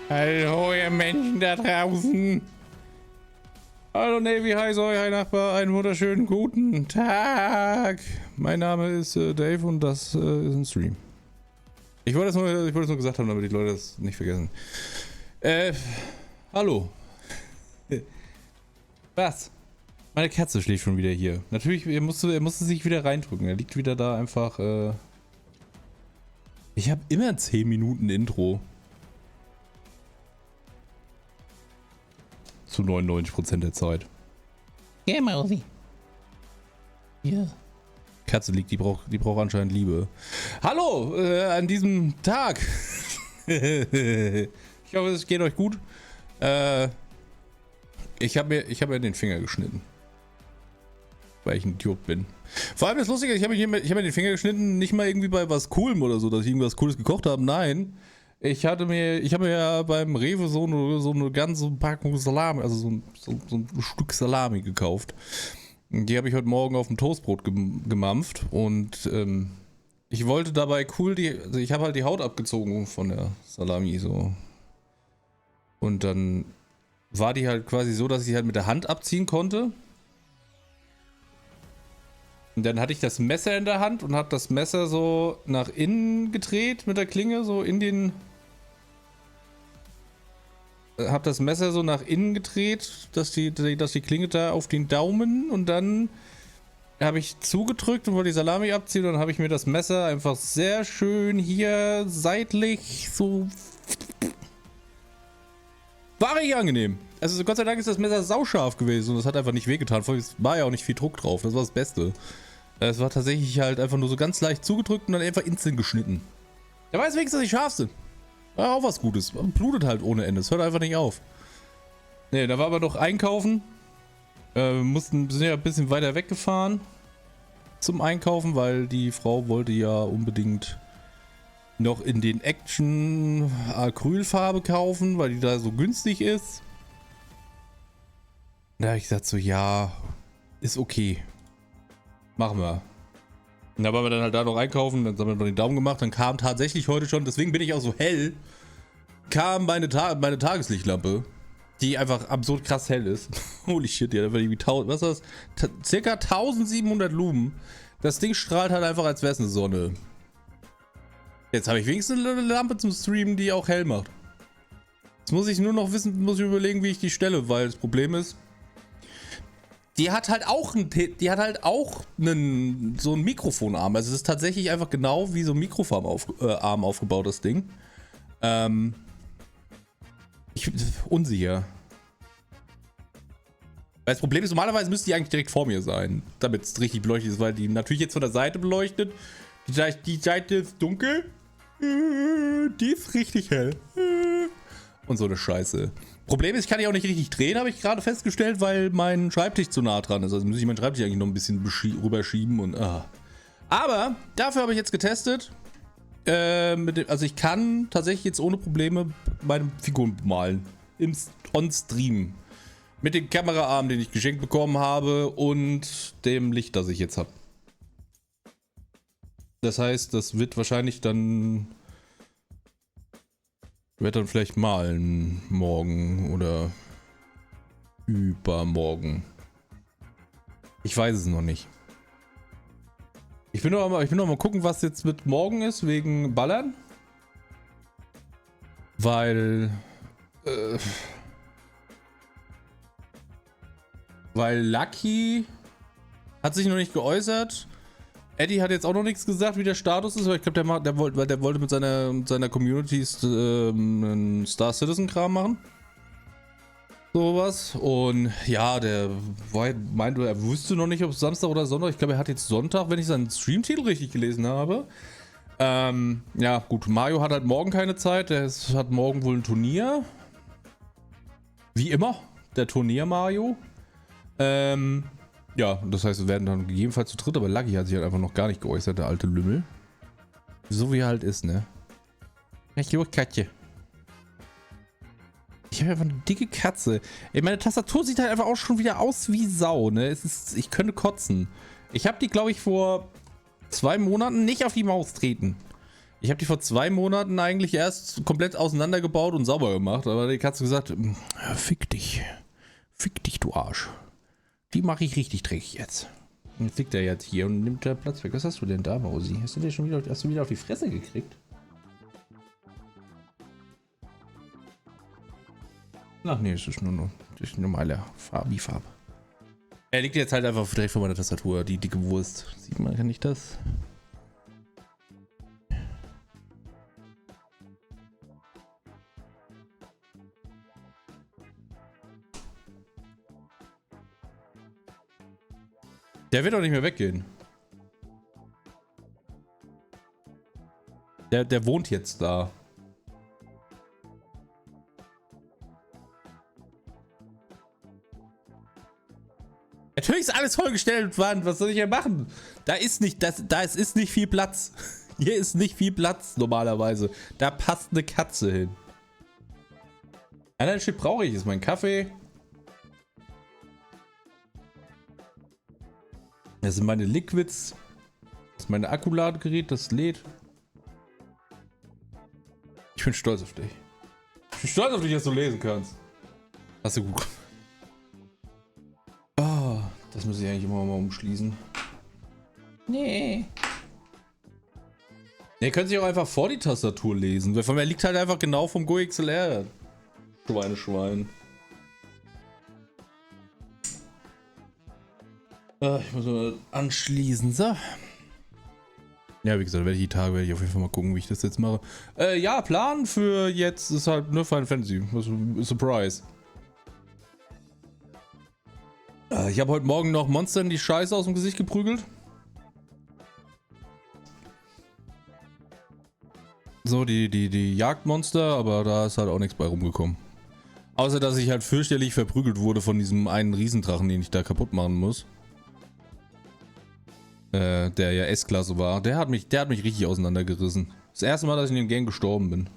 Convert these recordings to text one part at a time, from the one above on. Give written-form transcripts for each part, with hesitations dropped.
Hallo, ihr Menschen da draußen. Hallo Navy, hi Soy, hi Nachbar, einen wunderschönen guten Tag. Mein Name ist Dave und das ist ein Stream. Ich wollte es nur gesagt haben, damit die Leute das nicht vergessen. Hallo. Was? Meine Katze schläft schon wieder hier. Natürlich, er musste sich wieder reindrücken. Er liegt wieder da einfach. Ich habe immer 10 Minuten Intro. Zu 99% der Zeit. Ja, Mausi. Ja. Katze liegt, die braucht anscheinend Liebe. Hallo, an diesem Tag. Ich hoffe, es geht euch gut. Ich hab mir den Finger geschnitten. Weil ich ein Idiot bin. Vor allem das Lustige, ich hab mir den Finger geschnitten, nicht mal irgendwie bei was Coolem oder so, dass ich irgendwas Cooles gekocht habe. Nein. Ich habe mir ja beim Rewe so eine ganze Packung Salami, also so ein Stück Salami gekauft. Die habe ich heute Morgen auf dem Toastbrot gemampft und ich wollte dabei also ich habe halt die Haut abgezogen von der Salami so. Und dann war die halt quasi so, dass ich halt mit der Hand abziehen konnte. Und dann hatte ich das Messer in der Hand und habe das Messer so nach innen gedreht mit der Klinge, so in den... Hab das Messer so nach innen gedreht, dass die Klinge da auf den Daumen und dann habe ich zugedrückt und wollte die Salami abziehen und dann habe ich mir das Messer einfach sehr schön hier seitlich so... War richtig angenehm. Also Gott sei Dank ist das Messer sauscharf gewesen und das hat einfach nicht wehgetan. Es war ja auch nicht viel Druck drauf, das war das Beste. Es war tatsächlich halt einfach nur so ganz leicht zugedrückt und dann einfach instant geschnitten. Der weiß wenigstens, dass ich scharf bin. War auch was Gutes. Blutet halt ohne Ende. Es hört einfach nicht auf. Ne, da war aber noch einkaufen. Sind ja ein bisschen weiter weggefahren zum Einkaufen, weil die Frau wollte ja unbedingt noch in den Action Acrylfarbe kaufen, weil die da so günstig ist. Da habe ich gesagt so, ja, ist okay. Machen wir. Und da waren wir dann halt da noch einkaufen, dann haben wir noch den Daumen gemacht, dann kam tatsächlich heute schon, deswegen bin ich auch so hell, kam meine Tageslichtlampe, die einfach absurd krass hell ist. Holy shit, ja, da war irgendwie was ist das? Circa 1700 Lumen. Das Ding strahlt halt einfach, als wäre es eine Sonne. Jetzt habe ich wenigstens eine Lampe zum Streamen, die auch hell macht. Jetzt muss ich nur noch überlegen, wie ich die stelle, weil das Problem ist, die hat halt auch einen Mikrofonarm. Also es ist tatsächlich einfach genau wie so ein Mikrofonarm aufgebaut, das Ding. Ich bin unsicher. Weil das Problem ist, normalerweise müsste die eigentlich direkt vor mir sein, damit es richtig beleuchtet ist, weil die natürlich jetzt von der Seite beleuchtet. Die Seite ist dunkel. Die ist richtig hell. Und so eine Scheiße. Problem ist, ich kann die auch nicht richtig drehen, habe ich gerade festgestellt, weil mein Schreibtisch zu nah dran ist. Also muss ich meinen Schreibtisch eigentlich noch ein bisschen rüberschieben und Aber dafür habe ich jetzt getestet. Also ich kann tatsächlich jetzt ohne Probleme meine Figuren malen. On-Stream. Mit dem Kameraarm, den ich geschenkt bekommen habe und dem Licht, das ich jetzt habe. Das heißt, das wird wahrscheinlich dann... Ich werde dann vielleicht malen morgen oder übermorgen. Ich weiß es noch nicht. Ich will noch mal gucken, was jetzt mit morgen ist, wegen Ballern. Weil Lucky hat sich noch nicht geäußert. Eddie hat jetzt auch noch nichts gesagt, wie der Status ist, aber ich glaube, der wollte mit seiner Community einen Star Citizen Kram machen. Sowas. Und ja, der meinte, er wusste noch nicht, ob es Samstag oder Sonntag. Ich glaube, er hat jetzt Sonntag, wenn ich seinen Streamtitel richtig gelesen habe. Ja, gut, Mario hat halt morgen keine Zeit. Er hat morgen wohl ein Turnier. Wie immer, der Turnier Mario. Ja, das heißt, wir werden dann gegebenenfalls zu dritt, aber Lucky hat sich halt einfach noch gar nicht geäußert, der alte Lümmel. So wie er halt ist, ne? Katje. Ich habe einfach eine dicke Katze. Ey, meine Tastatur sieht halt einfach auch schon wieder aus wie Sau, ne? Ich könnte kotzen. Ich habe die, glaube ich, vor 2 Monaten nicht auf die Maus treten. Ich habe die vor 2 Monaten eigentlich erst komplett auseinandergebaut und sauber gemacht, aber die Katze gesagt, fick dich. Fick dich, du Arsch. Die mache ich richtig dreckig jetzt. Und liegt er jetzt hier und nimmt da Platz weg. Was hast du denn da, Mausi? Hast du wieder auf die Fresse gekriegt? Ach nee, es ist nur das normale Farbe. Er liegt jetzt halt einfach direkt vor meiner Tastatur, die dicke Wurst. Sieht man, kann ich das? Der wird doch nicht mehr weggehen. Der wohnt jetzt da. Natürlich ist alles vollgestellt, Mann. Was soll ich hier machen? Da ist nicht viel Platz. Hier ist nicht viel Platz normalerweise. Da passt eine Katze hin. Anderen Shit brauche ich. Ist mein Kaffee. Das sind meine Liquids. Das ist mein Akkuladegerät, das lädt. Ich bin stolz auf dich. Ich bin stolz auf dich, dass du lesen kannst. Hast du gut. Oh, das muss ich eigentlich immer mal umschließen. Nee. Ne, können sich auch einfach vor die Tastatur lesen. Weil von mir liegt halt einfach genau vom Go XLR. Schwein. Ich muss mal anschließen, so. Ja, wie gesagt, die Tage werde ich auf jeden Fall mal gucken, wie ich das jetzt mache. Ja, Plan für jetzt ist halt nur Final Fantasy. Surprise. Ich habe heute Morgen noch Monstern die Scheiße aus dem Gesicht geprügelt. So, die Jagdmonster, aber da ist halt auch nichts bei rumgekommen. Außer, dass ich halt fürchterlich verprügelt wurde von diesem einen Riesendrachen, den ich da kaputt machen muss. Der ja S-Klasse war. Der hat mich richtig auseinandergerissen. Das erste Mal, dass ich in dem Game gestorben bin.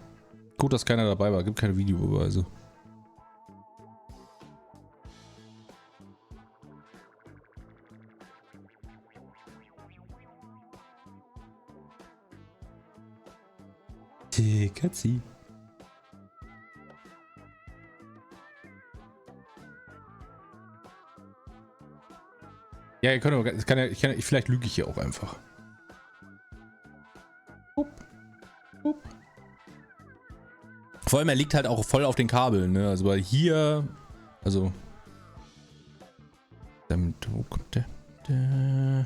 Gut, dass keiner dabei war. Gibt keine Videobeweise. Katzi. Ja, ihr könnt aber, vielleicht lüge ich hier auch einfach. Vor allem, er liegt halt auch voll auf den Kabeln, ne? Also weil hier, also damit, wo kommt der?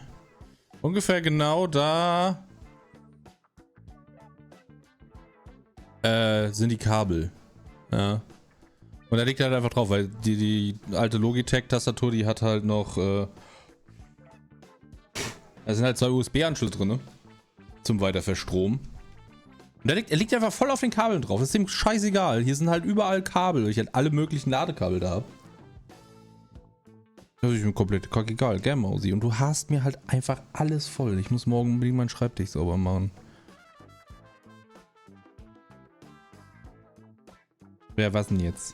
Ungefähr genau da sind die Kabel. Ja. Und da liegt halt einfach drauf, weil die alte Logitech-Tastatur, die hat halt noch da sind halt 2 USB-Anschlüsse drin, ne? Zum Weiterverstromen. Und er liegt einfach voll auf den Kabeln drauf. Das ist ihm scheißegal. Hier sind halt überall Kabel, weil ich halt alle möglichen Ladekabel da habe. Das ist mir komplett kackegal, gell, Mausi? Und du hast mir halt einfach alles voll. Ich muss morgen unbedingt meinen Schreibtisch sauber machen. Wer was denn jetzt?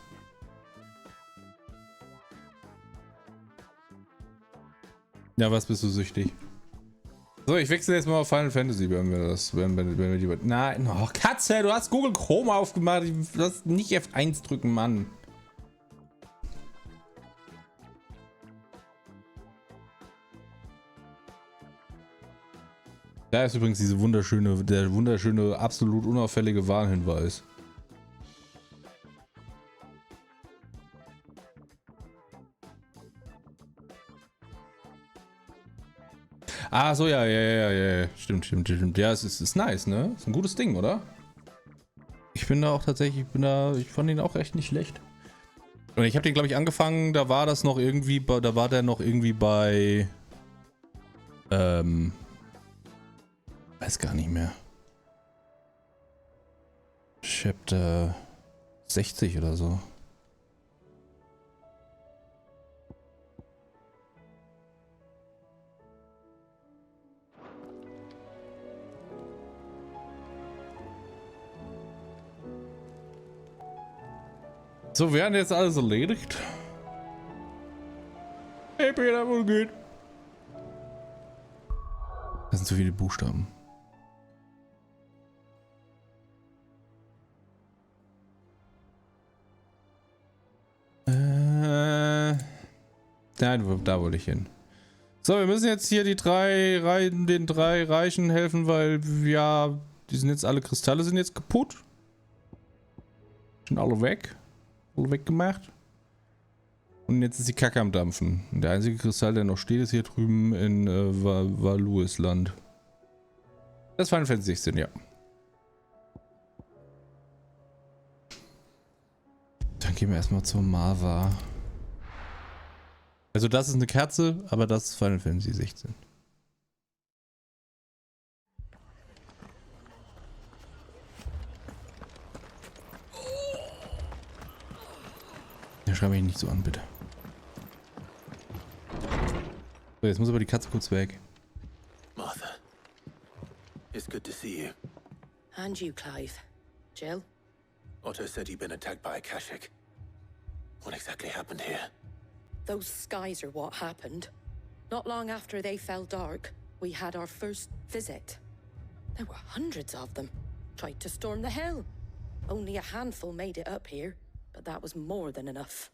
Ja, was bist du süchtig? So, ich wechsle jetzt mal auf Final Fantasy, wenn wir lieber. Nein, oh, Katze, du hast Google Chrome aufgemacht. Du hast nicht F1 drücken, Mann. Da ist übrigens der wunderschöne, absolut unauffällige Warnhinweis. Ah, so, ja. Stimmt. Ja, es ist nice, ne? Ist ein gutes Ding, oder? Ich bin da auch tatsächlich, ich fand ihn auch echt nicht schlecht. Und ich habe den, glaube ich, angefangen, da war das noch irgendwie, da war der noch irgendwie bei, weiß gar nicht mehr. Chapter 60 oder so. So, wir haben jetzt alles erledigt. Hey Peter, wohl gut. Das sind zu viele Buchstaben. Nein, da wollte ich hin. So, wir müssen jetzt hier den drei Reichen helfen, weil ja, die sind jetzt alle Kristalle sind jetzt kaputt. Sind alle weg. Alle weggemacht. Und jetzt ist die Kacke am Dampfen. Und der einzige Kristall, der noch steht, ist hier drüben in Valuisland. Das war Final Fantasy 16, ja. Dann gehen wir erstmal zur Marva. Also das ist eine Kerze, aber das ist Final Fantasy 16. Ja, schreib mich nicht so an, bitte. So, jetzt muss aber die Katze kurz weg. Martha, it's good to see you. And you, Clive. Jill? Otto said you'd been attacked by a Kashik. What exactly happened here? Those skies are what happened. Not long after they fell dark, we had our first visit. There were hundreds of them. Tried to storm the hill. Only a handful made it up here, but that was more than enough.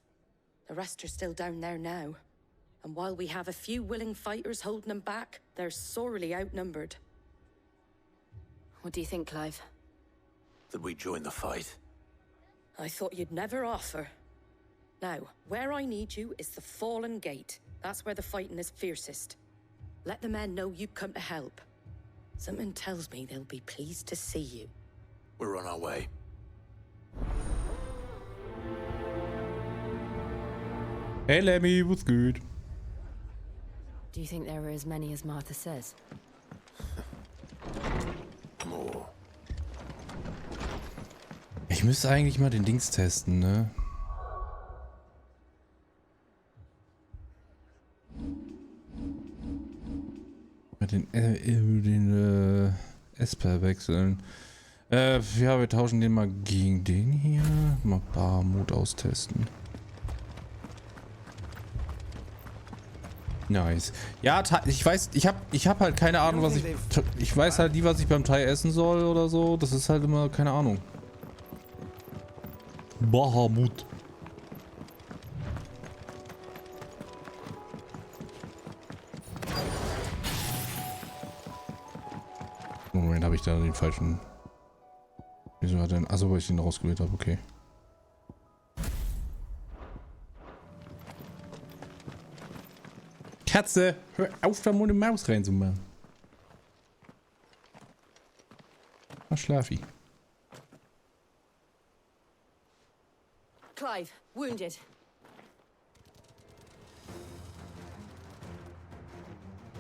The rest are still down there now. And while we have a few willing fighters holding them back, they're sorely outnumbered. What do you think, Clive? That we join the fight? I thought you'd never offer. Now, where I need you is the Fallen Gate. That's where the fighting is fiercest. Let the men know you've come to help. Something tells me they'll be pleased to see you. We're on our way. Hey Lemmy, what's good? Do you think there were as many as Martha says? More. Ich müsste eigentlich mal den Dings testen, ne? Mit den Esper wechseln. Ja, wir tauschen den mal gegen den hier. Mal Barmut austesten. Nice. Ja, ich weiß, ich hab halt keine Ahnung, was ich weiß halt nie, was ich beim Teil essen soll oder so. Das ist halt immer keine Ahnung. Bahamut. Moment, habe ich da den falschen. Wieso hat denn? Achso, weil ich den rausgewählt habe, okay. Katze, hör auf, da mal eine Maus reinzumachen. Mach Schlafi. Clive, wounded.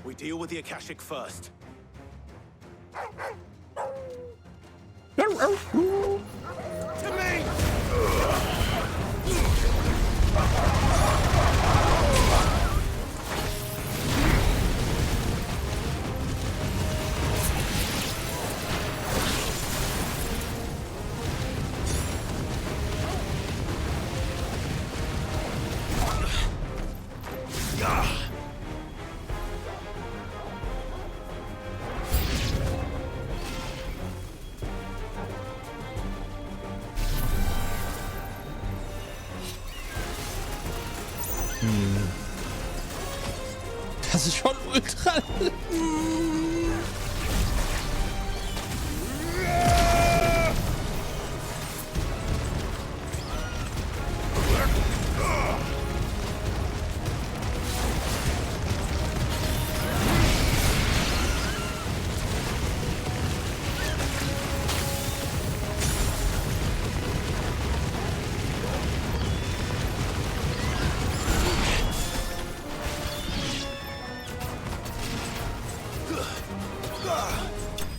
We deal with the Akashic first. To me! Das ist schon ultra.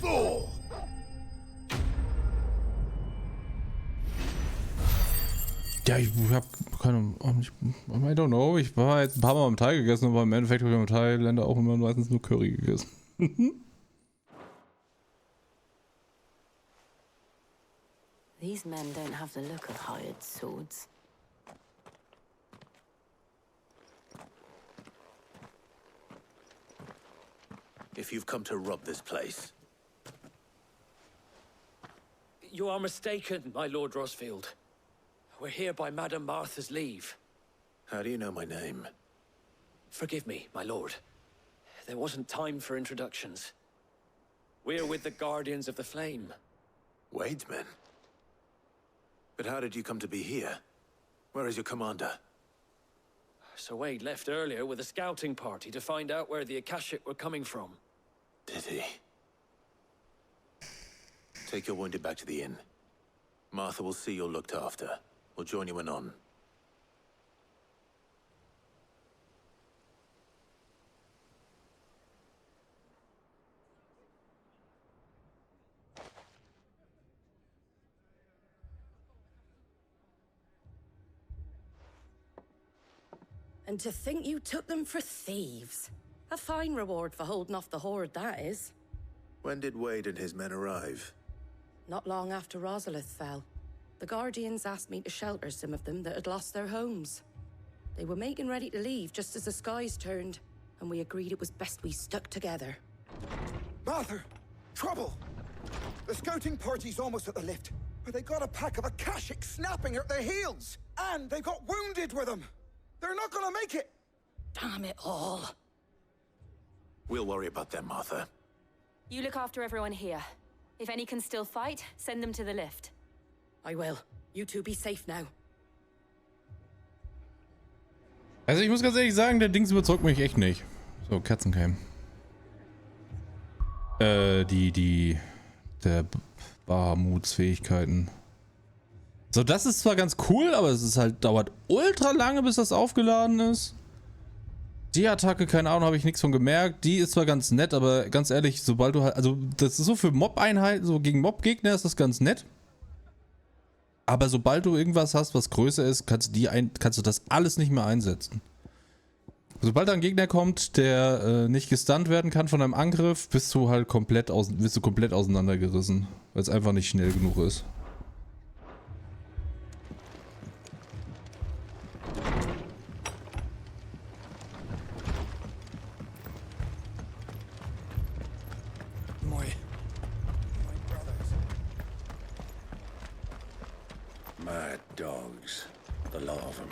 Fool! Ja, ich hab keine Ahnung. I don't know. Ich war jetzt ein paar Mal am Teil gegessen, aber im Endeffekt habe ich am Thailänder auch immer meistens nur Curry gegessen. These men don't have the look of hired swords. If you've come to rob this place, You are mistaken, my Lord Rosfield. We're here by Madame Martha's leave. how do you know my name? Forgive me, my lord. There wasn't time for introductions. We're with the Guardians of the Flame. Wade's men? But how did you come to be here? Where is your commander? Sir Wade left earlier with a scouting party to find out where the Akashic were coming from. Did he? Take your wounded back to the inn. Martha will see you're looked after. We'll join you anon. And to think you took them for thieves. A fine reward for holding off the horde, that is. When did Wade and his men arrive? Not long after Rosalith fell, the Guardians asked me to shelter some of them that had lost their homes. They were making ready to leave just as the skies turned, and we agreed it was best we stuck together. Martha! Trouble! The scouting party's almost at the lift, but they got a pack of Akashic snapping at their heels! And they got wounded with them! They're not gonna make it! Damn it all. We'll worry about them, Martha. You look after everyone here. If any can still fight, send them to the lift. I will. You two be safe now. Also ich muss ganz ehrlich sagen, der Dings überzeugt mich echt nicht. So, Katzencam. Der Bahamuts Fähigkeiten. So, das ist zwar ganz cool, aber es ist halt, dauert ultra lange, bis das aufgeladen ist. Die Attacke, keine Ahnung, habe ich nichts von gemerkt. Die ist zwar ganz nett, aber ganz ehrlich, sobald du halt, also das ist so für Mob-Einheiten, so gegen Mob-Gegner ist das ganz nett. Aber sobald du irgendwas hast, was größer ist, kannst du das alles nicht mehr einsetzen. Sobald da ein Gegner kommt, der nicht gestunt werden kann von einem Angriff, bist du komplett auseinandergerissen, weil es einfach nicht schnell genug ist. Mad dogs. The lot of them.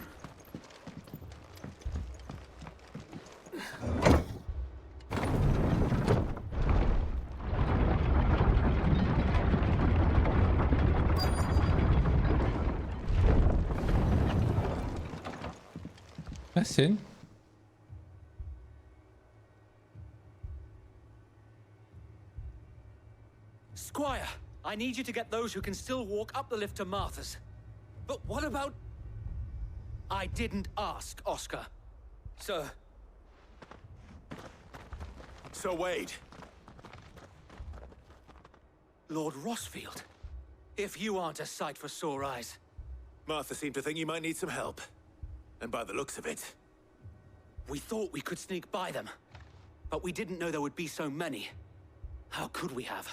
Was denn? Squire, I need you to get those who can still walk up the lift to Martha's. But what about... I didn't ask, Oscar. Sir. Sir Wade. Lord Rosfield. If you aren't a sight for sore eyes. Martha seemed to think you might need some help. And by the looks of it... We thought we could sneak by them. But we didn't know there would be so many. How could we have?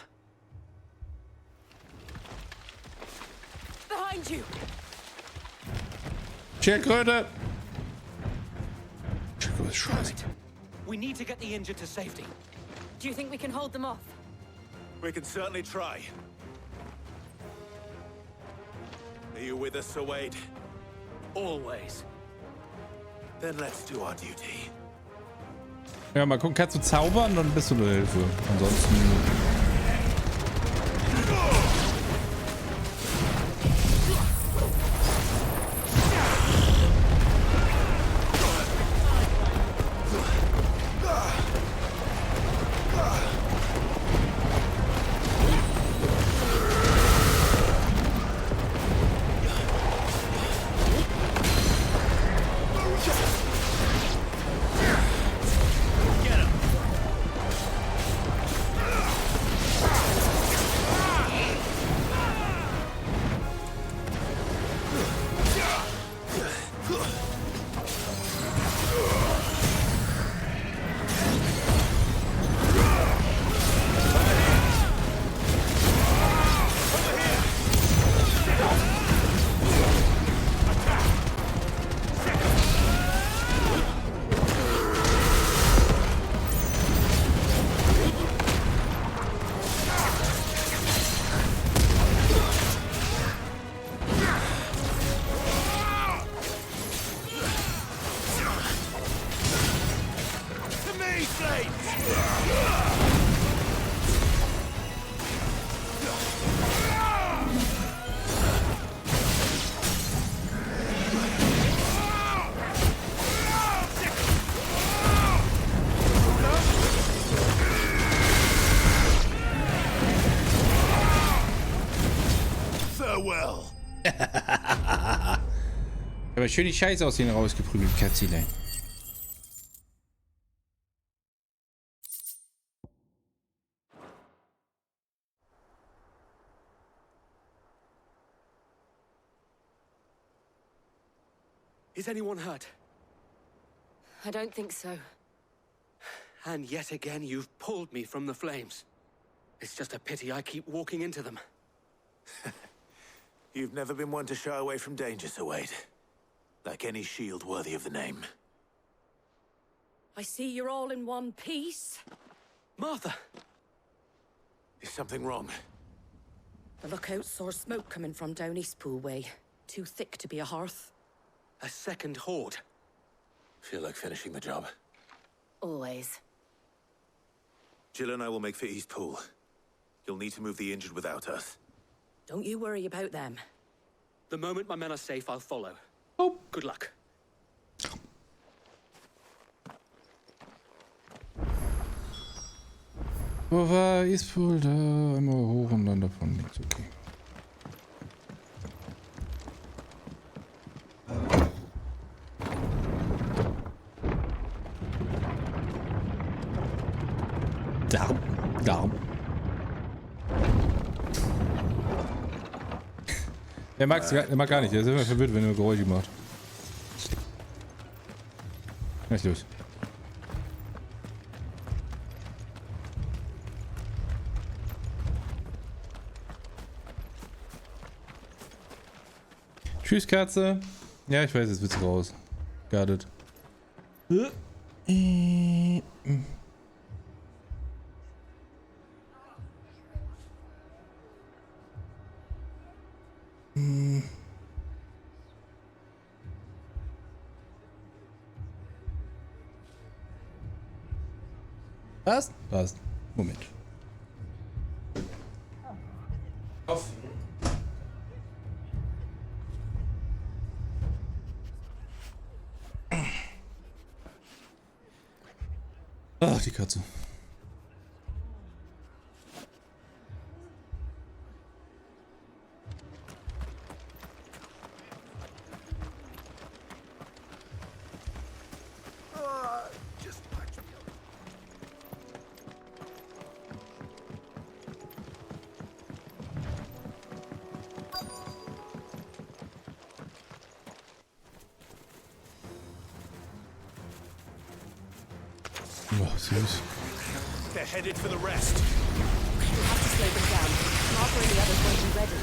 Behind you! Schildkröte! Right. We need to get the injured to safety. Do you think we can hold them off? We can certainly try. Are you with us, Sir Wade? Always. Then let's do our duty. Ja, mal gucken, kannst du zaubern, dann bist du eine Hilfe. Ansonsten... Farewell. Aber schön die Scheiße aus denen rausgeprügelt, Katzile. Is anyone hurt? I don't think so. And yet again, you've pulled me from the flames. It's just a pity I keep walking into them. You've never been one to shy away from danger, Sir Wade. Like any shield worthy of the name. I see you're all in one piece. Martha! Is something wrong? The lookout saw smoke coming from down Eastpool way. Too thick to be a hearth. A second horde. Feel like finishing the job. Always. Jill and I will make for Eastpool. You'll need to move the injured without us. Don't you worry about them. The moment my men are safe, I'll follow. Oh. Good luck. Wo war Eastpool? Da einmal hoch und dann davon nichts. Okay. Darum. Der mag gar nicht, der ist immer verwirrt, wenn er Geräusche macht. Nicht los. Tschüss, Katze. Ja, ich weiß, jetzt wird's raus. Got it. Passt? Passt. Moment. Auf. Ach, die Katze. Oh, süß. They're headed for the rest. We'll have to slow them down. Martha and the others won't be ready.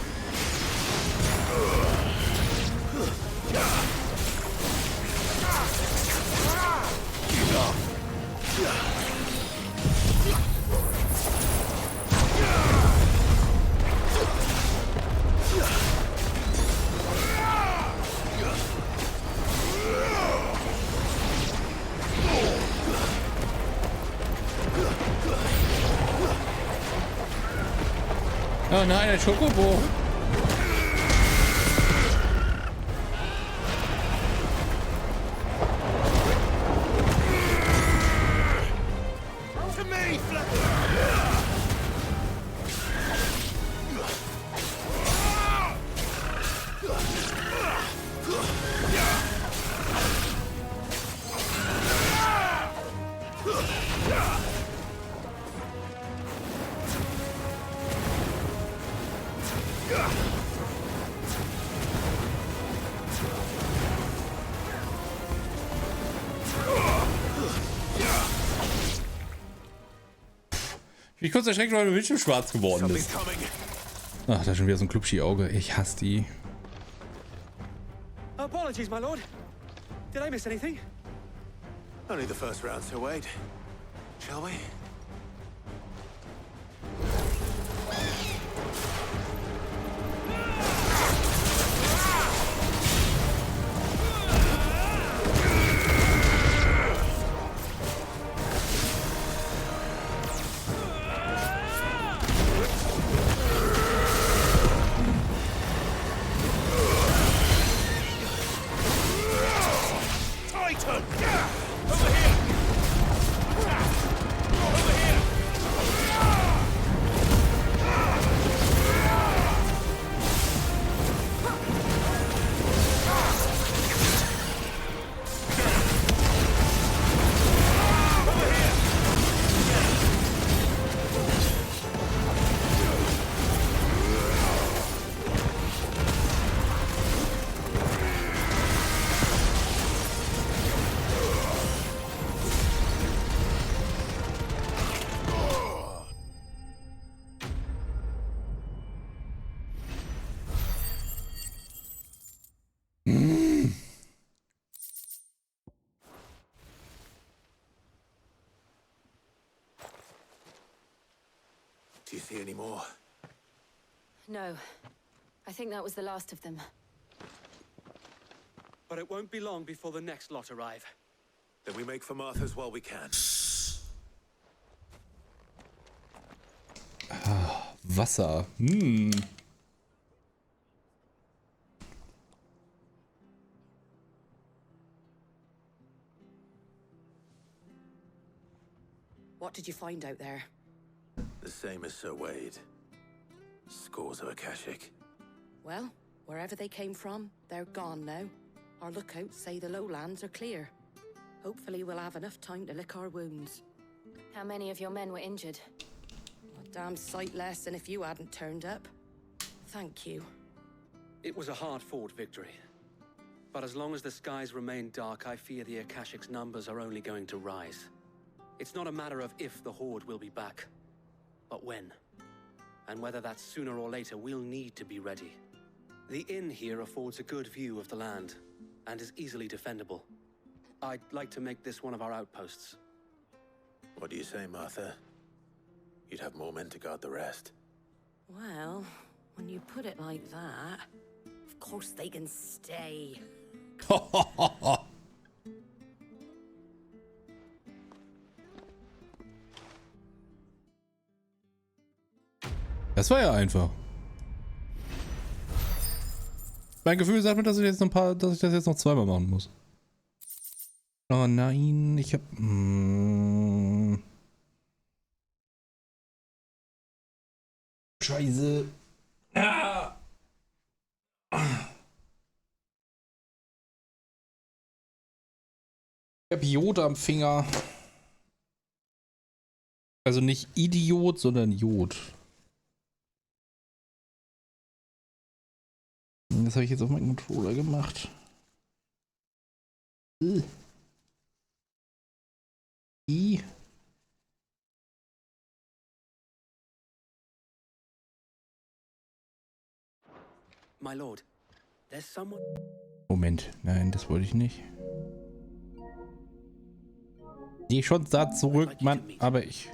Oh nein, ein Schokobo. To me, Ich bin kurz erschreckt, weil mein Bildschirm schwarz geworden something's ist. coming. Ach, da ist schon wieder so ein Klubschi-Auge. Ich hasse die. Apologies, my lord. Did I miss anything? Only the first round, Sir Wade. Shall we? Do you see any more? No. I think that was the last of them. But it won't be long before the next lot arrive. Then we make for Martha's while we can. Wasser. What did you find out there? The same as Sir Wade. Scores of Akashic. Well, wherever they came from, they're gone now. Our lookouts say the lowlands are clear. Hopefully we'll have enough time to lick our wounds. How many of your men were injured? A damn sight less than if you hadn't turned up. Thank you. It was a hard-fought victory. But as long as the skies remain dark, I fear the Akashic's numbers are only going to rise. It's not a matter of if the Horde will be back, but when. And whether that's sooner or later, we'll need to be ready. The inn here affords a good view of the land, and is easily defendable. I'd like to make this one of our outposts. What do you say, Martha? You'd have more men to guard the rest. Well, when you put it like that, of course they can stay. Das war ja einfach. Mein Gefühl sagt mir, dass ich das jetzt noch zweimal machen muss. Oh nein, ich hab... Scheiße. Ah. Ich hab Jod am Finger. Also nicht Idiot, sondern Jod. Das habe ich jetzt auf meinen Controller gemacht. My lord, there's someone... Moment, nein, das wollte ich nicht. Nee, schon da zurück, Mann, aber ich...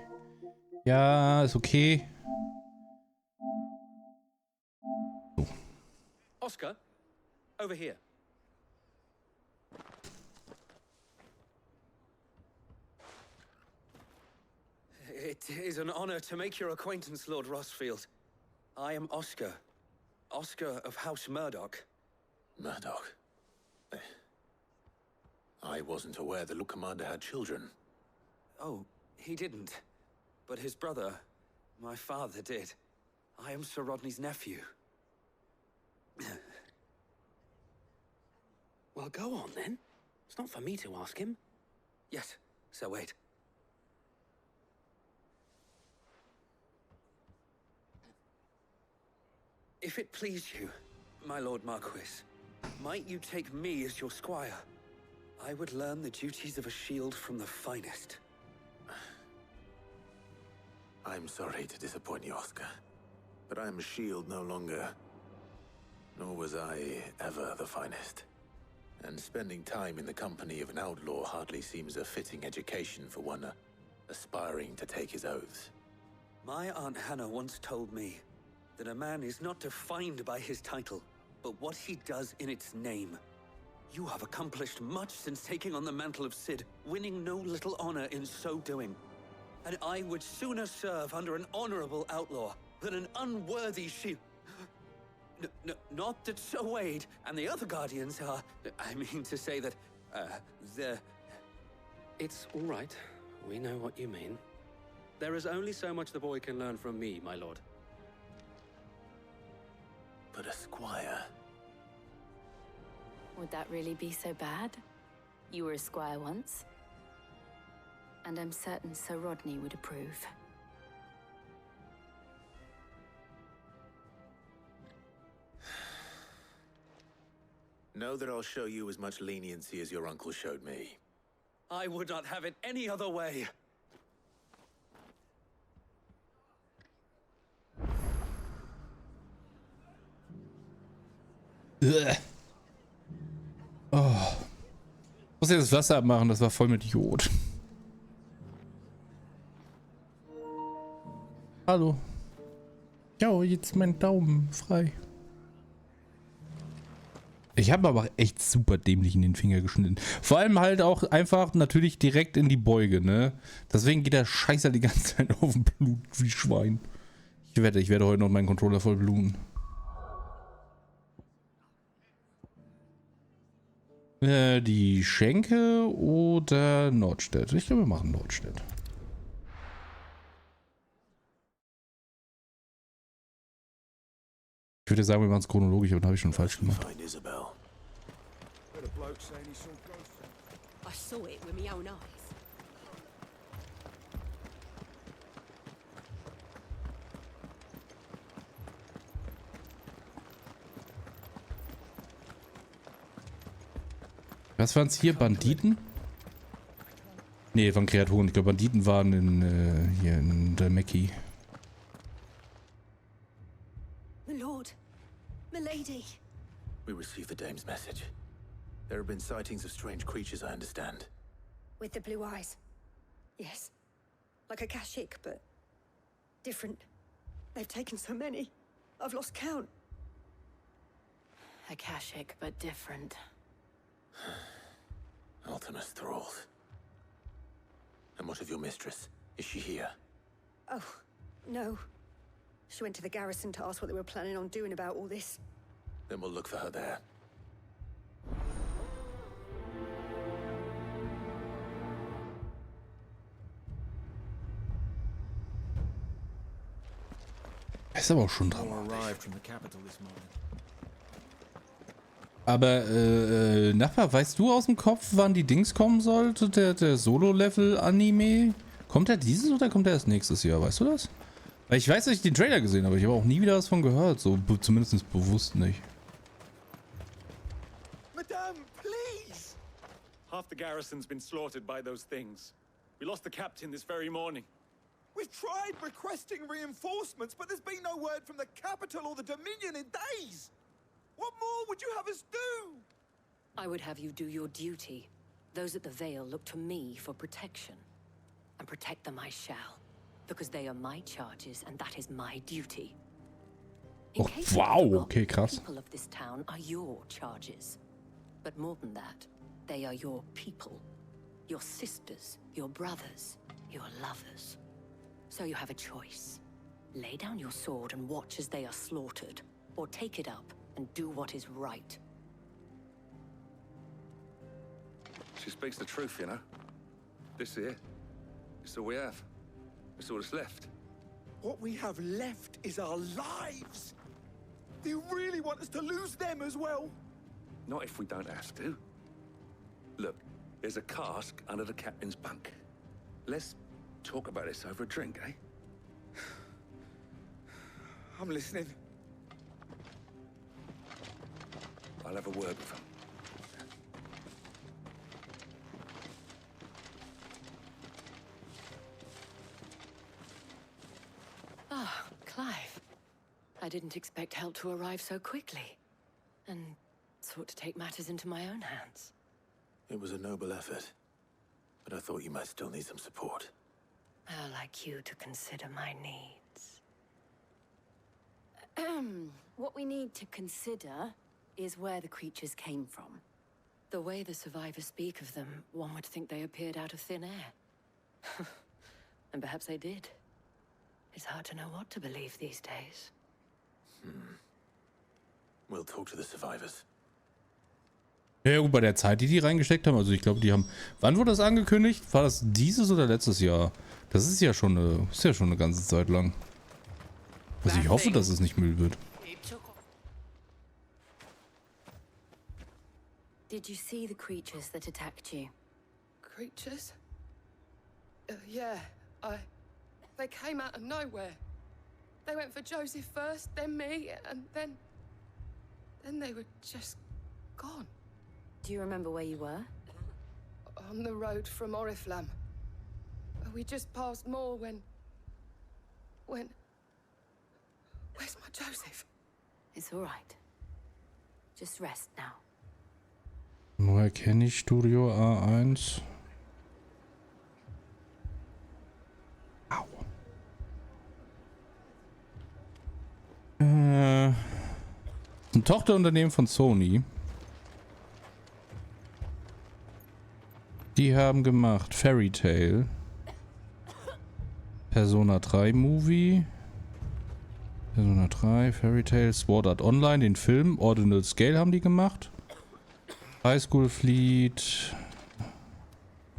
Ja, ist okay. So. Oscar, over here. It is an honor to make your acquaintance, Lord Rossfield. I am Oscar. Oscar of House Murdoch. Murdoch? I wasn't aware the Look Commander had children. Oh, he didn't. But his brother, my father, did. I am Sir Rodney's nephew. Well, go on then. It's not for me to ask him. Yes, Sir Wade. If it please you, my Lord Marquis, might you take me as your squire? I would learn the duties of a shield from the finest. I'm sorry to disappoint you, Oscar, but I'm a shield no longer. Nor was I ever the finest. And spending time in the company of an outlaw hardly seems a fitting education for one aspiring to take his oaths. My Aunt Hannah once told me that a man is not defined by his title, but what he does in its name. You have accomplished much since taking on the mantle of Cid, winning no little honor in so doing. And I would sooner serve under an honorable outlaw than an unworthy shield. Not that Sir Wade and the other Guardians are... I mean to say that, they're... It's all right. We know what you mean. There is only so much the boy can learn from me, my lord. But a squire... Would that really be so bad? You were a squire once. And I'm certain Sir Rodney would approve. Know that I'll show you as much leniency as your uncle showed me. I would not have it any other way. Oh. Ich muss jetzt das Wasser abmachen, das war voll mit Jod. Hallo. Ja, jetzt mein Daumen frei. Ich habe aber echt super dämlich in den Finger geschnitten. Vor allem halt auch einfach natürlich direkt in die Beuge, ne? Deswegen geht der Scheiß halt die ganze Zeit auf dem Blut wie Schwein. Ich werde heute noch meinen Controller voll bluten. Die Schenke oder Nordstedt? Ich glaube, wir machen Nordstedt. Ich würde sagen, wir machen es chronologisch, aber dann habe ich schon falsch gemacht. Find Isabel. I saw it with my own eyes. Was waren es hier? Banditen? Nee, waren Kreaturen. Ich glaube, Banditen waren hier in der Mackie. My lord, my lady. We received the dame's message. There have been sightings of strange creatures, I understand. With the blue eyes. Yes. Like a Kashik, but different. They've taken so many. I've lost count. Akashic, but different. Ultimus thralls. And what of your mistress? Is she here? Oh, no. She went to the garrison to ask what they were planning on doing about all this. Then we'll look for her there. Ist aber auch schon dramatisch. Aber, Nachbar, weißt du aus dem Kopf, wann die Dings kommen sollte? Der Solo-Level-Anime? Kommt der dieses oder kommt der erst nächstes Jahr? Weißt du das? Weil ich weiß, dass ich den Trailer gesehen habe, aber ich habe auch nie wieder was von gehört. So, zumindest bewusst nicht. Madame, please! Half the garrison's been slaughtered by those things. We lost the captain this very morning. We've tried requesting reinforcements, but there's been no word from the capital or the Dominion in days! What more would you have us do? I would have you do your duty. Those at the Vale look to me for protection. And protect them I shall. Because they are my charges, and that is my duty. In Oh, case wow, you forgot, okay, krass. The people of this town are your charges. But more than that, they are your people. Your sisters, your brothers, your lovers. So you have a choice. Lay down your sword and watch as they are slaughtered, or take it up and do what is right. She speaks the truth, you know. This here, it's all we have. It's all that's left. What we have left is our lives! Do you really want us to lose them as well? Not if we don't have to. Look, there's a cask under the captain's bunk. Let's talk about this over a drink, eh? I'm listening. I'll have a word with him. Ah, Clive. I didn't expect help to arrive so quickly. And sought to take matters into my own hands. It was a noble effort, but I thought you might still need some support. I'd like you to consider my needs. What we need to consider is where the creatures came from. The way the survivors speak of them, one would think they appeared out of thin air. And perhaps they did. It's hard to know what to believe these days. We'll talk to the survivors. Ja gut, bei der Zeit, die reingesteckt haben, also ich glaube, die haben... Wann wurde das angekündigt? War das dieses oder letztes Jahr? Das ist ja schon eine ganze Zeit lang. Also ich hoffe, dass es nicht Müll wird. Did you see the creatures that attacked you? Creatures? Yeah, They came out of nowhere. They went for Joseph first, then me, and then they were just gone. Do you remember where you were? On the road from Oriflamme. We just passed more when... Where's my Joseph? It's all right. Just rest now. Woher kenne ich Studio A1? Au. Ein Tochterunternehmen von Sony. Die haben gemacht Fairy Tail, Persona 3 Movie, Persona 3, Fairy Tail, Sword Art Online, den Film, Ordinal Scale haben die gemacht. High School Fleet,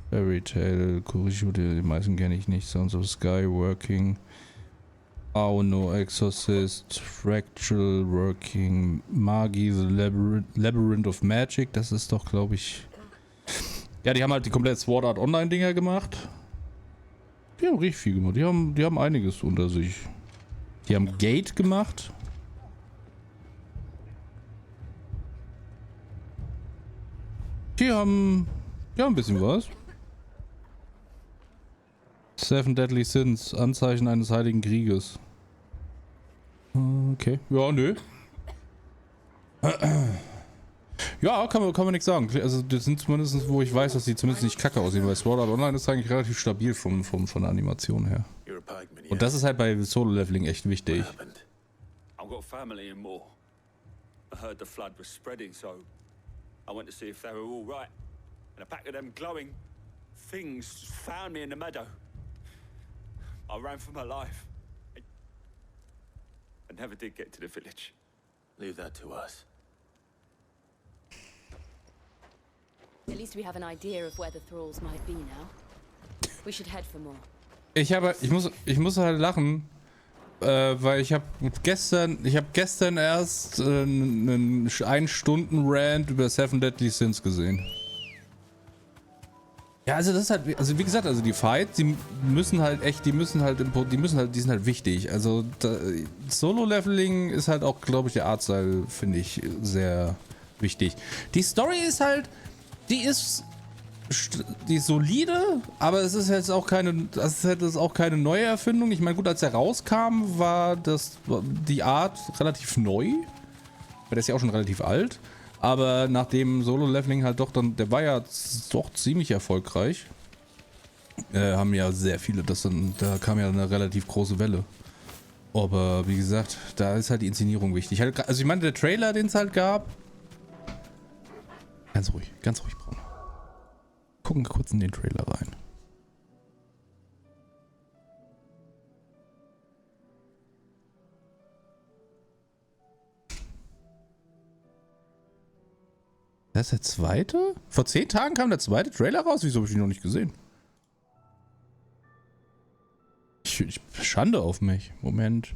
Fairy Tail, Kurishu, die meisten kenne ich nicht, Sons of Sky, Working, No Exorcist, Fractal, Working, Magi, The Labyrinth of Magic, das ist doch, glaube ich... Ja, die haben halt die komplett Sword Art Online Dinger gemacht. Die haben richtig viel gemacht. Die haben einiges unter sich. Die haben Gate gemacht. Die haben ein bisschen was. Seven Deadly Sins, Anzeichen eines heiligen Krieges. Okay. Ja, nö. Ja, kann man nichts sagen. Also das sind zumindest, wo ich weiß, dass die zumindest nicht kacke aussehen, weil Sword Art Online ist eigentlich relativ stabil von der Animation her. Und das ist halt bei Solo-Leveling echt wichtig. I've got family in Moore. I heard the flood was spreading, so I went to see if they were all right. And a pack of them glowing things found me in the meadow. I ran for my life. I never did get to the village. Leave that to us. At least we have an idea of where the thralls might be now. We should head for more. Ich muss halt lachen, weil ich habe gestern erst einen 1-Stunden-Rant über Seven Deadly Sins gesehen. Ja, also das ist halt, also wie gesagt, also die Fights, die sind halt wichtig. Also Solo-Leveling ist halt auch, glaube ich, der Artstyle, finde ich, sehr wichtig. Die Story ist halt, die ist solide, aber es ist jetzt auch keine neue Erfindung. Ich meine, gut, als er rauskam, war die Art relativ neu. Der ist ja auch schon relativ alt. Aber nachdem Solo-Leveling halt der war ja doch ziemlich erfolgreich. Haben ja sehr viele, da kam ja eine relativ große Welle. Aber wie gesagt, da ist halt die Inszenierung wichtig. Also ich meine, der Trailer, den es halt gab. Ganz ruhig, Braun. Gucken kurz in den Trailer rein. Das ist der zweite? Vor 10 Tagen kam der zweite Trailer raus? Wieso habe ich ihn noch nicht gesehen? Schande auf mich. Moment.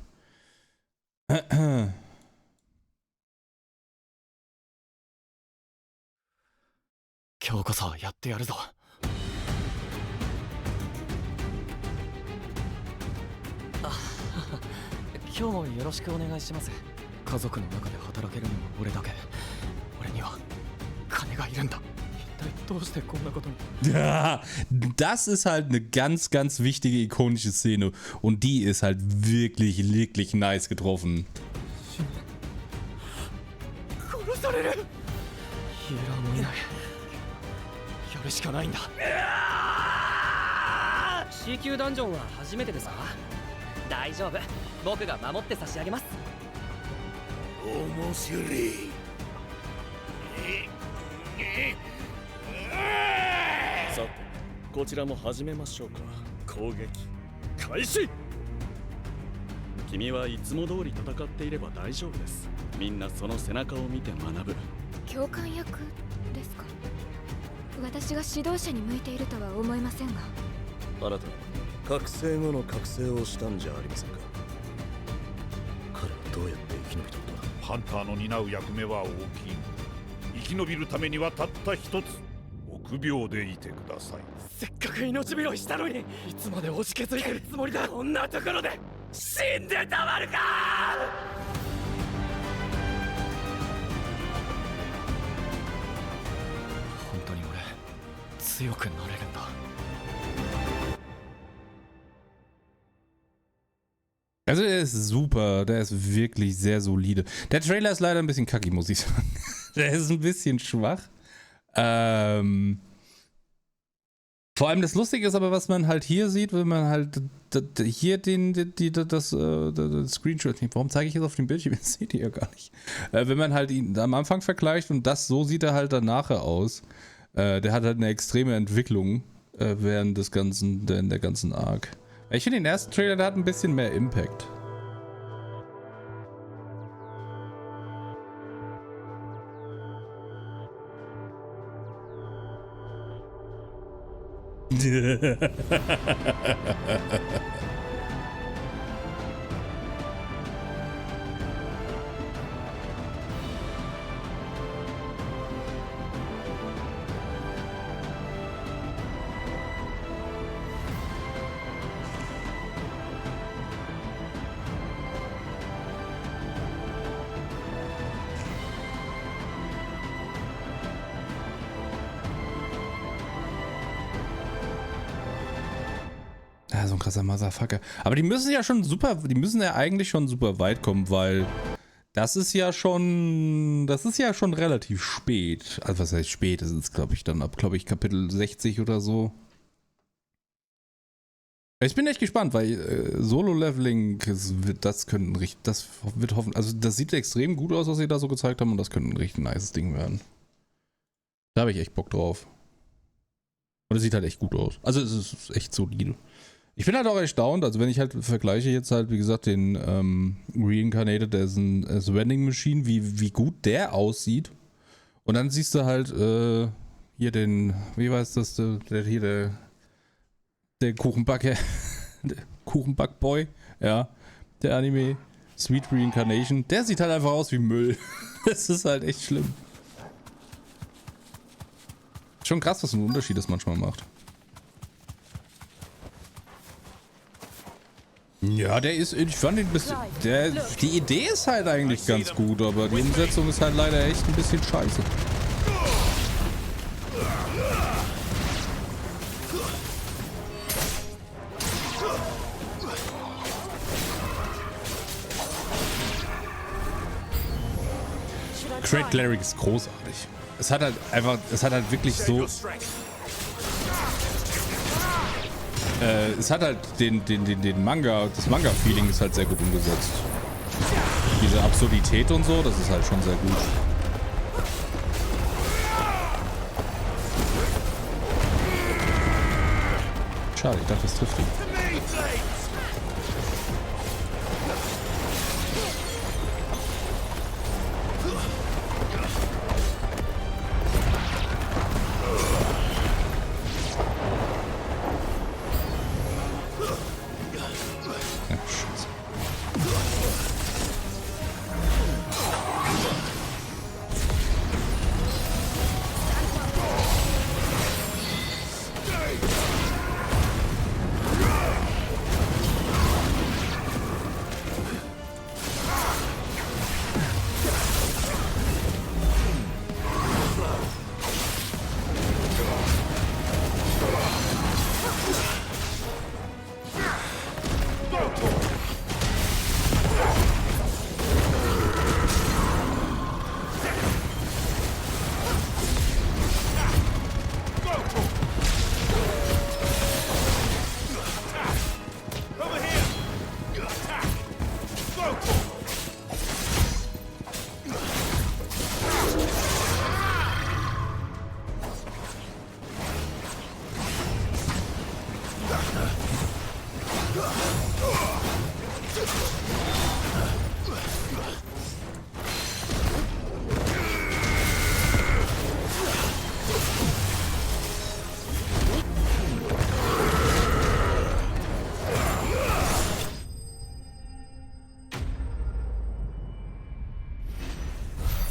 Ja, das ist halt eine ganz, ganz wichtige, ikonische Szene. Und die ist halt wirklich, wirklich nice getroffen. Also der ist super, der ist wirklich sehr solide. Der Trailer ist leider ein bisschen kacki, muss ich sagen. Der ist ein bisschen schwach. Vor allem das Lustige ist aber, was man halt hier sieht, wenn man halt hier das Screenshot, warum zeige ich jetzt auf dem Bildschirm? Das seht ihr ja gar nicht. Wenn man halt ihn am Anfang vergleicht und so sieht er halt dann nachher aus. Der hat halt eine extreme Entwicklung während der ganzen Arc. Ich finde den ersten Trailer, der hat ein bisschen mehr Impact. Ja, so ein krasser Motherfucker. Aber die müssen ja eigentlich schon super weit kommen, weil das ist ja schon relativ spät. Also was heißt spät? Das ist, glaube ich, dann ab, Kapitel 60 oder so. Ich bin echt gespannt, weil Solo-Leveling, das wird hoffen, also das sieht extrem gut aus, was sie da so gezeigt haben und das könnte ein richtig nices Ding werden. Da habe ich echt Bock drauf. Und es sieht halt echt gut aus. Also es ist echt solide. Ich bin halt auch erstaunt, also wenn ich halt vergleiche jetzt halt, wie gesagt, den Reincarnated as Vending Machine, wie gut der aussieht. Und dann siehst du halt hier den, wie heißt das, der Kuchenbacker, der Kuchenbackboy, ja, der Anime, Sweet Reincarnation, der sieht halt einfach aus wie Müll. Das ist halt echt schlimm. Schon krass, was ein Unterschied das manchmal macht. Ja, ich fand ihn ein bisschen, die Idee ist halt eigentlich ganz gut, aber die Umsetzung ist halt leider echt ein bisschen scheiße. Great Cleric ist großartig. Es hat halt wirklich so... es hat halt den Manga, das Manga-Feeling ist halt sehr gut umgesetzt. Diese Absurdität und so, das ist halt schon sehr gut. Schade, ich dachte, das trifft ihn.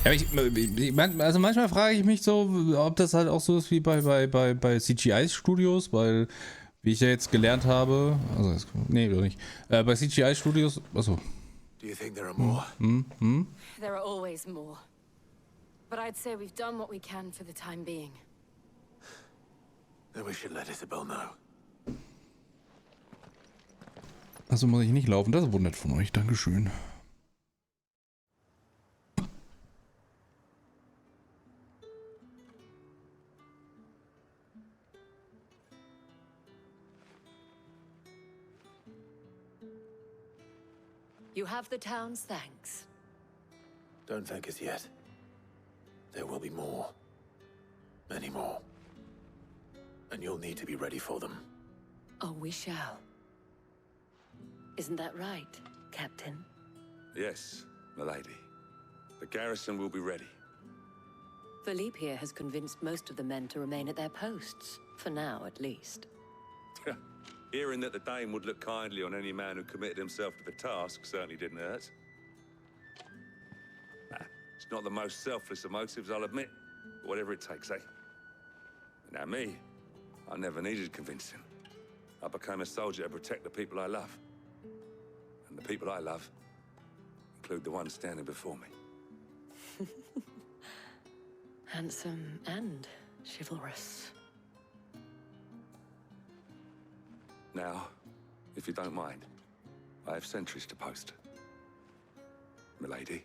Ja, also manchmal frage ich mich so, ob das halt auch so ist wie bei CGI-Studios, weil, wie ich ja jetzt gelernt habe, also, nee, doch nicht, bei CGI-Studios, achso. Do you think there are more? There are always more. But I'd say we've done what we can for the time being. Then we should let Isabel know. Also muss ich nicht laufen, das ist wohl nett von euch, Dankeschön. You have the town's thanks. Don't thank us yet. There will be more. Many more. And you'll need to be ready for them. Oh, we shall. Isn't that right, Captain? Yes, milady. The garrison will be ready. Philippe here has convinced most of the men to remain at their posts. For now, at least. Hearing that the Dane would look kindly on any man who committed himself to the task certainly didn't hurt. It's not the most selfless of motives, I'll admit. But whatever it takes, eh? Now me, I never needed convincing. I became a soldier to protect the people I love. And the people I love include the one standing before me. Handsome and chivalrous. Now, if you don't mind, I have sentries to post. Milady.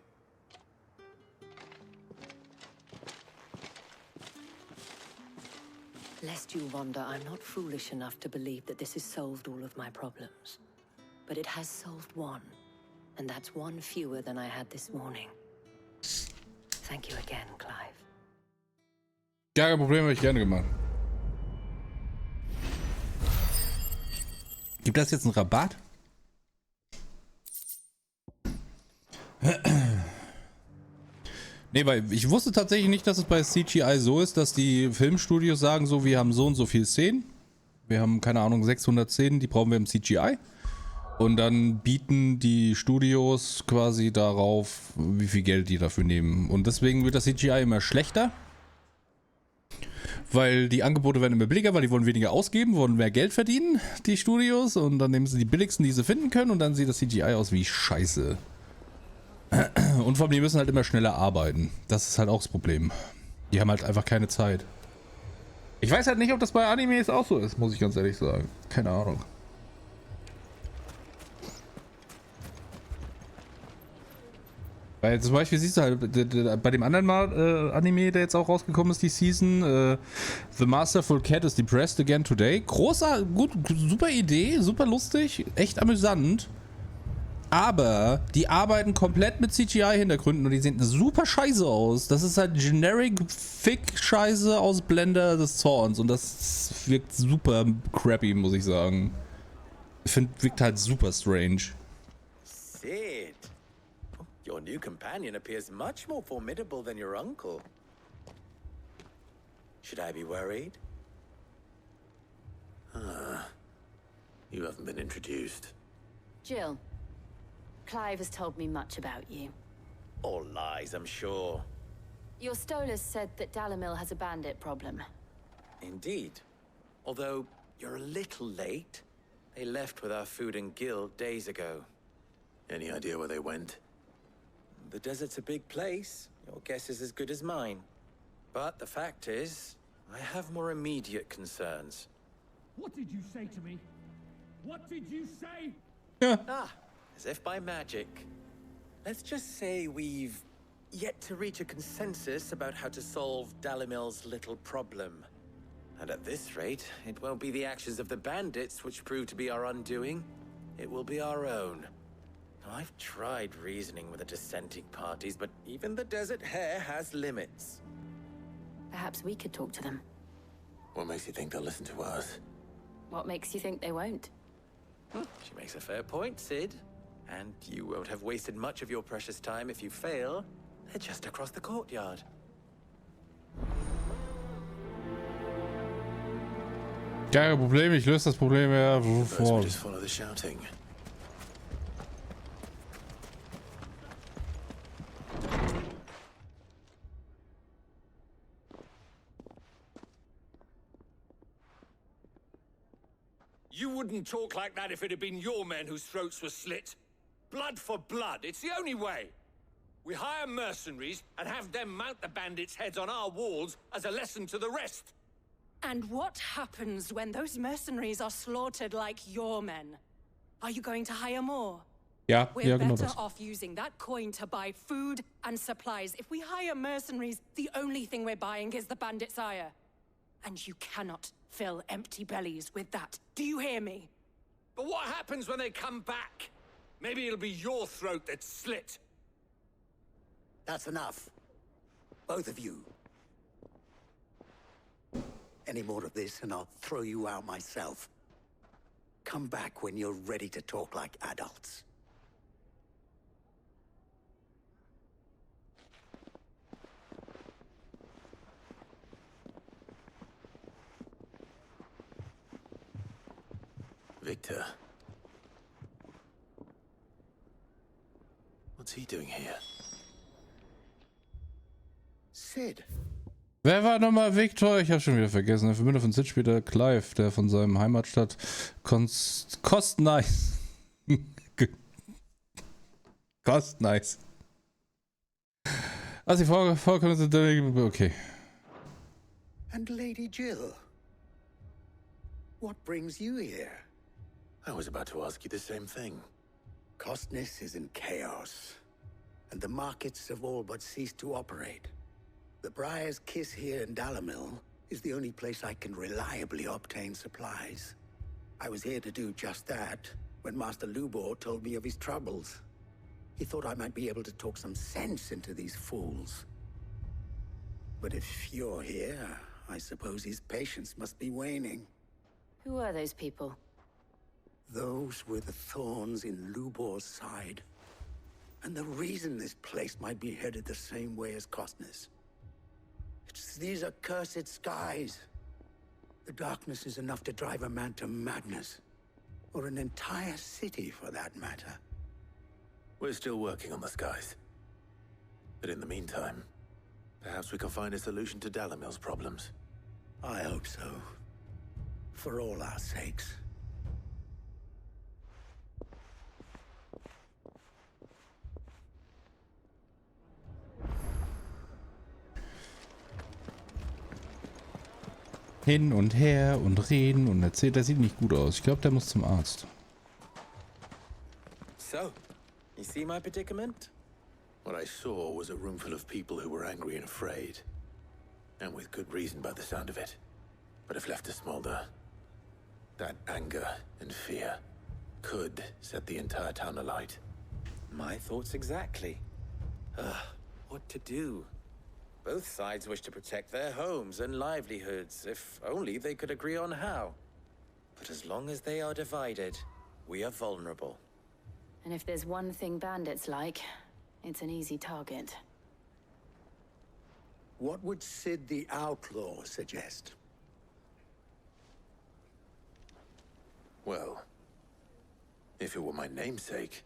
Lest you wonder, I'm not foolish enough to believe that this has solved all of my problems. But it has solved one. And that's one fewer than I had this morning. Thank you again, Clive. Gar kein Problem, habe ich gerne gemacht. Gibt das jetzt einen Rabatt? Nee, weil ich wusste tatsächlich nicht, dass es bei CGI so ist, dass die Filmstudios sagen so, wir haben so und so viele Szenen. Wir haben, keine Ahnung, 600 Szenen, die brauchen wir im CGI. Und dann bieten die Studios quasi darauf, wie viel Geld die dafür nehmen. Und deswegen wird das CGI immer schlechter. Weil die Angebote werden immer billiger, weil die wollen weniger ausgeben, wollen mehr Geld verdienen, die Studios. Und dann nehmen sie die billigsten, die sie finden können. Und dann sieht das CGI aus wie Scheiße. Und vor allem, die müssen halt immer schneller arbeiten. Das ist halt auch das Problem. Die haben halt einfach keine Zeit. Ich weiß halt nicht, ob das bei Animes auch so ist, muss ich ganz ehrlich sagen. Keine Ahnung. Weil zum Beispiel siehst du halt, bei dem anderen Anime, der jetzt auch rausgekommen ist, die Season, The Masterful Cat is depressed again today. Großer, gut, super Idee, super lustig, echt amüsant. Aber die arbeiten komplett mit CGI-Hintergründen und die sehen super scheiße aus. Das ist halt generic Fick-Scheiße aus Blender des Zorns und das wirkt super crappy, muss ich sagen. Ich finde, wirkt halt super strange. Sid, your new companion appears much more formidable than your uncle. Should I be worried? You haven't been introduced. Jill, Clive has told me much about you. All lies, I'm sure. Your Stolas said that Dalamil has a bandit problem. Indeed. Although, you're a little late. They left with our food and guild days ago. Any idea where they went? The desert's a big place. Your guess is as good as mine. But the fact is, I have more immediate concerns. What did you say to me? What did you say? As if by magic. Let's just say we've yet to reach a consensus about how to solve Dalamil's little problem. And at this rate, it won't be the actions of the bandits which prove to be our undoing. It will be our own. Now, I've tried reasoning with the dissenting parties, but even the Desert Hare has limits. Perhaps we could talk to them. What makes you think they'll listen to us? What makes you think they won't? She makes a fair point, Sid. And you won't have wasted much of your precious time if you fail. They're just across the courtyard. Kein Problem, ich löse das Problem ja sofort. Just follow the shouting. You wouldn't talk like that if it had been your men whose throats were slit. Blood for blood, it's the only way. We hire mercenaries and have them mount the bandits' heads on our walls as a lesson to the rest. And what happens when those mercenaries are slaughtered like your men? Are you going to hire more? Ja, We're genau better das. off using that coin to buy food and supplies. If we hire mercenaries, the only thing we're buying is the bandits' ire. And you cannot fill empty bellies with that. Do you hear me? But what happens when they come back? Maybe it'll be your throat that's slit. That's enough. Both of you. Any more of this and I'll throw you out myself. Come back when you're ready to talk like adults. Victor. What's he doing here? Sid. Wer war nochmal Victor? Ich habe schon wieder vergessen. Der Verbündeter von Sid später Clive, der von seinem Heimatstadt Kostnice. Kostnice. Also die Vorkommnisse sind okay. And Lady Jill. What brings you here? I was about to ask you the same thing. Kostnice is in chaos, and the markets have all but ceased to operate. The Briar's Kiss here in Dalamil is the only place I can reliably obtain supplies. I was here to do just that when Master Lubor told me of his troubles. He thought I might be able to talk some sense into these fools. But if you're here, I suppose his patience must be waning. Who are those people? Those were the thorns in Lubor's side. And the reason this place might be headed the same way as Kostnice. It's these accursed skies. The darkness is enough to drive a man to madness. Or an entire city, for that matter. We're still working on the skies. But in the meantime, perhaps we can find a solution to Dalamil's problems. I hope so. For all our sakes. Hin und her und reden und erzählt. Der sieht nicht gut aus. Ich glaube, der muss zum Arzt. So, you see my predicament? What I saw was a room full of people who were angry and afraid. And with good reason by the sound of it. But if left to smolder, that anger and fear could set the entire town alight. My thoughts exactly. What to do? Both sides wish to protect their homes and livelihoods, if only they could agree on how. But as long as they are divided, we are vulnerable. And if there's one thing bandits like, it's an easy target. What would Sid the Outlaw suggest? Well, if it were my namesake,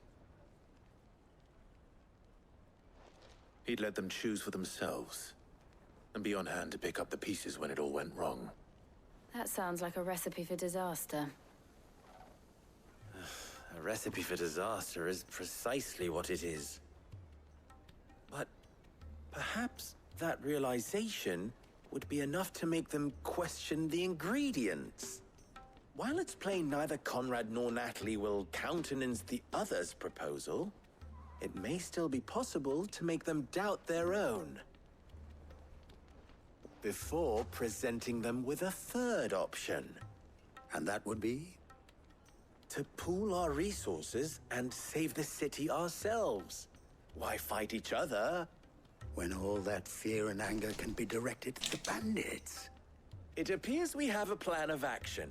he'd let them choose for themselves, and be on hand to pick up the pieces when it all went wrong. That sounds like a recipe for disaster. A recipe for disaster is precisely what it is. But perhaps that realization would be enough to make them question the ingredients. While it's plain neither Conrad nor Natalie will countenance the other's proposal, it may still be possible to make them doubt their own. Before presenting them with a third option. And that would be? To pool our resources and save the city ourselves. Why fight each other? When all that fear and anger can be directed at the bandits. It appears we have a plan of action.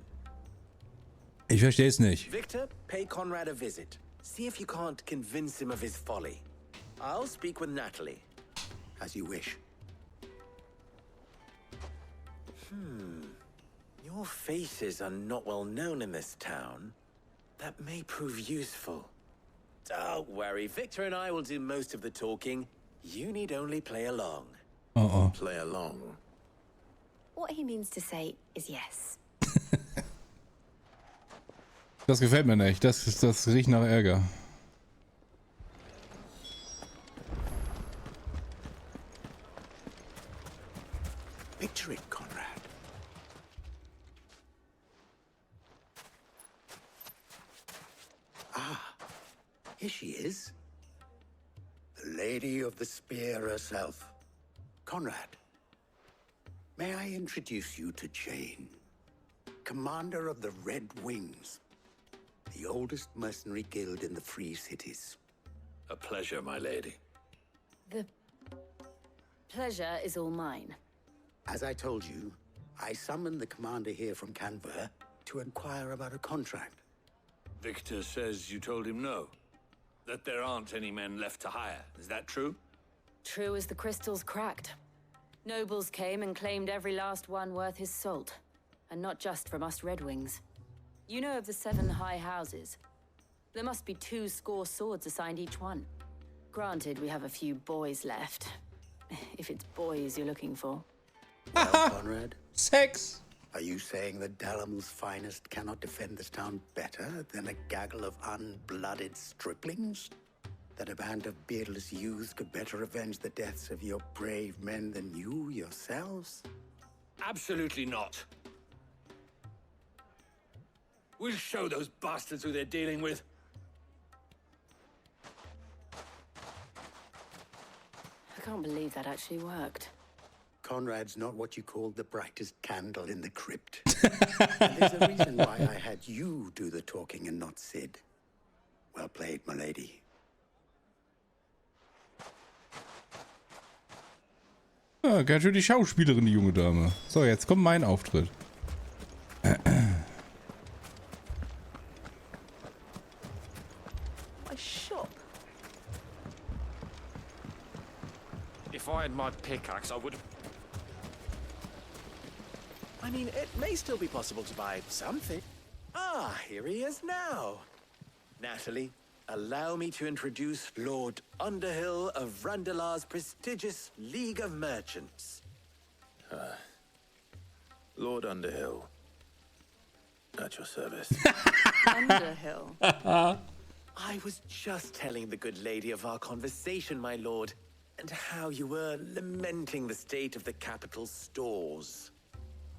Ich verstehe es nicht. Victor, pay Conrad a visit. See if you can't convince him of his folly. I'll speak with Natalie. As you wish. Your faces are not well known in this town. That may prove useful. Don't worry, Victor and I will do most of the talking. You need only play along. Play along. What he means to say is yes. Das gefällt mir nicht. Das riecht nach Ärger. Picture it, Conrad. Ah, here she is. The Lady of the Spear herself. Conrad, may I introduce you to Jane, Commander of the Red Wings. the oldest mercenary guild in the Free Cities. A pleasure, my lady. The pleasure is all mine. As I told you, I summoned the commander here from Canver to inquire about a contract. Victor says you told him no. That there aren't any men left to hire. Is that true? True as the crystals cracked. Nobles came and claimed every last one worth his salt. And not just from us Red Wings. You know of the 7 high houses. There must be 2 swords assigned each one. Granted, we have a few boys left. If it's boys you're looking for. Well, Conrad? Sex! Are you saying that Dalamil's finest cannot defend this town better than a gaggle of unblooded striplings? That a band of beardless youths could better avenge the deaths of your brave men than you yourselves? Absolutely not. We'll show those bastards who they're dealing with. I can't believe that actually worked. Conrad's not what you called the brightest candle in the crypt. And there's a reason why I had you do the talking and not Sid. Well played, my lady. Ja, ganz schön die Schauspielerin, die junge Dame. So, jetzt kommt mein Auftritt. My shop. If I had my pickaxe, I would have... I mean, it may still be possible to buy something. Ah, here he is now. Natalie, allow me to introduce Lord Underhill of Randalar's prestigious League of Merchants. Lord Underhill. At your service. Underhill. I was just telling the good lady of our conversation, my lord, and how you were lamenting the state of the capital's stores.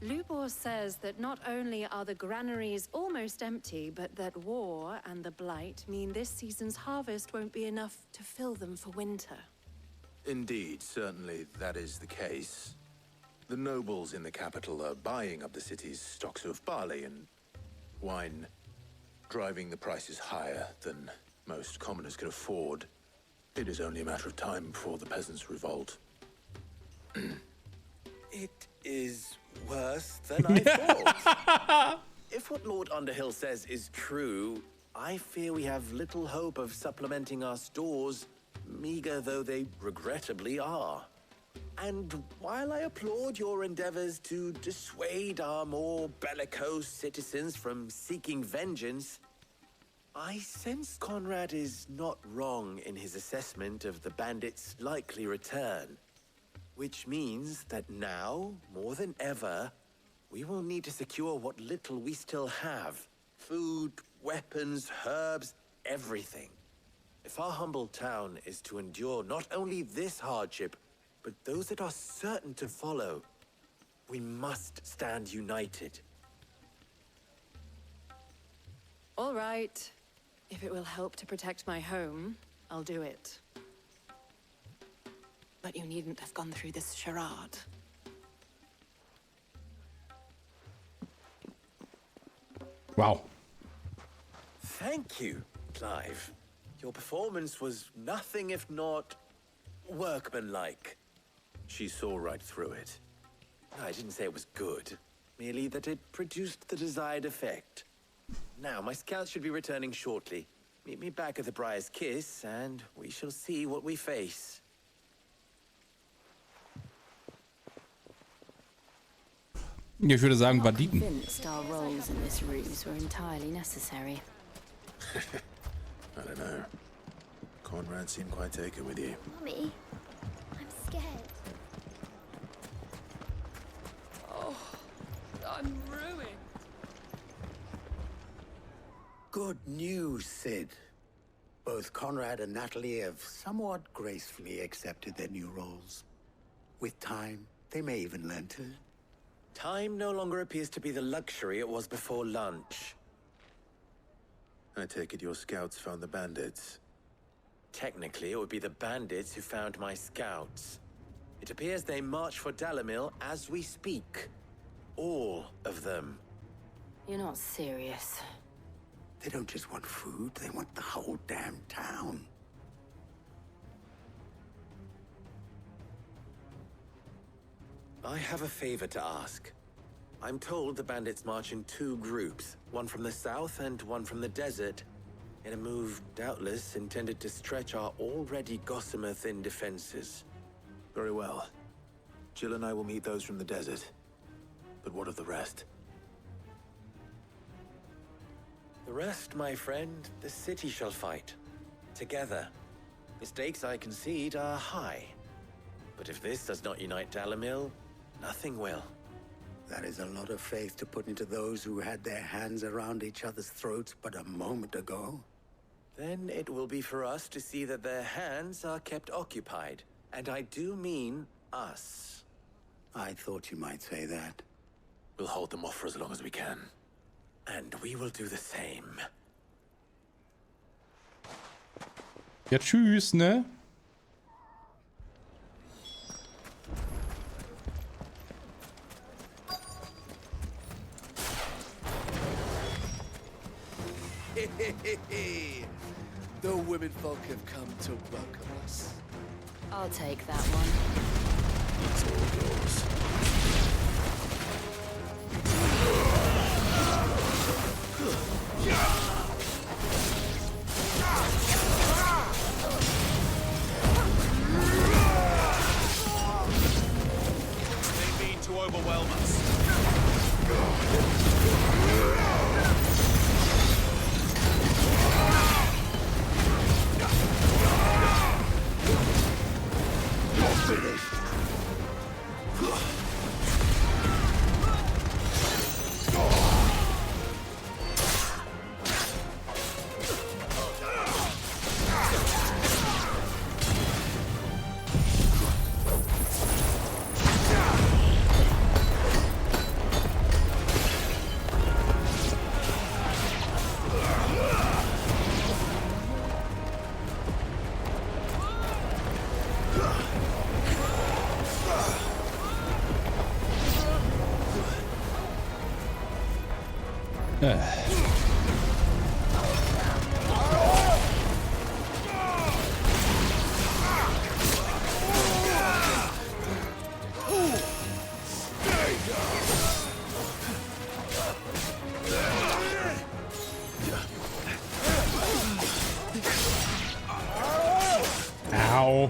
Lubor says that not only are the granaries almost empty, but that war and the Blight mean this season's harvest won't be enough to fill them for winter. Indeed, certainly that is the case. The nobles in the capital are buying up the city's stocks of barley and wine, driving the prices higher than most commoners can afford. It is only a matter of time before the peasants revolt. It is worse than I thought. If what Lord Underhill says is true, I fear we have little hope of supplementing our stores, meager though they regrettably are. And while I applaud your endeavors to dissuade our more bellicose citizens from seeking vengeance, I sense Conrad is not wrong in his assessment of the bandits' likely return. Which means that now, more than ever, we will need to secure what little we still have. Food, weapons, herbs, everything. If our humble town is to endure not only this hardship, but those that are certain to follow, we must stand united. All right. If it will help to protect my home, I'll do it. But you needn't have gone through this charade. Wow. Thank you, Clive. Your performance was nothing if not workmanlike. She saw right through it. I didn't say it was good, merely that it produced the desired effect. Now, my scouts should be returning shortly. Meet me back at the Briar's Kiss, and we shall see what we face. Ich würde sagen, Banditen. Convinced our roles in this ruse were entirely necessary. I don't know. Conrad seemed quite taken with you. Mummy, I'm scared. Oh, I'm ruined. Good news, Sid. Both Conrad and Natalie have somewhat gracefully accepted their new roles. With time, they may even learn to... Time no longer appears to be the luxury it was before lunch. I take it your scouts found the bandits. Technically, it would be the bandits who found my scouts. It appears they march for Dalamil as we speak. All of them. You're not serious. They don't just want food, they want the whole damn town. I have a favor to ask. I'm told the bandits march in 2 groups, one from the south and one from the desert, in a move doubtless intended to stretch our already gossamer-thin defenses. Very well. Jill and I will meet those from the desert. But what of the rest? The rest, my friend, the city shall fight. Together. The stakes, I concede, are high. But if this does not unite Dalamil, nothing will. That is a lot of faith to put into those who had their hands around each other's throats but a moment ago. Then it will be for us to see that their hands are kept occupied. And I do mean us. I thought you might say that. We'll hold them off for as long as we can. And we will do the same. Ja, tschüss, ne? The women folk have come to welcome us. I'll take that one. It's all yours. They mean to overwhelm us. Ow.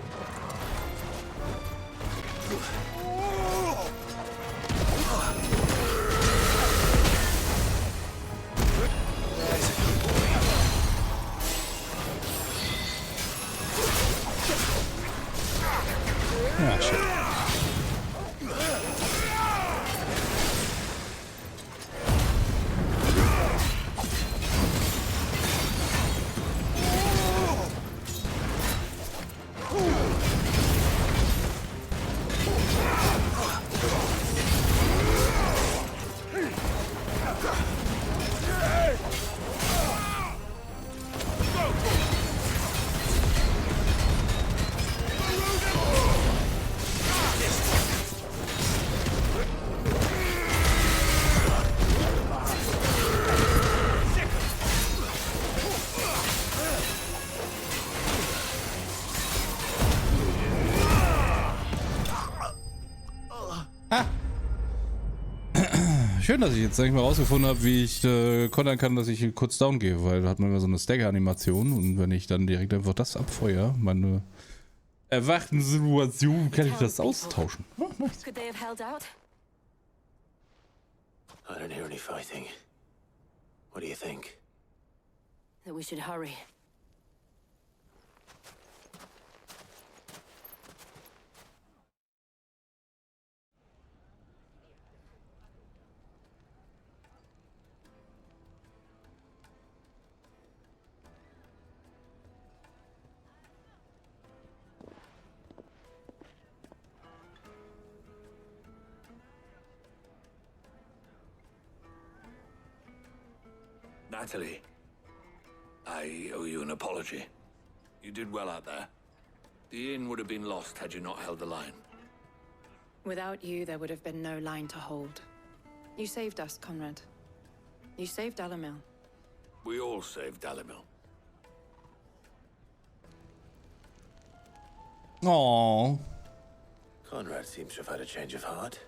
Ah, shit. Schön, dass ich jetzt eigentlich mal rausgefunden habe, wie ich kontern kann, dass ich kurz down gehe, weil da hat man immer so eine Stagger-Animation und wenn ich dann direkt einfach das abfeuere, meine erwachten Situation, kann ich das austauschen. Oh, nice. Could they have held out? I don't hear any fighting. What do you think? That we should hurry. Natalie, I owe you an apology. You did well out there. The inn would have been lost had you not held the line. Without you, there would have been no line to hold. You saved us, Conrad. You saved Dalamil. We all saved Dalimil. Aww. Conrad seems to have had a change of heart.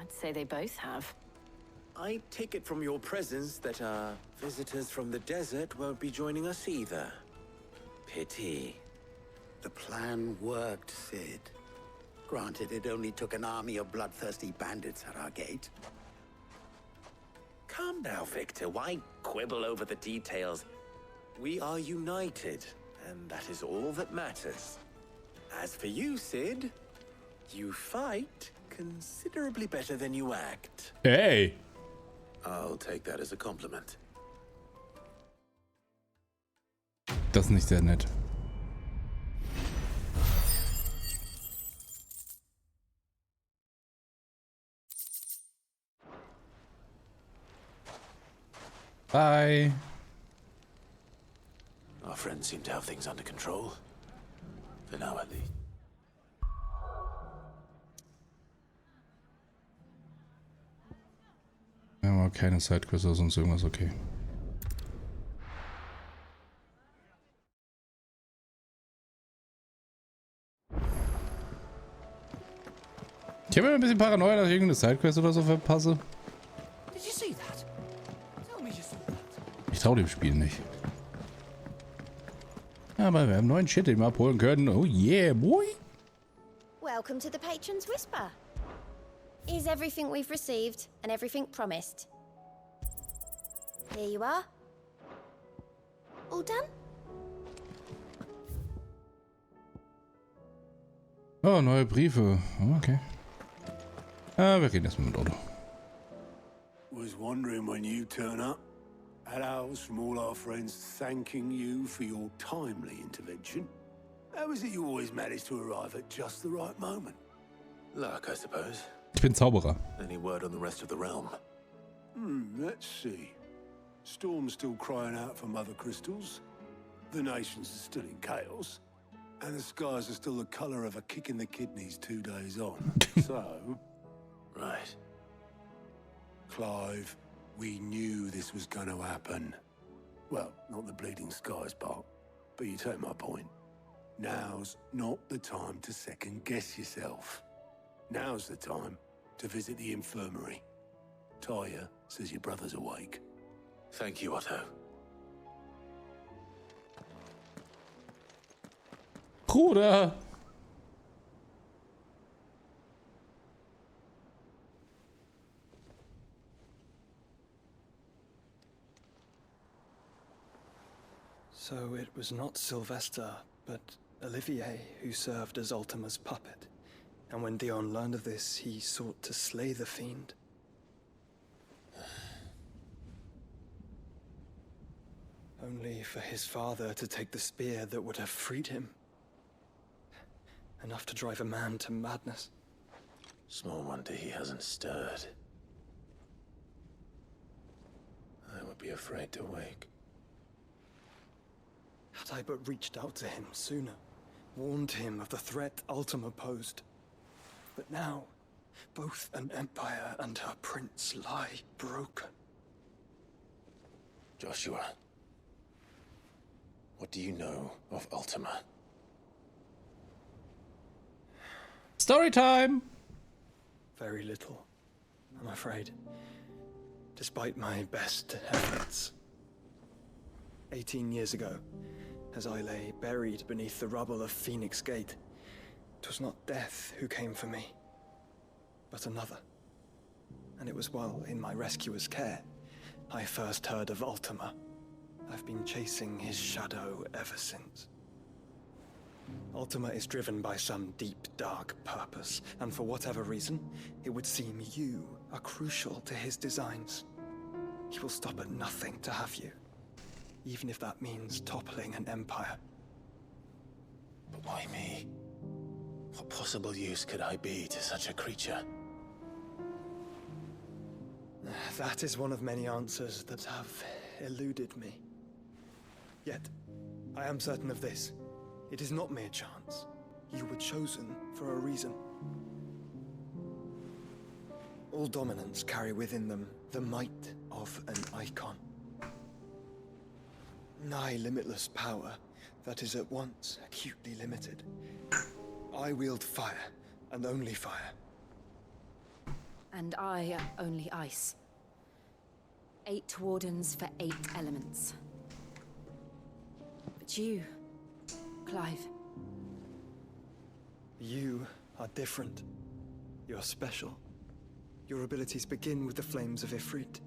I'd say they both have. I take it from your presence that our visitors from the desert won't be joining us either. Pity. The plan worked, Sid. Granted, it only took an army of bloodthirsty bandits at our gate. Calm now, Victor. Why quibble over the details? We are united, and that is all that matters. As for you, Sid, you fight considerably better than you act. Hey. I'll take that as a compliment. Das ist nicht sehr nett. Bye. Our friends seem to have things under control. For now, at least. Wir haben aber keine Sidequests oder sonst irgendwas, okay. Ich habe immer ein bisschen Paranoia, dass ich irgendeine Sidequest oder so verpasse. Ich traue dem Spiel nicht. Aber wir haben neuen Shit, den wir abholen können. Oh yeah, boy. Welcome to the Patron's Whisper. Is everything we've received and everything promised? Here you are. All done? Oh, neue Briefe. Okay. Wir reden erstmal mit Otto. Was wondering when you turn up. Had owls from all our friends thanking you for your timely intervention. How is it you always manage to arrive at just the right moment? Luck, I suppose. Ich bin Zauberer. Any word on the rest of the realm? Let's see. Storm's still crying out for mother crystals. The nations are still in chaos. And the skies are still the colour of a kick in the kidneys 2 days on. So... Right. Clive, we knew this was going to happen. Well, not the bleeding skies part, but you take my point. Now's not the time to second-guess yourself. Now's the time to visit the infirmary. Teil says your brother's awake. Thank you, Otto. Bruder! So it was not Sylvester, but Olivier who served as Ultima's puppet. And when Dion learned of this, he sought to slay the fiend. Only for his father to take the spear that would have freed him. Enough to drive a man to madness. Small wonder he hasn't stirred. I would be afraid to wake. Had I but reached out to him sooner, warned him of the threat Ultima posed. But now, both an empire and her prince lie broken. Joshua, what do you know of Ultima? Story time! Very little, I'm afraid. Despite my best efforts. 18 years ago, as I lay buried beneath the rubble of Phoenix Gate, 'twas not death who came for me, but another. And it was while in my rescuer's care I first heard of Ultima. I've been chasing his shadow ever since. Ultima is driven by some deep, dark purpose, and for whatever reason, it would seem you are crucial to his designs. He will stop at nothing to have you, even if that means toppling an empire. But why me? What possible use could I be to such a creature? That is one of many answers that have eluded me. Yet, I am certain of this. It is not mere chance. You were chosen for a reason. All dominants carry within them the might of an icon. nigh limitless power that is at once acutely limited. I wield fire, and only fire. And I only ice. 8 wardens for 8 elements. But you, Clive. You are different. You're special. Your abilities begin with the flames of Ifrit.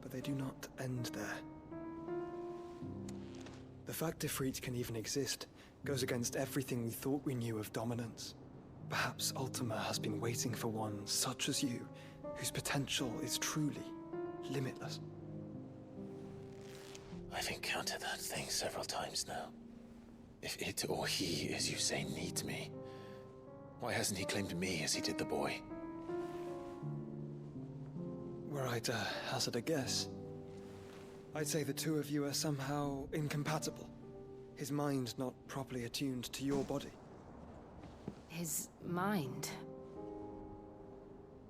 But they do not end there. The fact Ifrit can even exist goes against everything we thought we knew of dominance. Perhaps Ultima has been waiting for one such as you, whose potential is truly limitless. I've encountered that thing several times now. If it or he, as you say, needs me, why hasn't he claimed me as he did the boy? Were I to hazard a guess, I'd say the two of you are somehow incompatible. His mind not properly attuned to your body. His mind?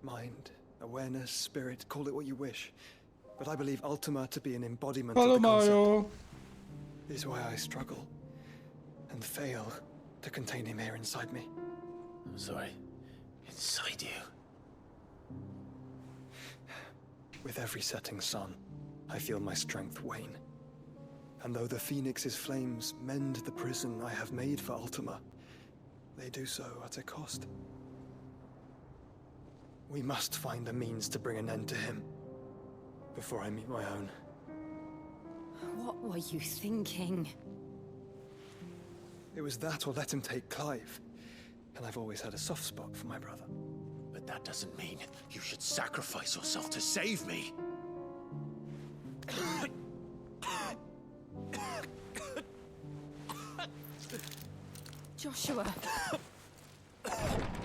Mind, awareness, spirit, call it what you wish. But I believe Ultima to be an embodiment Hello, of the concept. Mario. Is why I struggle and fail to contain him here inside me. I'm sorry. Inside you? With every setting sun, I feel my strength wane. And though the Phoenix's flames mend the prison I have made for Ultima, they do so at a cost. We must find a means to bring an end to him before I meet my own. What were you thinking? It was that or let him take Clive. And I've always had a soft spot for my brother. But that doesn't mean you should sacrifice yourself to save me. Joshua.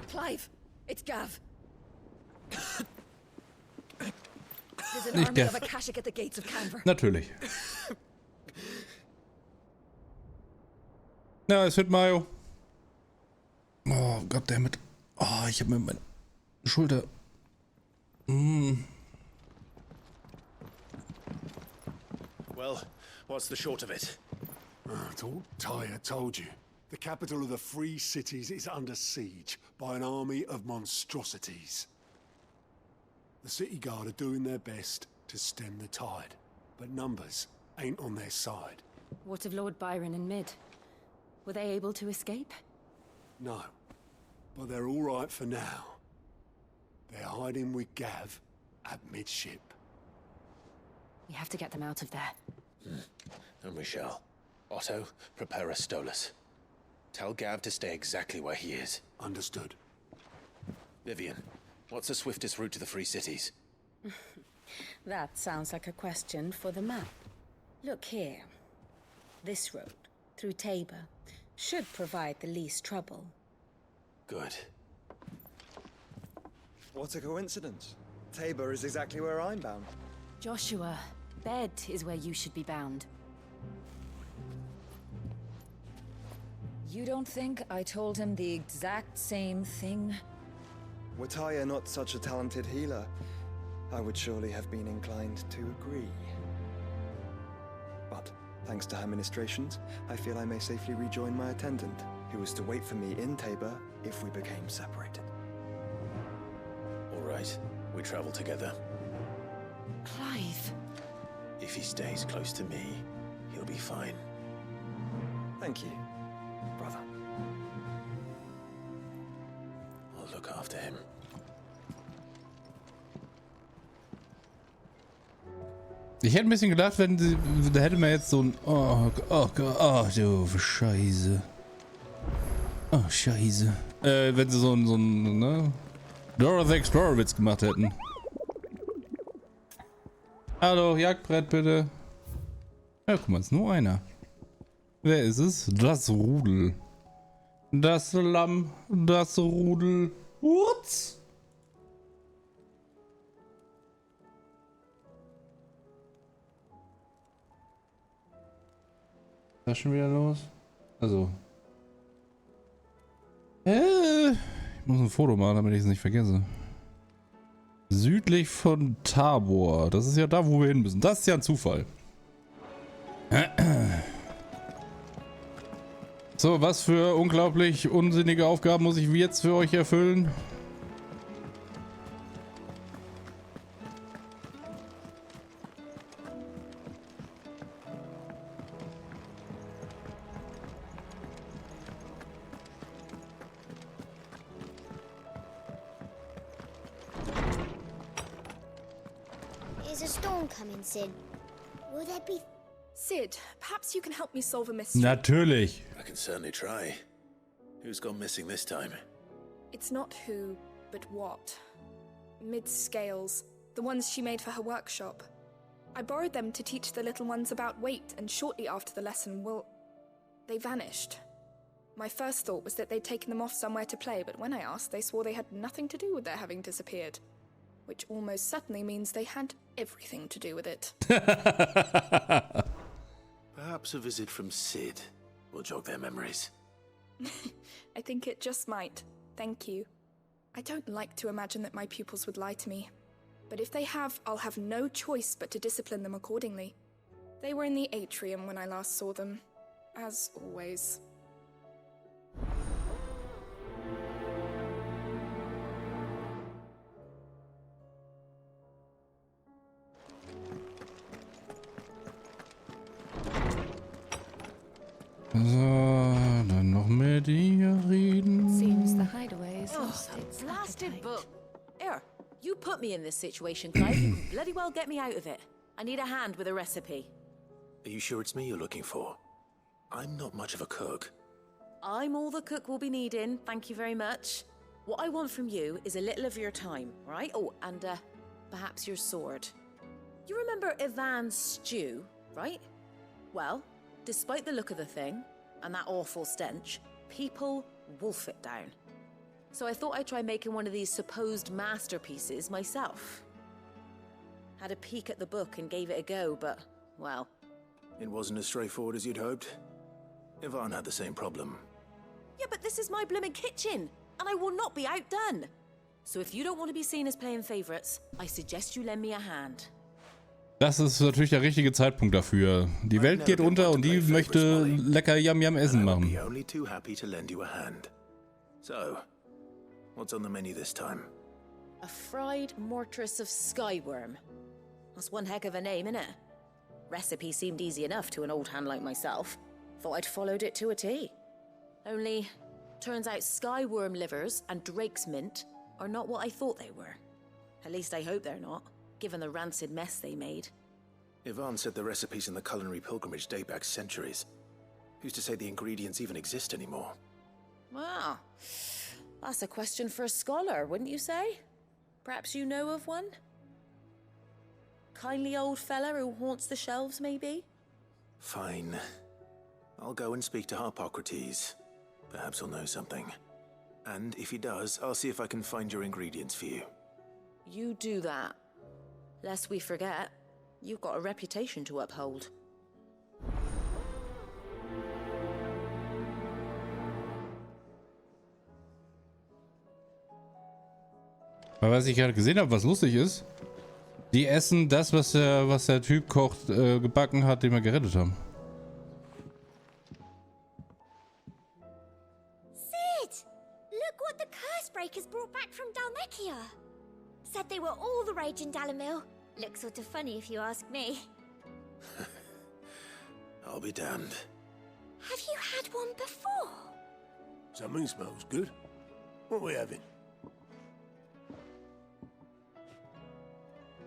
Clive, it's Gav. There's an Nicht army Gav. of Akashic at the gates of Canver. Natürlich. Ja, es wird Mario. Oh, goddammit. Oh, ich habe mir meine Schulter. Well, what's the short of it? I thought Teil had told you. The capital of the Free Cities is under siege by an army of monstrosities. The city guard are doing their best to stem the tide, but numbers ain't on their side. What of Lord Byron and Mid? Were they able to escape? No, but they're all right for now. They're hiding with Gav at midship. We have to get them out of there. And we shall. Otto, prepare a Stolas. Tell Gav to stay exactly where he is. Understood. Vivian, what's the swiftest route to the Free Cities? That sounds like a question for the map. Look here. This road, through Tabor, should provide the least trouble. Good. What a coincidence. Tabor is exactly where I'm bound. Joshua, bed is where you should be bound. You don't think I told him the exact same thing? Were Tyre not such a talented healer, I would surely have been inclined to agree. But, thanks to her ministrations, I feel I may safely rejoin my attendant, who was to wait for me in Tabor if we became separated. All right, we travel together. Clive. If he stays close to me, he'll be fine. Thank you, brother. I'll look after him. Ich hätte ein bisschen gedacht, wenn sie, da hätte man jetzt so ein oh du Scheiße. Oh, Scheiße. Wenn sie so ein ne? Dora the Explorer Witz gemacht hätten. Hallo, Jagdbrett bitte. Ja, guck mal, ist nur einer. Wer ist es? Das Rudel. Das Lamm, das Rudel. What? Was ist schon wieder los? Also. Ich muss ein Foto machen, damit ich es nicht vergesse. Südlich von Tabor. Das ist ja da, wo wir hin müssen. Das ist ja ein Zufall. So, was für unglaublich unsinnige Aufgaben muss ich jetzt für euch erfüllen? Is a storm coming, Sid? Will there be... Sid, perhaps you can help me solve a mystery. Natürlich. I can certainly try. Who's gone missing this time? It's not who, but what. Mid's scales, the ones she made for her workshop. I borrowed them to teach the little ones about weight, and shortly after the lesson, well, they vanished. My first thought was that they'd taken them off somewhere to play, but when I asked, they swore they had nothing to do with their having disappeared. Which almost certainly means they had everything to do with it. Perhaps a visit from Sid will jog their memories. I think it just might. Thank you. I don't like to imagine that my pupils would lie to me. But if they have, I'll have no choice but to discipline them accordingly. They were in the atrium when I last saw them. As always. So, dann noch mit ihr reden. Seems the hideaway is Blasted book. Here, you put me in this situation, Clive. You can bloody well get me out of it. I need a hand with a recipe. Are you sure it's me you're looking for? I'm not much of a cook. I'm all the cook will be needing, thank you very much. What I want from you is a little of your time, right? Oh, and perhaps your sword. You remember Ivan's stew, right? Well, despite the look of the thing, and that awful stench, people wolf it down. So I thought I'd try making one of these supposed masterpieces myself. Had a peek at the book and gave it a go, but, well... It wasn't as straightforward as you'd hoped. Ivan had the same problem. Yeah, but this is my blimmin' kitchen, and I will not be outdone. So if you don't want to be seen as playing favorites, I suggest you lend me a hand. Das ist natürlich der richtige Zeitpunkt dafür. Die Welt geht unter und die möchte lecker Yam-Yam Essen machen. Only too happy to lend you a hand. So, what's on the menu this time? A fried mortress of skyworm. That's one heck of a name, innit? Recipe seemed easy enough to an old hand like myself. Thought I'd followed it to a T. Only, turns out skyworm livers and drake's mint are not what I thought they were. At least I hope they're not, given the rancid mess they made. Ivan said the recipes in the culinary pilgrimage date back centuries. Who's to say the ingredients even exist anymore? Well, that's a question for a scholar, wouldn't you say? Perhaps you know of one? Kindly old fella who haunts the shelves, maybe? Fine. I'll go and speak to Harpocrates. Perhaps he'll know something. And if he does, I'll see if I can find your ingredients for you. You do that. Lest we forget, you've got a reputation to uphold. Aber was ich gerade gesehen habe, was lustig ist, die essen das, was der Typ kocht, gebacken hat, den wir gerettet haben. Sid! Look what the Cursebreakers brought back from Dalmekia. Said they were all the rage in Dalamil. Looks sort of funny if you ask me. I'll be damned. Have you had one before? Something smells good. What are we having?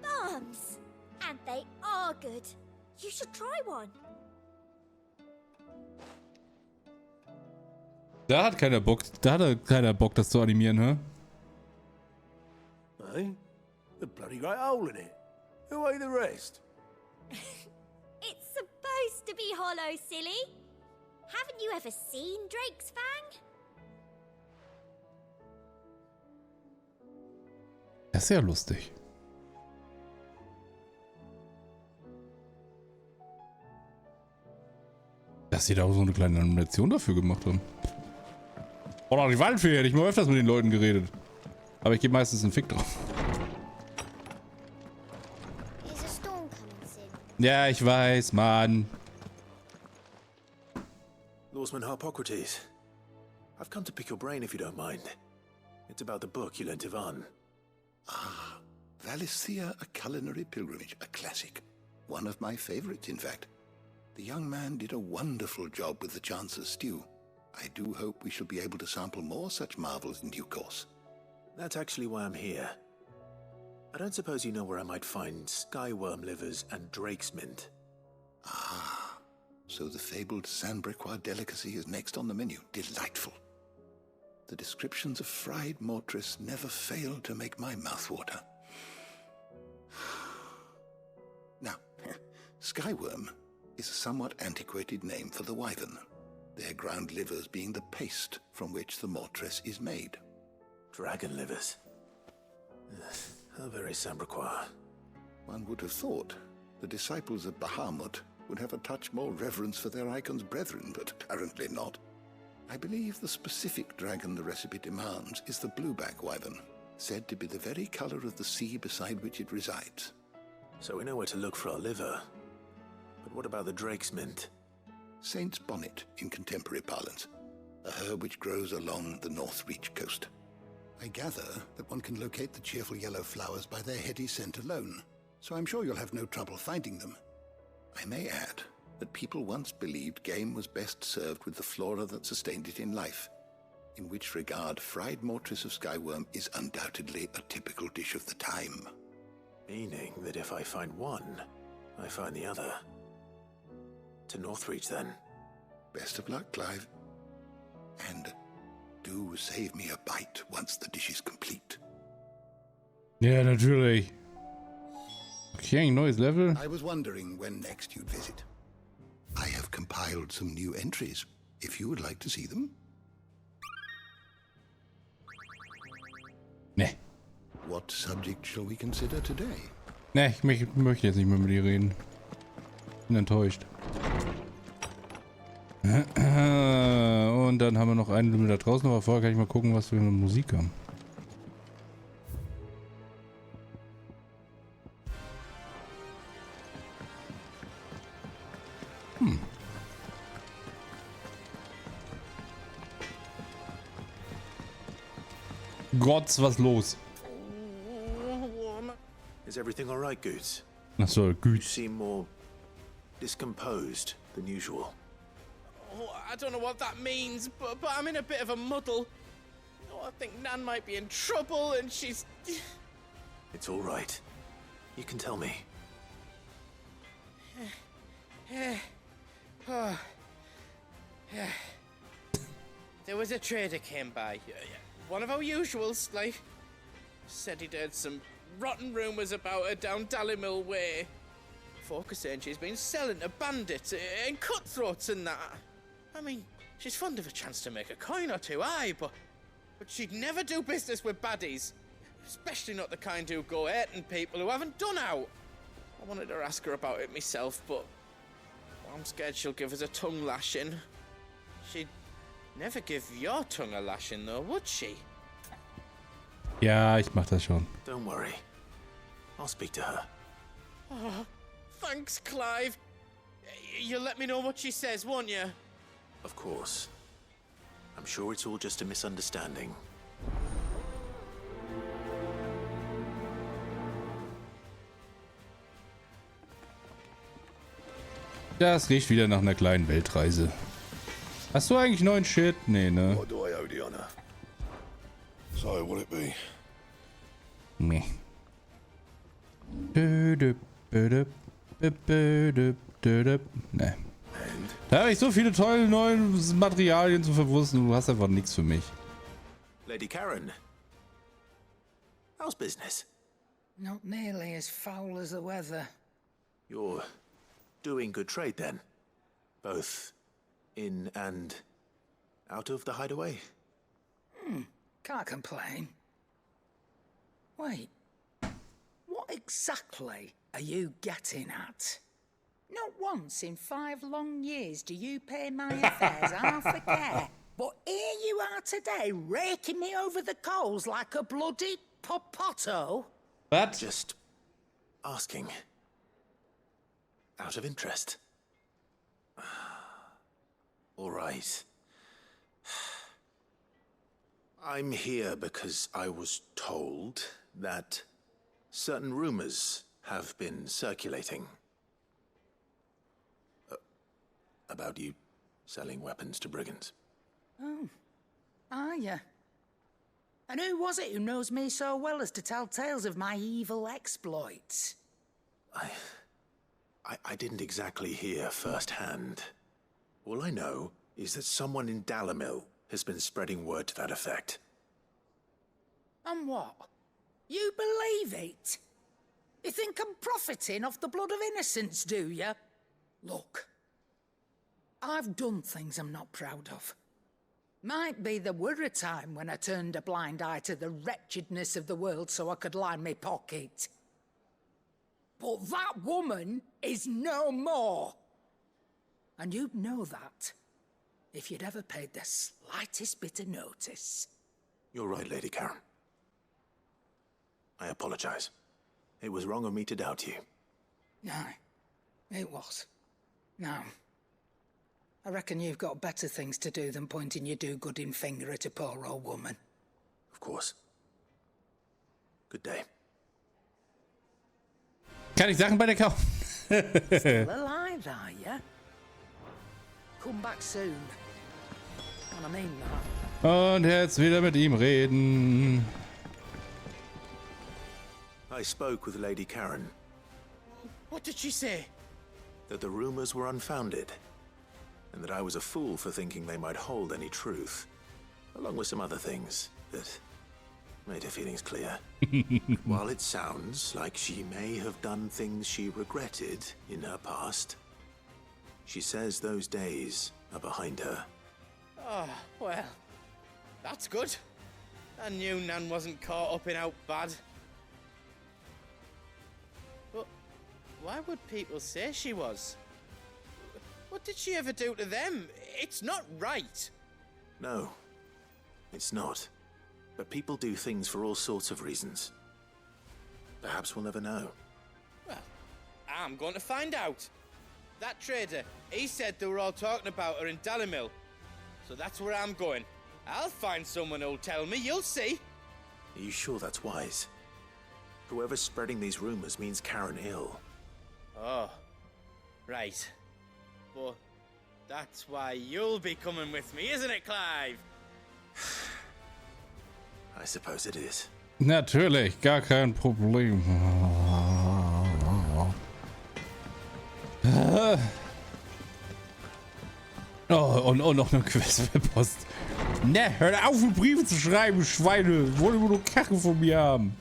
Bombs! And they are good. You should try one. Da hat keiner Bock, das zu animieren, hä? Hey? The bloody great hole in it. Who ate the rest? It's supposed to be hollow, silly. Haven't you ever seen Drake's Fang? Das ist ja lustig. Dass sie da auch so eine kleine Animation dafür gemacht haben. Oder die Waldfee, hätte ich mal öfters mit den Leuten geredet. Aber ich gebe meistens einen Fick drauf. Ja, ich weiß, Mann. Lawsman Harpocrates. I've come to pick your brain if you don't mind. It's about the book you lent Ivan. Ah, Valisthea, A Culinary Pilgrimage, a classic. One of my favorites, in fact. The young man did a wonderful job with the Chance's stew. I do hope we shall be able to sample more such marvels in due course. That's actually why I'm here. I don't suppose you know where I might find skyworm livers and drake's mint. Ah, so the fabled Sandbrequois delicacy is next on the menu. Delightful. The descriptions of fried mortress never fail to make my mouth water. Now, skyworm is a somewhat antiquated name for the wyvern, their ground livers being the paste from which the mortress is made. Dragon livers. How very Sandbrequois. One would have thought the disciples of Bahamut would have a touch more reverence for their icon's brethren, but apparently not. I believe the specific dragon the recipe demands is the blueback wyvern, said to be the very color of the sea beside which it resides. So we know where to look for our liver. But what about the drake's mint? Saint's bonnet in contemporary parlance, a herb which grows along the North Reach coast. I gather that one can locate the cheerful yellow flowers by their heady scent alone, so I'm sure you'll have no trouble finding them. I may add that people once believed game was best served with the flora that sustained it in life, in which regard fried mortress of skyworm is undoubtedly a typical dish of the time. Meaning that if I find one, I find the other. To Northreach, then. Best of luck, Clive. And do save me a bite once the dish is complete. Ja, natürlich. Okay, ein neues Level. I was wondering when next you'd visit. I have compiled some new entries, if you would like to see them. Nee. What subject shall we consider today? Nee, ich möchte jetzt nicht mehr mit dir reden. Bin enttäuscht. Und dann haben wir noch einen Level da draußen, aber vorher kann ich mal gucken, was wir mit Musik haben. Gott, was los? Is everything all right, Goots? Ach so, You gut. seem more discomposed than usual. Oh, I don't know what that means, but I'm in a bit of a muddle. Oh, I think Nan might be in trouble, and she's... It's all right. You can tell me. There was a trader came by. One of our usuals, like. Said he'd heard some rotten rumours about her down Dallimil Way. Folk are saying she's been selling to bandits and cutthroats and that. I mean, she's fond of a chance to make a coin or two, aye, but she'd never do business with baddies. Especially not the kind who go hurting people who haven't done out. I wanted to ask her about it myself, but I'm scared she'll give us a tongue lashing. She'd never give your tongue a lashing, though, would she? Ja, ich mach das schon. Don't worry. I'll speak to her. Oh, thanks, Clive. You'll let me know what she says, won't you? Of course. I'm sure it's all just a misunderstanding. Das riecht wieder nach einer kleinen Weltreise. Hast du eigentlich neuen Shit? Nee, ne? What do I owe the honor? So, will it be? Nee. Nee. Da habe ich so viele tolle neue Materialien zu verwursten. Du hast einfach nichts für mich. Lady Karen. How's business? Not nearly as foul as the weather. You're doing good trade then? Both in and out of the hideaway? Can't complain. Wait, what exactly are you getting at? Not once in 5 long years do you pay my affairs half a care. But here you are today, raking me over the coals like a bloody popoto. What? Just asking. Out of interest. All right. right. I'm here because I was told that certain rumors have been circulating. About you selling weapons to brigands. Oh. Are ya? And who was it who knows me so well as to tell tales of my evil exploits? I didn't exactly hear firsthand. All I know is that someone in Dalimil has been spreading word to that effect. And what? You believe it? You think I'm profiting off the blood of innocents, do you? Look, I've done things I'm not proud of. Might be there were a time when I turned a blind eye to the wretchedness of the world so I could line my pocket. But that woman is no more. And you'd know that if you'd ever paid the slightest bit of notice. You're right, Lady Karen. I apologize. It was wrong of me to doubt you. No, it was. Now, I reckon you've got better things to do than pointing your do-gooding finger at a poor old woman. Of course. Good day. Kann ich Sachen bei dir kaufen? Still alive, are you? Come back soon. And I mean that. Und jetzt wieder mit ihm reden. I spoke with Lady Karen. What did she say? That the rumors were unfounded, and that I was a fool for thinking they might hold any truth, along with some other things that made her feelings clear. While it sounds like she may have done things she regretted in her past, she says those days are behind her. Oh, well, that's good. I knew Nan wasn't caught up in out bad. But why would people say she was? What did she ever do to them? It's not right. No, it's not. But people do things for all sorts of reasons. Perhaps we'll never know. Well, I'm going to find out. That trader, he said they were all talking about her in Dalimil. So that's where I'm going. I'll find someone who'll tell me, you'll see. Are you sure that's wise? Whoever's spreading these rumors means Karen ill. Oh, right. But that's why you'll be coming with me, isn't it, Clive? I suppose it is. Natürlich, gar kein Problem. Oh, und noch eine Quest für Post. Ne, hört auf, Briefe zu schreiben, Schweine. Ich wollte nur Kachen von mir haben.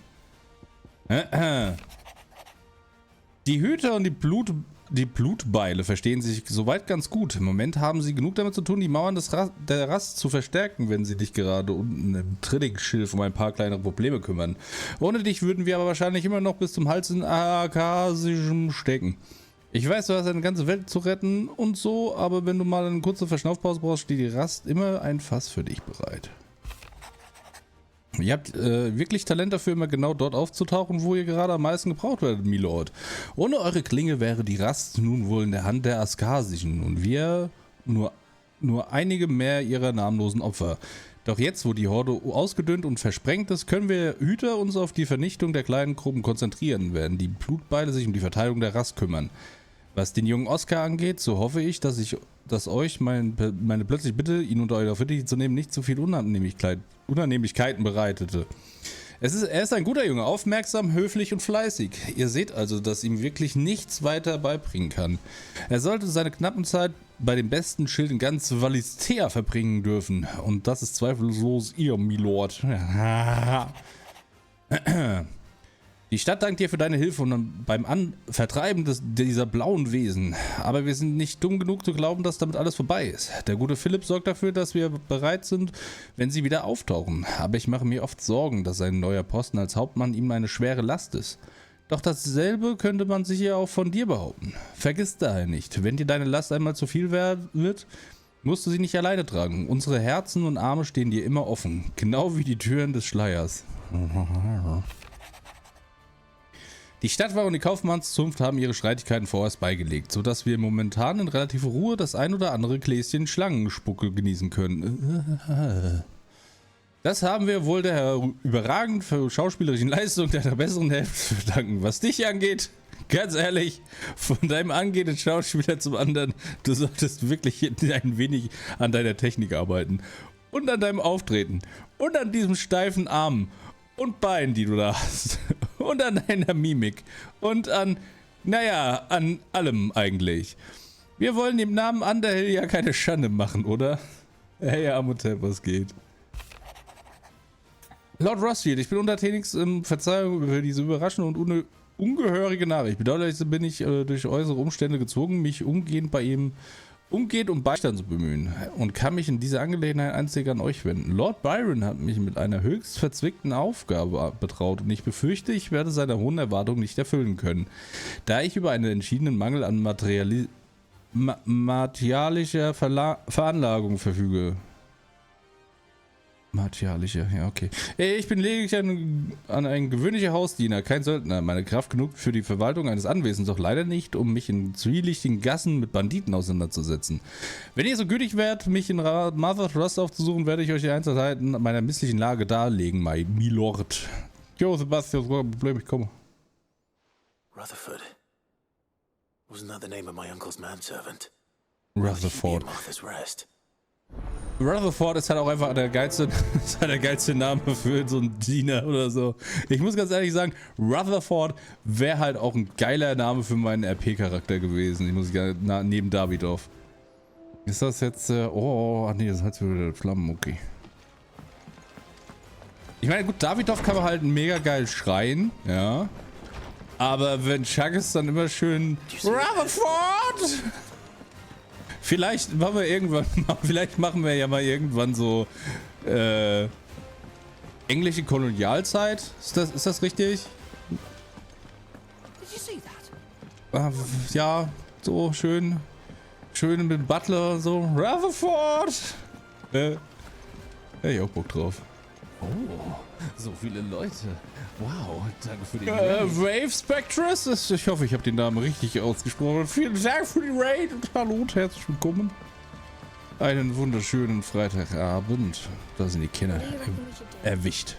Die Hüter und die Blutbeile verstehen sich soweit ganz gut. Im Moment haben sie genug damit zu tun, die Mauern der Rast zu verstärken, wenn sie dich gerade unten im Trainingsschilf um ein paar kleinere Probleme kümmern. Ohne dich würden wir aber wahrscheinlich immer noch bis zum Hals in Akasischem stecken. Ich weiß, du hast eine ganze Welt zu retten und so, aber wenn du mal eine kurze Verschnaufpause brauchst, steht die Rast immer ein Fass für dich bereit. Ihr habt wirklich Talent dafür, immer genau dort aufzutauchen, wo ihr gerade am meisten gebraucht werdet, Milord. Ohne eure Klinge wäre die Rast nun wohl in der Hand der Askasischen und wir nur einige mehr ihrer namenlosen Opfer. Doch jetzt, wo die Horde ausgedünnt und versprengt ist, können wir Hüter uns auf die Vernichtung der kleinen Gruppen konzentrieren, während die Blutbeile sich um die Verteidigung der Rast kümmern. Was den jungen Oscar angeht, so hoffe ich, dass euch meine plötzliche Bitte, ihn unter eure Fittiche zu nehmen, nicht zu viel Unannehmlichkeiten bereitete. Er ist ein guter Junge, aufmerksam, höflich und fleißig. Ihr seht also, dass ihm wirklich nichts weiter beibringen kann. Er sollte seine knappen Zeit bei dem besten Schild in ganz Valistea verbringen dürfen. Und das ist zweifellos ihr, Milord. Die Stadt dankt dir für deine Hilfe und beim Vertreiben dieser blauen Wesen. Aber wir sind nicht dumm genug zu glauben, dass damit alles vorbei ist. Der gute Philipp sorgt dafür, dass wir bereit sind, wenn sie wieder auftauchen. Aber ich mache mir oft Sorgen, dass sein neuer Posten als Hauptmann ihm eine schwere Last ist. Doch dasselbe könnte man sicher auch von dir behaupten. Vergiss daher nicht, wenn dir deine Last einmal zu viel wird, musst du sie nicht alleine tragen. Unsere Herzen und Arme stehen dir immer offen, genau wie die Türen des Schleiers. Die Stadtwache und die Kaufmannszunft haben ihre Streitigkeiten vorerst beigelegt, sodass wir momentan in relativer Ruhe das ein oder andere Gläschen Schlangenspucke genießen können. Das haben wir wohl der überragenden schauspielerischen Leistung deiner besseren Hälfte zu verdanken. Was dich angeht, ganz ehrlich, von deinem angehenden Schauspieler zum anderen, du solltest wirklich ein wenig an deiner Technik arbeiten. Und an deinem Auftreten. Und an diesem steifen Arm und Beinen, die du da hast. Und an deiner Mimik. Und an, naja, an allem eigentlich. Wir wollen dem Namen Underhill ja keine Schande machen, oder? Hey, Amotep, was geht? Lord Rothschild, ich bin untertänigst Verzeihung für diese überraschende und ungehörige Nachricht. Bedauerlich bin ich durch äußere Umstände gezwungen, mich umgehend um Beistand zu bemühen und kann mich in dieser Angelegenheit einzig an euch wenden. Lord Byron hat mich mit einer höchst verzwickten Aufgabe betraut und ich befürchte, ich werde seine hohen Erwartungen nicht erfüllen können, da ich über einen entschiedenen Mangel an martialischer Veranlagung verfüge. Martialische, ja, okay. Ich bin lediglich ein gewöhnlicher Hausdiener, kein Söldner. Meine Kraft genug für die Verwaltung eines Anwesens, doch leider nicht, um mich in zwielichtigen Gassen mit Banditen auseinanderzusetzen. Wenn ihr so gütig wärt, mich in Mother Trust aufzusuchen, werde ich euch die Einzelheiten meiner misslichen Lage darlegen, mein Milord. Jo, Sebastian, das Problem, ich komme. Rutherford. Wasn't that the name of my uncle's manservant? Rutherford. Martha's Rest. Rutherford ist halt auch einfach der geilste Name für so einen Diener oder so. Ich muss ganz ehrlich sagen, Rutherford wäre halt auch ein geiler Name für meinen RP-Charakter gewesen. Ich muss neben Davidoff. Ist das jetzt, ach nee, das hat wieder Flammen, okay. Ich meine, gut, Davidoff kann man halt mega geil schreien, ja. Aber wenn Chuck ist, dann immer schön Rutherford! Vielleicht machen wir ja mal irgendwann so englische Kolonialzeit. Ist das richtig? Ja, so schön mit Butler so. Rutherford! Hätte ich auch Bock drauf. Oh, so viele Leute. Wow, danke für die Wave Spectress. Ich hoffe, ich habe den Namen richtig ausgesprochen. Vielen Dank für die Raid und hallo und herzlich willkommen. Einen wunderschönen Freitagabend. Da sind die Kinder erwischt.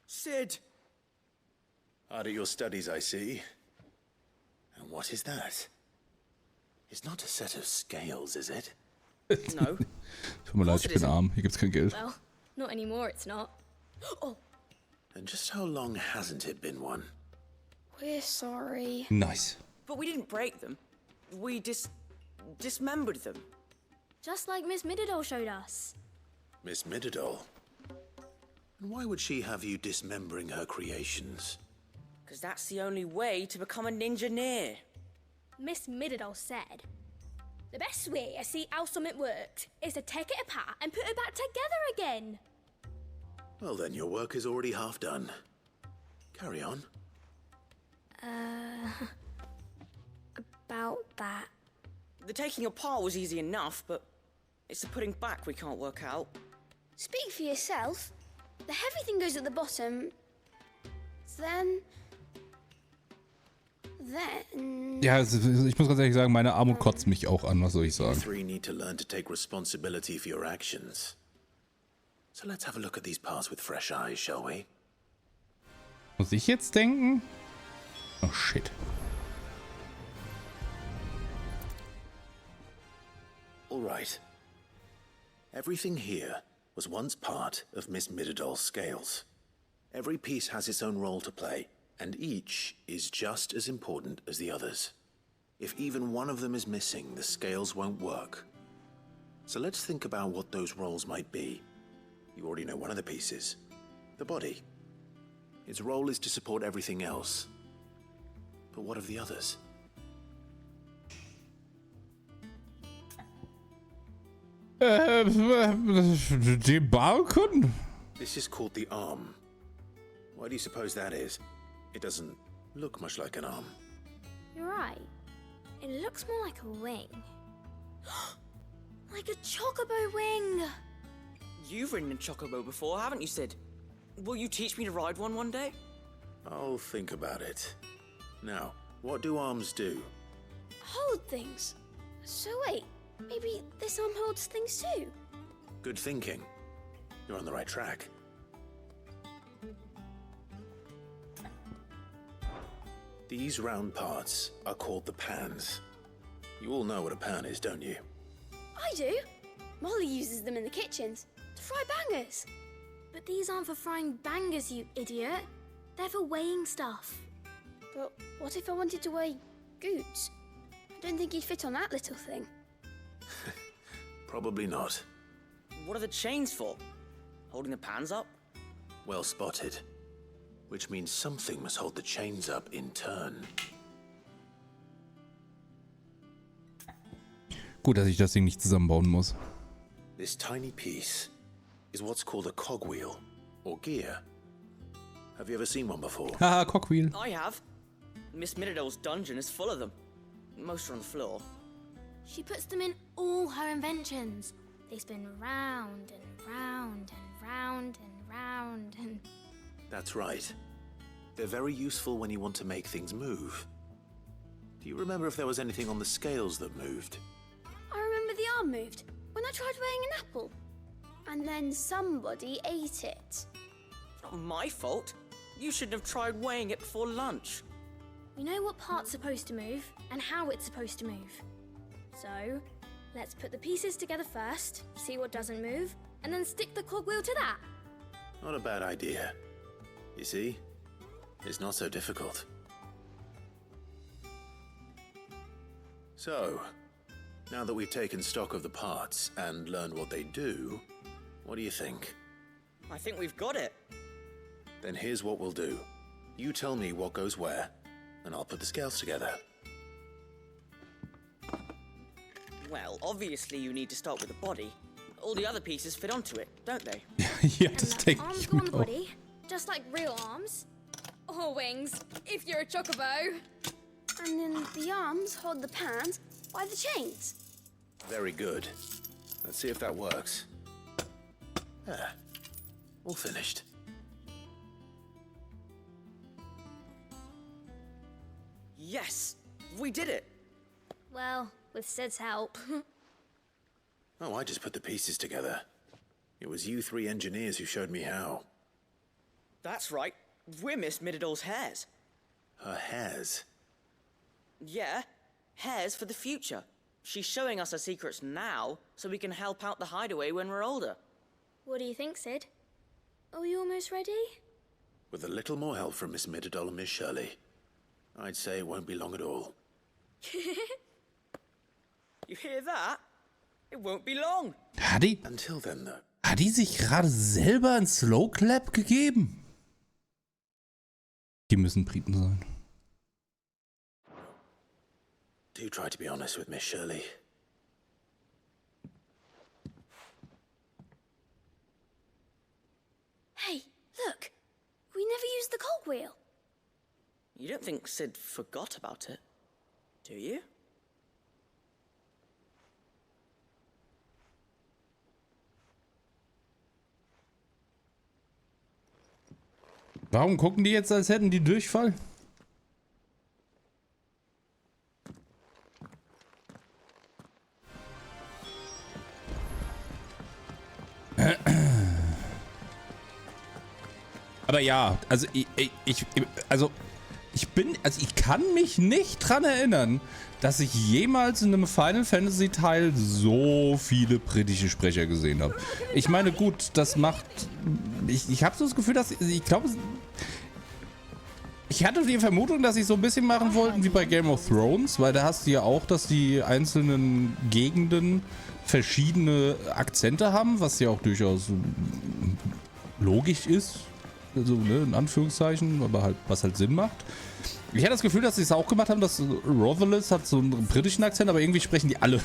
Sid! Hard at your studies, I see. And what is that? It's not a set of scales, is it? No. Tut mir leid, ich bin arm. Hier gibt's kein Geld. Well, not anymore, it's not. Oh. And just how long hasn't it been one? We're sorry. Nice. But we didn't break them. We dismembered them. Just like Miss Mididol showed us. Miss Mididol? And why would she have you dismembering her creations? Because that's the only way to become a ninja-neer. Miss Mididol said, the best way to see how something worked is to take it apart and put it back together again. Well then, your work is already half done. Carry on. About that. The taking apart was easy enough, but it's the putting back we can't work out. Speak for yourself. The heavy thing goes at the bottom. Then... Ja, ich muss ganz ehrlich sagen, meine Armut kotzt mich auch an, was soll ich sagen. You three need to learn to take responsibility for your actions. So let's have a look at these parts with fresh eyes, shall we? Muss ich jetzt denken? Oh shit. All right. Everything here was once part of Miss Mididol's scales. Every piece has its own role to play. And each is just as important as the others. If even one of them is missing, the scales won't work. So let's think about what those roles might be. You already know one of the pieces. The body. Its role is to support everything else. But what of the others? Die Balken? This is called the arm. Why do you suppose that is? It doesn't look much like an arm. You're right. It looks more like a wing. Like a chocobo wing. You've ridden a chocobo before, haven't you, Sid? Will you teach me to ride one day? I'll think about it. Now, what do arms do? Hold things. So wait, maybe this arm holds things too? Good thinking. You're on the right track. These round parts are called the pans. You all know what a pan is, don't you? I do. Molly uses them in the kitchens to fry bangers. But these aren't for frying bangers, you idiot. They're for weighing stuff. But what if I wanted to weigh goods? I don't think he'd fit on that little thing. Probably not. What are the chains for? Holding the pans up? Well spotted. Which means something must hold the chains up in turn. Gut, dass ich das Ding nicht zusammenbauen muss. This tiny piece is what's called a cogwheel, or gear. Have you ever seen one before? Haha, cogwheel. I have. Miss Middledale's dungeon is full of them. Most are on the floor. She puts them in all her inventions. They spin round and round and round and round and... That's right. They're very useful when you want to make things move. Do you remember if there was anything on the scales that moved? I remember the arm moved when I tried weighing an apple. And then somebody ate it. It's not my fault. You shouldn't have tried weighing it before lunch. We know what part's supposed to move and how it's supposed to move. So, let's put the pieces together first, see what doesn't move, and then stick the cogwheel to that. Not a bad idea. You see? It's not so difficult. So, now that we've taken stock of the parts and learned what they do, what do you think? I think we've got it. Then here's what we'll do. You tell me what goes where, and I'll put the scales together. Well, obviously you need to start with the body. All the other pieces fit onto it, don't they? Ja, das denke Arms ich go on mir the auch. body, just like real arms. Or wings, if you're a chocobo. And then the arms hold the pans by the chains. Very good. Let's see if that works. There. All finished. Yes! We did it! Well, with Sid's help. Oh, I just put the pieces together. It was you three engineers who showed me how. That's right. We're Miss Middledale's hares. Her hairs? Yeah, hares for the future. She's showing us her secrets now, so we can help out the hideaway when we're older. What do you think, Sid? Are we almost ready? With a little more help from Miss Middledale and Miss Shirley, I'd say it won't be long at all. You hear that? It won't be long. Until then, though. Hat die sich gerade selber ein Slow Clap gegeben? Die müssen Briten sein. Do try to be honest with Miss Shirley. Hey, look. We never used the cogwheel. You don't think Sid forgot about it, do you? Warum gucken die jetzt, als hätten die Durchfall? Aber ja, also ich kann mich nicht dran erinnern, dass ich jemals in einem Final Fantasy Teil so viele britische Sprecher gesehen habe. Ich meine, gut, das macht... Ich habe so das Gefühl, dass... Ich glaube... Ich hatte die Vermutung, dass sie so ein bisschen machen wollten wie bei Game of Thrones, weil da hast du ja auch, dass die einzelnen Gegenden verschiedene Akzente haben, was ja auch durchaus logisch ist. Also, ne, in Anführungszeichen, aber halt, was halt Sinn macht. Ich hatte das Gefühl, dass sie es auch gemacht haben, dass Rotherlis hat so einen britischen Akzent, aber irgendwie sprechen die alle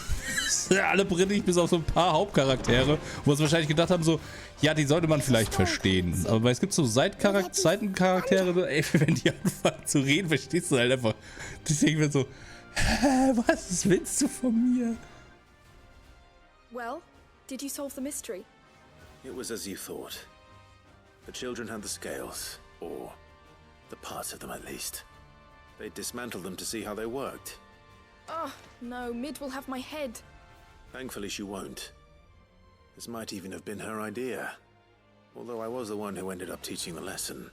alle britisch, bis auf so ein paar Hauptcharaktere, wo sie wahrscheinlich gedacht haben, so, ja, die sollte man vielleicht verstehen. Aber es gibt so Seitencharaktere, ey, wenn die anfangen zu reden, verstehst du halt einfach. Ich denke mir so, was willst du von mir? Well, did you solve the mystery? It was as you thought. The children had the scales, or the parts of them at least. They dismantled them to see how they worked. Oh, no, Mid will have my head. Thankfully she won't. This might even have been her idea. Although I was the one who ended up teaching the lesson.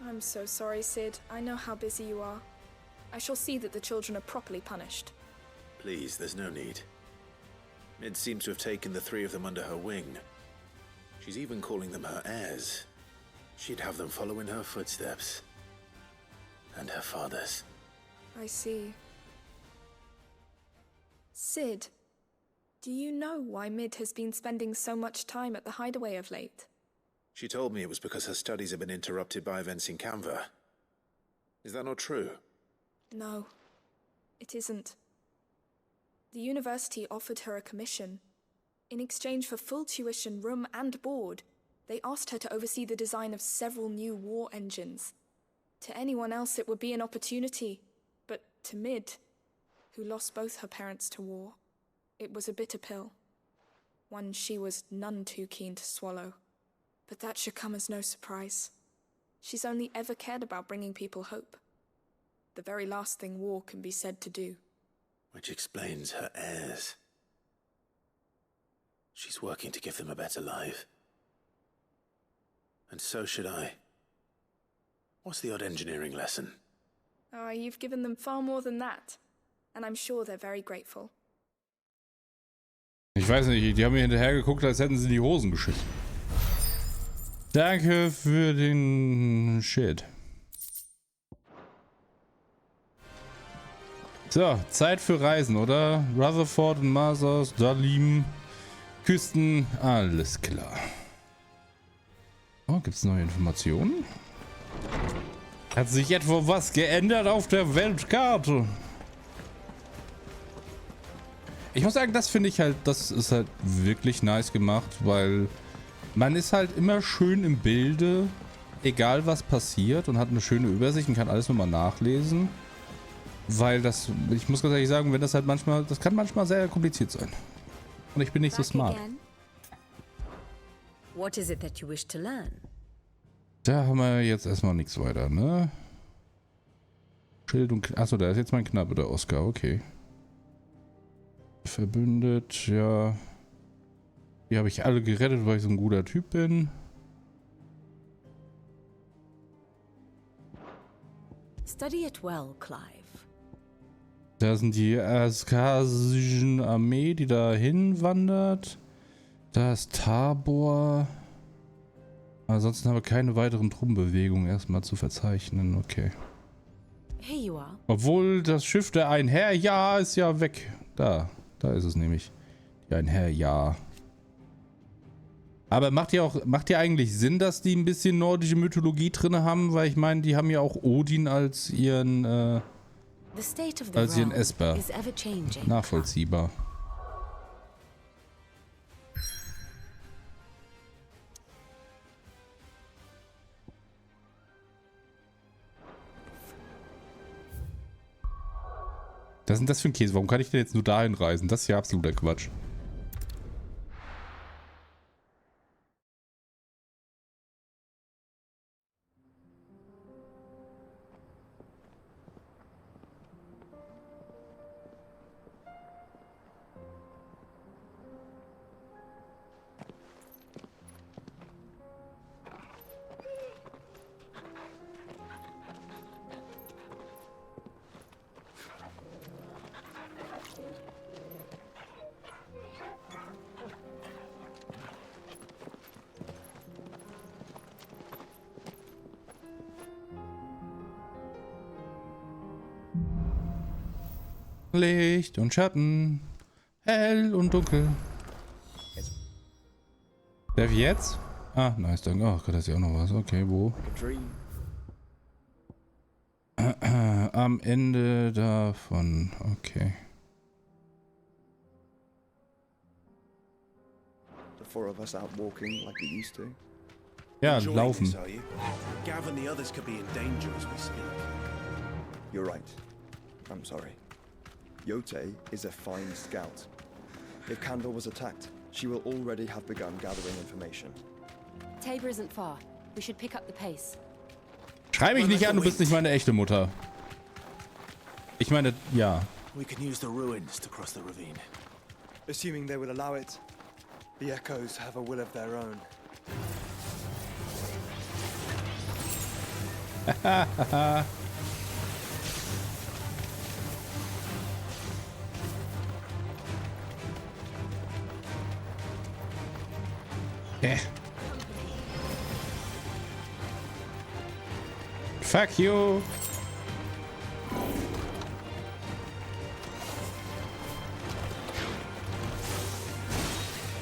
I'm so sorry, Sid. I know how busy you are. I shall see that the children are properly punished. Please, there's no need. Mid seems to have taken the 3 of them under her wing. She's even calling them her heirs. She'd have them follow in her footsteps. And her father's. I see. Sid, do you know why Mid has been spending so much time at the hideaway of late? She told me it was because her studies have been interrupted by events in Canva. Is that not true? No, it isn't. The university offered her a commission. In exchange for full tuition, room and board, they asked her to oversee the design of several new war engines. To anyone else it would be an opportunity, but to Mid, who lost both her parents to war, it was a bitter pill. One she was none too keen to swallow. But that should come as no surprise. She's only ever cared about bringing people hope. The very last thing war can be said to do. Which explains her heirs. She's working to give them a better life. And so should I. What's the odd engineering lesson? Oh, you've given them far more than that. And I'm sure they're very grateful. Ich weiß nicht, die haben mir hinterher geguckt, als hätten sie die Hosen geschissen. Danke für den Shit. So, Zeit für Reisen, oder? Rutherford und Mazars, Dalim, Küsten, alles klar. Oh, gibt's neue Informationen? Hat sich etwa was geändert auf der Weltkarte? Ich muss sagen, das finde ich halt, das ist halt wirklich nice gemacht, weil man ist halt immer schön im Bilde, egal was passiert, und hat eine schöne Übersicht und kann alles nochmal nachlesen. Weil das, ich muss ganz ehrlich sagen, wenn das halt manchmal, das kann manchmal sehr kompliziert sein. Und ich bin nicht so smart. What is it that you wish to learn? Da haben wir jetzt erstmal nichts weiter, ne? Schild und... Achso, da ist jetzt mein Knappe, der Oscar, okay. Verbündet, ja. Die habe ich alle gerettet, weil ich so ein guter Typ bin. Study it well, Clive. Da sind die askasischen Armee, die da hinwandert. Da ist Tabor. Ansonsten haben wir keine weiteren Truppenbewegungen erstmal zu verzeichnen. Okay. Here you are. Obwohl das Schiff der Einher, ja, ist ja weg. Da ist es nämlich. Die Einher, ja. Aber macht ja eigentlich Sinn, dass die ein bisschen nordische Mythologie drin haben, weil ich meine, die haben ja auch Odin als ihren Esper. Nachvollziehbar. Was ist denn das für ein Käse? Warum kann ich denn jetzt nur dahin reisen? Das ist ja absoluter Quatsch. Licht und Schatten, hell und dunkel. Darf ich jetzt? Ah, nice, danke. Ach Gott, da ist ja auch noch was. Okay, wo? Am Ende davon. Okay. The 4 of us out walking like we used to. Ja, laufen. Gav and the others could be in danger as we speak. You're right. I'm sorry. Yote is a fine scout. If Candle was attacked, she will already have begun gathering information. Tabor isn't far. We should pick up the pace. Schrei mich nicht an, du bist nicht meine echte Mutter. Ich meine, ja. We can use the ruins to cross the ravine. Assuming they will allow it, the Echoes have a will of their own. Fuck you.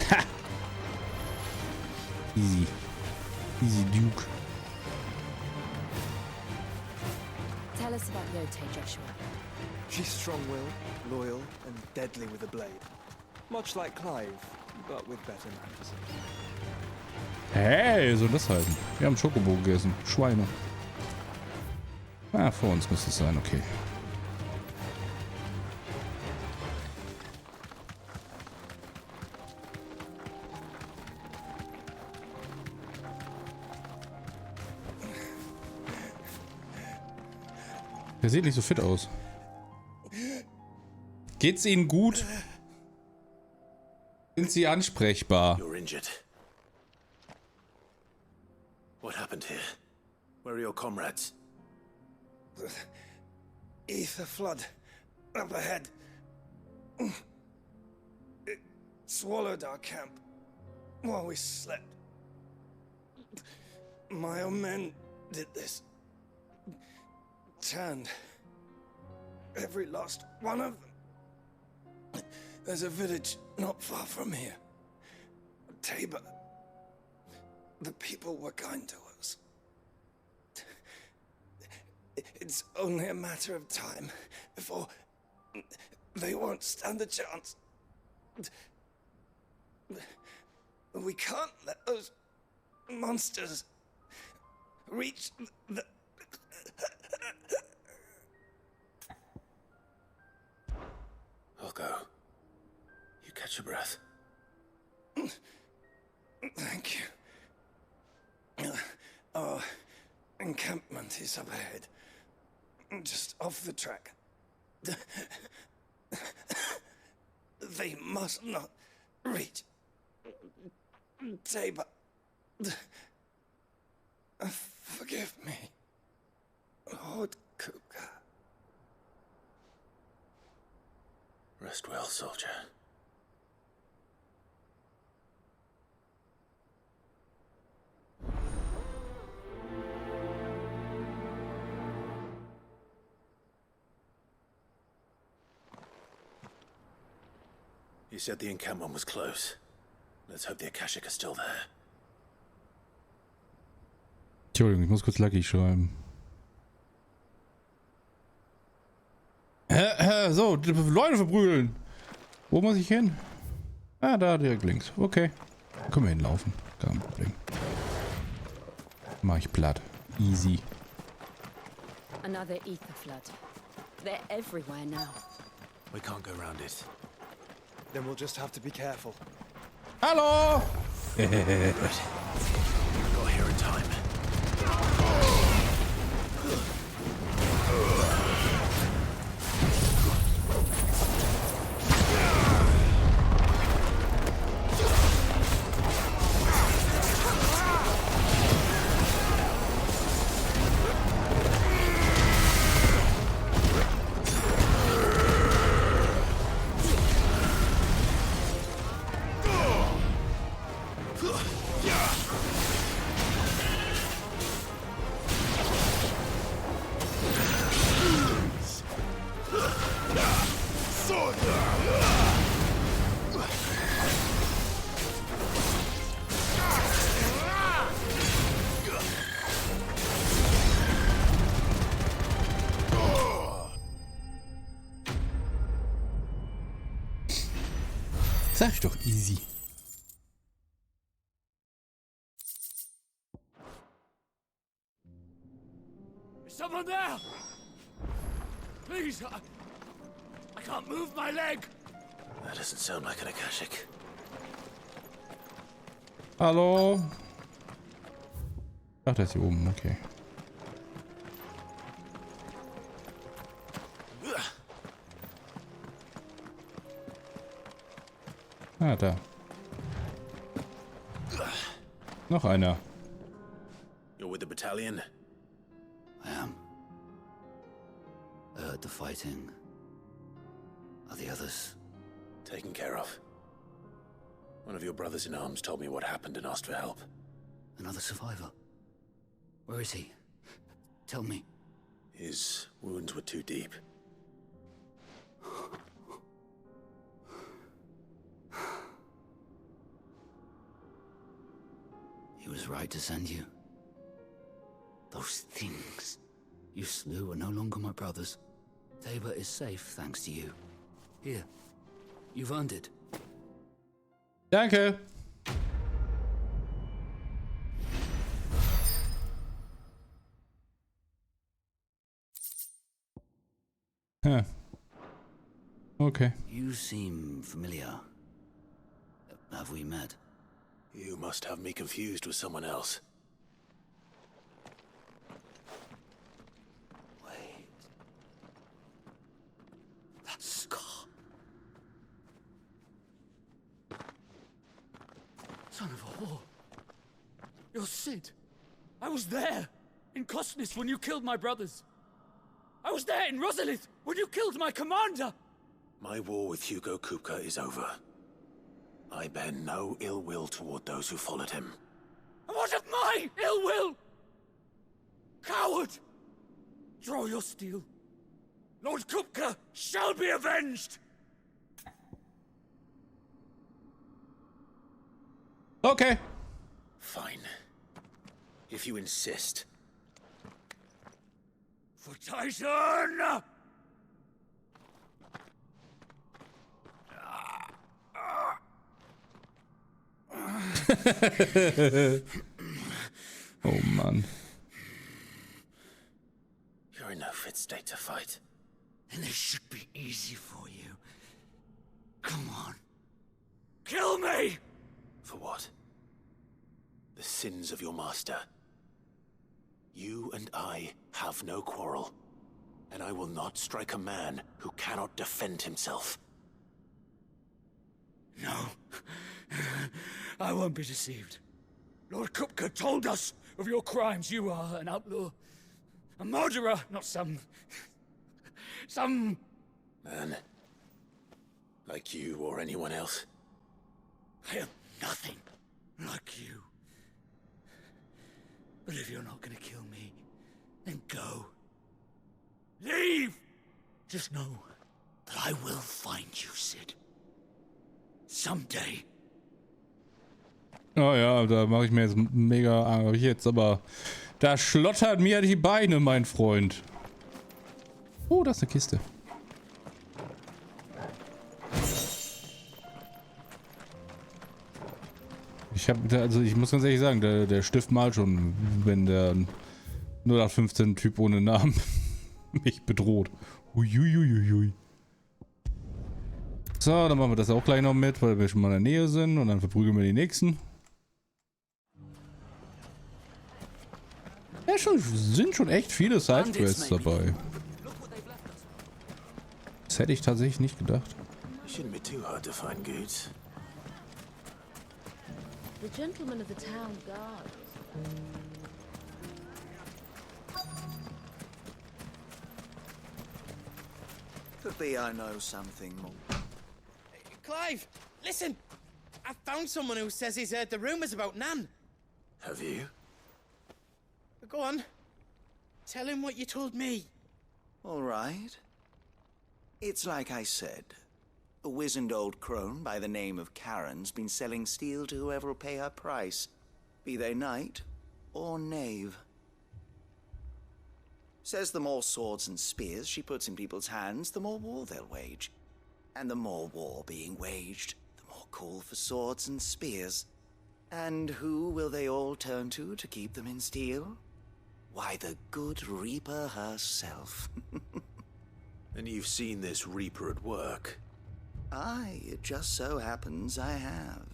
Ha. Easy. Easy Duke. Tell us about Yote, Joshua. She's strong-willed, loyal, and deadly with a blade. Much like Clive, but with better manners. Hey, soll das heißen? Wir haben Schokobo gegessen. Schweine. Ah, vor uns müsste es sein, okay. Der sieht nicht so fit aus. Geht's Ihnen gut? Sind Sie ansprechbar? You're injured. What happened here? Where are your comrades? The ether flood up ahead. It swallowed our camp while we slept. My own men did this. Turned every last one of them. There's a village not far from here. Tabor. The people were kind to us. It's only a matter of time before they won't stand a chance. We can't let those monsters reach the... I'll go. You catch your breath. Thank you. Our encampment is up ahead. Just off the track. They must not reach Tabor. Forgive me, Lord Kuka. Rest well, soldier. You said the encampment was close. Let's hope the Akashic are still there. Entschuldigung, ich muss kurz Lucky schreiben. So, Leute verprügeln. Wo muss ich hin? Ah, da direkt links. Okay. Können wir hinlaufen. Kein Problem. Mach ich platt. Easy. Another ether flood. They're everywhere now. We can't go around it. Then we'll just have to be careful. Hallo! Got here in time. Sag ich doch easy. Is someone there? Please, I can't move my leg. That doesn't sound like an Akashic. Hallo? Ach, der ist hier oben, okay. Ah, da. Noch einer. You're with the battalion? I am. I heard the fighting. Are the others? Taken care of. One of your brothers in arms told me what happened and asked for help. Another survivor? Where is he? Tell me. His wounds were too deep. He was right to send you. Those things you slew are no longer my brothers. Tabor is safe thanks to you. Here, you've earned it. Danke. Huh. Okay. You seem familiar. Have we met? You must have me confused with someone else. Wait. That scar. Son of a whore. You're Sid. I was there, in Cosnis, when you killed my brothers. I was there in Rosalith, when you killed my commander. My war with Hugo Kupka is over. I bear no ill will toward those who followed him. And what of my ill will? Coward! Draw your steel. Lord Kupka shall be avenged! Okay. Fine. If you insist. For Titan! Oh Mann. You're in no fit state to fight. And this should be easy for you. Come on. Kill me! For what? The sins of your master. You and I have no quarrel, and I will not strike a man who cannot defend himself. No. I won't be deceived. Lord Kupka told us of your crimes. You are an outlaw. A murderer, not some Man. Like you or anyone else. I am nothing like you. But if you're not gonna kill me, then go. Leave! Just know that I will find you, Sid. Someday. Oh ja, da mache ich mir jetzt mega Angst jetzt, aber da schlottert mir die Beine, mein Freund. Oh, da ist eine Kiste. Ich muss ganz ehrlich sagen, der Stift malt schon, wenn der 0815 Typ ohne Namen mich bedroht. Uiuiuiui. So, dann machen wir das auch gleich noch mit, weil wir schon mal in der Nähe sind und dann verprügeln wir die nächsten. Ja, sind schon echt viele Sidequests dabei. Das hätte ich tatsächlich nicht gedacht. Shouldn't be too hard to find goods. The gentleman of the town guard. Could be I know something more. Clive, listen! I found someone who says he's heard the rumors about Nan. Have you? Go on. Tell him what you told me. All right. It's like I said. A wizened old crone by the name of Karen's been selling steel to whoever will pay her price, be they knight or knave. Says the more swords and spears she puts in people's hands, the more war they'll wage. And the more war being waged, the more call for swords and spears. And who will they all turn to keep them in steel? Why, the good Reaper herself. And you've seen this Reaper at work. Aye, it just so happens I have.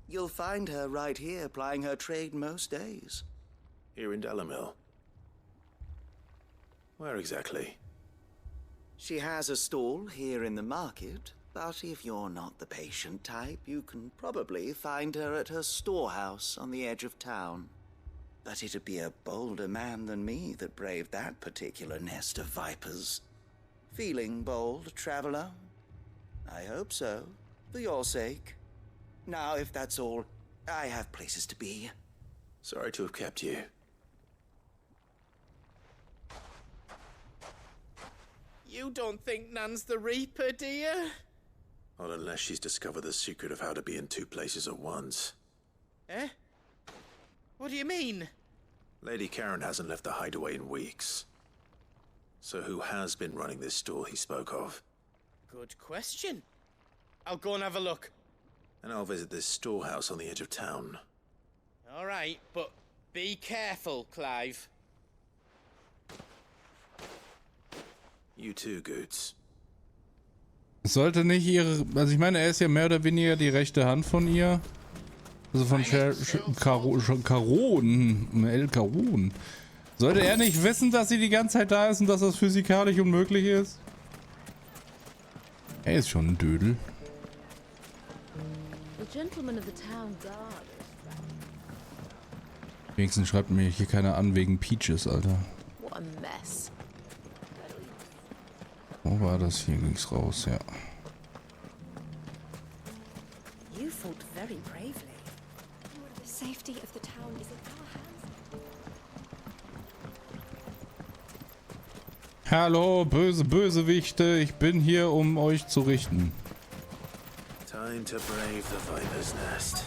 You'll find her right here plying her trade most days. Here in Dalimil. Where exactly? She has a stall here in the market, but if you're not the patient type, you can probably find her at her storehouse on the edge of town. But it'd be a bolder man than me that braved that particular nest of vipers. Feeling bold, traveler? I hope so, for your sake. Now, if that's all, I have places to be. Sorry to have kept you. You don't think Nan's the Reaper, do you? Not unless she's discovered the secret of how to be in two places at once. Eh? What do you mean? Lady Karen hasn't left the hideaway in weeks. So who has been running this stall he spoke of? Good question. I'll go and have a look. And I'll visit this storehouse on the edge of town. All right, but be careful, Clive. You too, Goots. Sollte nicht ihre... Also ich meine, er ist ja mehr oder weniger die rechte Hand von ihr. Also von Caron. El Caron. Sollte er nicht wissen, dass sie die ganze Zeit da ist und dass das physikalisch unmöglich ist? Er ist schon ein Dödel. The gentleman of the town guard. Wenigstens schreibt mir hier keiner an wegen Peaches, Alter. What a mess. Wo war das? Hier ging's raus, ja. You fought very bravely. The safety of the town is in our hands. Hallo, böse Bösewichte, ich bin hier, um euch zu richten. Time to brave the Viper's Nest.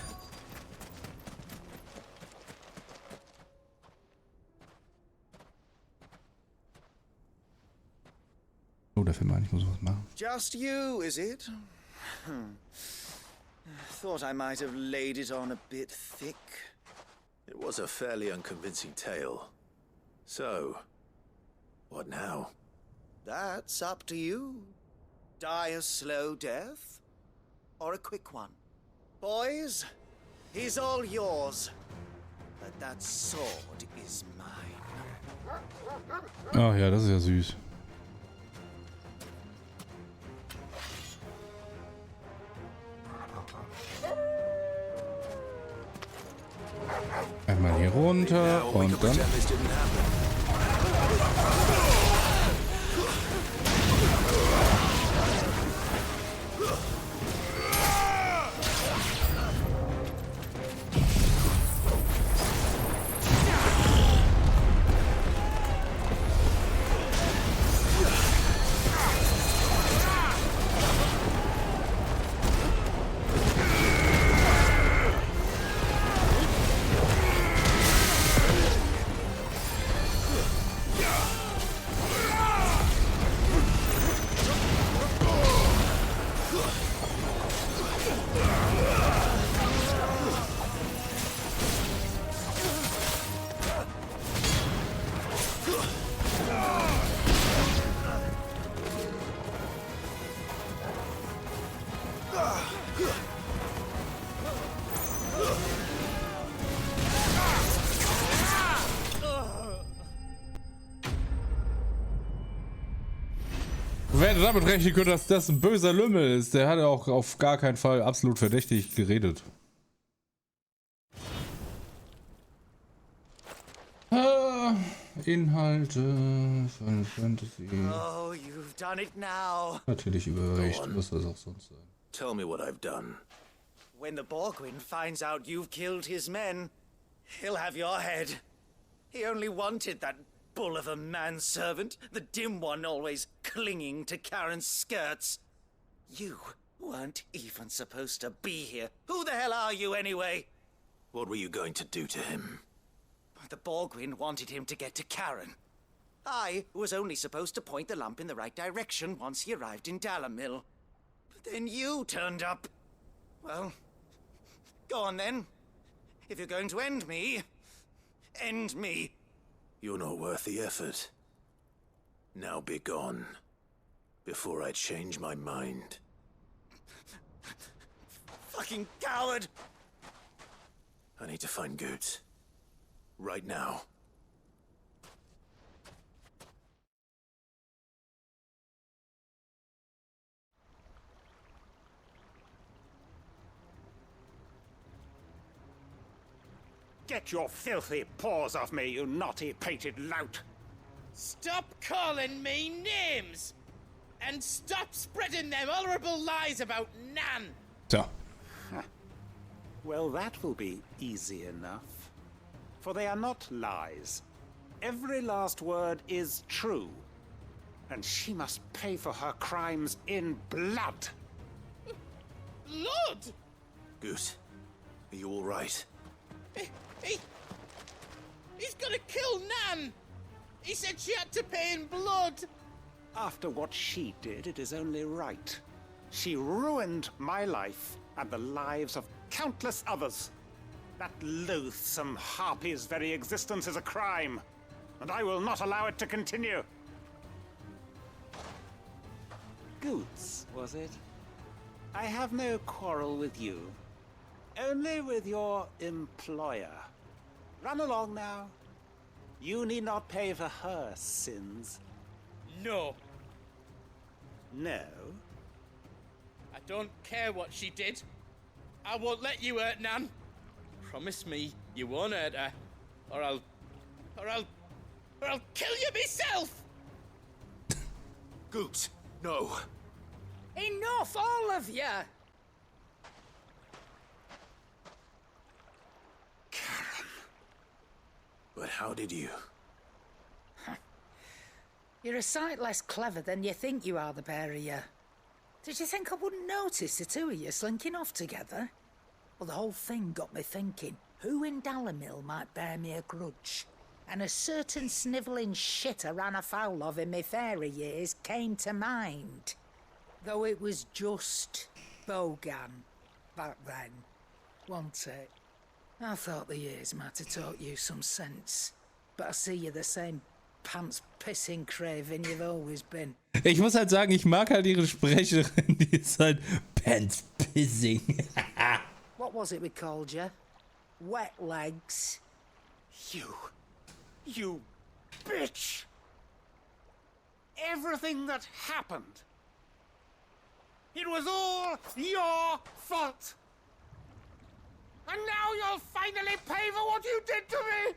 Oh, der Film, ich muss was machen. Just you, is it? Thought I might have laid it on a bit thick. It was a fairly unconvincing tale. So, what now? That's up to you. Die a slow death, or a quick one. Boys, he's all yours. But that sword is mine. Ach ja, das ist ja süß. Einmal hier runter und dann... Wer hätte damit rechnen können, dass das ein böser Lümmel ist? Der hat ja auch auf gar keinen Fall absolut verdächtig geredet. Inhalte, Final Fantasy. Oh, you've done it now. Natürlich überreicht, was das auch sonst sein. Tell me what I've done. When the Borgwin finds out you've killed his men, he'll have your head. He only wanted that bull of a manservant, the dim one always clinging to Karen's skirts. You weren't even supposed to be here. Who the hell are you anyway? What were you going to do to him? The Borgwin wanted him to get to Karen. I was only supposed to point the lamp in the right direction once he arrived in Dalimil. But then you turned up. Well, go on then. If you're going to end me, end me. You're not worth the effort. Now be gone, before I change my mind. Fucking coward! I need to find Goots. Right now. Get your filthy paws off me, you naughty-pated lout! Stop calling me names! And stop spreading them horrible lies about Nan! So. Well, that will be easy enough. For they are not lies. Every last word is true. And she must pay for her crimes in blood. Blood? Goose, are you all right? He's gonna kill Nan! He said she had to pay in blood! After what she did, it is only right. She ruined my life and the lives of countless others. That loathsome harpy's very existence is a crime, and I will not allow it to continue. Goots, was it? I have no quarrel with you. Only with your employer. Run along now. You need not pay for her sins. No. No? I don't care what she did. I won't let you hurt Nan. Promise me you won't hurt her, or I'll kill you myself! Goots, no. Enough, all of you! But how did you? You're a sight less clever than you think you are, the pair of you. Did you think I wouldn't notice the two of you slinking off together? Well, the whole thing got me thinking, who in Dalimil might bear me a grudge? And a certain snivelling shit I ran afoul of in my fairy years came to mind. Though it was just Bogan back then, wasn't it? I thought the years might have taught you some sense, but I see you're the same pants-pissing craven you've always been. Ich muss halt sagen, ich mag halt ihre Sprecherin, die ist halt pants-pissing. What was it we called you? Wet legs? You bitch! Everything that happened, it was all your fault! And now you'll finally pay for what you did to me!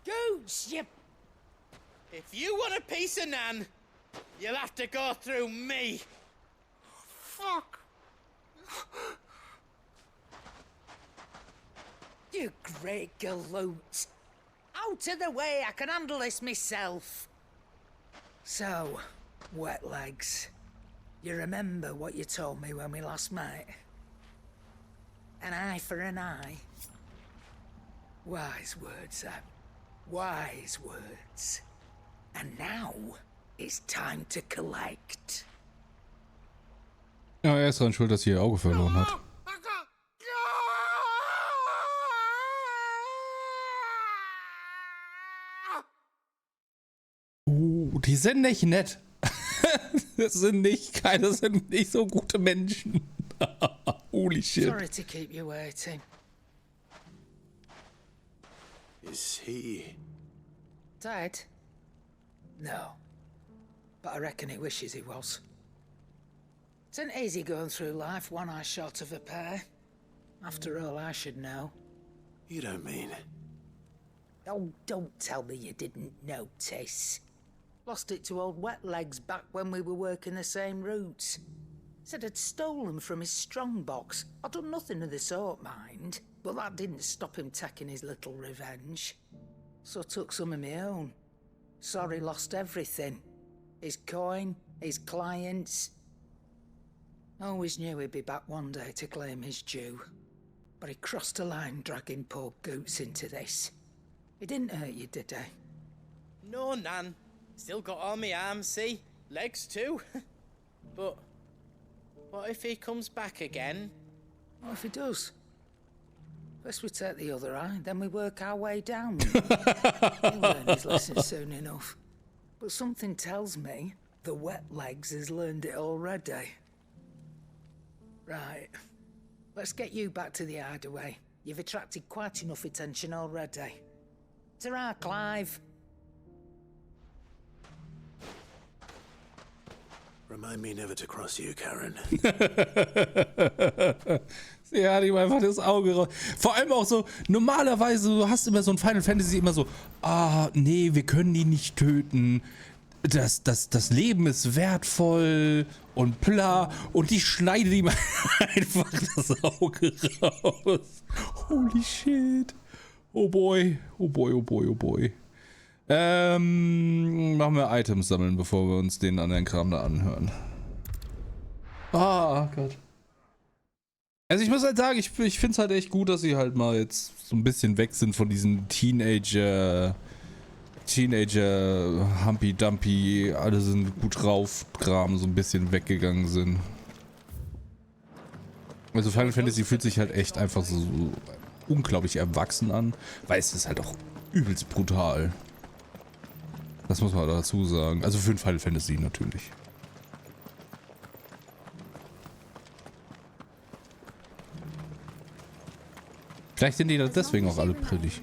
Goots, you... If you want a piece of Nan, you'll have to go through me. Fuck! You great galoot. Out of the way, I can handle this myself. So, wet legs, you remember what you told me when we last met? An eye for an eye. Wise words, Sam. Wise words. And now, it's time to collect. Ja, er ist dran schuld, dass sie ihr Auge verloren hat. Die sind nicht nett. Das sind nicht so gute Menschen. Holy shit. Sorry to keep you waiting. Is he... Dead? No. But I reckon he wishes he was. It isn't easy going through life one eye short of a pair. After all, I should know. You don't mean... Oh, don't tell me you didn't notice. Lost it to old Wet Legs back when we were working the same routes. Said I'd stolen from his strongbox. I'd done nothing of the sort, mind. But that didn't stop him taking his little revenge. So I took some of my own. Sorry, lost everything. His coin, his clients. Always knew he'd be back one day to claim his due. But he crossed a line dragging poor Goots into this. He didn't hurt you, did he? No, Nan. Still got all my arms, see? Legs too. But what if he comes back again? What if he does? First we take the other eye, then we work our way down. He'll learn his lesson soon enough. But something tells me the wet legs has learned it already. Right. Let's get you back to the hideaway. You've attracted quite enough attention already. Ta-ra, Clive. Remind me never to cross you, Karen. Ja, die ihm einfach das Auge raus. Vor allem auch so, normalerweise, du hast immer so ein Final Fantasy immer so, nee, wir können ihn nicht töten. Das Leben ist wertvoll und bla. Und die schneidet ihm einfach das Auge raus. Holy shit. Oh boy, oh boy, oh boy, oh boy. Machen wir Items sammeln, bevor wir uns den anderen Kram da anhören. Ah, Gott. Also ich muss halt sagen, ich finde es halt echt gut, dass sie halt mal jetzt so ein bisschen weg sind von diesen Teenager Humpy Dumpy, alle sind gut drauf, Kram so ein bisschen weggegangen sind. Also Final Fantasy fühlt sich halt echt einfach so unglaublich erwachsen an, weil es ist halt auch übelst brutal. Das muss man dazu sagen. Also für ein Final Fantasy natürlich. Vielleicht sind die da deswegen auch alle brillig.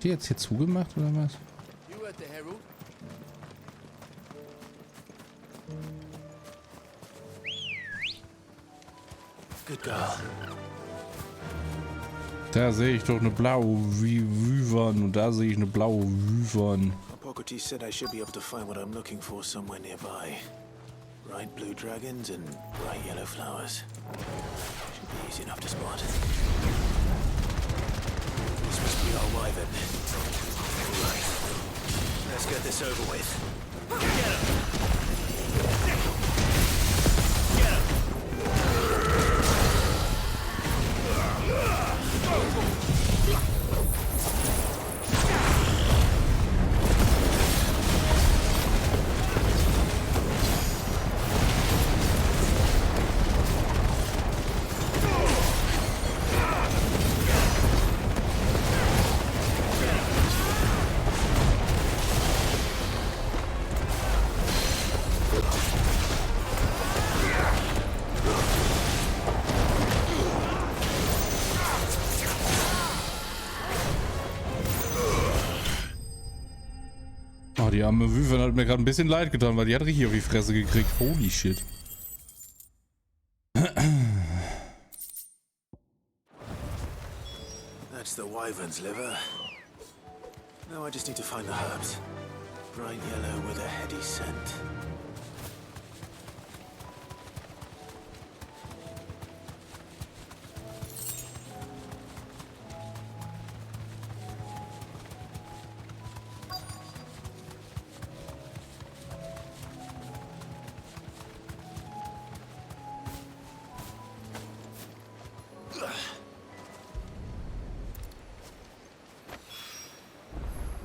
Die jetzt hier zugemacht oder was? Good girl. Da sehe ich doch eine blaue Wyvern und da sehe ich eine blaue Wyvern. Apocryphy said I should be able to find what I'm looking for somewhere nearby. Bright blue dragons and bright yellow flowers. Should be easy enough to spot. This must be our wyvern. Right. Let's get this over with. Get him! Oh, die arme Wyvern hat mir gerade ein bisschen leid getan, weil die hat richtig auf die Fresse gekriegt. Holy shit. That's the wyvern's liver. Now I just need to find the herbs. Bright yellow with a heady scent.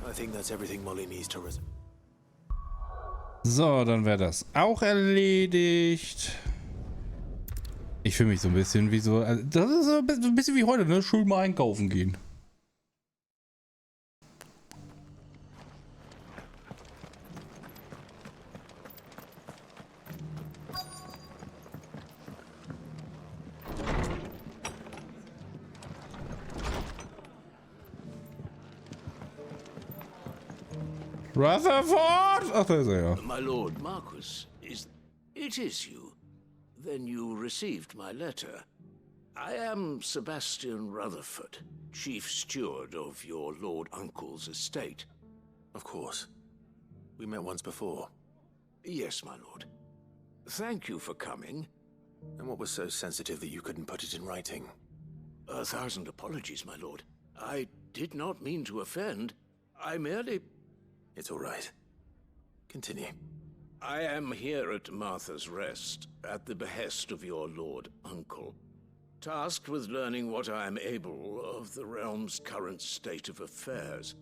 I think that's everything Molly needs to So, dann wäre das auch erledigt. Ich fühle mich so ein bisschen wie so... Also das ist so ein bisschen wie heute, ne? Schön mal einkaufen gehen. Rutherford! Ach, da ist er ja. My lord Marquis, it is you? Then you received my letter. I am Sebastian Rutherford, chief steward of your lord uncle's estate. Of course. We met once before. Yes, my lord. Thank you for coming. And what was so sensitive that you couldn't put it in writing? 1,000 apologies, my lord. I did not mean to offend. I merely... It's all right. Continue. I am here at Martha's Rest, at the behest of your lord uncle, tasked with learning what I am able of the realm's current state of affairs.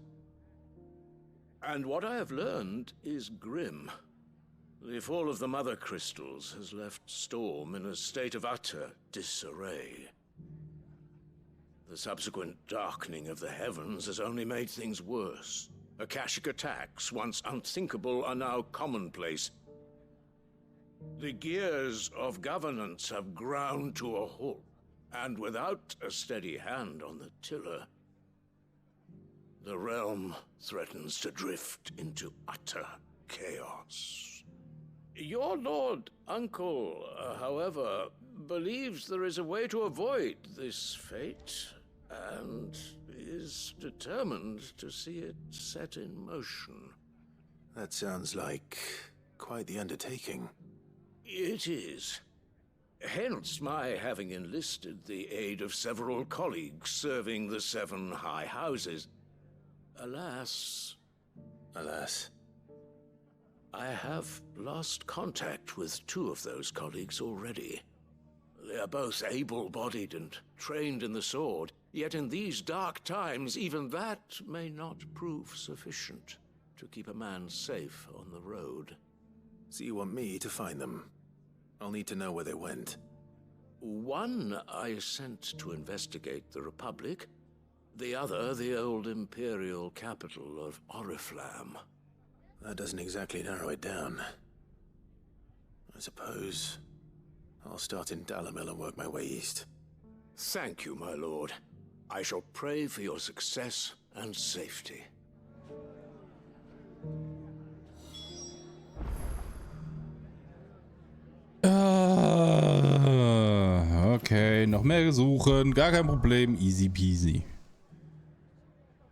And what I have learned is grim. The fall of the Mother Crystals has left Storm in a state of utter disarray. The subsequent darkening of the heavens has only made things worse. Akashic attacks, once unthinkable, are now commonplace. The gears of governance have ground to a halt, and without a steady hand on the tiller, the realm threatens to drift into utter chaos. Your Lord Uncle, however, believes there is a way to avoid this fate, and is determined to see it set in motion. That sounds like quite the undertaking. It is. Hence my having enlisted the aid of several colleagues serving the 7 high houses. Alas, I have lost contact with 2 of those colleagues already. They are both able-bodied and trained in the sword, yet in these dark times, even that may not prove sufficient to keep a man safe on the road. So you want me to find them? I'll need to know where they went. One I sent to investigate the Republic, the other the old Imperial capital of Oriflamme. That doesn't exactly narrow it down. I suppose I'll start in Dalimil and work my way east. Thank you, my lord. I shall pray for your success and safety. Okay, noch mehr suchen. Gar kein Problem. Easy peasy.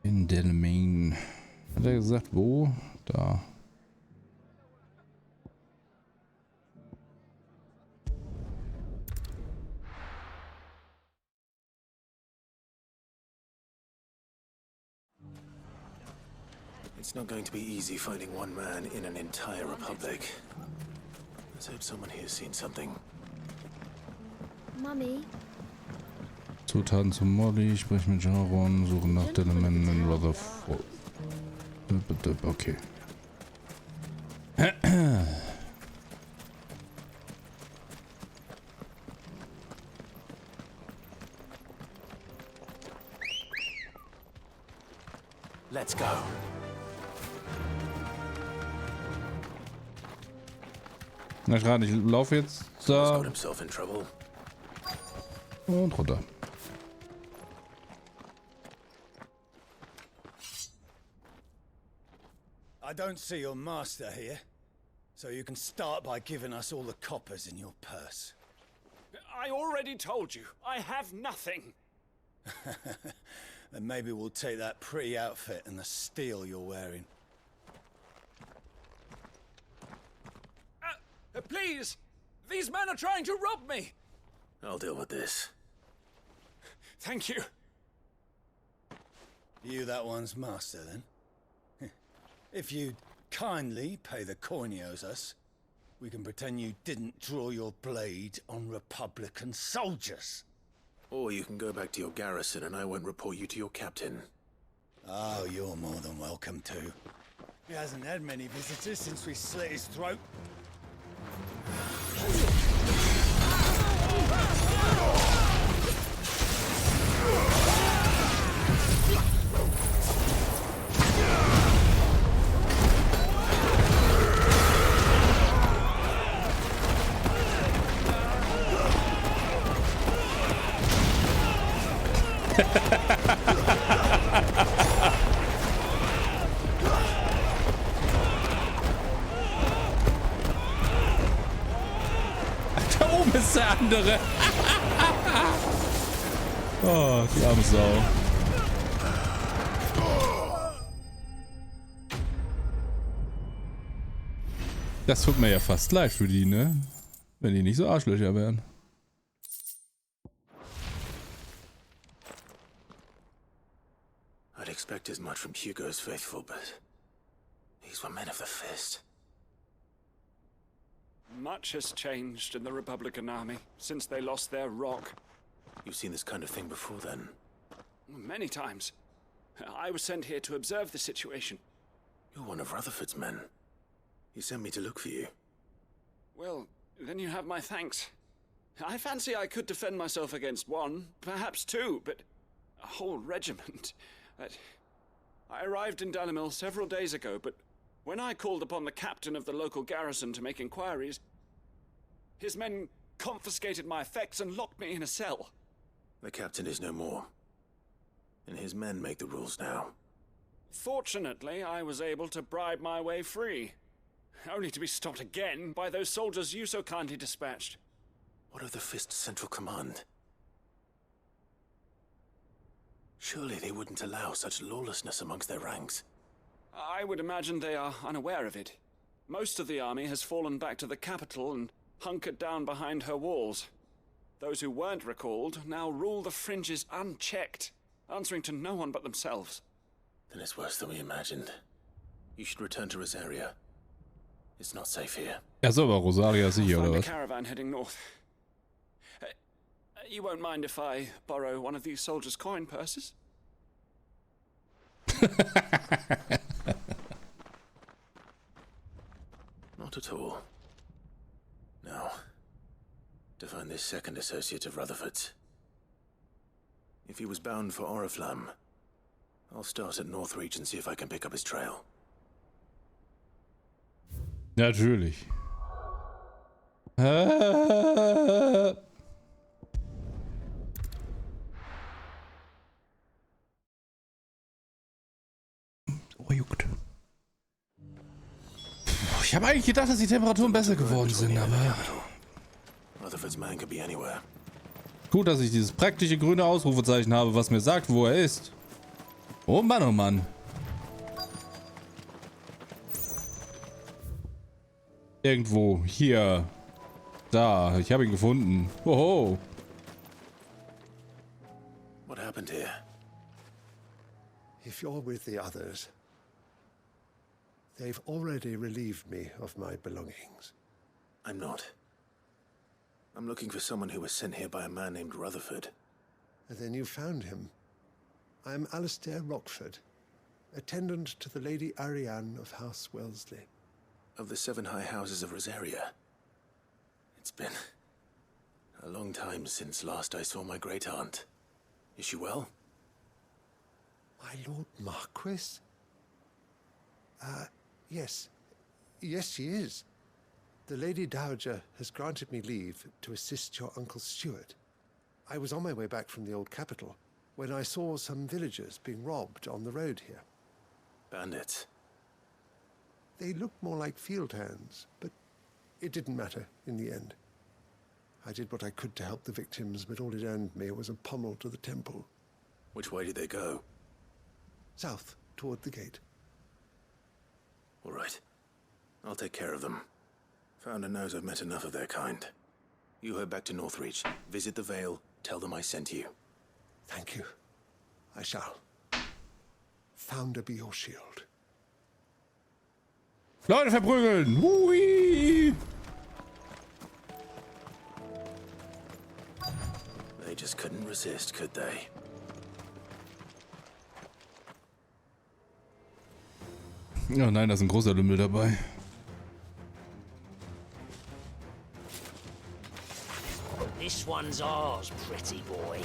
In Delmain. Hat er gesagt, wo? Da. It's not going to be easy finding one man in an entire republic. Let's hope someone here's seen something. Mummy. Zutaten zu Molly, sprich mit Jaron, suche nach Delamain in Rutherford. Okay. Let's go. Na gerade, ich laufe jetzt da und runter. I don't see your master here, so you can start by giving us all the coppers in your purse. I already told you, I have nothing. Then maybe we'll take that pretty outfit and the steel you're wearing. Please! These men are trying to rob me! I'll deal with this. Thank you. You that one's master, then? If you'd kindly pay the coin he owes us, we can pretend you didn't draw your blade on Republican soldiers. Or you can go back to your garrison and I won't report you to your captain. Oh, you're more than welcome to. He hasn't had many visitors since we slit his throat. Da oben ist der andere. Oh, die arme Sau. Das tut mir ja fast leid für die, ne? Wenn die nicht so Arschlöcher wären. I'd expect as much from Hugo's faithful, but these were men of the fist. Much has changed in the Republican army since they lost their rock. You've seen this kind of thing before, then? Many times. I was sent here to observe the situation. You're one of Rutherford's men. He sent me to look for you. Well, then you have my thanks. I fancy I could defend myself against one, perhaps two, but a whole regiment. I arrived in Dalimil several days ago, but when I called upon the captain of the local garrison to make inquiries, his men confiscated my effects and locked me in a cell. The captain is no more, and his men make the rules now. Fortunately, I was able to bribe my way free, only to be stopped again by those soldiers you so kindly dispatched. What of the Fist's Central Command? Surely they wouldn't allow such lawlessness amongst their ranks. I would imagine they are unaware of it. Most of the army has fallen back to the capital and hunkered down behind her walls. Those who weren't recalled now rule the fringes unchecked, answering to no one but themselves. Then it's worse than we imagined. You should return to Rosaria. It's not safe here. Achso, aber Rosaria ist hier, oder Find a was? caravan heading north. You won't mind if I borrow one of these soldiers' coin purses? Not at all. Now, to find this second associate of Rutherford's. If he was bound for Oriflamme, I'll start at Northreach and see if I can pick up his trail. Natürlich. Oh, juckt. Ich habe eigentlich gedacht, dass die Temperaturen besser geworden sind, aber... Rutherford's man could be anywhere. Gut, dass ich dieses praktische grüne Ausrufezeichen habe, was mir sagt, wo er ist. Oh Mann, oh Mann. Irgendwo. Hier. Da. Ich habe ihn gefunden. Hoho. What happened here? If you're with the others, they've already relieved me of my belongings. I'm not. I'm looking for someone who was sent here by a man named Rutherford. And then you found him. I'm Alistair Rockford, attendant to the Lady Ariane of House Wellesley. Of the 7 high houses of Rosaria. It's been a long time since last I saw my great-aunt. Is she well? My Lord Marquis? Yes. Yes, she is. The Lady Dowager has granted me leave to assist your Uncle Stuart. I was on my way back from the old capital when I saw some villagers being robbed on the road here. Bandits? They looked more like field hands, but it didn't matter in the end. I did what I could to help the victims, but all it earned me was a pommel to the temple. Which way did they go? South, toward the gate. All right. I'll take care of them. Founder knows I've met enough of their kind. You head back to Northreach, visit the Vale, tell them I sent you. Thank you. I shall. Founder be your shield. Leute verprügeln! Hui! They just couldn't resist, could they? Oh nein, da ist ein großer Lümmel dabei. This one's ours, pretty boy.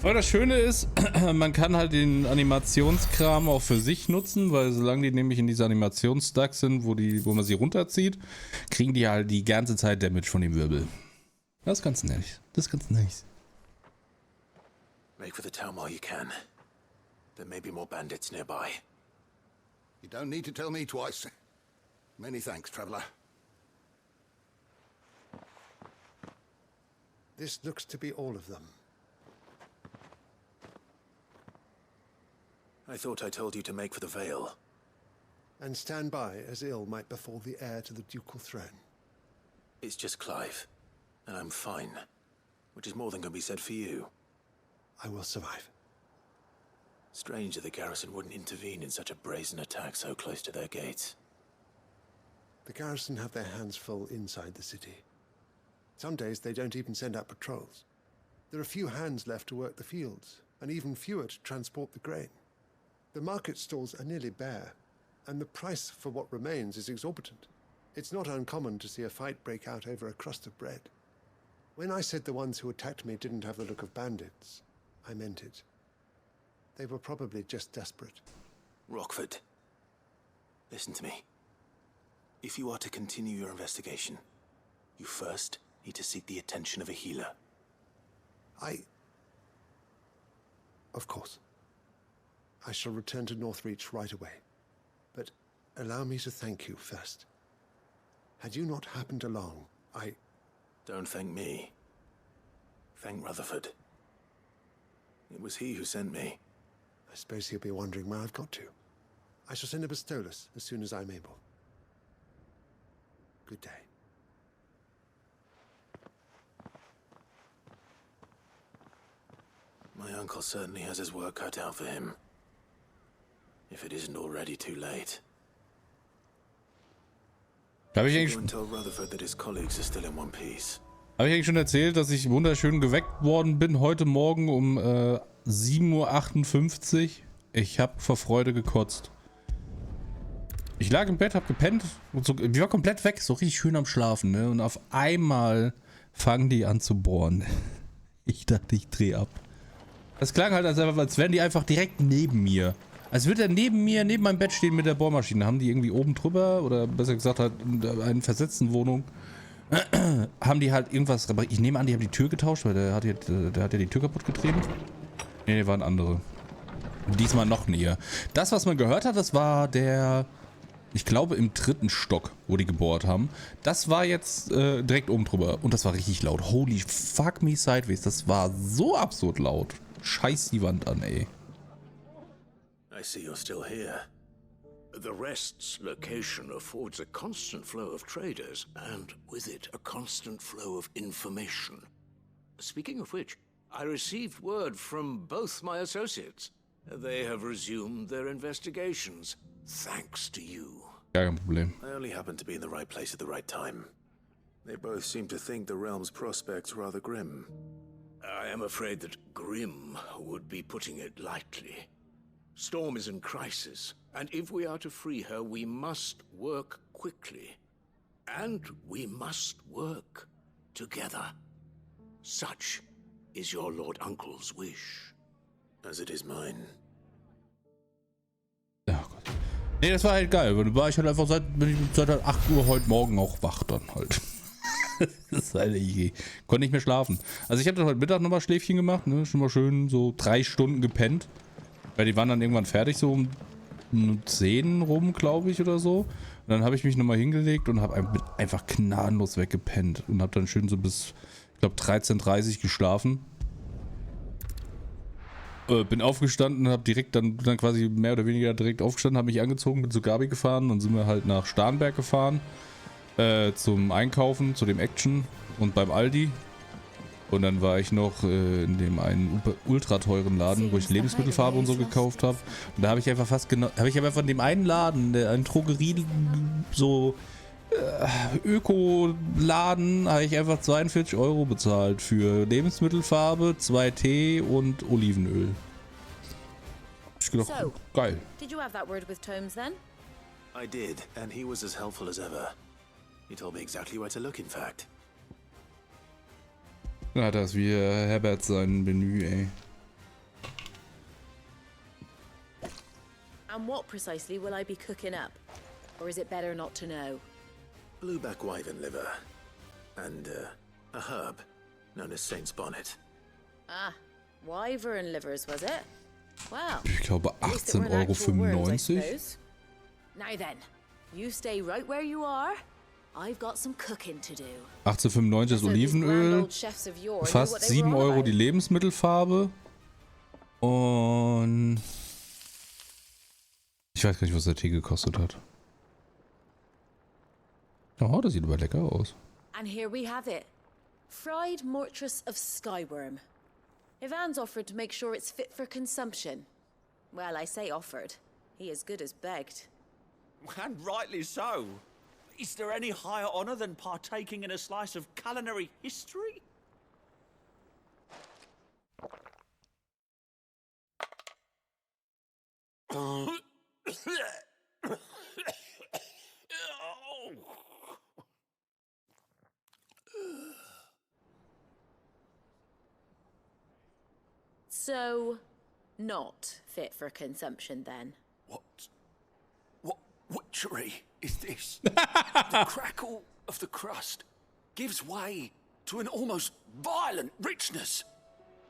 Aber das Schöne ist, man kann halt den Animationskram auch für sich nutzen, weil solange die nämlich in dieser Animationsstack sind, wo man sie runterzieht, kriegen die halt die ganze Zeit Damage von dem Wirbel. Das ist ganz nice. Das ist ganz nice. Make for the town while you can. There may be more bandits nearby. You don't need to tell me twice. Many thanks, traveler. This looks to be all of them. I thought I told you to make for the Vale. And stand by as ill might befall the heir to the ducal throne. It's just Clive, and I'm fine. Which is more than can be said for you. I will survive. Strange that the garrison wouldn't intervene in such a brazen attack so close to their gates. The garrison have their hands full inside the city. Some days they don't even send out patrols. There are few hands left to work the fields, and even fewer to transport the grain. The market stalls are nearly bare, and the price for what remains is exorbitant. It's not uncommon to see a fight break out over a crust of bread. When I said the ones who attacked me didn't have the look of bandits, I meant it. They were probably just desperate. Rockford, listen to me. If you are to continue your investigation, you first need to seek the attention of a healer. Of course. I shall return to Northreach right away. But allow me to thank you first. Had you not happened along, Don't thank me. Thank Rutherford. It was he who sent me. I suppose he'll be wondering where I've got to. I shall send a Bastolus as soon as I'm able. Good day. My uncle certainly has his work cut out for him. If it isn't already too late. Habe ich eigentlich schon erzählt, dass ich wunderschön geweckt worden bin heute Morgen um 7:58 Uhr? Ich habe vor Freude gekotzt. Ich lag im Bett, hab gepennt und so, ich war komplett weg, so richtig schön am Schlafen, ne? Und auf einmal fangen die an zu bohren. Ich dachte, ich dreh ab. Das klang halt, als wären die einfach direkt neben mir. Als würde er neben mir, neben meinem Bett stehen mit der Bohrmaschine. Haben die irgendwie oben drüber, oder besser gesagt halt in einer versetzten Wohnung, haben die halt irgendwas, ich nehme an, die haben die Tür getauscht, weil der hat ja die Tür kaputt getrieben. Nee, waren andere. Diesmal noch näher. Das, was man gehört hat, das war der, ich glaube im 3. Stock, wo die gebohrt haben. Das war jetzt direkt oben drüber. Und das war richtig laut. Holy fuck me sideways. Das war so absurd laut. Scheiß die Wand an, ey. I see you're still here. The Rest's location affords a constant flow of traders, and with it, a constant flow of information. Speaking of which, I received word from both my associates. They have resumed their investigations, thanks to you. Kein Problem. I only happened to be in the right place at the right time. They both seem to think the realm's prospects rather grim. I am afraid that grim would be putting it lightly. Storm is in crisis, and if we are to free her, we must work quickly. And we must work together. Such is your Lord Uncle's wish. As it is mine. Ja, Gott. Nee, das war halt geil. Weil war ich halt einfach bin ich seit 8 Uhr heute Morgen auch wach dann halt. Das ist halt, ich konnte nicht mehr schlafen. Also ich habe dann heute Mittag nochmal Schläfchen gemacht, ne? Schon mal schön so 3 Stunden gepennt. Weil die waren dann irgendwann fertig, so um 10 rum, glaube ich, oder so. Und dann habe ich mich nochmal hingelegt und habe einfach gnadenlos weggepennt. Und habe dann schön so bis, ich glaube, 13:30 Uhr geschlafen. Bin aufgestanden, habe direkt dann quasi mehr oder weniger direkt aufgestanden, habe mich angezogen, bin zu Gabi gefahren. Dann sind wir halt nach Starnberg gefahren. Zum Einkaufen, zu dem Action und beim Aldi. Und dann war ich noch in dem einen ultra teuren Laden, wo ich Lebensmittelfarbe und so gekauft habe. Und da habe ich einfach in dem einen Laden, einen Drogerie, so Öko-Laden, habe ich einfach 42 € bezahlt für Lebensmittelfarbe, 2 Tee und Olivenöl. Ich gedacht, So, geil. Did you have that word with Tomes then? I did, and he was as helpful as ever. He told me exactly where to look, in fact. Ja, das ist wie Herbert sein Menü, ey. And what precisely will I be cooking up? Or is it better not to know? Blueback wyvern liver. And a herb known as Saint's Bonnet. Ah, wyvern livers, was it? Well, Ich glaube at least it weren't actual worms, I 18,95 €. suppose. Now then, you stay right where you are. I've got some cooking to do. 18,95 € das So these grand Olivenöl. old chefs of yore knew Fast what they 7 were all € die about. Lebensmittelfarbe. Und ich weiß gar nicht, was der Tee gekostet hat. Oh, das sieht aber lecker aus. And here we have it. Fried mortress of skyworm. Ivan's offered to make sure it's fit for consumption. Well, I say offered. He as good as begged. And rightly so. Is there any higher honor than partaking in a slice of culinary history? So, not fit for consumption then? What witchery is this? The crackle of the crust gives way to an almost violent richness.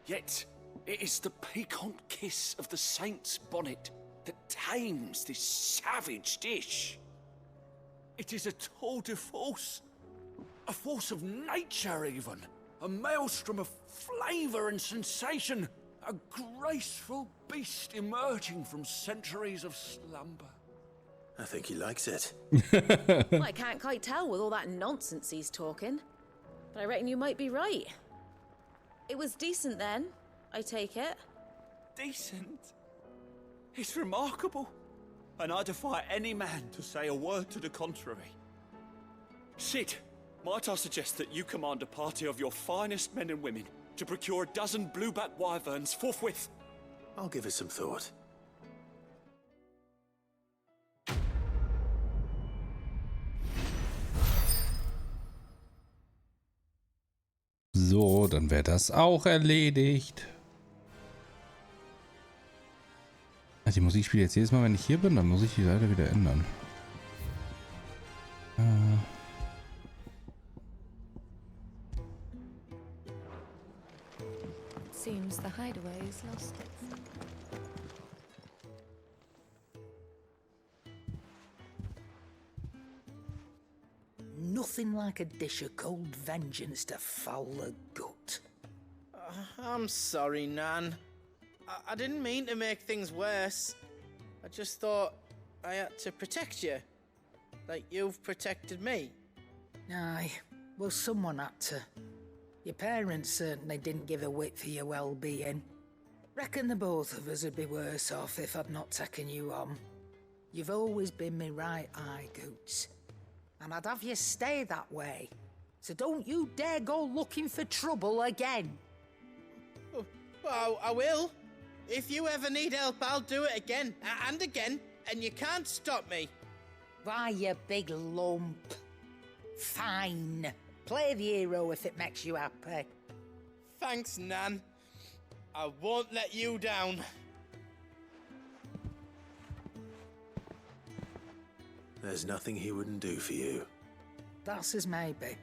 Yet, it is the piquant kiss of the saint's bonnet that tames this savage dish. It is a tour de force, a force of nature even, a maelstrom of flavor and sensation, a graceful beast emerging from centuries of slumber. I think he likes it. Well, I can't quite tell with all that nonsense he's talking. But I reckon you might be right. It was decent then, I take it. Decent? It's remarkable. And I defy any man to say a word to the contrary. Sid, might I suggest that you command a party of your finest men and women to procure a dozen blueback wyverns forthwith? I'll give it some thought. So, dann wäre das auch erledigt. Ach, die Musik spielt jetzt jedes Mal, wenn ich hier bin, dann muss ich die leider wieder ändern. Seems the hideaway's lost it. Nothing like a dish of cold vengeance to foul the gut. I'm sorry, Nan. I didn't mean to make things worse. I just thought I had to protect you. Like you've protected me. Aye, well, someone had to. Your parents certainly didn't give a whit for your well-being. Reckon the both of us would be worse off if I'd not taken you on. You've always been me right eye, Goots. And I'd have you stay that way. So don't you dare go looking for trouble again. Well, I will. If you ever need help, I'll do it again and again, and you can't stop me. Why, you big lump. Fine. Play the hero if it makes you happy. Thanks, Nan. I won't let you down. There's nothing he wouldn't do for you. That's as maybe.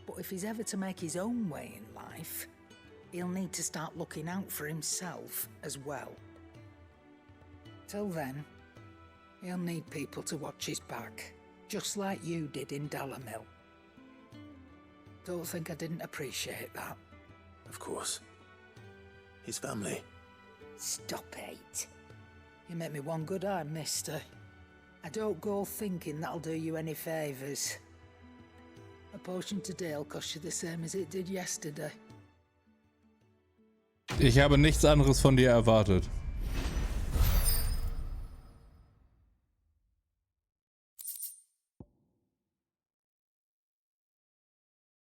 But if he's ever to make his own way in life, he'll need to start looking out for himself as well. Till then, he'll need people to watch his back, just like you did in Dalamil. Don't think I didn't appreciate that. Of course. His family. Stop it. You make me one good eye, mister. I don't go thinking that'll do you any favours. A potion today'll cost you the same as it did yesterday. Ich habe nichts anderes von dir erwartet.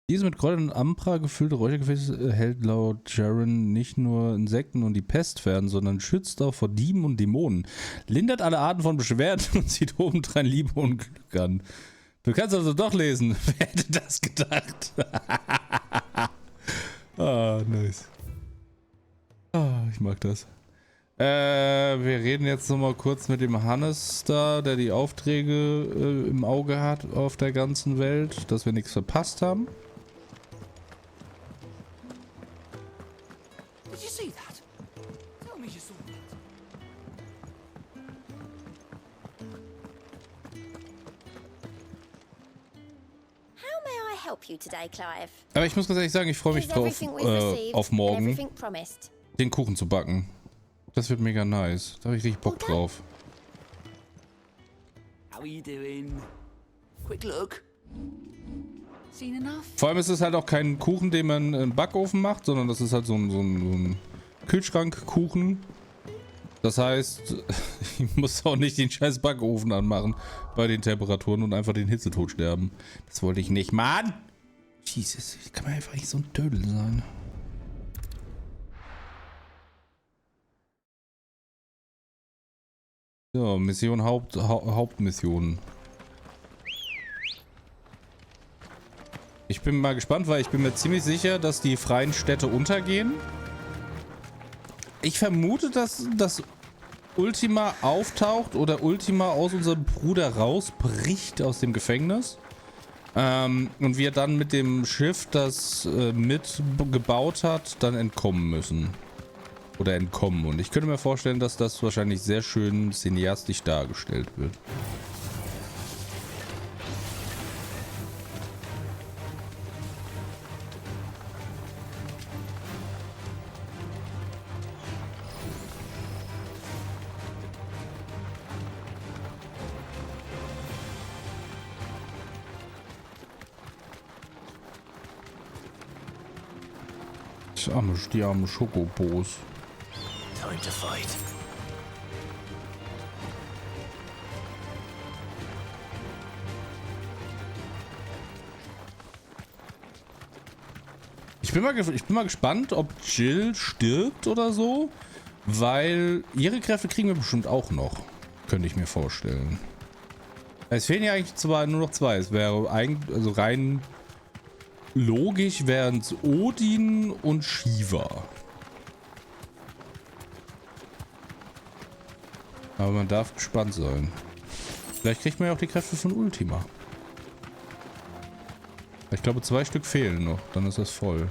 Diese mit Kräutern und Ampra gefüllte Räuchergefäße hält laut Jaren nicht nur Insekten und die Pest fern, sondern schützt auch vor Dieben und Dämonen. Lindert alle Arten von Beschwerden und zieht obendrein Liebe und Glück an. Du kannst also doch lesen. Wer hätte das gedacht? Ah, nice. Ah, ich mag das. Wir reden jetzt nochmal kurz mit dem Hannes da, der die Aufträge im Auge hat auf der ganzen Welt, dass wir nichts verpasst haben. Did you see that? Tell me you saw that. How may I help you today, Clive? Aber ich muss ganz ehrlich sagen, ich freue mich drauf, auf morgen den Kuchen zu backen. Das wird mega nice. Da habe ich richtig Bock drauf. How are you doing? Quick look. Seen enough? Vor allem ist es halt auch kein Kuchen, den man im Backofen macht, sondern das ist halt so ein Kühlschrankkuchen. Das heißt, ich muss auch nicht den scheiß Backofen anmachen bei den Temperaturen und einfach den Hitzetod sterben. Das wollte ich nicht, Mann! Jesus, kann man einfach nicht so ein Dödel sein. So, Mission Hauptmission. Ich bin mal gespannt, weil ich bin mir ziemlich sicher, dass die freien Städte untergehen. Ich vermute, dass das Ultima auftaucht oder Ultima aus unserem Bruder rausbricht aus dem Gefängnis. Und wir dann mit dem Schiff, das mitgebaut hat, dann entkommen müssen. Oder entkommen. Und ich könnte mir vorstellen, dass das wahrscheinlich sehr schön cineastisch dargestellt wird. Die arme Schokobos. Time to fight. Ich bin mal gespannt, ob Jill stirbt oder so, weil ihre Kräfte kriegen wir bestimmt auch noch. Könnte ich mir vorstellen. Es fehlen ja eigentlich nur noch zwei. Es wäre eigentlich, also rein logisch wären es Odin und Shiva. Aber man darf gespannt sein. Vielleicht kriegt man ja auch die Kräfte von Ultima. Ich glaube, 2 Stück fehlen noch. Dann ist das voll.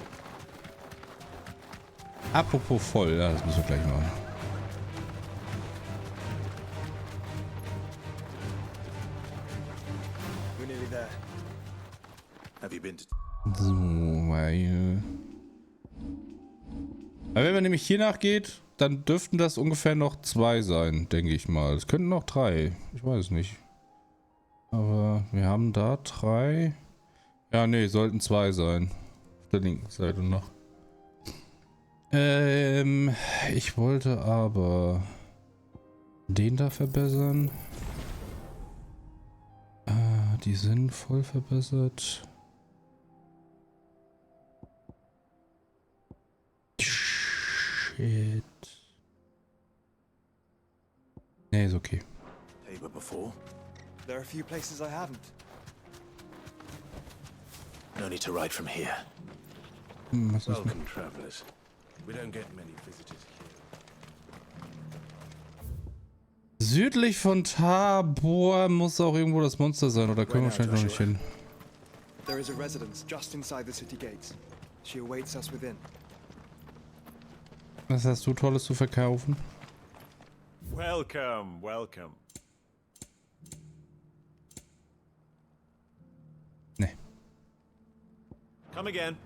Apropos voll. Ja, das müssen wir gleich machen. So, weil... Aber wenn man nämlich hier nachgeht, dann dürften das ungefähr noch 2 sein, denke ich mal. Es könnten noch 3. Ich weiß nicht. Aber wir haben da 3. Ja, nee, sollten 2 sein. Auf der linken Seite noch. Ich wollte aber den da verbessern. Die sind voll verbessert. Shit. Nee, ist okay. Tabor before? There are a few places I haven't. No need to ride from here. Was ist Welcome, travelers. We don't get many visitors here. Südlich von Tabor muss auch irgendwo das Monster sein, oder können wir wahrscheinlich noch nicht hin? There is a residence just inside the city gates. She awaits us within. Was hast du Tolles zu verkaufen? Welcome, welcome. Nee. Come again.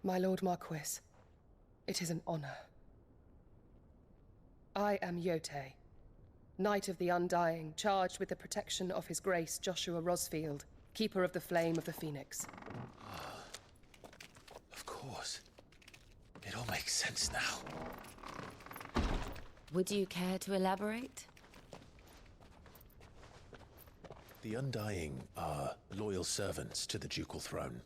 My Lord Marquis, it is an honor. I am Yotei, Knight of the Undying, charged with the protection of His Grace Joshua Rosfield, Keeper of the Flame of the Phoenix. Of course. It all makes sense now. Would you care to elaborate? The Undying are loyal servants to the ducal throne.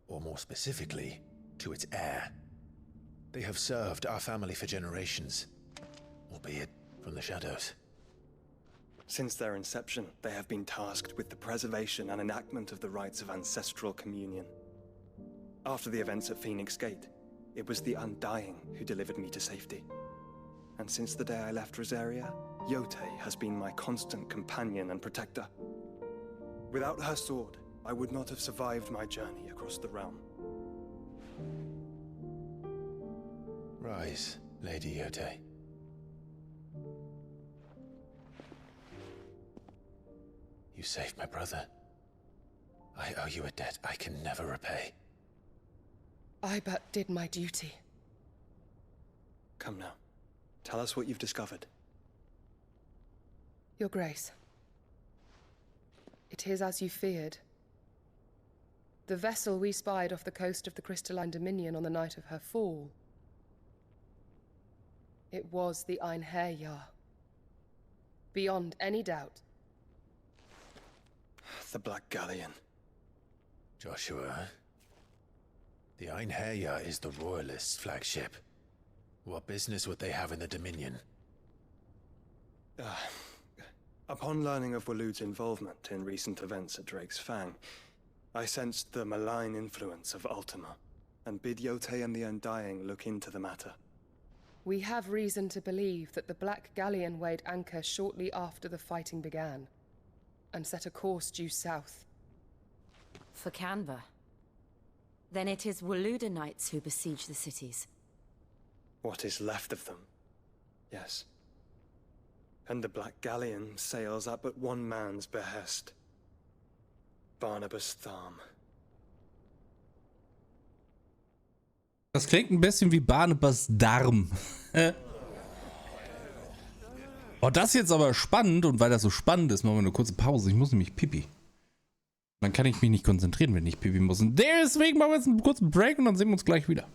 Or more specifically, to its heir. They have served our family for generations, albeit from the shadows. Since their inception, they have been tasked with the preservation and enactment of the rites of ancestral communion. After the events at Phoenix Gate, it was the Undying who delivered me to safety. And since the day I left Rosaria, Yotei has been my constant companion and protector. Without her sword, I would not have survived my journey across the realm. Rise, Lady Yotei. You saved my brother. I owe you a debt I can never repay. I but did my duty. Come now. Tell us what you've discovered. Your Grace. It is as you feared. The vessel we spied off the coast of the Crystalline Dominion on the night of her fall. It was the Einherjar. Beyond any doubt. The Black Galleon. Joshua, the Einherjar is the Royalists' flagship. What business would they have in the Dominion? Upon learning of Waloed's involvement in recent events at Drake's Fang, I sensed the malign influence of Ultima, and bid Yotei and the Undying look into the matter. We have reason to believe that the Black Galleon weighed anchor shortly after the fighting began, and set a course due south. For Canva. Then it is Waloed Knights who besiege the cities. What is left of them, yes. And the Black Galleon sails at but one man's behest. Barnabas Tharm. Das klingt ein bisschen wie Barnabas Darm. Oh, das ist jetzt aber spannend, und weil das so spannend ist, machen wir eine kurze Pause. Ich muss nämlich pipi. Dann kann ich mich nicht konzentrieren, wenn ich pipi muss. Und deswegen machen wir jetzt einen kurzen Break und dann sehen wir uns gleich wieder.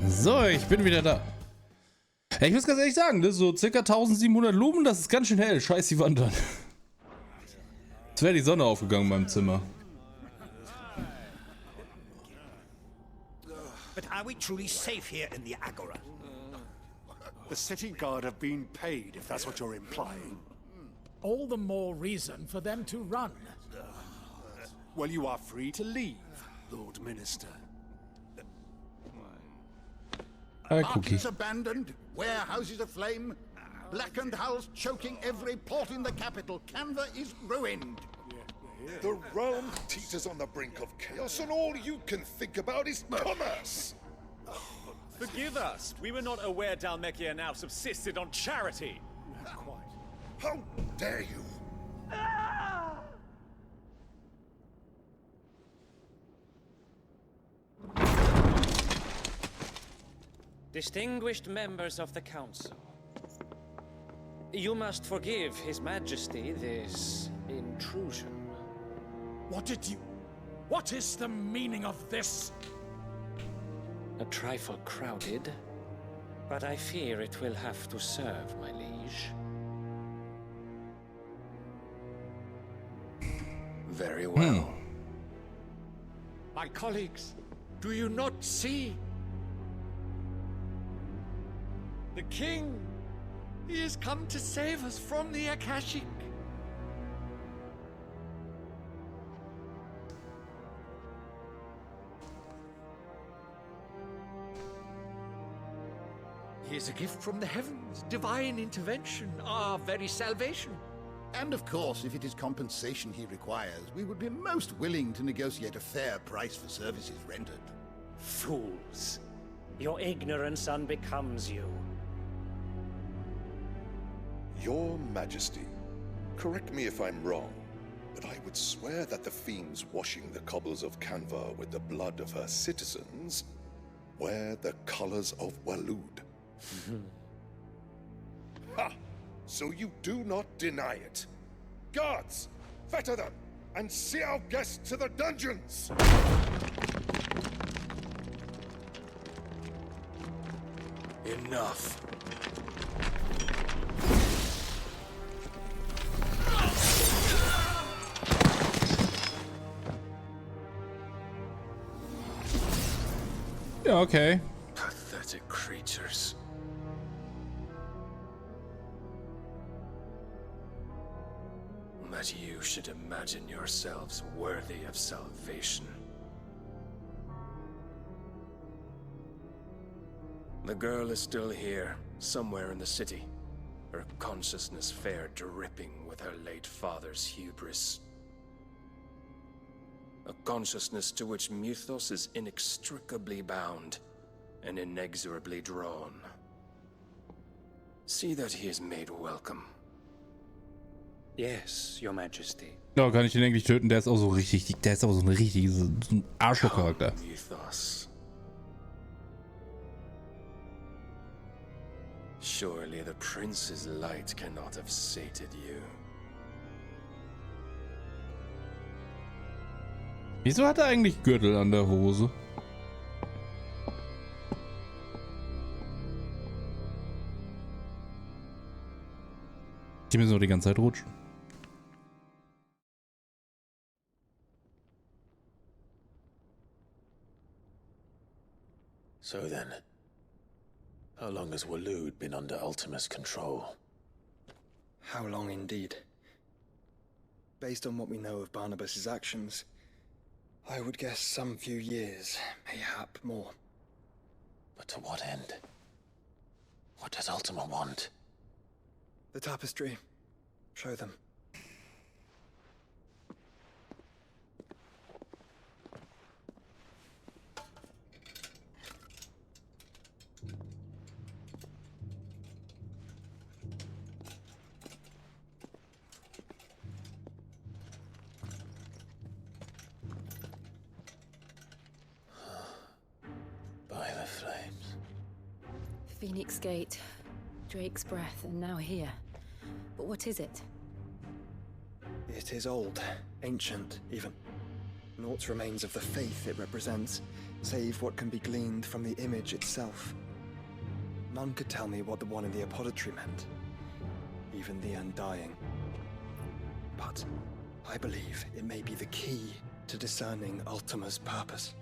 So, ich bin wieder da. Ja, ich muss ganz ehrlich sagen, ne, so circa 1700 Lumen, das ist ganz schön hell. Scheiß die Wand an. Jetzt wäre die Sonne aufgegangen in meinem Zimmer. But are we truly safe here in the Agora? The city guard have been paid, if that's what you're implying. All the more reason for them to run. Well, you are free to leave, Lord Minister. Markets abandoned, warehouses aflame, blackened hulls choking every port in the capital. Canva is ruined. The realm teeters on the brink of chaos, and all you can think about is commerce. Forgive us. We were not aware Dhalmekia now subsisted on charity. How dare you? Distinguished members of the council, you must forgive His Majesty this intrusion. What is the meaning of this? A trifle crowded, but I fear it will have to serve, my liege. Very well. My colleagues, do you not see? The king! He has come to save us from the Akashic. He is a gift from the heavens, divine intervention, our very salvation. And of course, if it is compensation he requires, we would be most willing to negotiate a fair price for services rendered. Fools. Your ignorance unbecomes you. Your Majesty, correct me if I'm wrong, but I would swear that the fiends washing the cobbles of Canva with the blood of her citizens wear the colors of Waloed. Ha! So you do not deny it. Guards, fetter them, and see our guests to the dungeons! Enough. Ja, okay. Pathetic creatures. That you should imagine yourselves worthy of salvation. The girl is still here, somewhere in the city. Her consciousness fair dripping with her late father's hubris. A consciousness to which Mythos is inextricably bound and inexorably drawn. See that he is made welcome. Yes, Your Majesty. Ja, kann ich den eigentlich töten? Der ist auch so richtig, der ist aber so ein richtig, so ein Arschloch-Charakter. Mythos. Surely the prince's light cannot have sated you. Wieso hat er eigentlich Gürtel an der Hose? Die müssen doch die ganze Zeit rutschen. So then, how long has Waloed been under Ultima's control? How long indeed? Based on what we know of Barnabas's actions, I would guess some few years, mayhap more. But to what end? What does Ultima want? The tapestry. Show them. By the flames. Phoenix Gate, Drake's Breath, and now here. But what is it? It is old, ancient even. Naught remains of the faith it represents, save what can be gleaned from the image itself. None could tell me what the one in the apothecary meant, even the Undying. But I believe it may be the key to discerning Ultima's purpose.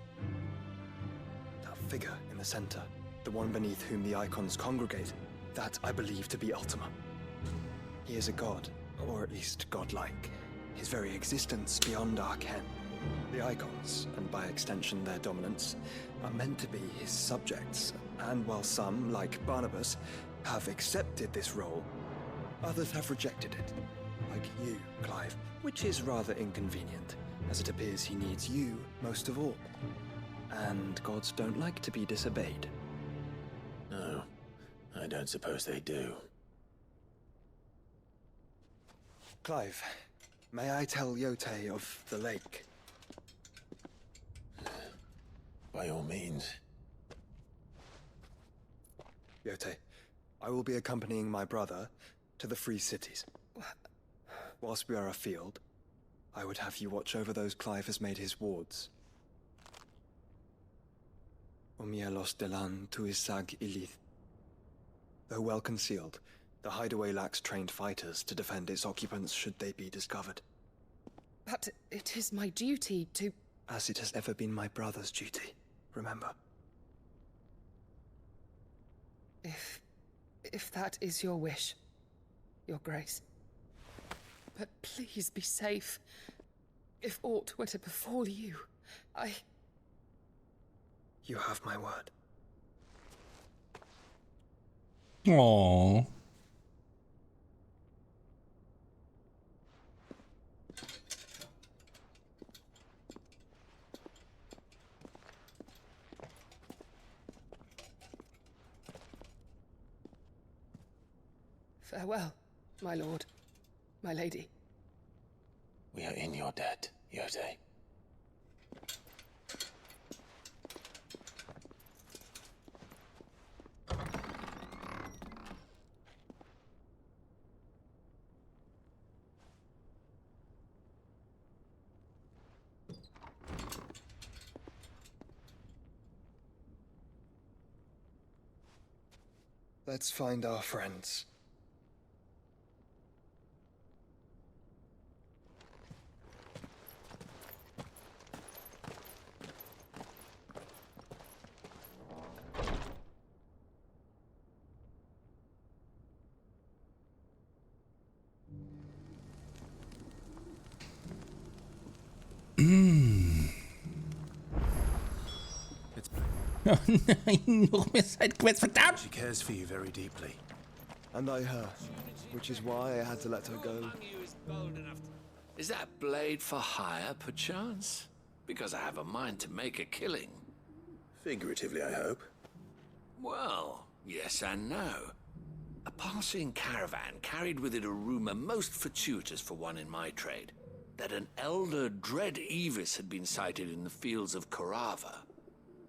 That figure in the center, the one beneath whom the icons congregate, that I believe to be Ultima. He is a god, or at least godlike, his very existence beyond our ken. The icons, and by extension their dominants, are meant to be his subjects, and while some, like Barnabas, have accepted this role, others have rejected it, like you, Clive, which is rather inconvenient, as it appears he needs you most of all. And gods don't like to be disobeyed. No, I don't suppose they do. Clive, may I tell Yote of the lake? By all means. Yote, I will be accompanying my brother to the Free Cities. Whilst we are afield, I would have you watch over those Clive has made his wards. Omielos delan tuisag ilith. Though well concealed, the hideaway lacks trained fighters to defend its occupants should they be discovered. But it is my duty to... As it has ever been my brother's duty, remember. If that is your wish, Your Grace. But please be safe. If aught were to befall you, You have my word. Aww. Farewell, my lord, my lady. We are in your debt, Yote. Let's find our friends. Oh nein, noch mehr Sidequests, verdammt! She cares for you very deeply. And I her, which is why I had to let her go. Is that blade for hire, perchance? Because I have a mind to make a killing. Figuratively, I hope. Well, yes and no. A passing caravan carried with it a rumor most fortuitous for one in my trade, that an elder Dread Evis had been sighted in the fields of Korava.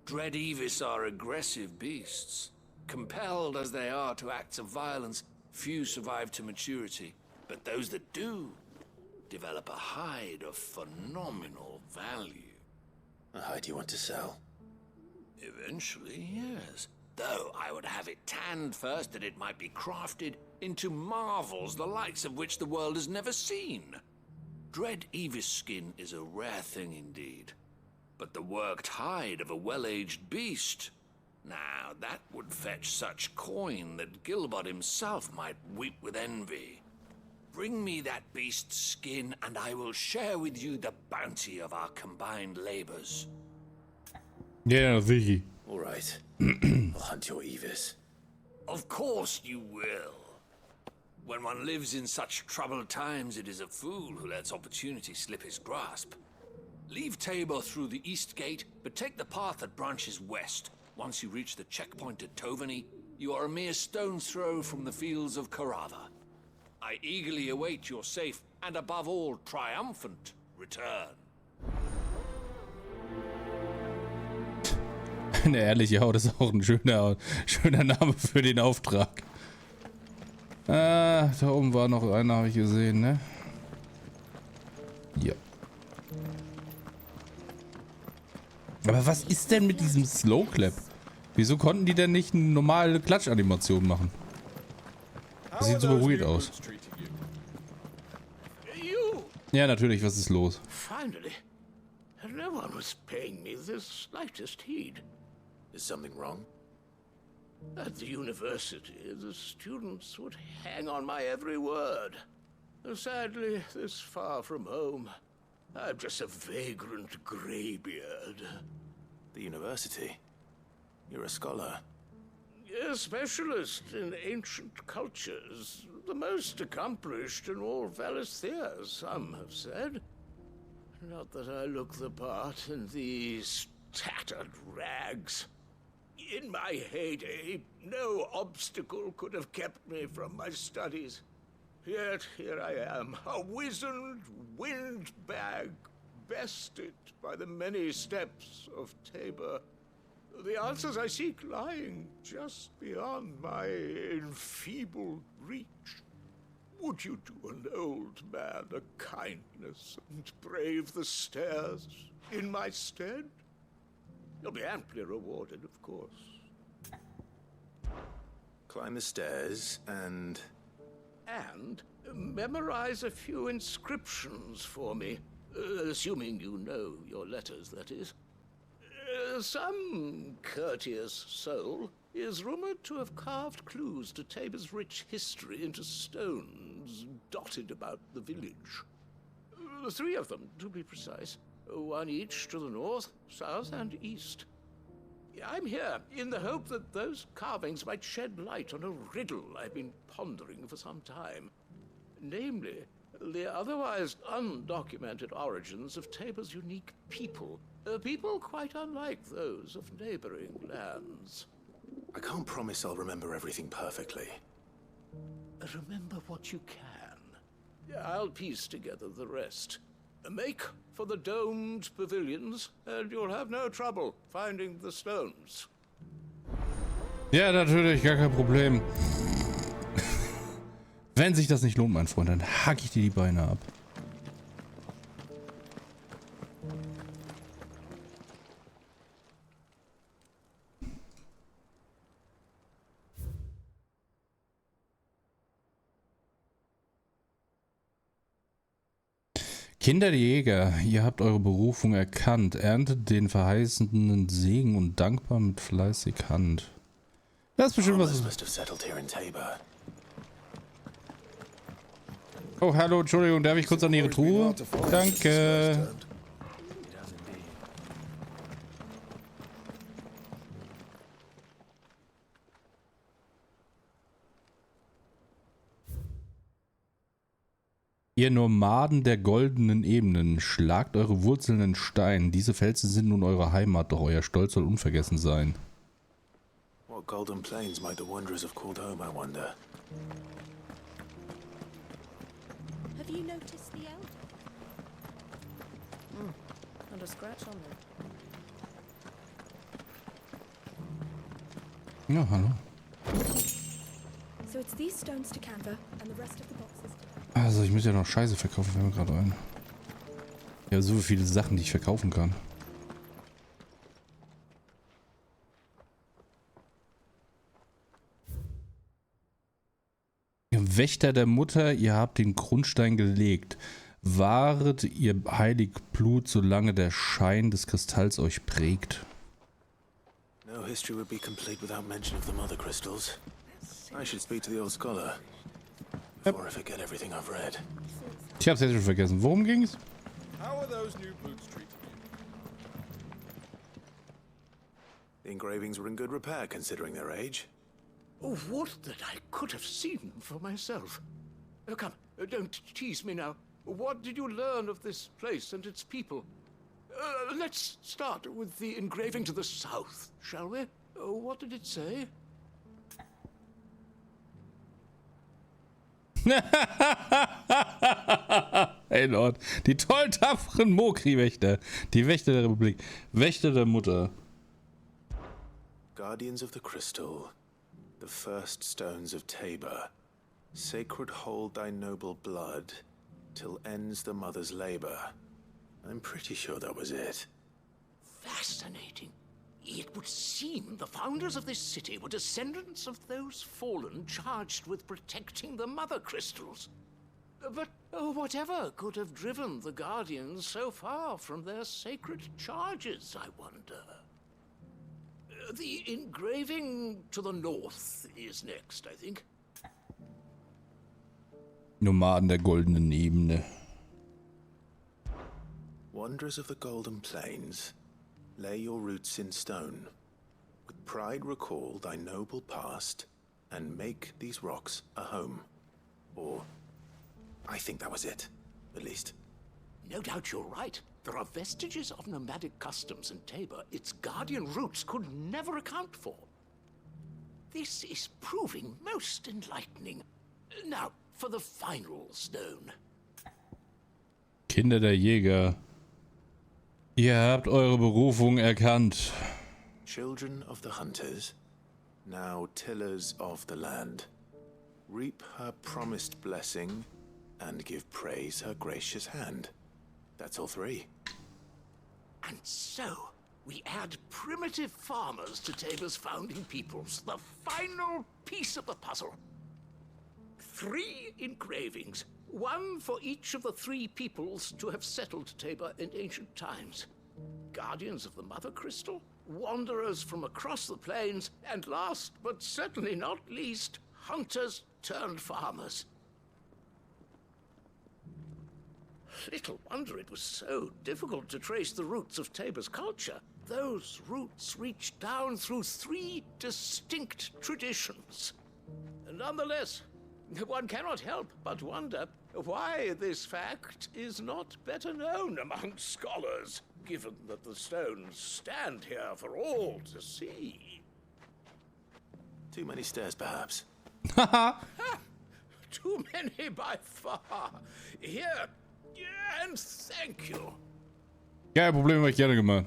Dread Evis are aggressive beasts. Compelled as they are to acts of violence, few survive to maturity, but those that do develop a hide of phenomenal value. A hide you want to sell? Eventually, yes. Though I would have it tanned first that it might be crafted into marvels the likes of which the world has never seen. Dread Evis skin is a rare thing indeed. But the worked hide of a well-aged beast, now that would fetch such coin that Gilbert himself might weep with envy. Bring me that beast's skin, and I will share with you the bounty of our combined labors. Yeah, sicher. All right. I'll hunt your Evis. Of course you will. When one lives in such troubled times, it is a fool who lets opportunity slip his grasp. Leave Tabor through the east gate, but take the path that branches west. Once you reach the checkpoint at Tovany, you are a mere stone's throw from the fields of Korava. I eagerly await your safe, and above all, triumphant return. Eine ehrliche Haut ist auch ein schöner Name für den Auftrag. Da oben war noch einer, habe ich gesehen, ne? Ja. Aber was ist denn mit diesem Slow Clap? Wieso konnten die denn nicht eine normale Klatschanimation machen? Das sieht super weird aus. Ja, natürlich, was ist los? Finally. No one was paying me the slightest heed. Is something wrong? At the university, the students would hang on my every word. Sadly, this far from home, I'm just a vagrant greybeard. The university? You're a scholar. A specialist in ancient cultures. The most accomplished in all Valisthea, some have said. Not that I look the part in these tattered rags. In my heyday, no obstacle could have kept me from my studies. Yet here I am, a wizened windbag, bested by the many steps of Tabor. The answers I seek lying just beyond my enfeebled reach. Would you do an old man a kindness and brave the stairs in my stead? You'll be amply rewarded, of course. Climb the stairs and... And memorize a few inscriptions for me. Assuming you know your letters, that is. Some courteous soul is rumored to have carved clues to Tabor's rich history into stones dotted about the village. 3 of them, to be precise. One each to the north, south, and east. I'm here in the hope that those carvings might shed light on a riddle I've been pondering for some time. Namely, the otherwise undocumented origins of Tabor's unique people. People quite unlike those of neighboring lands. I can't promise I'll remember everything perfectly. Remember what you can. I'll piece together the rest. Make for the domed pavilions, and you'll have no trouble finding the stones. Ja, natürlich, gar kein Problem. Wenn sich das nicht lohnt, mein Freund, dann hack ich dir die Beine ab. Kinder der Jäger, ihr habt eure Berufung erkannt, erntet den verheißenden Segen und dankbar mit fleißig Hand. Das ist bestimmt was. Oh, hallo, Entschuldigung, darf ich kurz an Ihre Truhe? Danke. Ihr Nomaden der goldenen Ebenen, schlagt eure Wurzeln in Stein. Diese Felsen sind nun eure Heimat, doch euer Stolz soll unvergessen sein. What golden plains might the wanderers have called home, I wonder? Have you noticed the elder? Not a scratch on them. Ja, hallo. So it's these stones to Canva and the rest of the boxes. Also, ich muss ja noch Scheiße verkaufen, fällt mir gerade ein. Ja, so viele Sachen, die ich verkaufen kann. Wächter der Mutter, ihr habt den Grundstein gelegt. Wahret ihr heilig Blut, solange der Schein des Kristalls euch prägt. No history would be complete without mention of the mother crystals. I should speak to the old scholar. Before I forget everything I've read. Ich hab's jetzt schon vergessen. Worum ging's? How are those new boots treating you? The engravings were in good repair considering their age. Oh, what that I could have seen for myself. Come, don't tease me now. What did you learn of this place and its people? Let's start with the engraving to the south, shall we? What did it say? Hey Lord, die toll tapferen Mokri-Wächter. Die Wächter der Republik. Wächter der Mutter. Guardians of the Crystal. The first stones of Tabor. Sacred hold thy noble blood, till ends the mother's labor. I'm pretty sure that was it. fascinating. It would seem the founders of this city were descendants of those fallen charged with protecting the mother crystals. But whatever could have driven the Guardians so far from their sacred charges, I wonder? The engraving to the north is next, I think. Nomaden der goldenen Ebene. Wanderers of the Golden Plains, lay your roots in stone. With pride recall thy noble past, and make these rocks a home. Or, I think that was it, at least. No doubt you're right. There are vestiges of nomadic customs in Tabor its guardian roots could never account for. This is proving most enlightening. Now, for the final stone. Kinder der Jäger. Ihr habt eure Berufung erkannt. Children of the hunters, now tillers of the land. Reap her promised blessing, and give praise her gracious hand. That's all three. And so, we add primitive farmers to Tabor's founding peoples, the final piece of the puzzle. 3 engravings, one for each of the 3 peoples to have settled Tabor in ancient times. Guardians of the Mother Crystal, wanderers from across the plains, and last but certainly not least, hunters turned farmers. Little wonder it was so difficult to trace the roots of Tabor's culture. Those roots reach down through 3 distinct traditions. Nonetheless, one cannot help but wonder why this fact is not better known among scholars, given that the stones stand here for all to see. Too many stairs, perhaps. Too many by far. Here, and thank you. Kein Problem, hab ich gerne gemacht.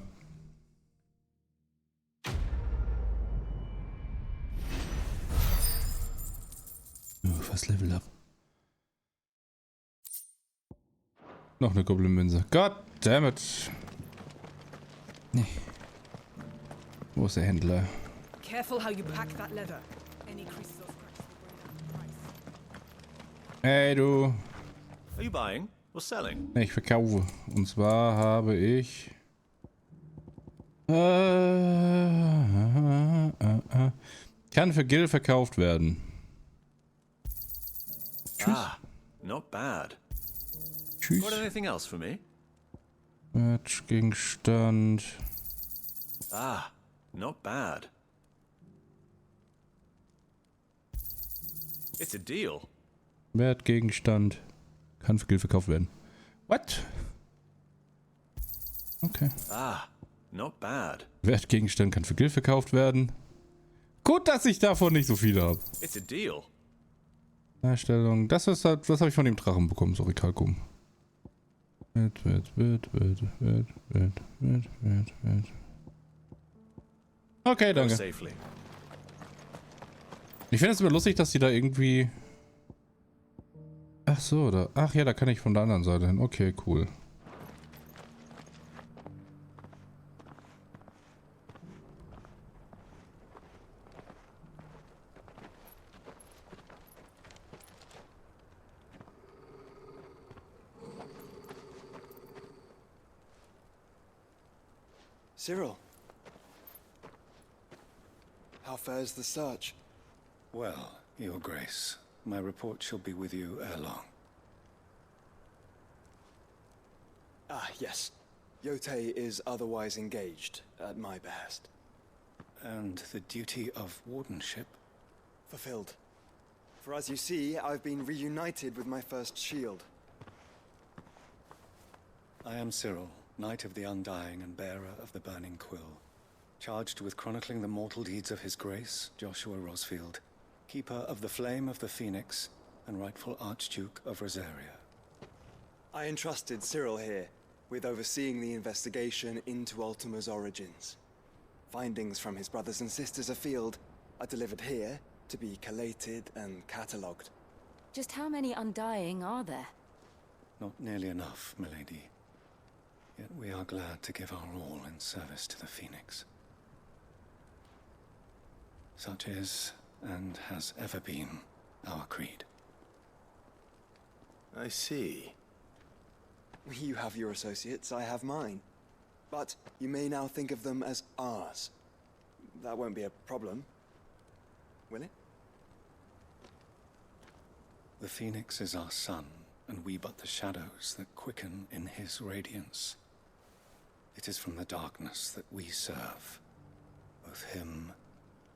Fast Level up. Noch eine Goblin-Münze. God damn it. Nee. Wo ist der Händler? Careful how you pack that leather. Any creases or scratches will bring down the price. Hey du. Are you buying or selling? Ich verkaufe. Und zwar habe ich... Kann für Gil verkauft werden. Tschüss. Ah, not bad. Tschüss. Got anything else for me? Gegenstand. Ah, not bad. It's a deal. Wertgegenstand. Kann für Gil verkauft werden. What? Okay. Ah, not bad. Wertgegenstand kann für Gil verkauft werden. Gut, dass ich davon nicht so viele habe. It's a deal. Darstellung. Das habe ich von dem Drachen bekommen. Sorry, Talkum. Okay, danke. Ich finde es immer lustig, dass die da irgendwie... Ach so, da... Ach ja, da kann ich von der anderen Seite hin. Okay, cool. Cyril, how fares the search? Well, Your Grace, my report shall be with you ere long. Ah, yes. Yotei is otherwise engaged, at my behest. And the duty of wardenship? Fulfilled. For as you see, I've been reunited with my first shield. I am Cyril, Knight of the Undying and bearer of the Burning Quill, charged with chronicling the mortal deeds of His Grace, Joshua Rosfield, Keeper of the Flame of the Phoenix, and rightful Archduke of Rosaria. I entrusted Cyril here with overseeing the investigation into Ultima's origins. Findings from his brothers and sisters afield are delivered here to be collated and catalogued. Just how many Undying are there? Not nearly enough, milady. Yet we are glad to give our all in service to the Phoenix. Such is, and has ever been, our creed. I see. You have your associates, I have mine. But you may now think of them as ours. That won't be a problem, will it? The Phoenix is our sun, and we but the shadows that quicken in his radiance. It is from the darkness that we serve, both him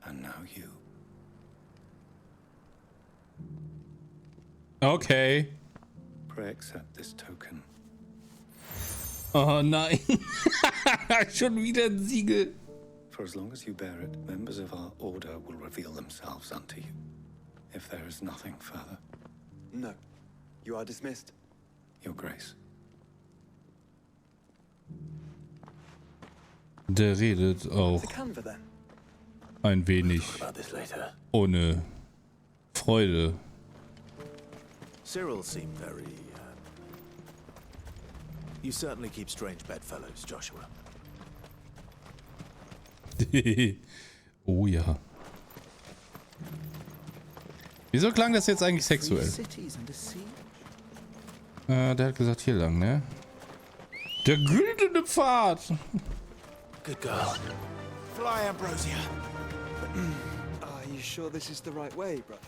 and now you. Okay. Pray accept this token. Oh nein. Schon wieder ein Siegel. For as long as you bear it, members of our order will reveal themselves unto you. If there is nothing further. No. You are dismissed. Your Grace. Der redet auch ein wenig ohne Freude. Cyril seemed very... You certainly keep strange bedfellows, Joshua. Oh ja. Wieso klang das jetzt eigentlich sexuell? Der hat gesagt hier lang, ne? Der güldene Pfad! Good girl. Fly, Ambrosia. Are you sure this is the right way, brother?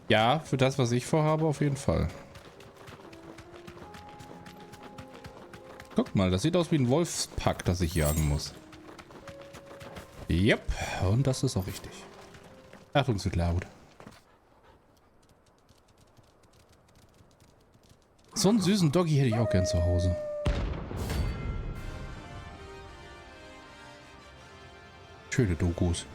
Ja, für das, was ich vorhabe, auf jeden Fall. Guck mal, das sieht aus wie ein Wolfspack, das ich jagen muss. Yep, und das ist auch richtig. Achtung, es wird laut. So einen süßen Doggy hätte ich auch gern zu Hause. Schöne Dokus.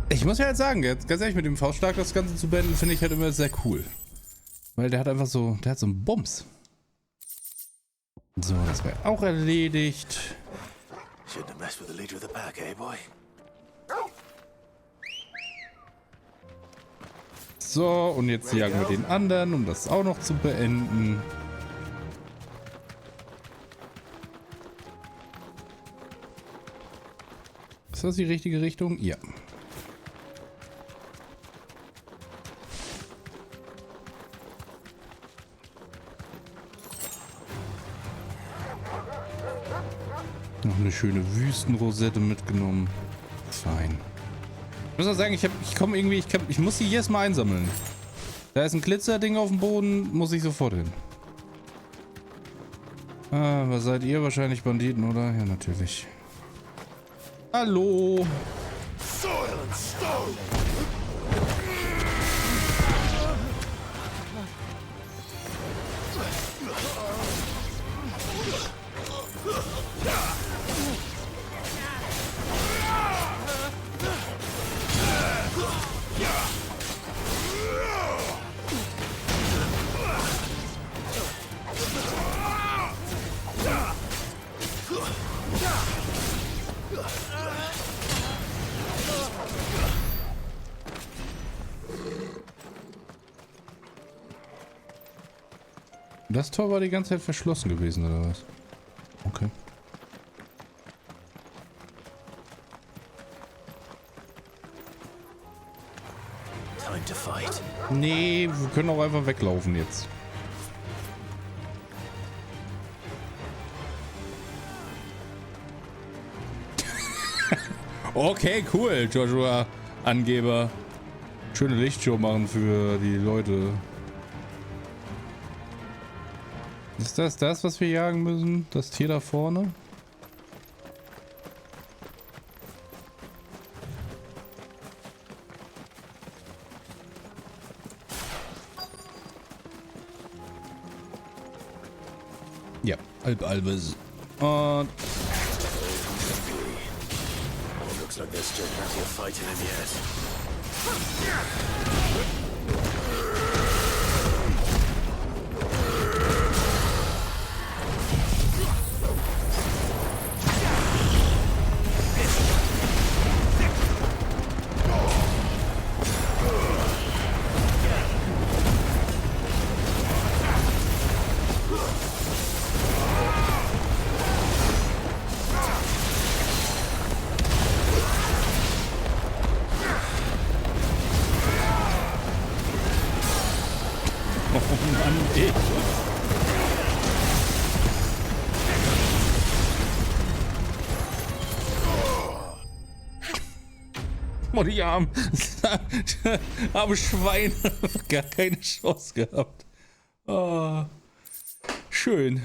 Ich muss ja halt sagen, jetzt ganz ehrlich, mit dem Faustschlag das Ganze zu beenden, finde ich halt immer sehr cool. Weil der hat einfach so, der hat so einen Bums. So, das wäre auch erledigt. So, und jetzt jagen wir den anderen, um das auch noch zu beenden. Ist das die richtige Richtung? Ja. Noch eine schöne Wüstenrosette mitgenommen. Fein. Ich muss auch sagen, ich komme irgendwie, ich muss die jedes Mal einsammeln. Da ist ein Glitzerding auf dem Boden, muss ich sofort hin. Ah, was seid ihr? Wahrscheinlich Banditen, oder? Ja, natürlich. Hallo. Soil and stone. Das Tor war die ganze Zeit verschlossen gewesen, oder was? Okay. Time to fight. Nee, wir können auch einfach weglaufen jetzt. Okay, cool, Joshua. Angeber. Schöne Lichtshow machen für die Leute. Ist das, was wir jagen müssen? Das Tier da vorne? Ja, Albes. Und... Looks like there's still plenty of fighting in the air. Oh, die armen Schweine. Gar keine Chance gehabt. Oh, schön.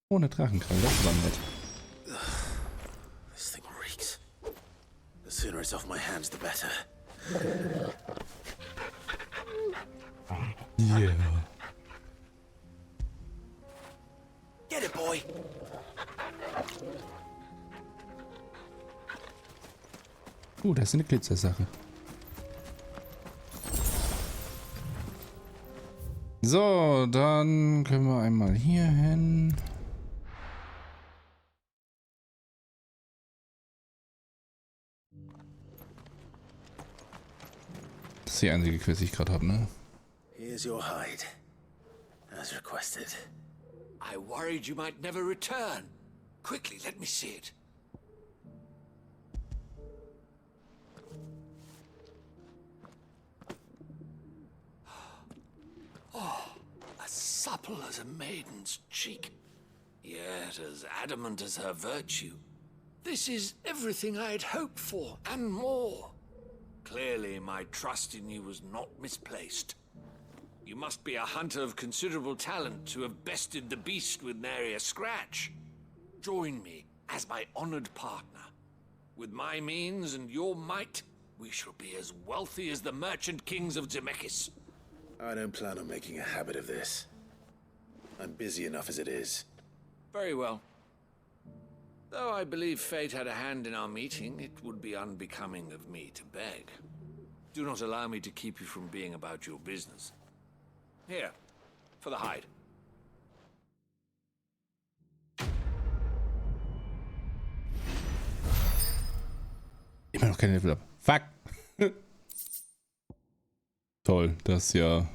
Ohne Drachenkrall, das war nett. This thing reeks. The sooner it's off my hands, the better. Yeah. Get it, boy. Das ist eine Glitzersache. So, dann können wir einmal hier hin. Das ist die einzige Quest, die ich gerade habe, ne? Here's your hide, as requested. I worried you might never return. Quickly, let me see it. Oh, as supple as a maiden's cheek, yet as adamant as her virtue. This is everything I had hoped for, and more. Clearly, my trust in you was not misplaced. You must be a hunter of considerable talent to have bested the beast with nary a scratch. Join me as my honored partner. With my means and your might, we shall be as wealthy as the merchant kings of Zemeckis. I don't plan on making a habit of this. I'm busy enough as it is. Very well. Though I believe fate had a hand in our meeting, it would be unbecoming of me to beg. Do not allow me to keep you from being about your business. Here, for the hide. Immer noch keine Level ab. Fuck. Toll, das ist ja...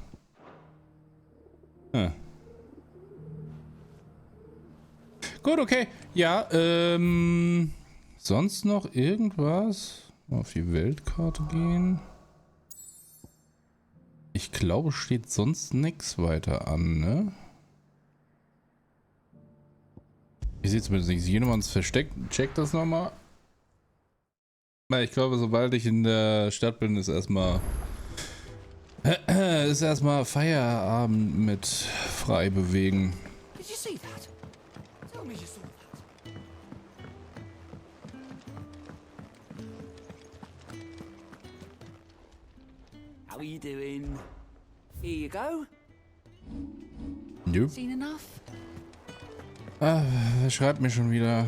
Gut, okay. Ja, sonst noch irgendwas? Mal auf die Weltkarte gehen. Ich glaube, steht sonst nichts weiter an, ne? Ich sehe zumindest nichts. Jedermanns versteckt. Check das nochmal. Ich glaube, sobald ich in der Stadt bin, ist erstmal Feierabend mit frei bewegen. Did you see that? Tell me you saw that. How are you doing? Here you go. Nope. Seen enough? Wer schreibt mir schon wieder?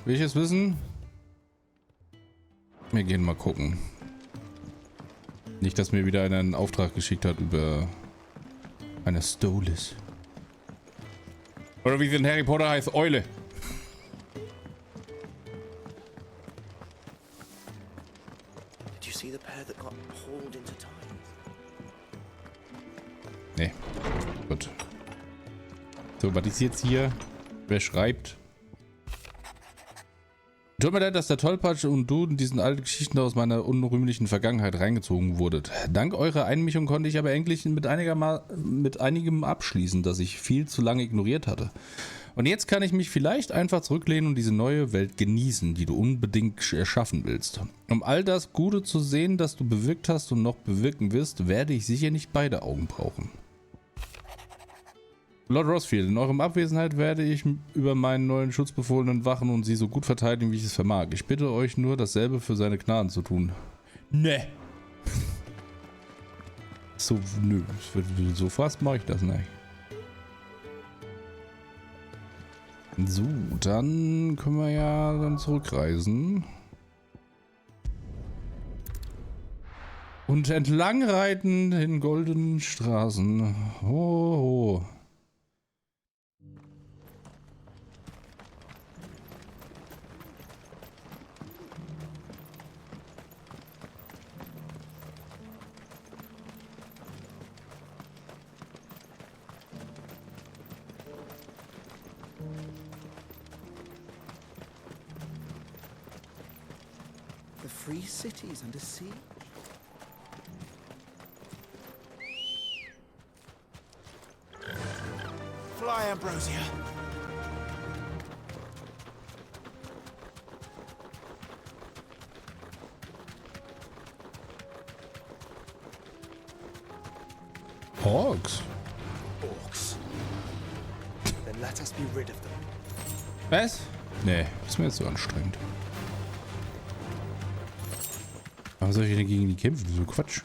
Will ich es wissen? Wir gehen mal gucken. Nicht, dass mir wieder einer einen Auftrag geschickt hat über eine Stolas. Oder wie sie in Harry Potter heißt, Eule. Did you see the pair that got hauled into time? Nee. Gut. So, was ist jetzt hier? Wer schreibt? Tut mir leid, dass der Tollpatsch und du in diesen alten Geschichten aus meiner unrühmlichen Vergangenheit reingezogen wurdet. Dank eurer Einmischung konnte ich aber endlich mit einigem abschließen, das ich viel zu lange ignoriert hatte. Und jetzt kann ich mich vielleicht einfach zurücklehnen und diese neue Welt genießen, die du unbedingt erschaffen willst. Um all das Gute zu sehen, das du bewirkt hast und noch bewirken wirst, werde ich sicher nicht beide Augen brauchen. Lord Rosfield, in eurem Abwesenheit werde ich über meinen neuen Schutzbefohlenen wachen und sie so gut verteidigen, wie ich es vermag. Ich bitte euch nur, dasselbe für seine Gnaden zu tun. Ne. So, nö. So fast mache ich das nicht. So, dann können wir ja dann zurückreisen. Und entlang reiten in goldenen Straßen. Ho, ho. The free cities under siege? Fly, Ambrosia. Orks. Orks. Then let us be rid of them. Was? Nee, ist mir jetzt so anstrengend. Warum soll ich denn gegen die kämpfen? So Quatsch.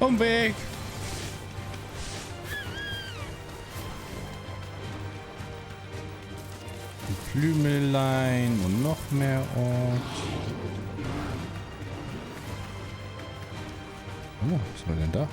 Umweg! Die Flümelein und noch mehr Ort. Oh, was war denn da?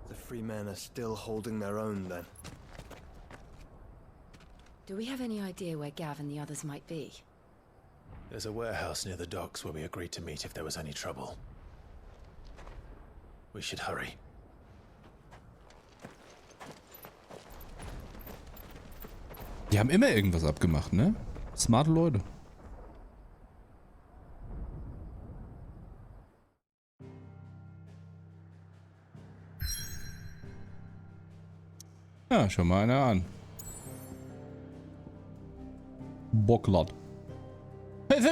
The free men are still holding their own, then. Do we have any idea where Gav and the others might be? There's a warehouse near the docks where we agreed to meet if there was any trouble. We should hurry. Die haben immer irgendwas abgemacht, ne? Smarte Leute. Ja, schau mal einer an. Bocklot. Ich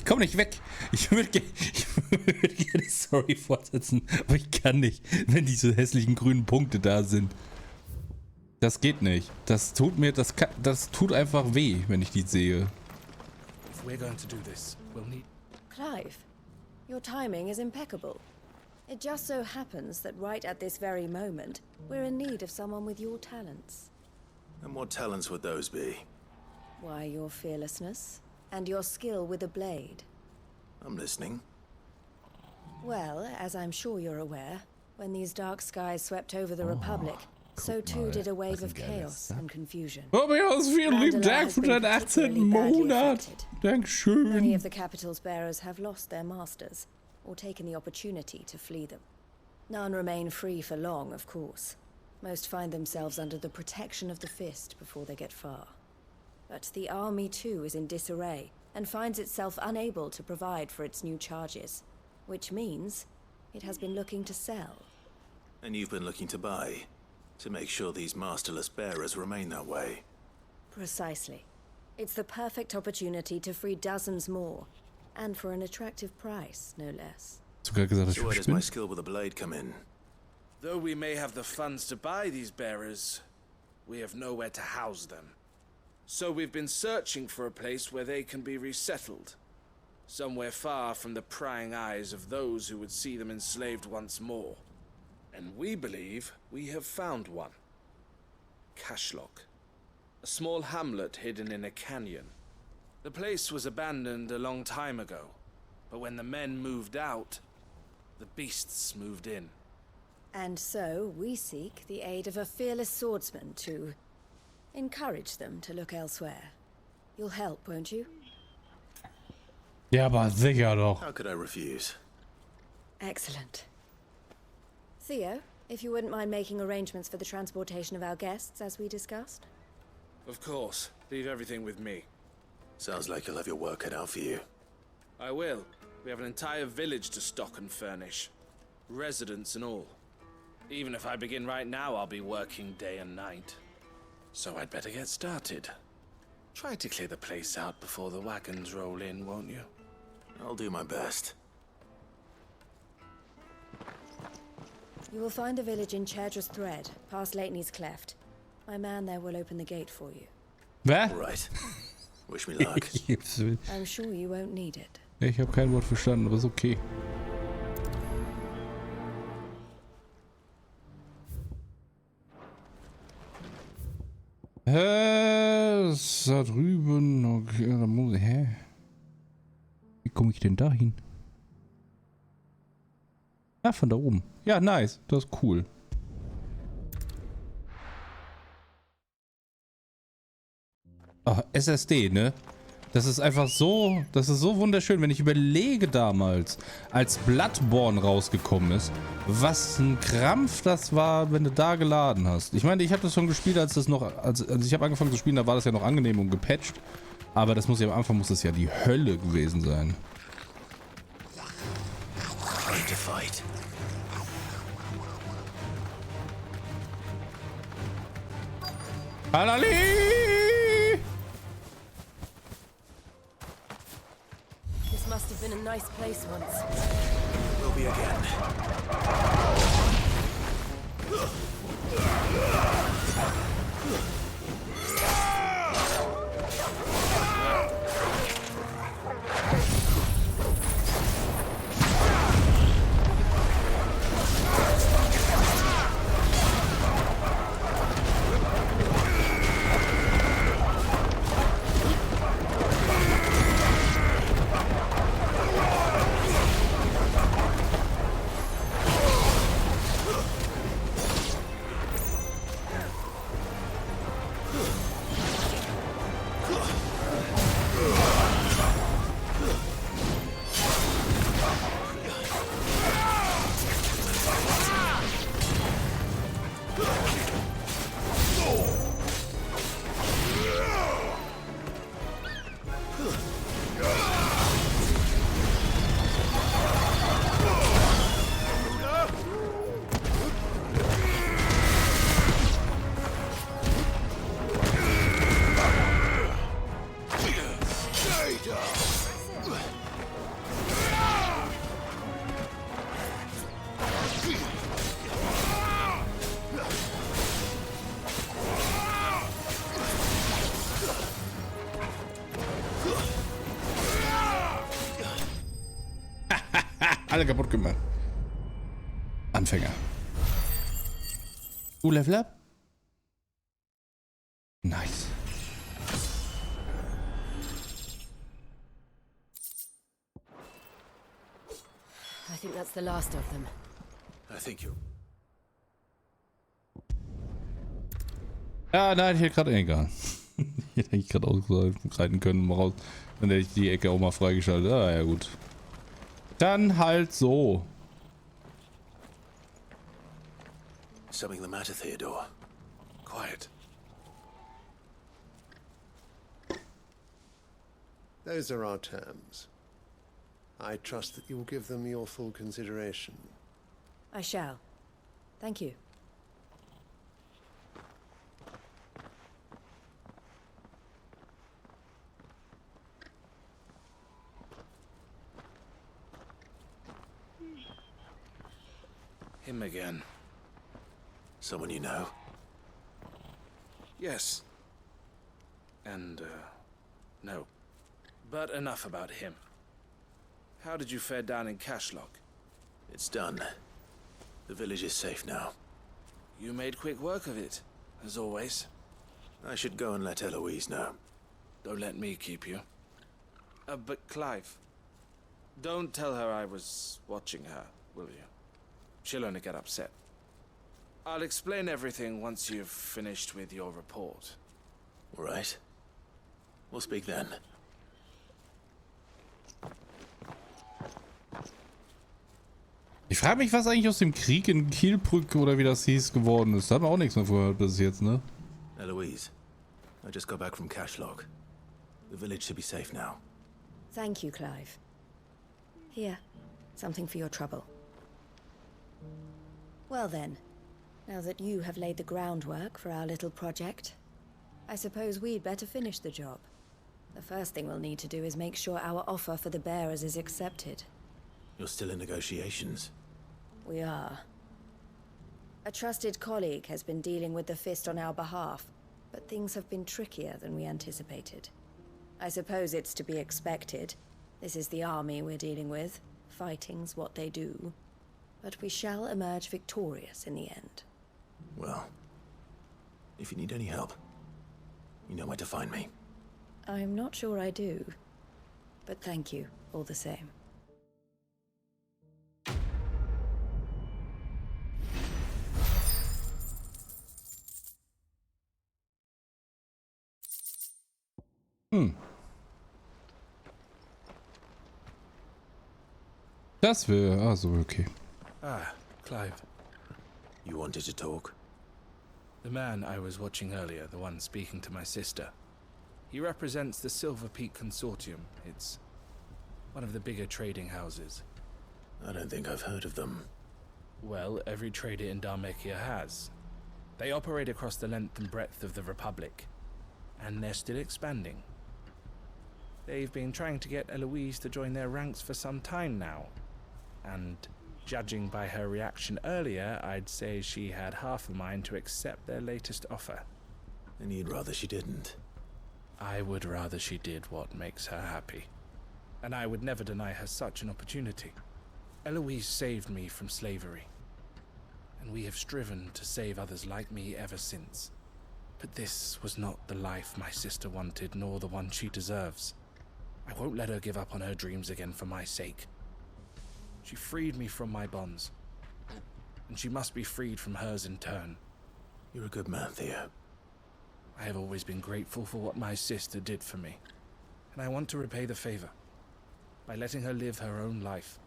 komm nicht weg. Ich würde gerne die Story fortsetzen, aber ich kann nicht, wenn diese hässlichen grünen Punkte da sind. Das geht nicht. Das tut mir, das tut einfach weh, wenn ich die sehe. If we're going to do this, we'll need... Clive, your timing is impeccable. It just so happens that right at this very moment, we're in need of someone with your talents. And what talents would those be? Why, your fearlessness and your skill with a blade. I'm listening. Well, as I'm sure you're aware, when these dark skies swept over the Republic, so too did a wave of chaos and confusion. Tobias, vielen lieben Dank für deinen 18. Monat. Dankeschön. Many of the capital's bearers have lost their masters, or taken the opportunity to flee them. None remain free for long, of course. Most find themselves under the protection of the Fist before they get far. But the army too is in disarray, and finds itself unable to provide for its new charges. Which means it has been looking to sell. And you've been looking to buy, to make sure these masterless bearers remain that way. Precisely. It's the perfect opportunity to free dozens more. And for an attractive price, no less. Sogar gesagt, dass So where ich does my bin. skill with a blade come in? Though we may have the funds to buy these bearers, we have nowhere to house them. So we've been searching for a place where they can be resettled. Somewhere far from the prying eyes of those who would see them enslaved once more. And we believe we have found one. Cashlock. A small hamlet hidden in a canyon. The place was abandoned a long time ago, but when the men moved out, the beasts moved in. And so we seek the aid of a fearless swordsman to encourage them to look elsewhere. You'll help, won't you? Ja, aber sicher doch. How could I refuse? Excellent. Theo, if you wouldn't mind making arrangements for the transportation of our guests, as we discussed. Of course. Leave everything with me. Sounds like you'll have your work cut out for you. I will. We have an entire village to stock and furnish. Residents and all. Even if I begin right now, I'll be working day and night. So I'd better get started. Try to clear the place out before the wagons roll in, won't you? I'll do my best. You will find a village in Chairdra's Thread, past Lateney's Cleft. My man there will open the gate for you. Wer? Right. Wish me luck. I'm sure you won't need it. Ich habe kein Wort verstanden, aber ist okay. Ist da drüben. Okay, da muss ich. Hä? Wie komme ich denn da hin? Ja, von da oben. Ja, nice. Das ist cool. Ach, SSD, ne? Das ist einfach so, das ist so wunderschön, wenn ich überlege damals, als Bloodborne rausgekommen ist, was ein Krampf das war, wenn du da geladen hast. Ich meine, ich habe das schon gespielt, als ich habe angefangen zu spielen, da war das ja noch angenehm und gepatcht, aber das muss ja am Anfang muss das ja die Hölle gewesen sein. Time to fight. Halali! This must have been a nice place once. Will be again. Alle kaputt gemacht. Anfänger. Level up? Nice. I think that's the last of them. I think you. Ja, nein, ich hätte gerade egal. Hier hätte ich gerade ausreiten können, mal raus. Dann hätte ich die Ecke auch mal freigeschaltet. Ah, ja gut. Dann halt so. Something the matter, Theodore? Quiet. Those are our terms. I trust that you will give them your full consideration. I shall. Thank you. Him again. Someone you know? Yes. And, no. But enough about him. How did you fare down in Cashlock? It's done. The village is safe now. You made quick work of it, as always. I should go and let Eloise know. Don't let me keep you. But Clive, don't tell her I was watching her, will you? She'll only get upset. I'll explain everything once you've finished with your report. All right. We'll speak then. Ich frage mich, was eigentlich aus dem Krieg in Kielbrück oder wie das hieß geworden ist. Da haben wir auch nichts mehr gehört bis jetzt, ne? Eloise, I just got back from Cashlock. The village should be safe now. Thank you, Clive. Here, something for your trouble. Well then, now that you have laid the groundwork for our little project, I suppose we'd better finish the job. The first thing we'll need to do is make sure our offer for the bearers is accepted. You're still in negotiations? We are. A trusted colleague has been dealing with the Fist on our behalf, but things have been trickier than we anticipated. I suppose it's to be expected. This is the army we're dealing with. Fighting's what they do. But we shall emerge victorious in the end. Well, if you need any help, you know where to find me. I'm not sure I do. But thank you, all the same. Das wäre... Also, okay. Ah, Clive. You wanted to talk? The man I was watching earlier, the one speaking to my sister. He represents the Silver Peak Consortium. It's one of the bigger trading houses. I don't think I've heard of them. Well, every trader in Dhalmekia has. They operate across the length and breadth of the Republic. And they're still expanding. They've been trying to get Eloise to join their ranks for some time now. And judging by her reaction earlier, I'd say she had half a mind to accept their latest offer. And you'd rather she didn't? I would rather she did what makes her happy. And I would never deny her such an opportunity. Eloise saved me from slavery. And we have striven to save others like me ever since. But this was not the life my sister wanted, nor the one she deserves. I won't let her give up on her dreams again for my sake. She freed me from my bonds. And she must be freed from hers in turn. You're a good man, Theo. I have always been grateful for what my sister did for me. And I want to repay the favor. By letting her live her own life.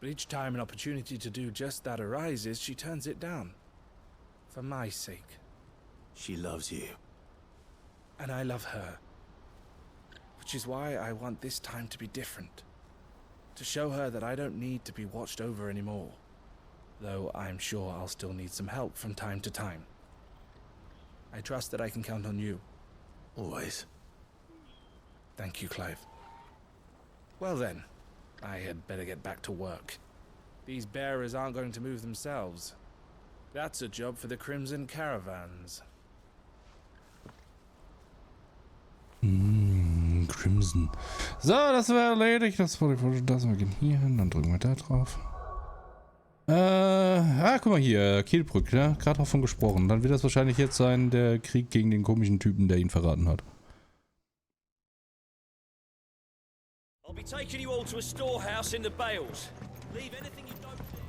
But each time an opportunity to do just that arises, she turns it down. For my sake. She loves you. And I love her. Which is why I want this time to be different. To show her that I don't need to be watched over anymore. Though I'm sure I'll still need some help from time to time. I trust that I can count on you. Always. Thank you, Clive. Well then, I had better get back to work. These bearers aren't going to move themselves. That's a job for the Crimson Caravans. Crimson. So, das wäre erledigt. Das war die Foto. Das wir gehen hier hin. Dann drücken wir da drauf. Guck mal hier. Kielbrück, ne? Gerade davon gesprochen. Dann wird das wahrscheinlich jetzt sein, der Krieg gegen den komischen Typen, der ihn verraten hat. I'll be taking you all to a storehouse in the Bales. Leave anything you don't there.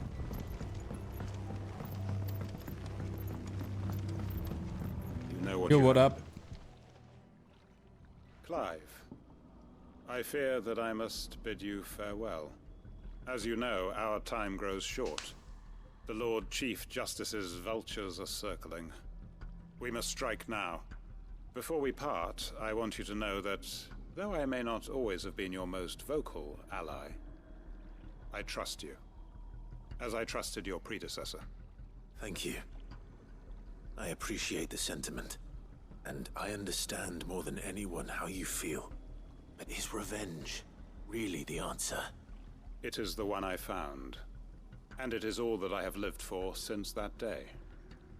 You know what Yo, what up? Clive, I fear that I must bid you farewell. As you know, our time grows short. The Lord Chief Justice's vultures are circling. We must strike now. Before we part, I want you to know that, though I may not always have been your most vocal ally, I trust you, as I trusted your predecessor. Thank you. I appreciate the sentiment. And I understand more than anyone how you feel. But is revenge really the answer? It is the one I found. And it is all that I have lived for since that day.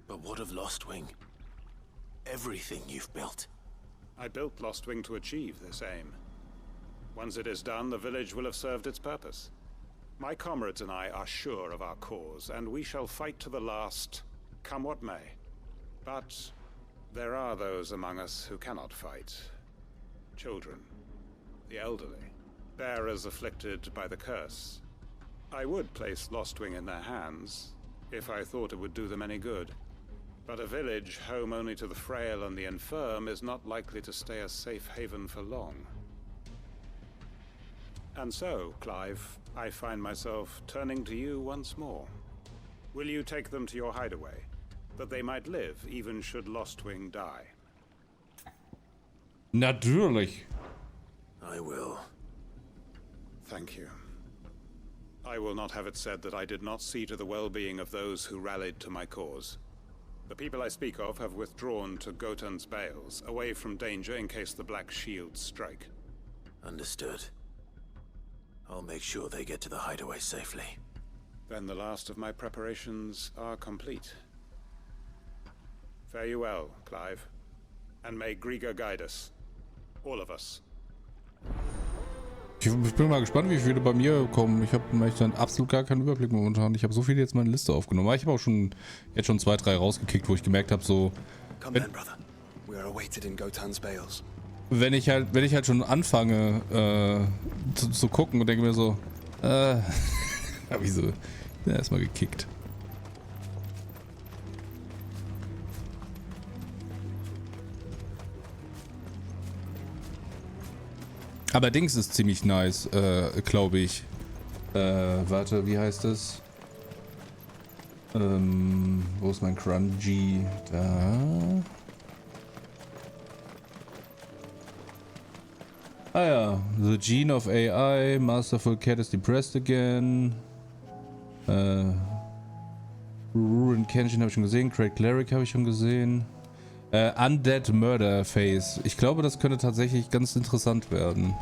But what of Lostwing? Everything you've built. I built Lostwing to achieve this aim. Once it is done, the village will have served its purpose. My comrades and I are sure of our cause, and we shall fight to the last, come what may. But there are those among us who cannot fight. Children, the elderly, bearers afflicted by the curse. I would place Lostwing in their hands, if I thought it would do them any good. But a village home only to the frail and the infirm is not likely to stay a safe haven for long. And so, Clive, I find myself turning to you once more. Will you take them to your hideaway, that they might live even should Lostwing die? Natürlich. I will. Thank you. I will not have it said that I did not see to the well-being of those who rallied to my cause. The people I speak of have withdrawn to Gotan's Bales, away from danger in case the Black Shields strike. Understood. I'll make sure they get to the hideaway safely. Then the last of my preparations are complete. Fare you well, Clive. And may Grieger guide us. All of us. Ich bin mal gespannt, wie viele bei mir kommen. Ich habe dann absolut gar keinen Überblick momentan. Ich habe so viele jetzt meine Liste aufgenommen. Aber ich habe auch jetzt schon 2, 3 rausgekickt, wo ich gemerkt habe, so... Wenn ich halt schon anfange zu gucken und denke mir so... habe ich so erstmal gekickt. Aber Dings ist ziemlich nice, glaube ich. Warte, wie heißt es? Wo ist mein Grungy? Da. Ah ja, The Gene of AI, Masterful Cat is depressed again. Ruin Kenshin habe ich schon gesehen, Craig Cleric habe ich schon gesehen. Undead Murder Face. Ich glaube, das könnte tatsächlich ganz interessant werden.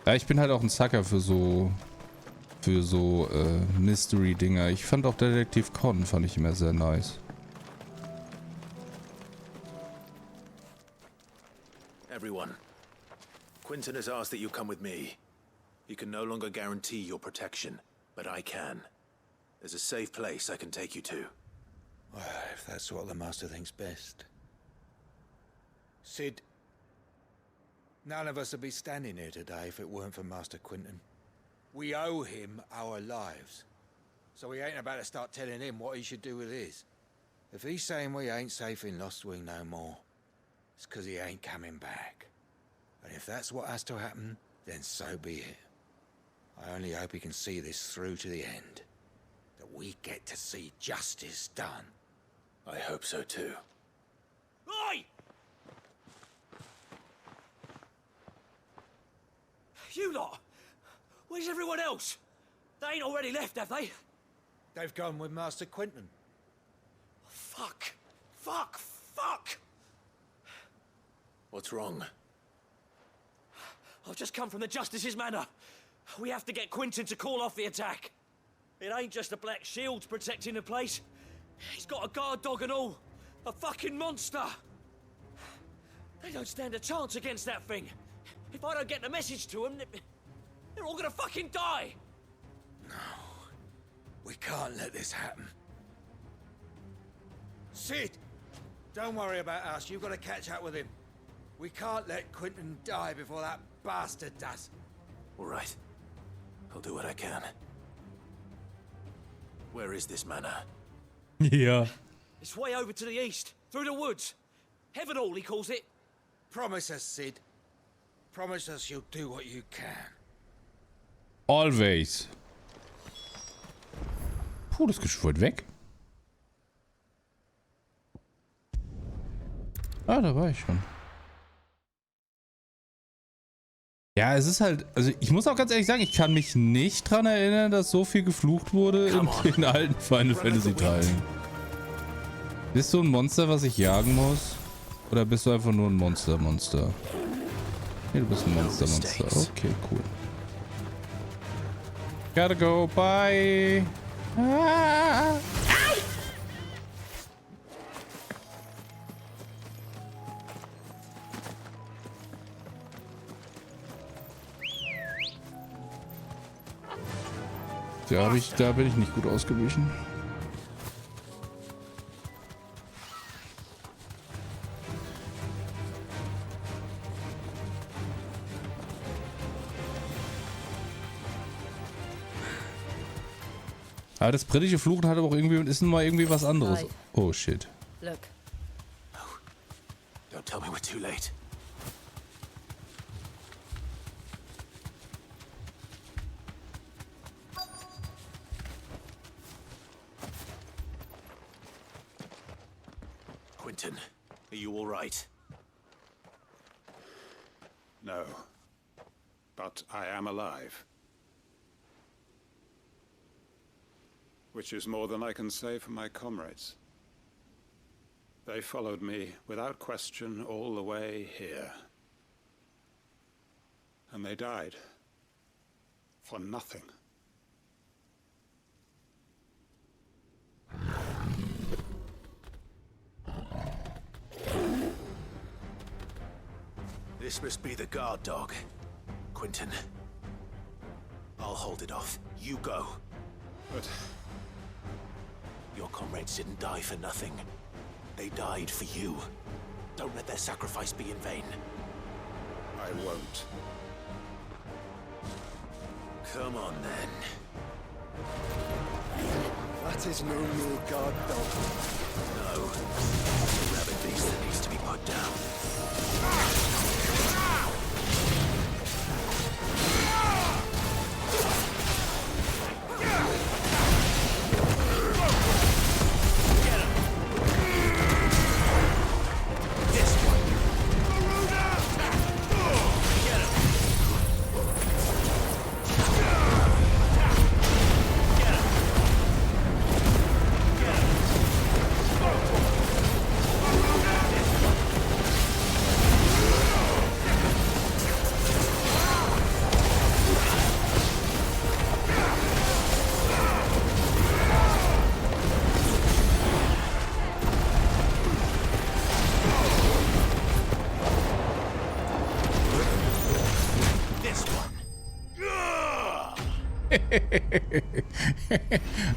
Ja, ich bin halt auch ein Sucker für so Mystery-Dinger. Ich fand auch Detektiv Con fand ich immer sehr nice. Everyone, Quinton has asked that you come with me. He can no longer guarantee your protection, but I can. There's a safe place I can take you to. Well, if that's what the Master thinks best. Sid, none of us would be standing here today if it weren't for Master Quinton. We owe him our lives. So we ain't about to start telling him what he should do with his. If he's saying we ain't safe in Lostwing no more, it's because he ain't coming back. And if that's what has to happen, then so be it. I only hope he can see this through to the end. That we get to see justice done. I hope so too. Oi! You lot! Where's everyone else? They ain't already left, have they? They've gone with Master Quinton. Fuck! Fuck! Fuck! What's wrong? I've just come from the Justice's manor. We have to get Quinton to call off the attack. It ain't just the Black Shields protecting the place. He's got a guard dog and all. A fucking monster. They don't stand a chance against that thing. If I don't get the message to them, they're all gonna fucking die. No. We can't let this happen. Sid! Don't worry about us. You've got to catch up with him. We can't let Quinton die before that bastard does. All right. I'll do what I can. Where is this manor? Yeah. It's way over to the east, through the woods. Heaven Hall, he calls it. Promise us, Sid. Promise us you'll do what you can. Always. Puh, das geht schon weit weg. Ah, da war ich schon. Ja, es ist halt, also ich muss auch ganz ehrlich sagen, ich kann mich nicht dran erinnern, dass so viel geflucht wurde in den alten Final Fantasy Teilen. Bist du ein Monster, was ich jagen muss? Oder bist du einfach nur ein Monster? Nee, du bist ein Monster. Okay, cool. Gotta go, bye. Ah. Da bin ich nicht gut ausgewichen. Aber das britische Fluchen hat aber auch irgendwie, ist nun mal irgendwie was anderes. Oh shit. Look. Don't tell me we're too late. Quentin, are you all right? No. But I am alive. Which is more than I can say for my comrades. They followed me without question all the way here. And they died. For nothing. This must be the guard dog. Quentin. I'll hold it off. You go. But... your comrades didn't die for nothing. They died for you. Don't let their sacrifice be in vain. I won't. Come on, then. That is no mere guard dog. No. It's a rabid beast that needs to be put down.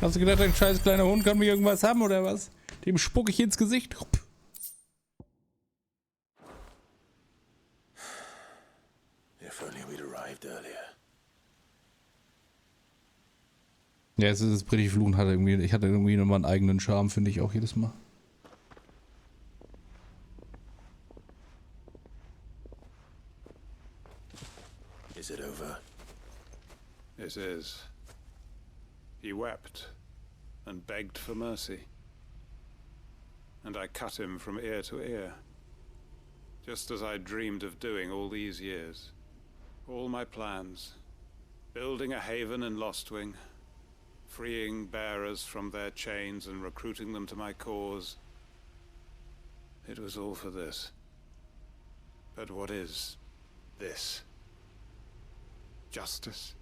Hast du gedacht, ein scheiß kleiner Hund kann mir irgendwas haben oder was? Dem spucke ich ins Gesicht. If only we'd arrived earlier. Ja, es ist das britische Fluchen hat irgendwie, ich hatte irgendwie nochmal einen eigenen Charme, finde ich auch jedes Mal. Is it over? It is. He wept and begged for mercy. And I cut him from ear to ear. Just as I dreamed of doing all these years. All my plans. Building a haven in Lostwing. Freeing bearers from their chains and recruiting them to my cause. It was all for this. But what is this? Justice?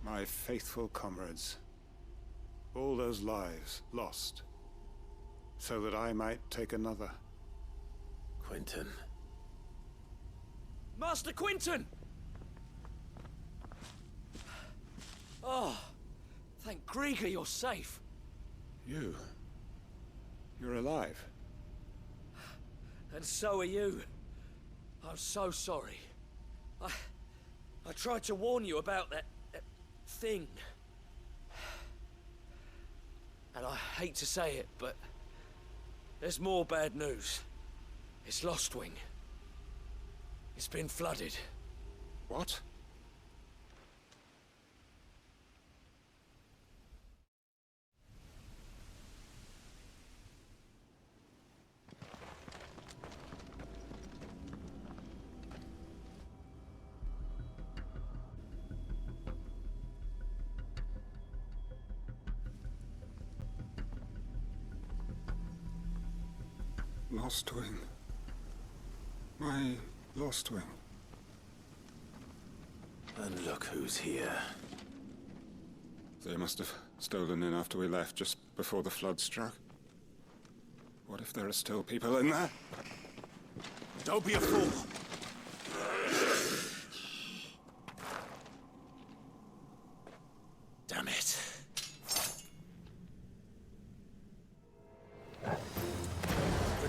My faithful comrades. All those lives lost. So that I might take another. Quentin. Master Quentin! Oh, thank Grieger you're safe. You're alive. And so are you. I'm so sorry. I tried to warn you about that thing. And I hate to say it, but there's more bad news. It's Lostwing. It's been flooded. What? Lostwing. My lost wing. And look who's here. They must have stolen in after we left, just before the flood struck. What if there are still people in there? Don't be a fool. Damn it.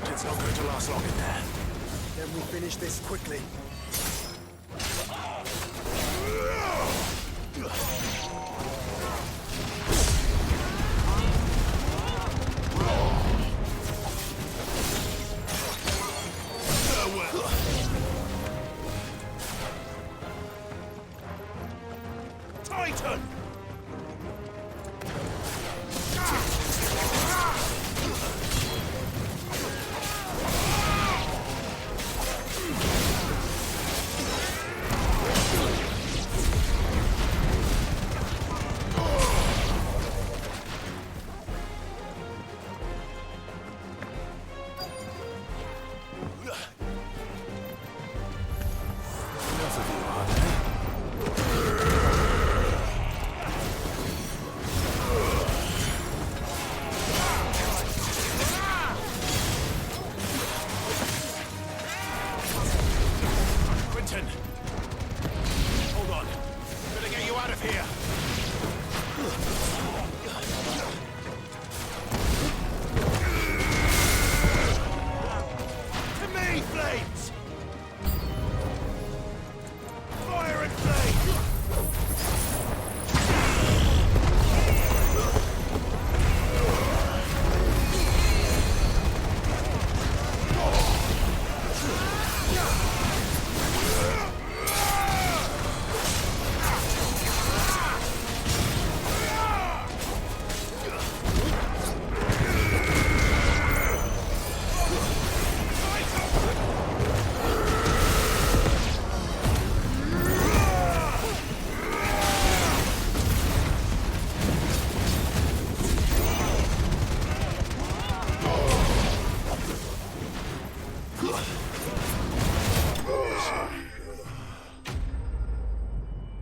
It's not going to last long in there. Then we finish this quickly. Titan!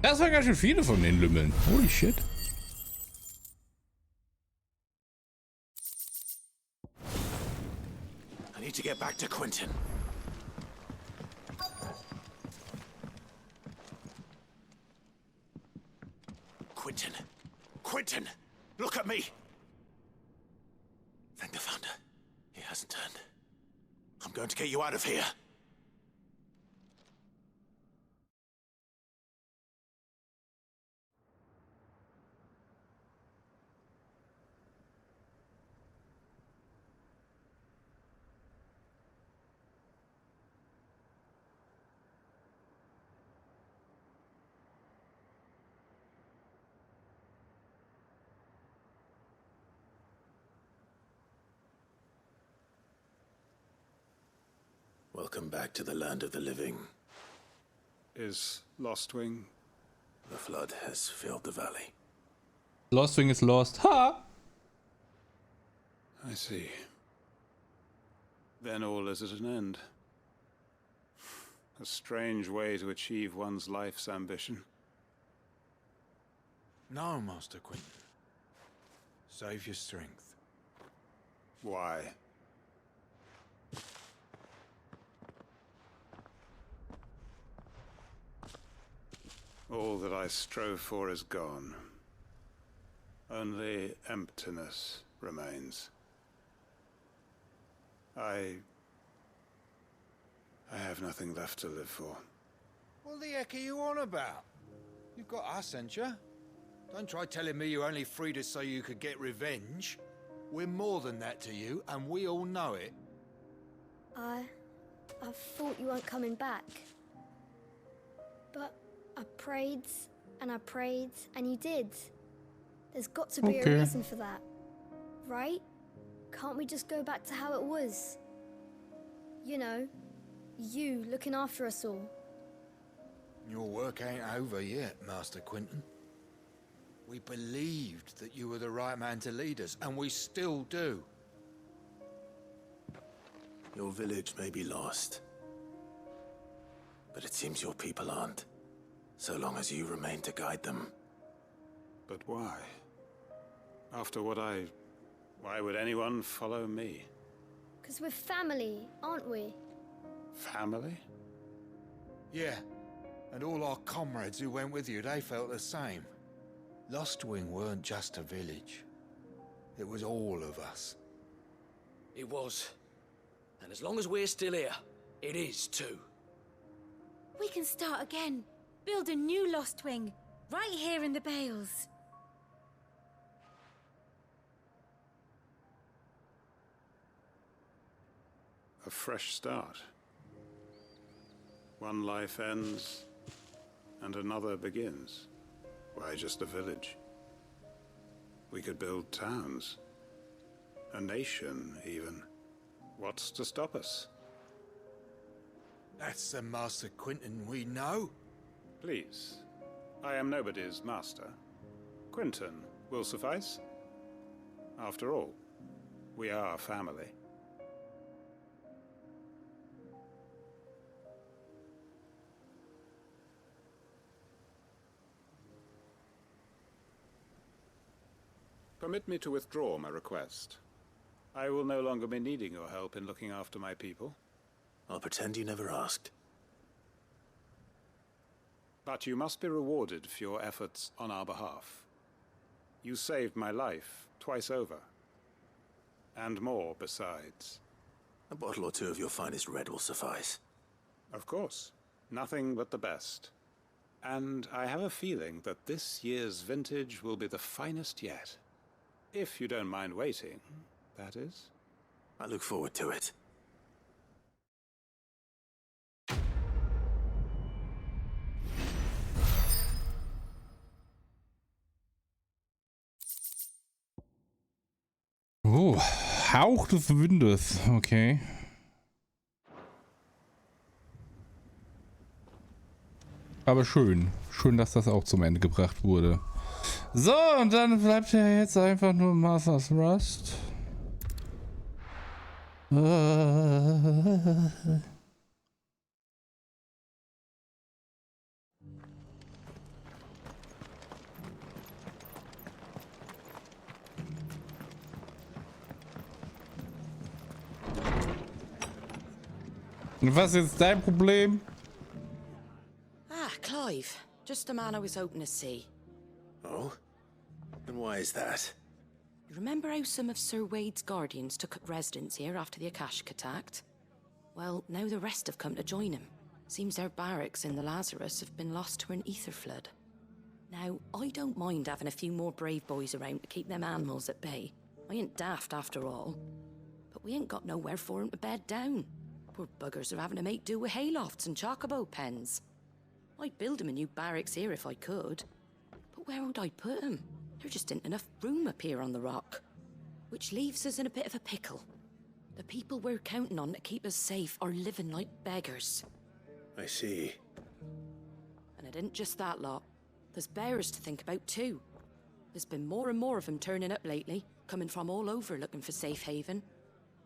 Das waren ganz schön viele von den Lümmeln. Holy shit. I need to get back to Quentin. Quentin! Quentin! Look at me! Thank the Founder. He hasn't turned. I'm going to get you out of here. Welcome back to the land of the living. Is Lostwing? The flood has filled the valley. Lost Wing is lost. Ha! I see. Then all is at an end. A strange way to achieve one's life's ambition. No, Master Quentin. Save your strength. Why? All that I strove for is gone. Only emptiness remains. I have nothing left to live for. What the heck are you on about? You've got us, ain't you? Don't try telling me you only freed us so you could get revenge. We're more than that to you, and we all know it. I thought you weren't coming back. But I prayed, and you did. There's got to be a reason for that, right? Can't we just go back to how it was? You know, you looking after us all. Your work ain't over yet, Master Quentin. We believed that you were the right man to lead us, and we still do. Your village may be lost, But it seems your people aren't. So long as you remain to guide them. But why? After what why would anyone follow me? 'Cause we're family, aren't we? Family? Yeah. And all our comrades who went with you, they felt the same. Lostwing weren't just a village. It was all of us. It was. And as long as we're still here, it is too. We can start again. Build a new Lostwing. Right here in the Bales. A fresh start. One life ends, and another begins. Why just a village? We could build towns. A nation, even. What's to stop us? That's the Master Quinton we know. Please. I am nobody's master. Quinton will suffice. After all, we are family. Permit me to withdraw my request. I will no longer be needing your help in looking after my people. I'll pretend you never asked. But you must be rewarded for your efforts on our behalf. You saved my life twice over. And more besides. A bottle or two of your finest red will suffice. Of course. Nothing but the best. And I have a feeling that this year's vintage will be the finest yet. If you don't mind waiting, that is. I look forward to it. Oh, Hauch des Windes. Okay. Aber schön. Schön, dass das auch zum Ende gebracht wurde. So, und dann bleibt ja jetzt einfach nur Martha's Rust. Was ist jetzt dein Problem? Ah, Clive. Just the man I was hoping to see. Oh? And why is that? You remember how some of Sir Wade's guardians took up residence here after the Akashic attacked? Well, now the rest have come to join him. Seems their barracks in the Lazarus have been lost to an ether flood. Now, I don't mind having a few more brave boys around to keep them animals at bay. I ain't daft after all. But we ain't got nowhere for 'em to bed down. Poor buggers are having to make do with haylofts and chocobo pens. I'd build 'em a new barracks here if I could. But where would I put 'em? There just ain't enough room up here on the rock. Which leaves us in a bit of a pickle. The people we're counting on to keep us safe are living like beggars. I see. And it ain't just that lot. There's bearers to think about too. There's been more and more of them turning up lately, coming from all over looking for safe haven.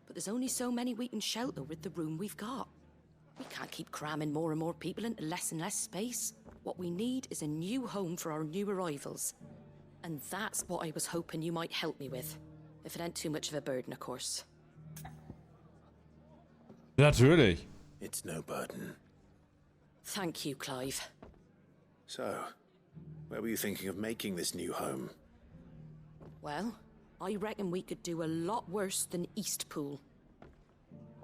But there's only so many we can shelter with the room we've got. We can't keep cramming more and more people into less and less space. What we need is a new home for our new arrivals. And that's what I was hoping you might help me with. If it ain't too much of a burden, of course. Natürlich. It's no burden. Thank you, Clive. So, where were you thinking of making this new home? Well, I reckon we could do a lot worse than Eastpool.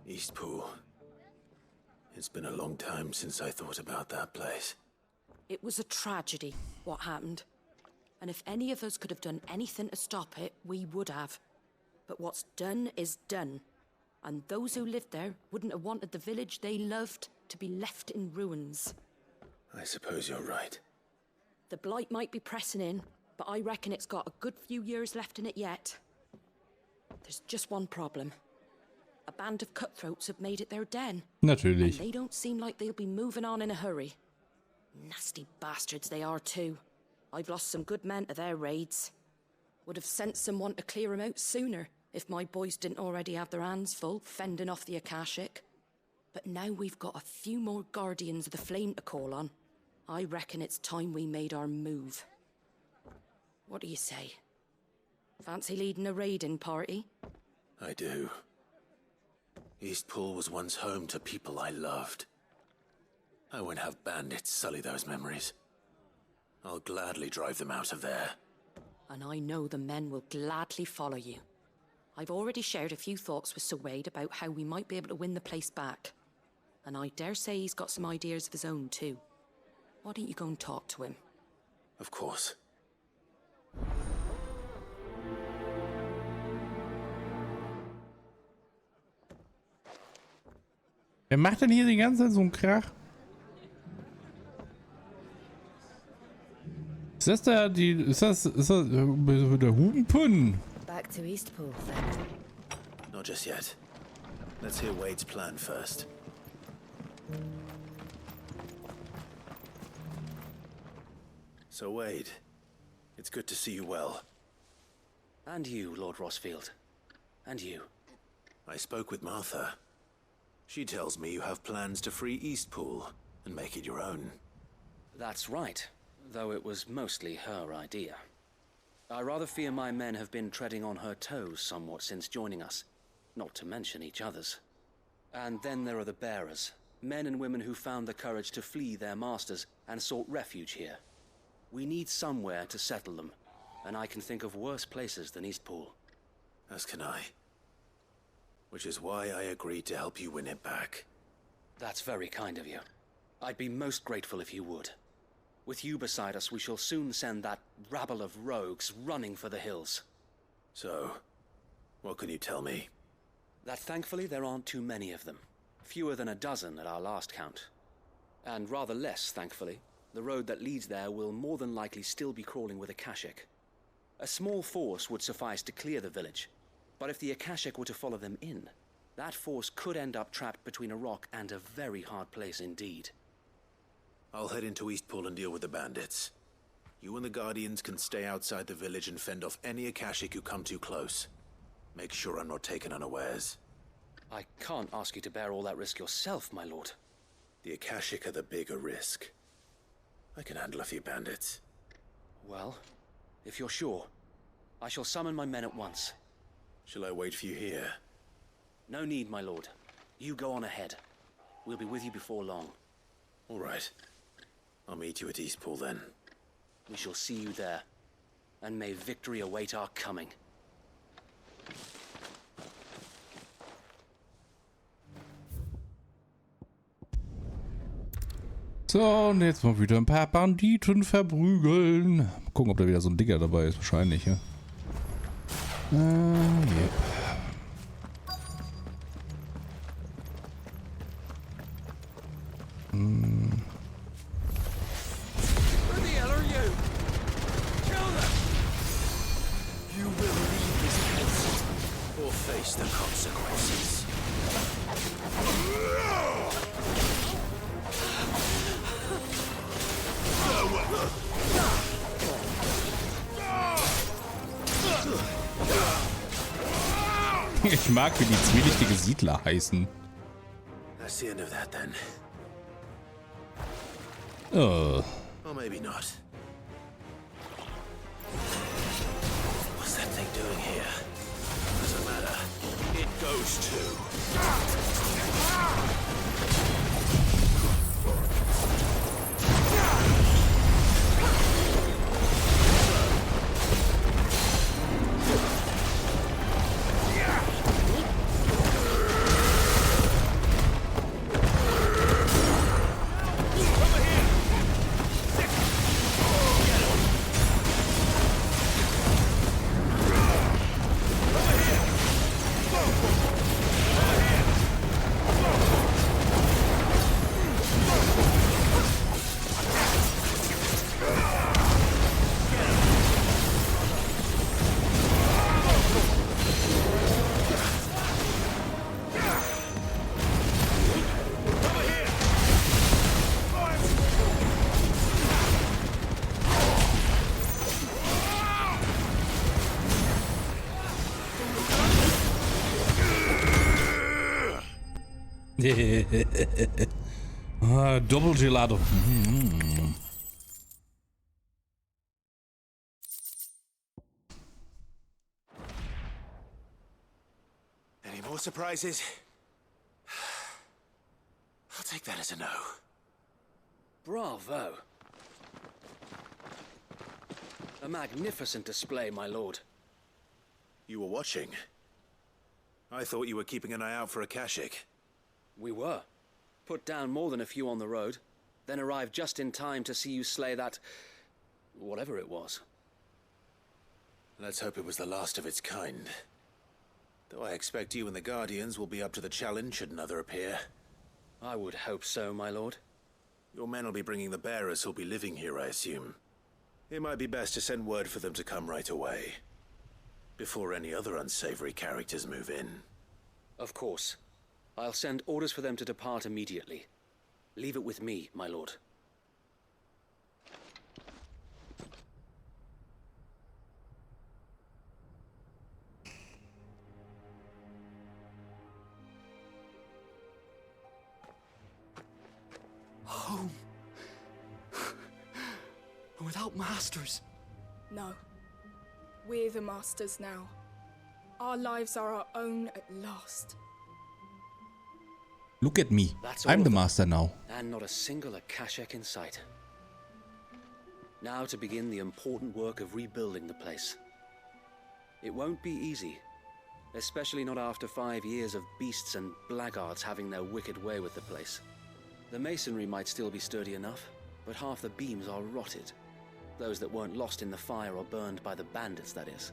Eastpool. It's been a long time since I thought about that place. It was a tragedy, what happened. And if any of us could have done anything to stop it, we would have. But what's done is done. And those who lived there wouldn't have wanted the village they loved to be left in ruins. I suppose you're right. The blight might be pressing in, but I reckon it's got a good few years left in it yet. There's just one problem. A band of cutthroats have made it their den. Natürlich. And they don't seem like they'll be moving on in a hurry. Nasty bastards they are too. I've lost some good men to their raids. Would have sent someone to clear 'em out sooner if my boys didn't already have their hands full fending off the Akashic. But now we've got a few more Guardians of the Flame to call on. I reckon it's time we made our move. What do you say? Fancy leading a raiding party? I do. Eastpool was once home to people I loved. I won't have bandits sully those memories. I'll gladly drive them out of there. And I know the men will gladly follow you. I've already shared a few thoughts with Sir Wade about how we might be able to win the place back. And I dare say he's got some ideas of his own too. Why don't you go and talk to him? Of course. Wer macht denn hier die ganze Zeit so einen Krach? Ist das der Hupenpun? Back to Eastpool, then. Not just yet. Let's hear Wade's plan first. So Wade, it's good to see you well. And you, Lord Rosfield. And you. I spoke with Martha. She tells me you have plans to free Eastpool and make it your own. That's right, though it was mostly her idea. I rather fear my men have been treading on her toes somewhat since joining us, not to mention each other's. And then there are the bearers, men and women who found the courage to flee their masters and sought refuge here. We need somewhere to settle them, and I can think of worse places than Eastpool. As can I. Which is why I agreed to help you win it back. That's very kind of you. I'd be most grateful if you would. With you beside us, we shall soon send that rabble of rogues running for the hills. So, what can you tell me? That thankfully there aren't too many of them. Fewer than a dozen at our last count. And rather less, thankfully, the road that leads there will more than likely still be crawling with Akashic. A small force would suffice to clear the village, but if the Akashic were to follow them in, that force could end up trapped between a rock and a very hard place indeed. I'll head into Eastpool and deal with the bandits. You and the Guardians can stay outside the village and fend off any Akashic who come too close. Make sure I'm not taken unawares. I can't ask you to bear all that risk yourself, my lord. The Akashic are the bigger risk. I can handle a few bandits. Well, if you're sure, I shall summon my men at once. Shall I wait for you here? No need, my lord. You go on ahead. We'll be with you before long. All right. I'll meet you at Eastpool then. We shall see you there. And may victory await our coming. So, und jetzt mal wieder ein paar Banditen verprügeln. Mal gucken, ob da wieder so ein Dicker dabei ist. Wahrscheinlich, ja. Yep. Who the hell are you? Kill them! You will leave this place or face the consequences. Ich mag, wie die zwielichtige Siedler heißen. That's the end of that then. Oh. Or maybe not. What's that thing doing here? Doesn't matter. It goes too. Double Gelato. Any more surprises? I'll take that as a no. Bravo. A magnificent display, my lord. You were watching. I thought you were keeping an eye out for a Kashik. We were. Put down more than a few on the road, then arrived just in time to see you slay that... whatever it was. Let's hope it was the last of its kind. Though I expect you and the Guardians will be up to the challenge should another appear. I would hope so, my lord. Your men will be bringing the bearers who'll be living here, I assume. It might be best to send word for them to come right away, before any other unsavory characters move in. Of course. I'll send orders for them to depart immediately. Leave it with me, my lord. Home. Without masters. No. We're the masters now. Our lives are our own at last. Look at me. That's I'm all the of them. master now. And not a single Akashek in sight. Now to begin the important work of rebuilding the place. It won't be easy, especially not after 5 years of beasts and blackguards having their wicked way with the place. The masonry might still be sturdy enough, but half the beams are rotted. Those that weren't lost in the fire or burned by the bandits, that is.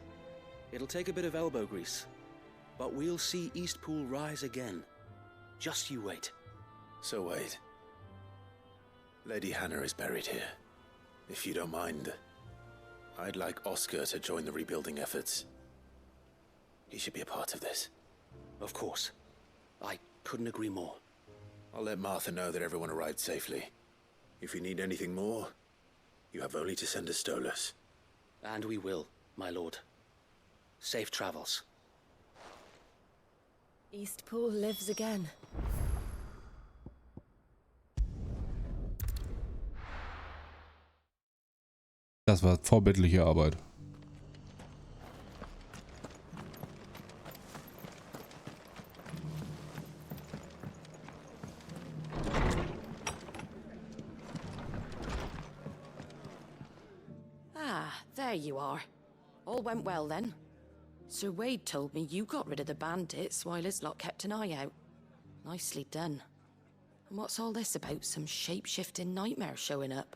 It'll take a bit of elbow grease, but we'll see Eastpool rise again. Just you wait. So wait. Lady Hannah is buried here. If you don't mind, I'd like Oscar to join the rebuilding efforts. He should be a part of this. Of course. I couldn't agree more. I'll let Martha know that everyone arrived safely. If you need anything more, you have only to send a Stolas. And we will, my lord. Safe travels. Eastpool lives again. Das war vorbildliche Arbeit. There you are. All went well then. Sir Wade told me you got rid of the bandits while his lot kept an eye out. Nicely done. And what's all this about some shape-shifting nightmare showing up?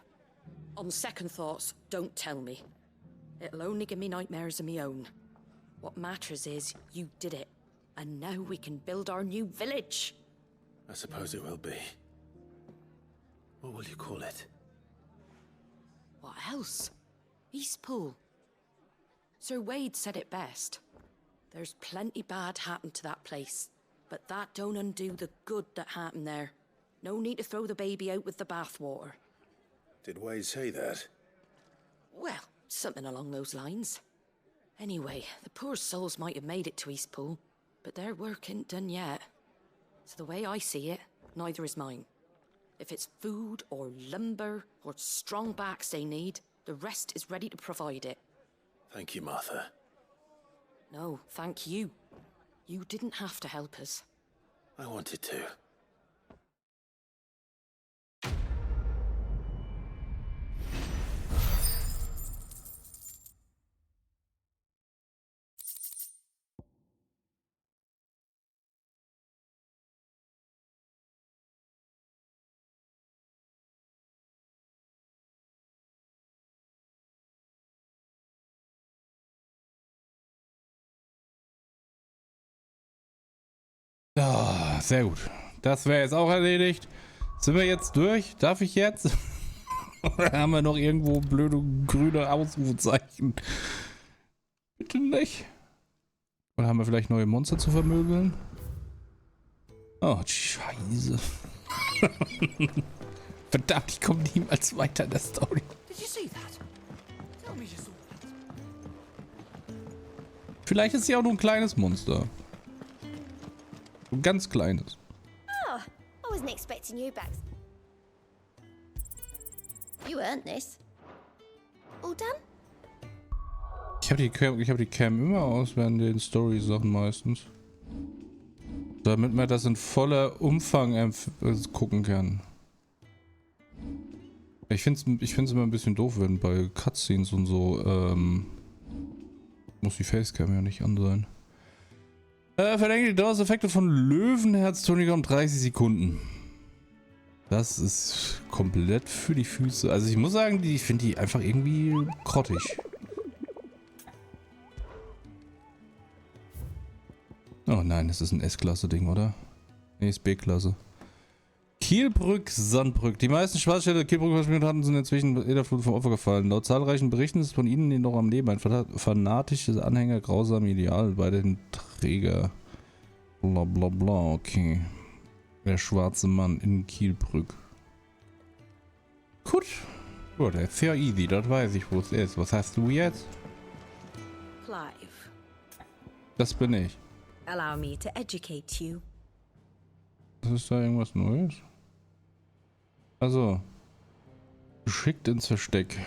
On second thoughts, don't tell me. It'll only give me nightmares of me own. What matters is you did it. And now we can build our new village. I suppose it will be. What will you call it? What else? Eastpool. Sir Wade said it best. There's plenty bad happened to that place, but that don't undo the good that happened there. No need to throw the baby out with the bathwater. Did Wade say that? Well, something along those lines. Anyway, the poor souls might have made it to Eastpool, but their work ain't done yet. So the way I see it, neither is mine. If it's food or lumber or strong backs they need, the rest is ready to provide it. Thank you, Martha. No, thank you. You didn't have to help us. I wanted to. Ah, sehr gut. Das wäre jetzt auch erledigt. Sind wir jetzt durch? Darf ich jetzt? Oder haben wir noch irgendwo blöde grüne Ausrufezeichen? Bitte nicht. Oder haben wir vielleicht neue Monster zu vermöbeln? Oh, scheiße. Verdammt, ich komme niemals weiter in der Story. Did you see that? Tell me you saw that. Vielleicht ist sie auch nur ein kleines Monster. Ein ganz kleines. Ah, I wasn't expecting you back. You earned this. All done? Ich hab die Cam immer aus während den Story-Sachen meistens. Damit man das in voller Umfang gucken kann. Ich find's immer ein bisschen doof, wenn bei Cutscenes und so, muss die Facecam ja nicht an sein. Verlängert die Dauereffekte von Löwenherz-Toniker um 30 Sekunden. Das ist komplett für die Füße. Also ich muss sagen, ich finde die einfach irgendwie grottig. Oh nein, das ist ein S-Klasse-Ding, oder? Nee, ist B-Klasse. Kielbrück, Sandbrück. Die meisten Schwarzstädte, die Kielbrück verspielt hatten, sind inzwischen in der Flut vom Opfer gefallen. Laut zahlreichen Berichten ist von ihnen noch am Leben ein fanatisches Anhänger grausamer Ideal bei den Träger. Bla bla bla, okay. Der schwarze Mann in Kielbrück. Gut. Gut, das ist ja easy, das weiß ich, wo es ist. Was hast du jetzt? Clive. Das bin ich. Allow me to educate you. Ist da irgendwas Neues? Also. Geschickt ins Versteck.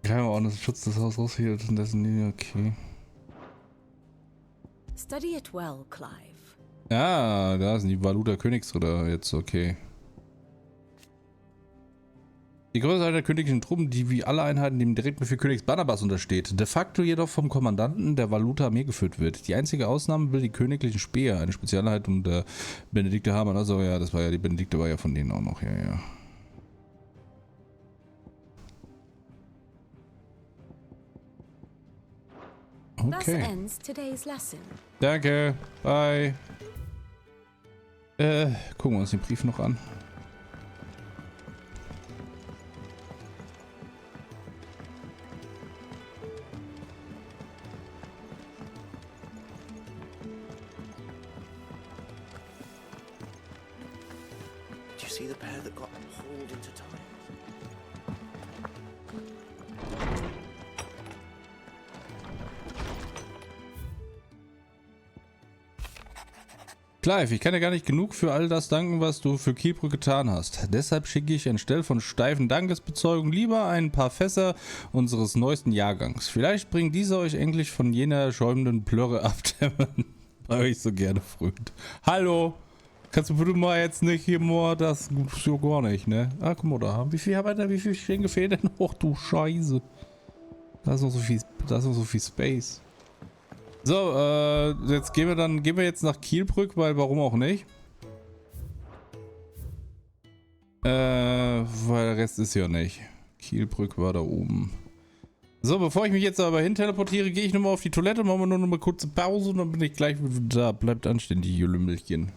Geheimer Ordnungsschutz das Haus raushielt und dessen Linie, okay. Study it well, Clive. Ja, da sind die Valuta Königsritter jetzt, okay. Die Größe der königlichen Truppen, die wie alle Einheiten dem Direktbefehl Königs Barnabas untersteht, de facto jedoch vom Kommandanten der Valuta-Armee geführt wird. Die einzige Ausnahme will die königlichen Speer, eine Spezialeinheit und der Benedikte Hamann. Also ja, das war ja, die Benedikte war ja von denen auch noch, ja. Okay. Danke, bye. Gucken wir uns den Brief noch an. Did you see the pair that got hauled into time? Clive, ich kann dir gar nicht genug für all das danken, was du für Kielbrück getan hast. Deshalb schicke ich anstelle von steifen Dankesbezeugungen lieber ein paar Fässer unseres neuesten Jahrgangs. Vielleicht bringen diese euch endlich von jener schäumenden Plörre ab, der man bei euch so gerne frönt. Hallo! Kannst du bitte mal jetzt nicht hier mal das so gar nicht, ne? Ah, guck mal da. Wie viel Schenke fehlt denn noch? Du Scheiße. Da ist noch so viel Space. So, jetzt gehen wir jetzt nach Kielbrück, weil warum auch nicht? Weil der Rest ist ja nicht. Kielbrück war da oben. So, bevor ich mich jetzt aber hin teleportiere, gehe ich nochmal auf die Toilette, machen wir nur noch mal kurze Pause und dann bin ich gleich wieder da. Bleibt anständig, ihr Lümmelchen.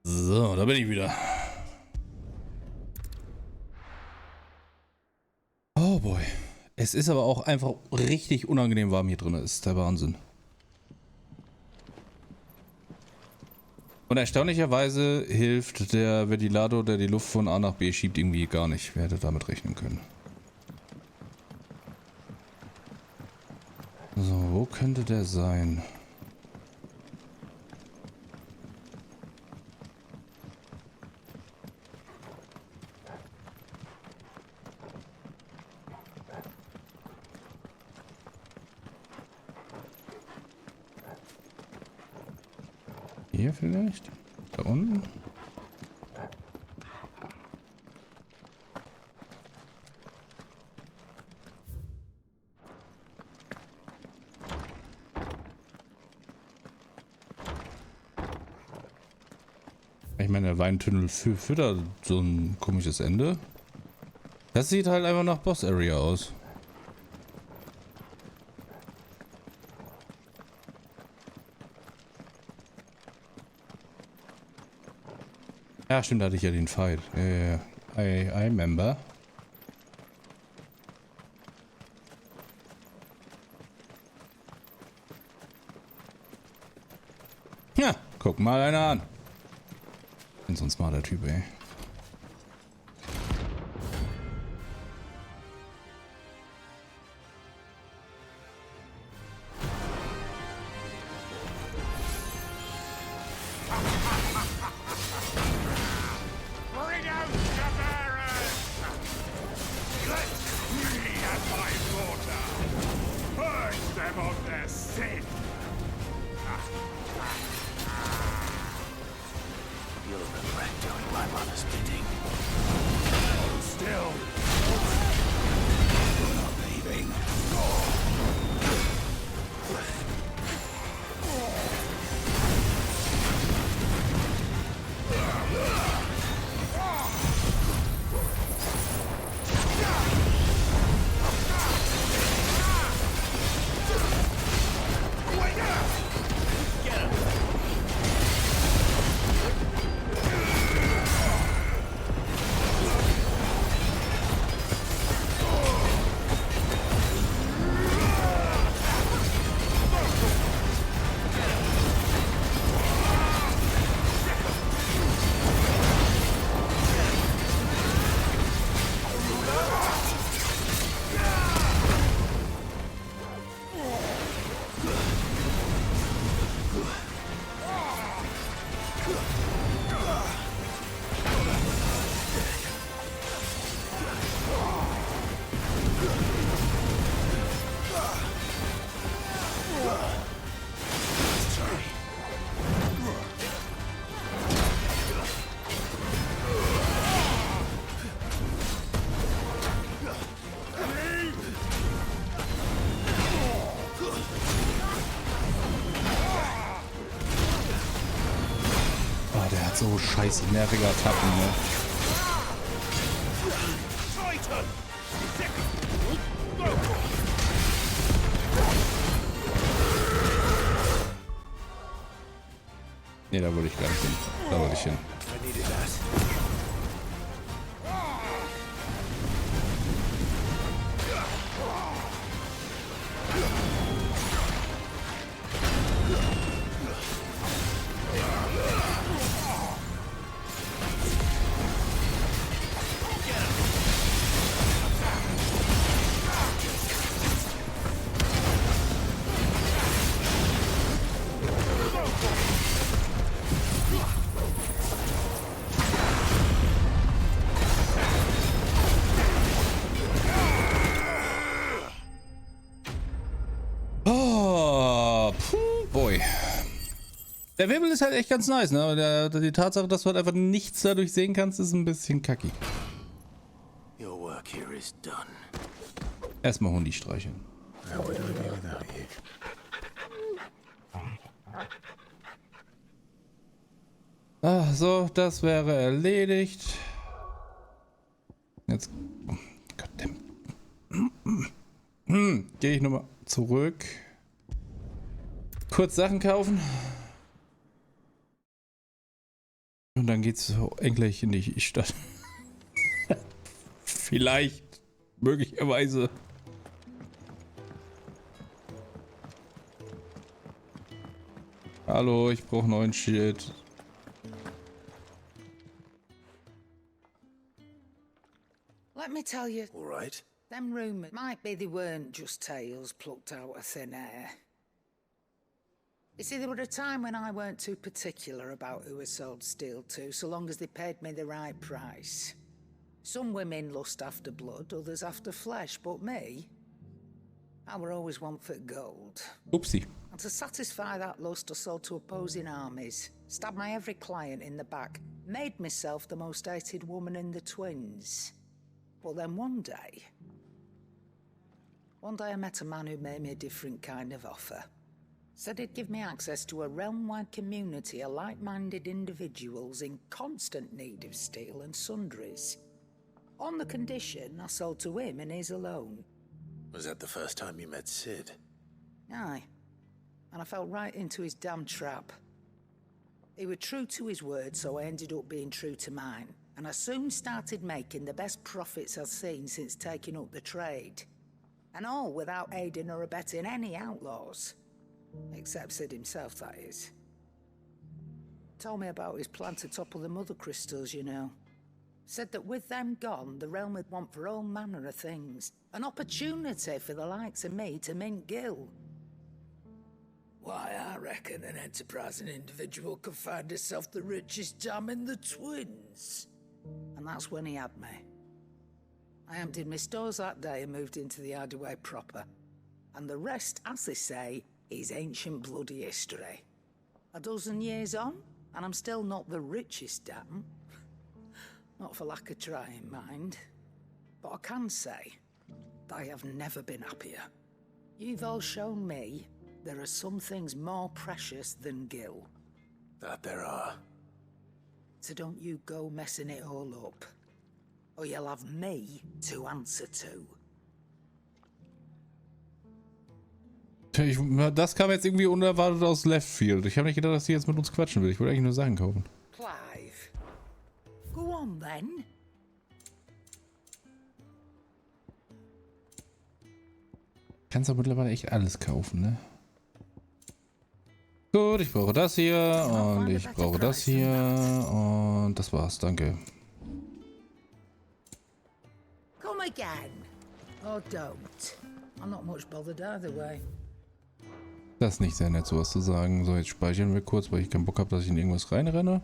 So, da bin ich wieder. Oh boy. Es ist aber auch einfach richtig unangenehm warm hier drin. Das ist der Wahnsinn. Und erstaunlicherweise hilft der Ventilator, der die Luft von A nach B schiebt, irgendwie gar nicht. Wer hätte damit rechnen können? So, wo könnte der sein? Hier vielleicht? Da unten? Ich meine, der Weintunnel füttert so ein komisches Ende. Das sieht halt einfach nach Boss Area aus. Ja, stimmt, da hatte ich ja den Fight. I remember. Ja, guck mal einer an. Bin so ein smarter Typ, ey. Bring out the bearers! Let me and my daughter purge them of their sin! You'll regret doing my mother's bidding. Hold still! You're not leaving. So scheiße nervige Attacken, ne? Ne, da wollte ich gar nicht hin. Da wollte ich hin. Oh, boy. Der Wirbel ist halt echt ganz nice, ne? Aber die Tatsache, dass du halt einfach nichts dadurch sehen kannst, ist ein bisschen kacki. Your work here is done. Erstmal Hundi streicheln. How would I be without you? Ah, so, das wäre erledigt. Jetzt. Oh, Goddammit. Gehe ich nochmal zurück. Kurz Sachen kaufen. Und dann geht's so endlich in die Stadt. Vielleicht. Möglicherweise. Hallo, ich brauche neuen Shit. Let me tell you. All right. Them rumours might be they weren't just tales plucked out of thin air. You see, there were a time when I weren't too particular about who I sold steel to, so long as they paid me the right price. Some women lust after blood, others after flesh, but me, I were always one for gold. Oopsie. And to satisfy that lust, I sold to opposing armies, stabbed my every client in the back, made myself the most hated woman in the twins. But then one day I met a man who made me a different kind of offer. Said he'd give me access to a realm-wide community of like-minded individuals in constant need of steel and sundries. On the condition I sold to him and his alone. Was that the first time you met Sid? Aye. And I fell right into his damn trap. He was true to his word, so I ended up being true to mine. And I soon started making the best profits I've seen since taking up the trade. And all without aiding or abetting any outlaws. Except Sid himself, that is. Told me about his plan to topple the mother crystals, you know. Said that with them gone, the realm would want for all manner of things. An opportunity for the likes of me to mint gil. Why, I reckon an enterprising individual could find himself the richest dam in the twins. And that's when he had me. I emptied my stores that day and moved into the Hardaway proper. And the rest, as they say, is ancient bloody history. A dozen years on, and I'm still not the richest dam. Not for lack of trying, mind. But I can say that I have never been happier. You've all shown me there are some things more precious than gil. That there are. So don't you go messing it all up. Or you'll have me to answer to. Das kam jetzt irgendwie unerwartet aus Left Field. Ich habe nicht gedacht, dass sie jetzt mit uns quatschen will. Ich wollte eigentlich nur Sachen kaufen. Clive. Go on then. Kannst aber mittlerweile echt alles kaufen, ne? Gut, ich brauche das hier und ich brauche das hier und das war's, danke. Come again. Or don't. I'm not much bothered either way. Das ist nicht sehr nett, sowas zu sagen. So, jetzt speichern wir kurz, weil ich keinen Bock habe, dass ich in irgendwas reinrenne.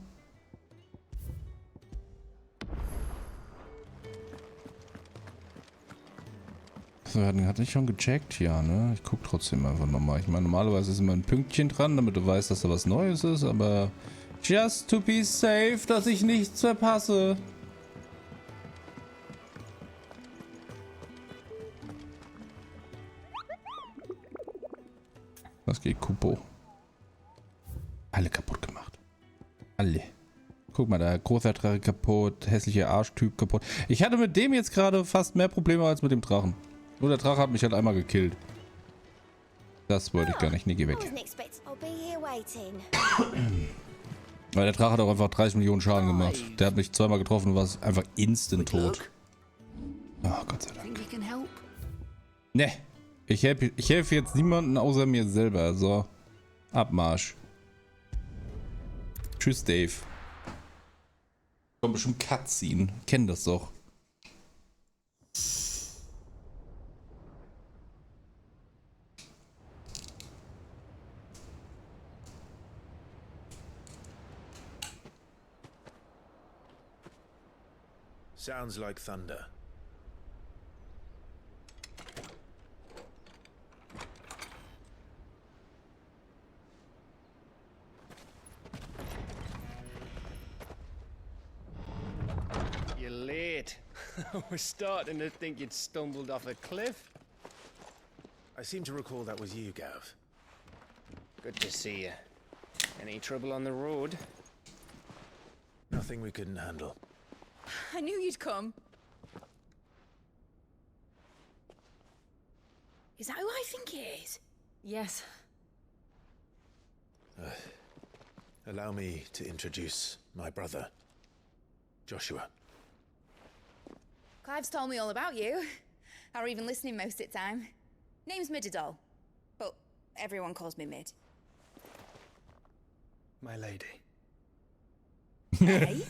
So, hat nicht schon gecheckt? Ja, ne? Ich gucke trotzdem einfach nochmal. Ich meine, normalerweise ist immer ein Pünktchen dran, damit du weißt, dass da was Neues ist, aber just to be safe, dass ich nichts verpasse. Was geht, Kupo? Alle kaputt gemacht. Alle. Guck mal, der große Drache kaputt, hässlicher Arschtyp kaputt. Ich hatte mit dem jetzt gerade fast mehr Probleme als mit dem Drachen. Nur der Drache hat mich halt einmal gekillt. Das wollte ich gar nicht. Nee, geh weg. Weil der Drache hat auch einfach 30 Millionen Schaden gemacht. Der hat mich zweimal getroffen und war einfach instant tot. Oh, Gott sei Dank. Ne. Ich helfe jetzt niemanden außer mir selber. So. Abmarsch. Tschüss, Dave. Kommt bestimmt Cutscene. Kenn das doch. Sounds like thunder. We're starting to think you'd stumbled off a cliff. I seem to recall that was you, Gav. Good to see you. Any trouble on the road? Nothing we couldn't handle. I knew you'd come. Is that who I think it is? Yes. Allow me to introduce my brother, Joshua. Clive's told me all about you. Or even listening most of the time. Name's Midadol, but everyone calls me Mid. My lady. Hey?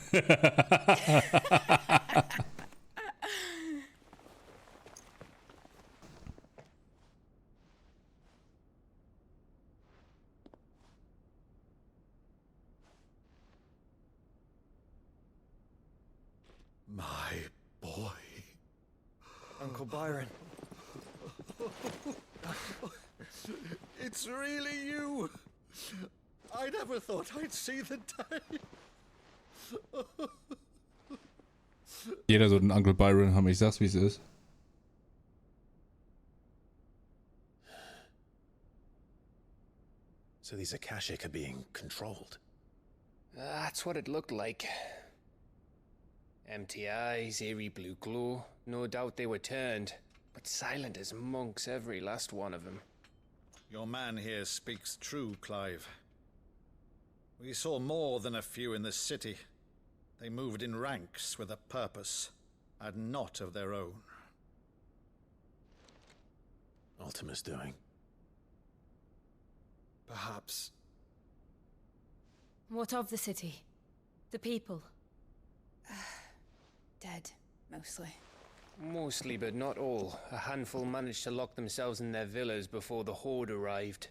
My boy. Uncle Byron. It's really you. I never thought I'd see the day. Jeder so einen Uncle Byron haben, ich sag's wie es ist. So these Akashic are being controlled. That's what it looked like. Empty eyes, eerie blue glow. No doubt they were turned, but silent as monks, every last one of them. Your man here speaks true, Clive. We saw more than a few in the city. They moved in ranks with a purpose, and not of their own. Ultima's doing. Perhaps. What of the city? The people? Dead, mostly. Mostly, but not all. A handful managed to lock themselves in their villas before the Horde arrived.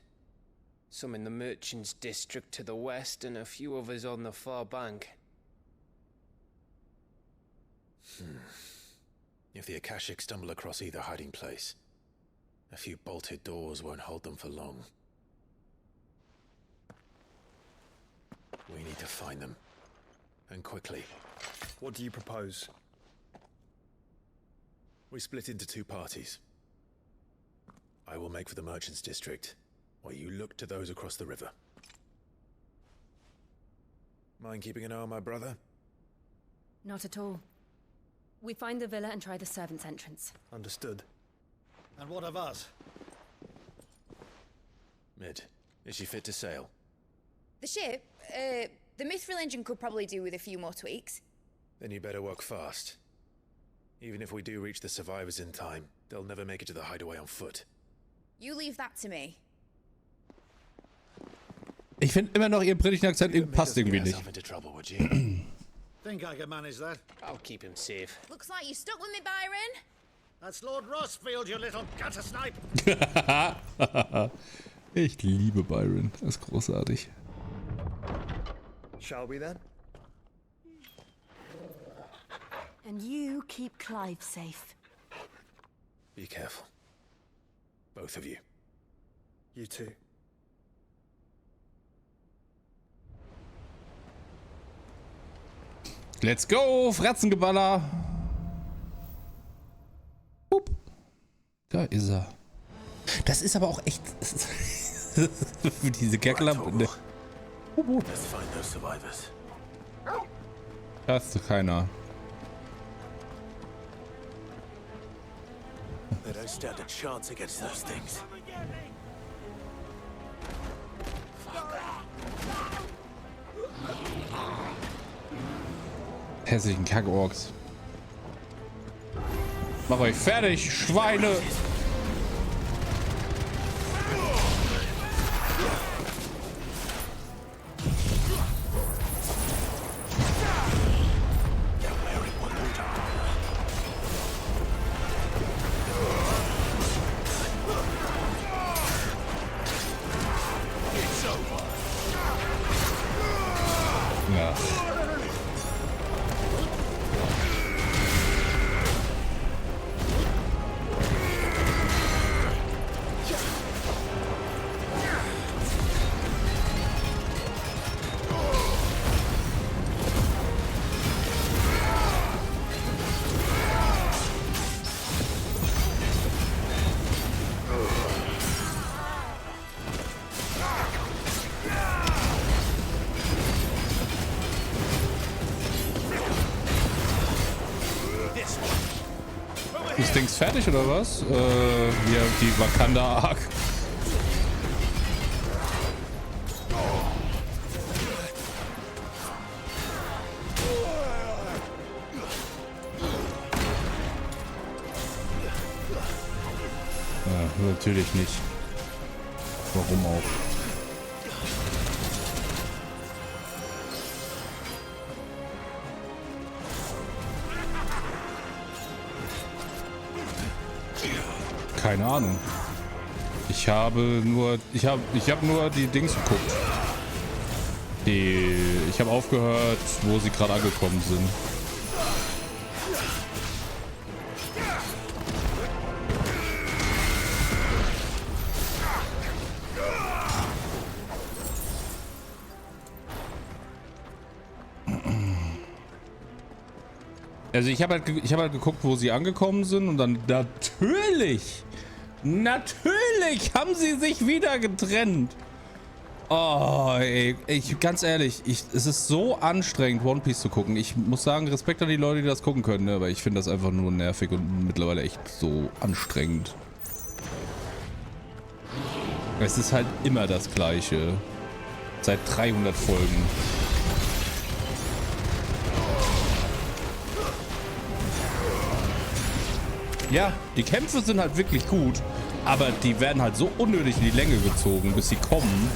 Some in the Merchants' District to the west, and a few others on the far bank. If the Akashic stumble across either hiding place, a few bolted doors won't hold them for long. We need to find them. And quickly. What do you propose? We split into two parties. I will make for the Merchants' District, while you look to those across the river. Mind keeping an eye on my brother? Not at all. We find the villa and try the servants' entrance. Understood. And what of us? Mid, is she fit to sail? The ship, the Mithril engine could probably do with a few more tweaks. Then you better work fast. Even if we do reach the survivors in time, they'll never make it to the hideaway on foot. You leave that to me. Ich finde immer noch ihren britischen Akzent passt irgendwie nicht. Think I can manage that? I'll keep him safe. Looks like you stuck with me, Byron. That's Lord Rossfield, you little gutter snipe. Ich liebe Byron, das ist großartig. Shall we then? And you keep Clive safe. Be careful. Both of you. You too. Let's go, Fratzengeballer. Hup. Da ist er. Das ist aber auch echt... Für diese Kerkerlampe. Ne? Let's find those survivors. Da ist doch keiner. They don't stand a chance against those things. Hässlichen Kackorks. Mach euch fertig, Schweine! Ja. Das Ding ist fertig, oder was? Hier, die Wakanda Arc. Ja, natürlich nicht. Warum auch? Keine Ahnung. Ich habe nur die Dings geguckt. Ich habe aufgehört, wo sie gerade angekommen sind. Also ich habe halt geguckt, wo sie angekommen sind und dann natürlich haben sie sich wieder getrennt. Oh, ey, ganz ehrlich, es ist so anstrengend, One Piece zu gucken. Ich muss sagen, Respekt an die Leute, die das gucken können, ne? Aber ich finde das einfach nur nervig und mittlerweile echt so anstrengend. Es ist halt immer das Gleiche. Seit 300 Folgen. Ja, die Kämpfe sind halt wirklich gut, aber die werden halt so unnötig in die Länge gezogen, bis sie kommen.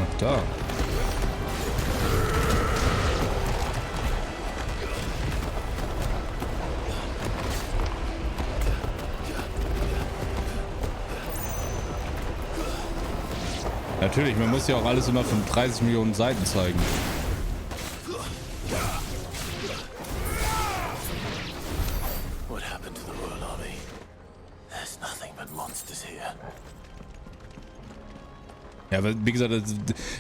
Ach, da. Natürlich, man muss ja auch alles immer von 30 Millionen Seiten zeigen. What happened to the Royal Army? There's nothing but monsters here. Ja, aber wie gesagt,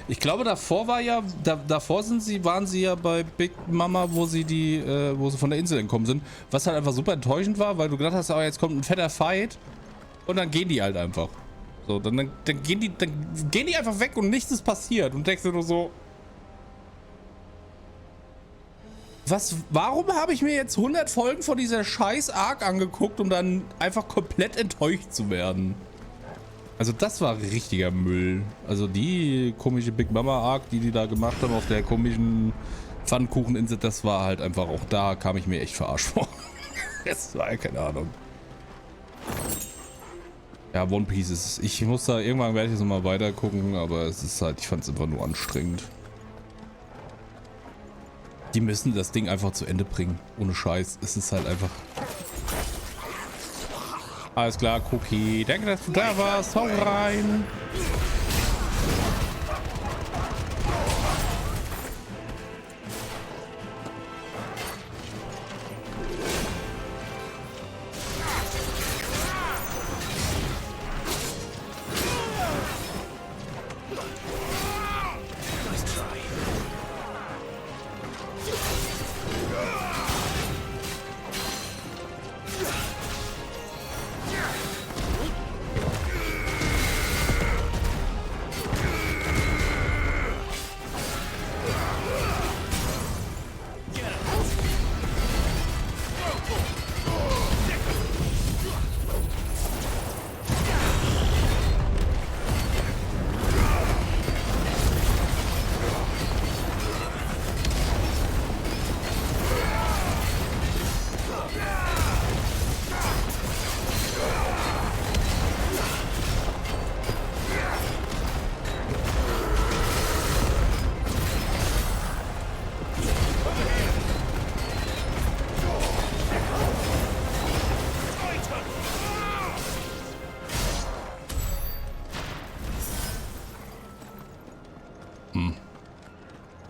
ich glaube, davor waren sie ja bei Big Mama, wo sie von der Insel entkommen sind. Was halt einfach super enttäuschend war, weil du gedacht hast, oh, jetzt kommt ein fetter Fight und dann gehen die halt einfach. So, dann gehen die einfach weg und nichts ist passiert. Und denkst du nur so, warum habe ich mir jetzt 100 Folgen von dieser scheiß Arc angeguckt, um dann einfach komplett enttäuscht zu werden? Also das war richtiger Müll. Also die komische Big Mama Arc, die da gemacht haben auf der komischen Pfannkucheninsel, das war halt einfach, auch da kam ich mir echt verarscht vor. Das war ja keine Ahnung. Ja, One Piece ist, irgendwann werde ich es nochmal weiter gucken, aber es ist halt, ich fand es einfach nur anstrengend. Die müssen das Ding einfach zu Ende bringen, ohne Scheiß. Es ist halt einfach... Alles klar, Cookie. Danke, dass du da warst. Hau rein.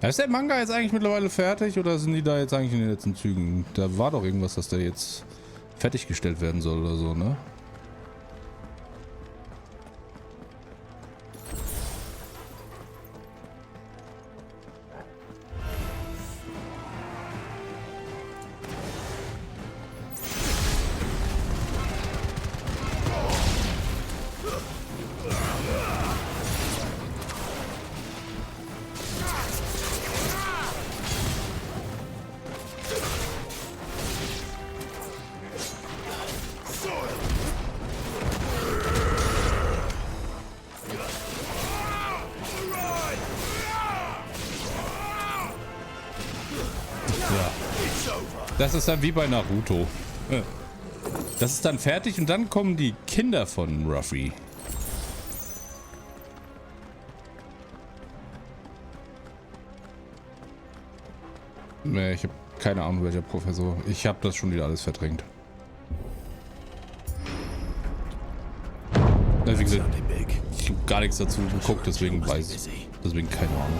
Ist der Manga jetzt eigentlich mittlerweile fertig oder sind die da jetzt eigentlich in den letzten Zügen? Da war doch irgendwas, dass der jetzt fertiggestellt werden soll oder so, ne? Ja. Das ist dann wie bei Naruto. Das ist dann fertig und dann kommen die Kinder von Ruffy. Nee, ich habe keine Ahnung, welcher Professor. Ich habe das schon wieder alles verdrängt. Wie gesagt, ich habe gar nichts dazu geguckt, deswegen deswegen keine Ahnung.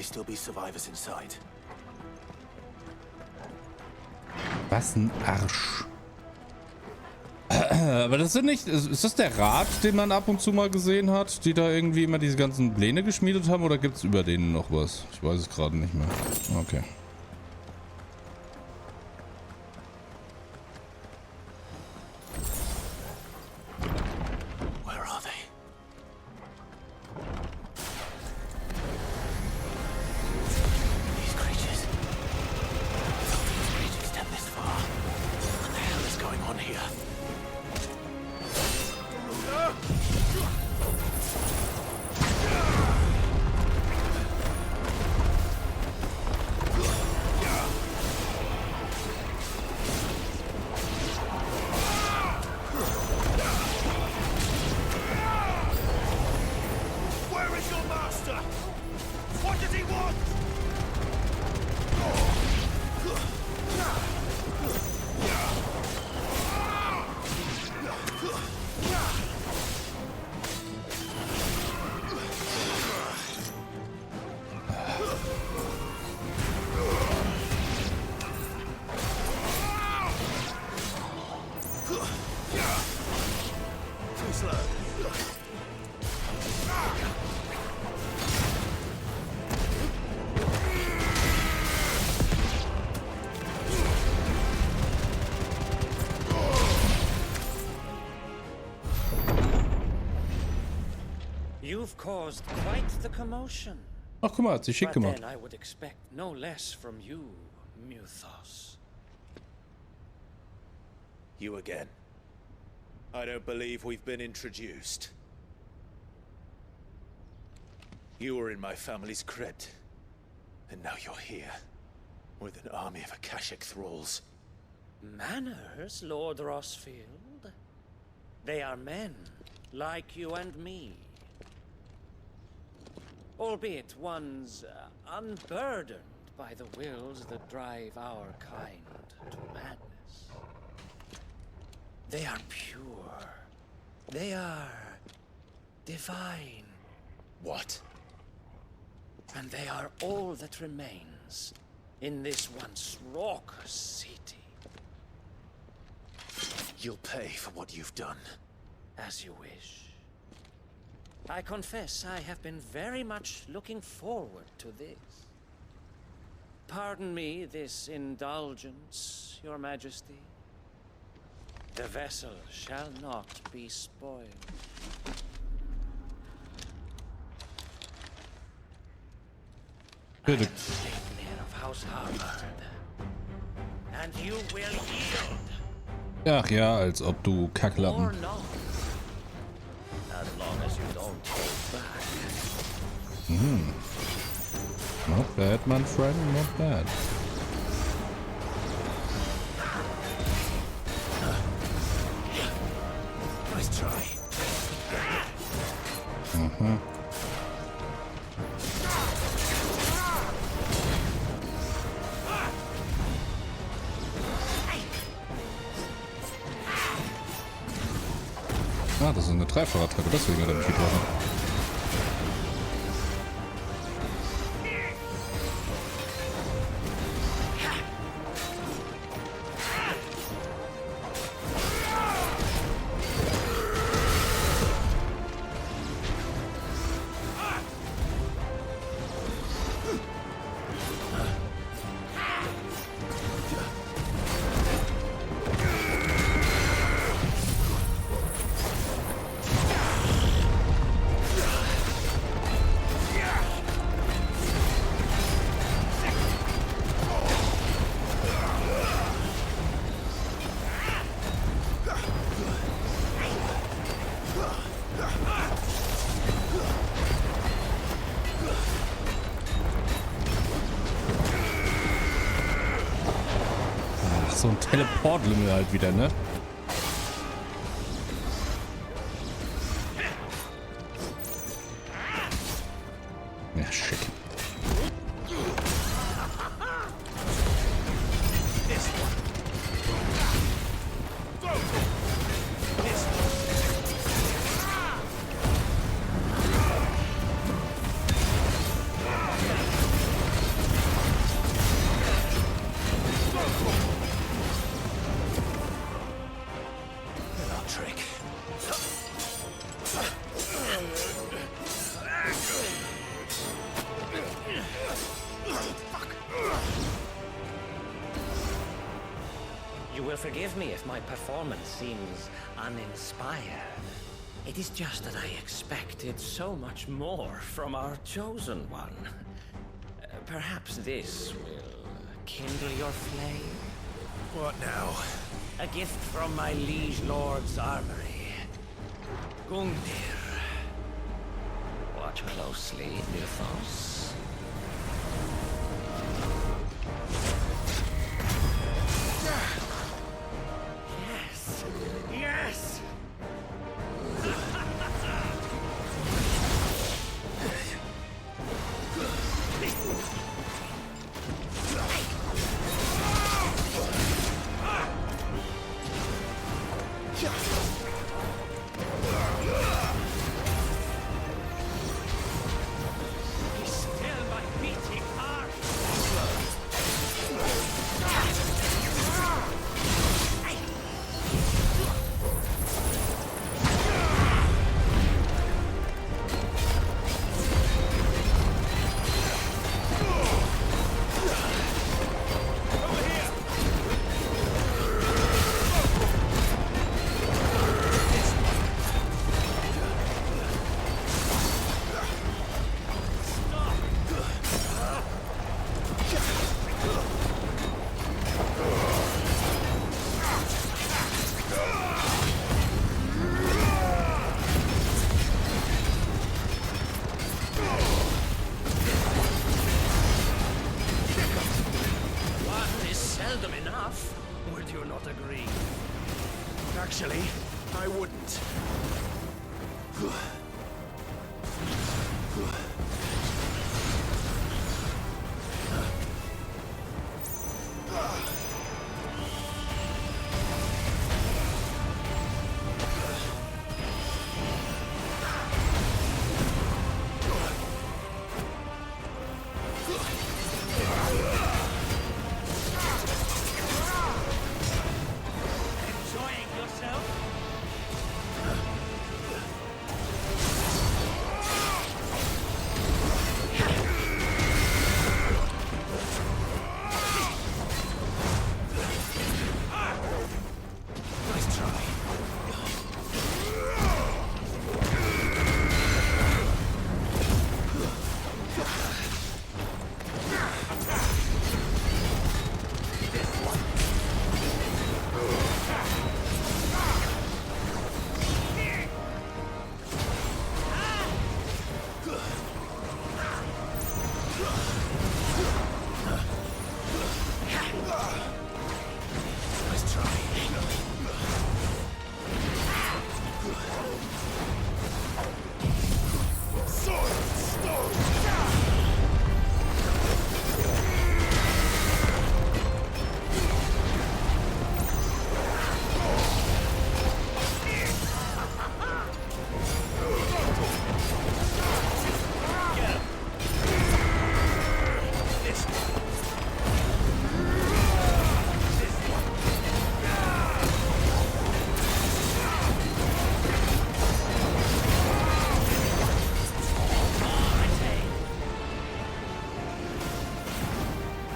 Still be survivors inside. Was ein Arsch. Aber das sind nicht... Ist das der Rat, den man ab und zu mal gesehen hat? Die da irgendwie immer diese ganzen Pläne geschmiedet haben? Oder gibt es über denen noch was? Ich weiß es gerade nicht mehr. Okay. You've caused quite the commotion. Ach, guck mal, hat sich schick gemacht. But then I would expect no less from you, Muthos. You again. I don't believe we've been introduced. You were in my family's crypt, and now you're here, with an army of Akashic thralls. Manners, Lord Rossfield? They are men, like you and me. Albeit ones unburdened by the wills that drive our kind to madness. They are pure. They are divine. What? And they are all that remains in this once raucous city. You'll pay for what you've done. As you wish. I confess I have been very much looking forward to this. Pardon me this indulgence, Your Majesty. The vessel shall not be spoiled. Bitte. Of House Harvard. And you will yield. Ach ja, als ob du Or Kacklappen. not. As long as you don't hold back. Not bad, my friend, not bad. Nice try. Ah, das ist eine Dreifacher-Treppe, deswegen hat er mich getroffen. So ein Teleport-Lümmel halt wieder, ne? Ja, shit. You will forgive me if my performance seems uninspired. It is just that I expected so much more from our chosen one. Perhaps this will kindle your flame? What now? A gift from my liege lord's armory. Gungnir. Watch closely, Nilthos. Yes! Yes! Actually, I wouldn't.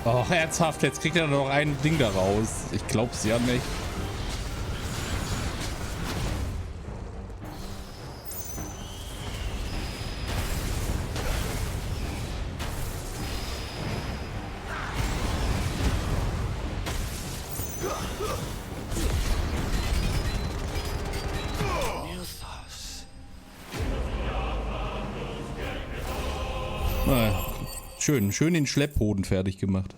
Oh, herzhaft, jetzt kriegt er noch ein Ding da raus. Ich glaub's ja nicht. Na, schön den Schlepphoden fertig gemacht.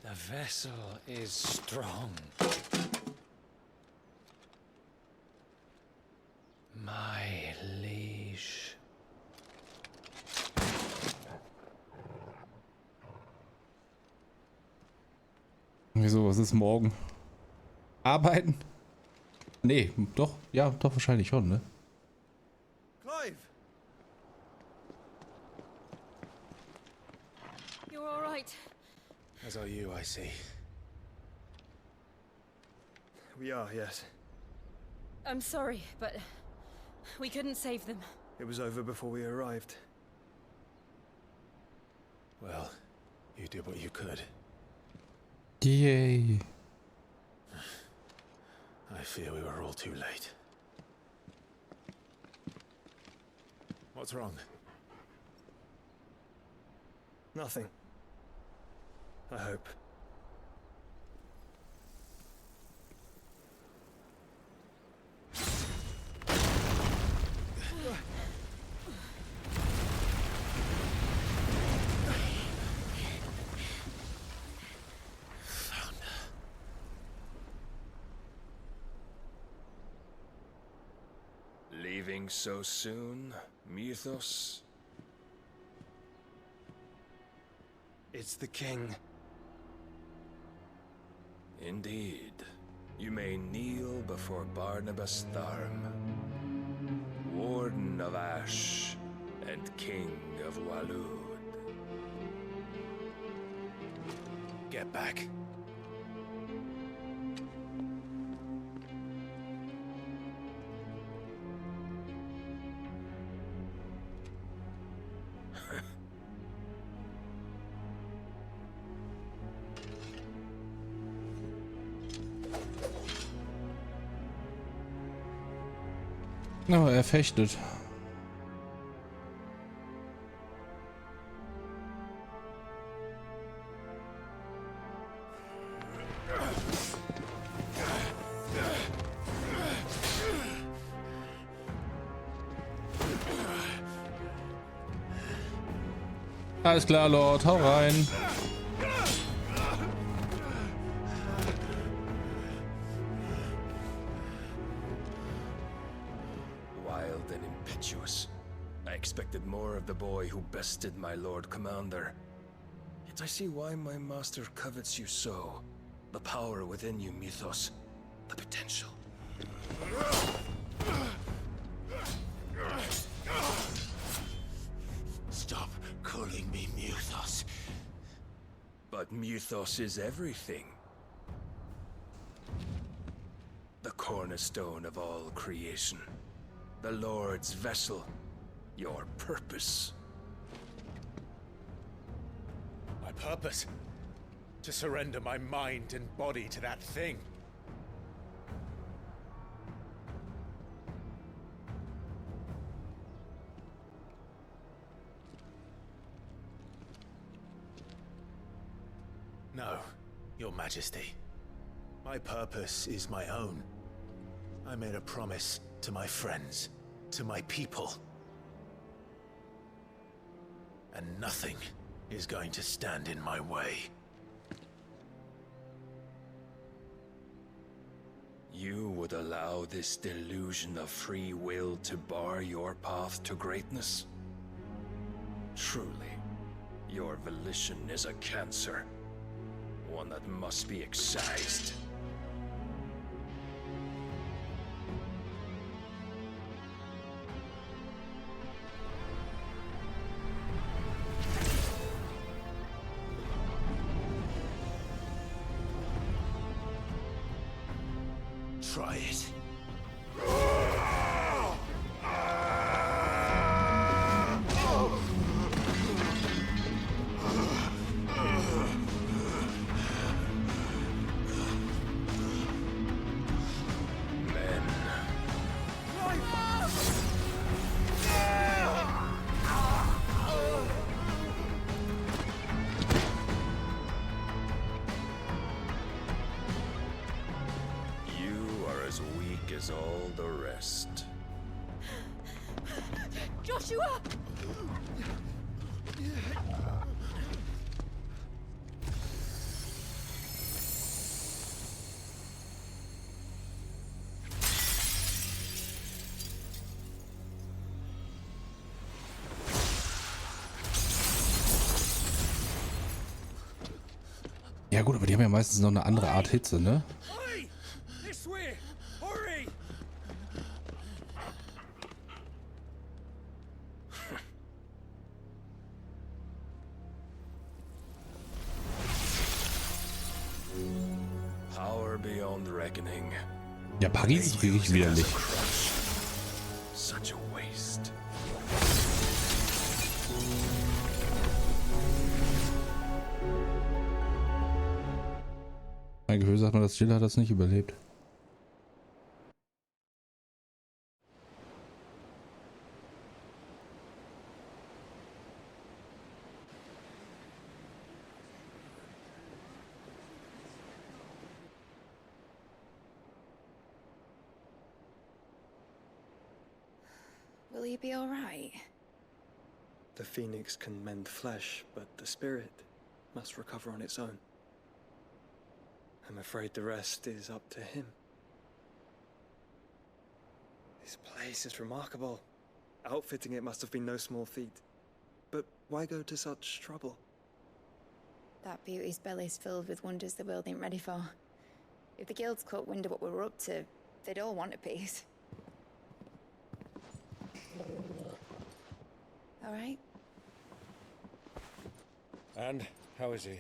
The vessel is strong. My liege. Wieso, was ist morgen? Arbeiten? Nee, doch, ja, doch wahrscheinlich schon, ne? Clive! You're all right. As are you, I see. We are, yes. I'm sorry, but we couldn't save them. It was over before we arrived. Well, you did what you could. Yay. I fear we were all too late. What's wrong? Nothing. I hope. Leaving so soon, Mythos? It's the king. Indeed. You may kneel before Barnabas Tharm, Warden of Ash and King of Walud. Get back. Na, er fechtet. Alles klar, Lord, hau rein. I expected more of the boy who bested my Lord Commander. Yet I see why my master covets you so. The power within you, Mythos. The potential. Stop calling me Mythos. But Mythos is everything. The cornerstone of all creation. The Lord's vessel. Your purpose. My purpose? To surrender my mind and body to that thing. No, Your Majesty. My purpose is my own. I made a promise to my friends, to my people. And nothing is going to stand in my way. You would allow this delusion of free will to bar your path to greatness? Truly, your volition is a cancer. One that must be excised. Try it. is all the rest. Joshua! Ja gut, aber die haben ja meistens noch eine andere Art Hitze, ne? Hey! This way! Hurry! Power beyond reckoning. Ja, Paris ist richtig widerlich. Such a waste. Mein Gefühl sagt mir, dass Jill hat das nicht überlebt. Will he be all right? The phoenix can mend flesh, but the spirit must recover on its own. I'm afraid the rest is up to him. This place is remarkable. Outfitting it must have been no small feat. But why go to such trouble? That beauty's belly's filled with wonders the world ain't ready for. If the guilds caught wind of what we were up to, they'd all want a piece. All right? And how is he?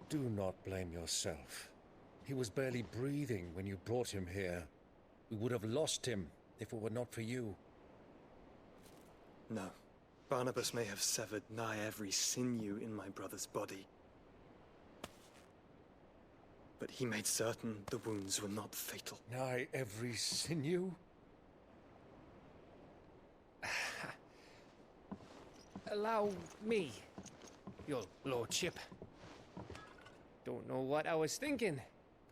Do not blame yourself. He was barely breathing when you brought him here. We would have lost him if it were not for you. No. Barnabas may have severed nigh every sinew in my brother's body. But he made certain the wounds were not fatal. Nigh every sinew? Allow me, your lordship. Don't know what I was thinking,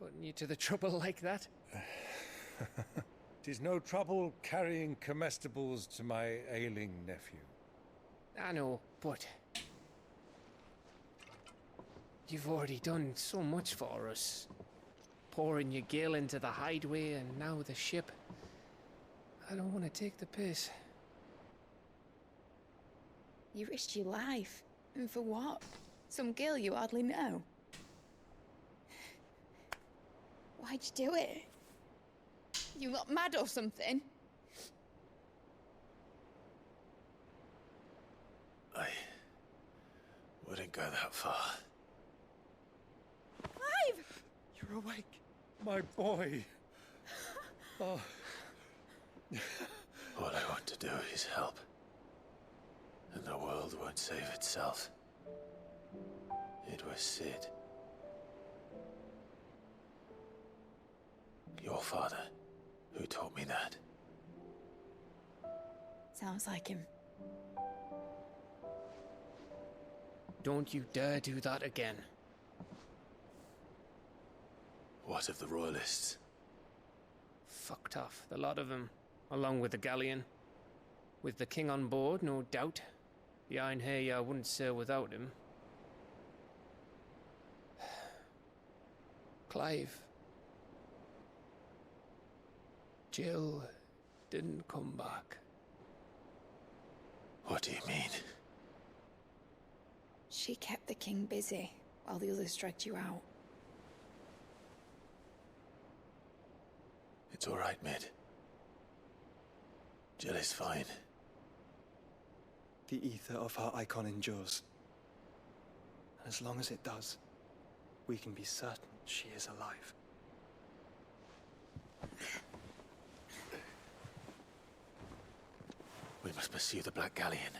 putting you to the trouble like that. 'Tis no trouble carrying comestibles to my ailing nephew. I know, but you've already done so much for us. Pouring your gil into the hideaway and now the ship. I don't want to take the piss. You risked your life. And for what? Some girl you hardly know. Why'd you do it? You not mad or something? I wouldn't go that far. Clive! You're awake, my boy. Oh. All I want to do is help. And the world won't save itself. It was Sid. Your father, who taught me that. Sounds like him. Don't you dare do that again. What of the Royalists? Fucked off, the lot of them, along with the galleon. With the king on board, no doubt. The Iron Hair wouldn't sail without him. Clive. Jill didn't come back. What do you mean? She kept the king busy while the others dragged you out. It's all right, Mid. Jill is fine. The ether of her icon endures. And as long as it does, we can be certain she is alive. We must pursue the Black Galleon.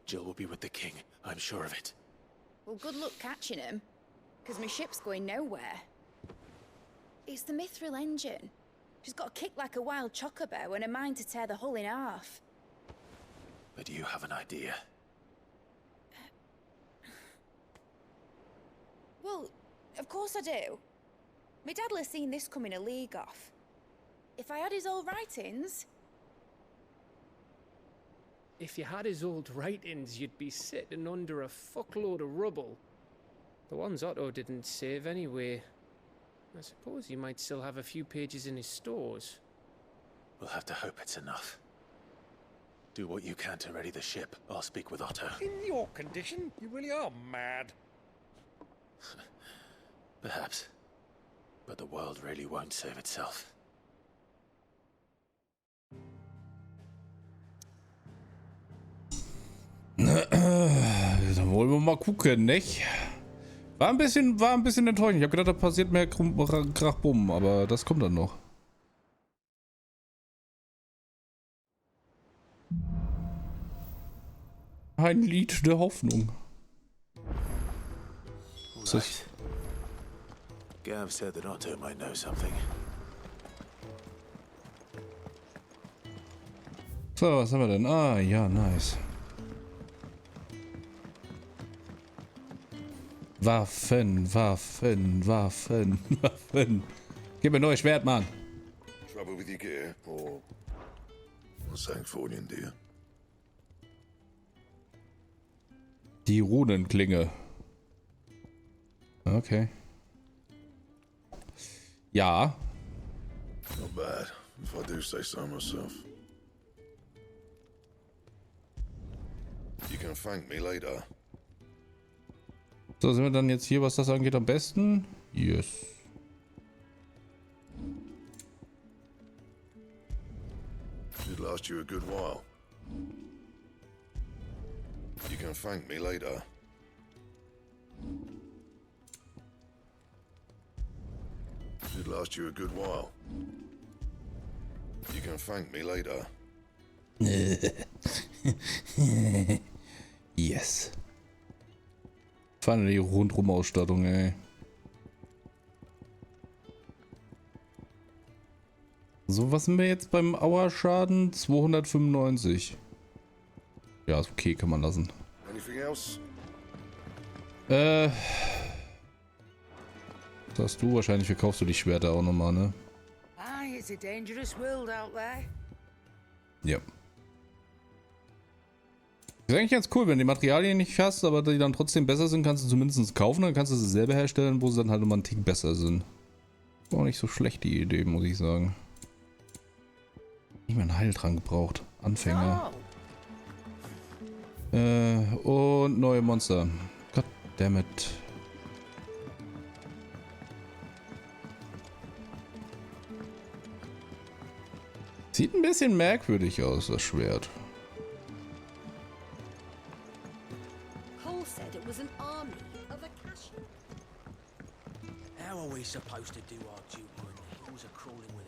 Jill will be with the king, I'm sure of it. Well, good luck catching him, because my ship's going nowhere. It's the Mithril engine. She's got a kick like a wild chocobo and a mind to tear the hull in half. But do you have an idea? Well, Of course I do. My dad'll have seen this coming a league off. If I had his old writings... If you had his old writings, you'd be sitting under a fuckload of rubble. The ones Otto didn't save anyway. I suppose he might still have a few pages in his stores. We'll have to hope it's enough. Do what you can to ready the ship. I'll speak with Otto. In your condition, you really are mad. Perhaps. But the world really won't save itself. Dann wollen wir mal gucken, nicht? War ein bisschen enttäuschend. Ich habe gedacht, da passiert mehr Krachbumm, aber das kommt dann noch. Ein Lied der Hoffnung. Right. Gav said that Otto might know something. So, was haben wir denn? Ah, ja, nice. Waffen, Waffen, Waffen, Waffen. Gib mir ein neues Schwert, Mann. Trouble with your gear, or Sancfordian dear? Die Runenklinge. Okay. Ja. Not bad, if I do say so myself. You can thank me later. So, sind wir dann jetzt hier, was das angeht, am besten? Yes. Should last you a good while. You can thank me later. Should last you a good while. You can thank me later. Yes. Finally Rundrum-Ausstattung, ey. So, was sind wir jetzt beim Auerschaden? 295. Ja, ist okay, kann man lassen. Anything else? Das hast du wahrscheinlich, verkaufst du die Schwerter auch nochmal, ne? Aye, it's a dangerous world out there. Ja. Ist eigentlich ganz cool, wenn du die Materialien nicht hast, aber die dann trotzdem besser sind, kannst du zumindest kaufen, dann kannst du sie selber herstellen, wo sie dann halt nochmal einen Tick besser sind. Ist auch nicht so schlecht, die Idee, muss ich sagen. Nicht mehr einen Heiltrank gebraucht. Anfänger. Und neue Monster. Goddammit. Sieht ein bisschen merkwürdig aus, das Schwert. Cole said it was an army of Akashi. How are we supposed to do our duty when the hills are crawling with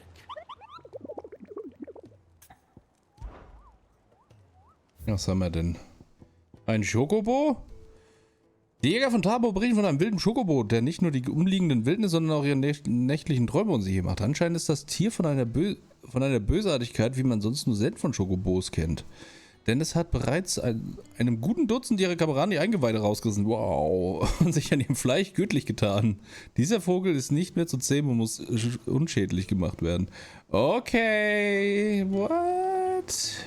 a... Was haben wir denn? Ein Schokobo? Die Jäger von Tabo berichten von einem wilden Schokobo, der nicht nur die umliegenden Wildnis, sondern auch ihre nächtlichen Träume unsicher macht. Anscheinend ist das Tier von einer Bösartigkeit, wie man sonst nur selten von Schokobos kennt. Denn es hat bereits einem guten Dutzend ihrer Kameraden die Eingeweide rausgerissen. Wow. Und sich an ihrem Fleisch göttlich getan. Dieser Vogel ist nicht mehr zu zähmen und muss unschädlich gemacht werden. Okay. What?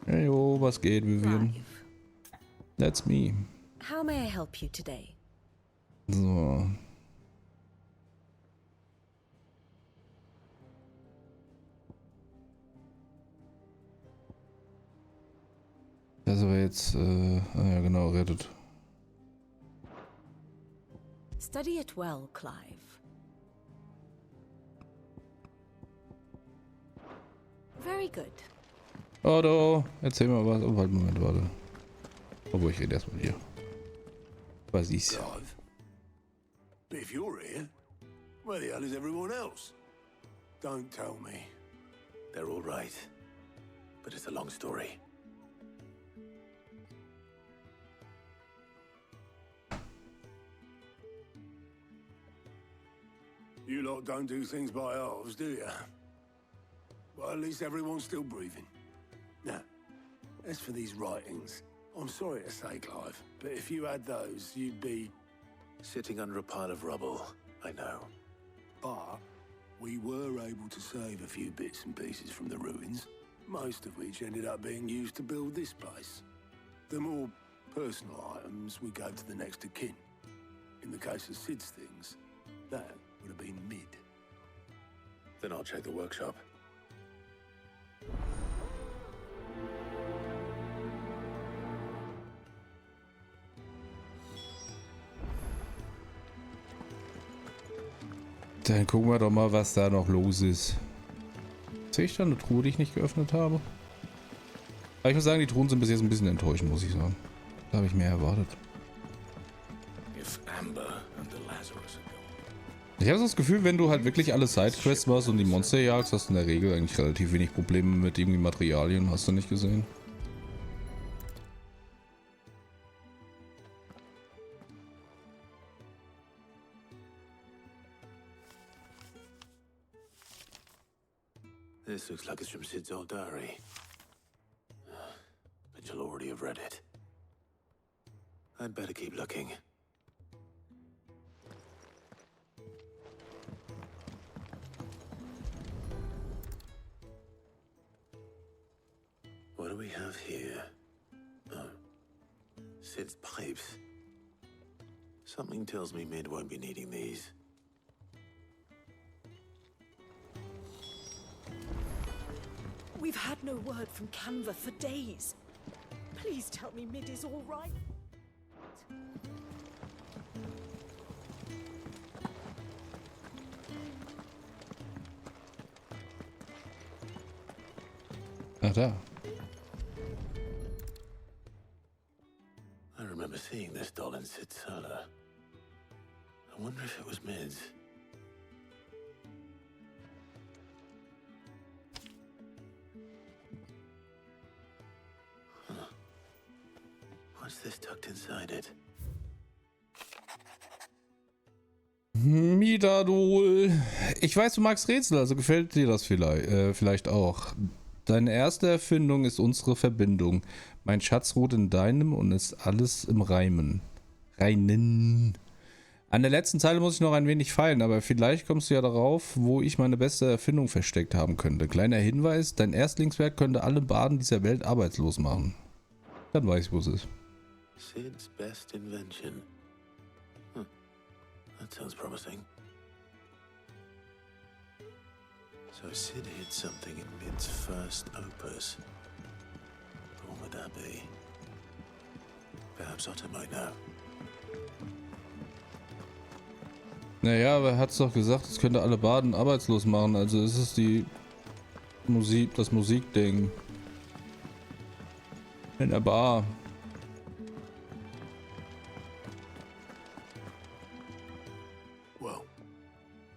Hey, yo, was geht, Vivian? That's me. How may I help you today? So. Das war jetzt, ja genau, rettet. Study it well, Clive. Very good. Otto, erzähl mal was. Oh, warte, Moment, warte. Obwohl, ich rede erst mit dir. Was ist? Clive? But if you're here, where the hell is everyone else? Don't tell me. They're all right. But it's a long story. You lot don't do things by halves, do you? Well, at least everyone's still breathing. Now, as for these writings, I'm sorry to say, Clive, but if you had those, you'd be Sitting under a pile of rubble, I know. But we were able to save a few bits and pieces from the ruins, most of which ended up being used to build this place. The more personal items we gave to the next of kin. In the case of Sid's things, that would have been Mid. Then I'll check the workshop. Dann gucken wir doch mal, was da noch los ist. Sehe ich da eine Truhe, die ich nicht geöffnet habe? Aber ich muss sagen, die Truhen sind bis jetzt ein bisschen enttäuschend, muss ich sagen. Da habe ich mehr erwartet. Ich habe so das Gefühl, wenn du halt wirklich alle Sidequests machst und die Monster jagst, hast du in der Regel eigentlich relativ wenig Probleme mit irgendwie Materialien. Hast du nicht gesehen? This looks like it's from Sid's old diary. But you'll already have read it. I'd better keep looking. What do we have here? Oh. Sid's pipes. Something tells me Mid won't be needing these. We've had no word from Canva for days. Please tell me Mid is all right. Ach da. I remember seeing this doll in Sid's cellar. I wonder if it was Mid's. What's this tucked inside it? Midadol. Ich weiß, du magst Rätsel, also gefällt dir das vielleicht auch. Deine erste Erfindung ist unsere Verbindung. Mein Schatz ruht in deinem und ist alles im Reimen. Reinen. An der letzten Zeile muss ich noch ein wenig feilen, aber vielleicht kommst du ja darauf, wo ich meine beste Erfindung versteckt haben könnte. Kleiner Hinweis, dein Erstlingswerk könnte alle Baden dieser Welt arbeitslos machen. Dann weiß ich, wo es ist. Sid's best invention. That sounds promising. So Sid hid something in Mid's first opus. What would that be? Perhaps Otto might know. Naja, aber er hat es doch gesagt, es könnte alle Baden arbeitslos machen. Also ist es die Musik, das Musikding. In der Bar. Well,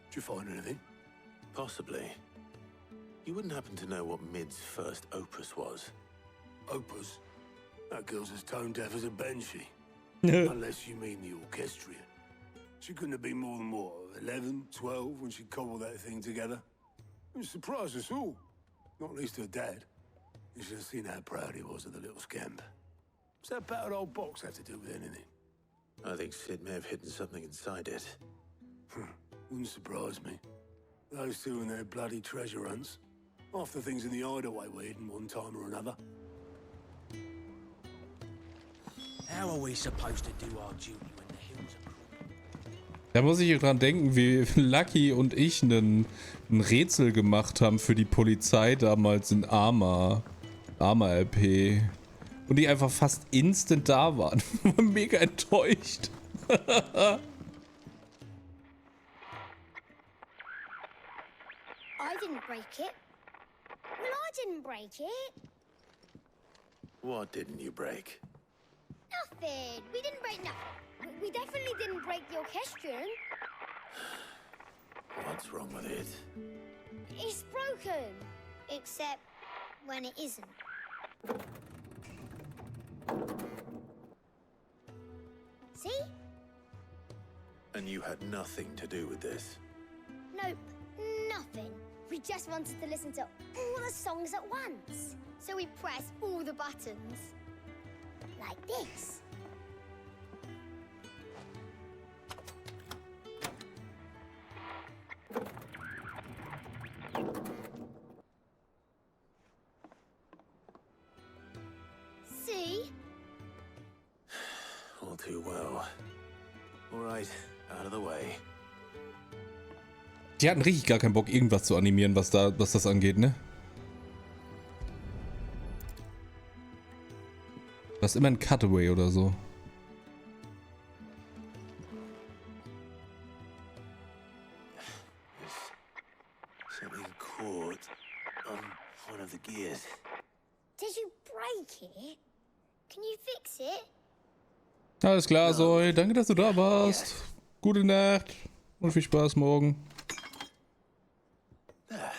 did you find anything? Possibly. You wouldn't happen to know what Mid's first opus was? Opus? That girl's as tone deaf as a banshee. Unless you mean the orchestrion. She couldn't have been more than, what, 11, 12 when she cobbled that thing together? It surprised us all. Not least her dad. You should have seen how proud he was of the little scamp. What's that battered old box have to do with anything? I think Sid may have hidden something inside it. Wouldn't surprise me. Those two and their bloody treasure hunts. Half the things in the hideaway were hidden one time or another. How are we supposed to do our duty when the hills are crooked? Da muss ich dran denken, wie Lucky und ich ein Rätsel gemacht haben für die Polizei damals in Arma LP. Und die einfach fast instant da waren. Mega enttäuscht. I didn't break it. Well, I didn't break it. What didn't you break? Nothing. We didn't break nothing. We definitely didn't break the orchestrion. What's wrong with it? It's broken. Except when it isn't. See? And you had nothing to do with this? Nope, nothing. We just wanted to listen to all the songs at once. So we pressed all the buttons. Like this. Die hatten richtig gar keinen Bock, irgendwas zu animieren, was das angeht, ne? Das ist immer ein Cutaway oder so. Something caught on one of the gears. Did you break it? Can you fix it? Alles klar, Zoe. Danke, dass du da warst. Gute Nacht und viel Spaß morgen. There.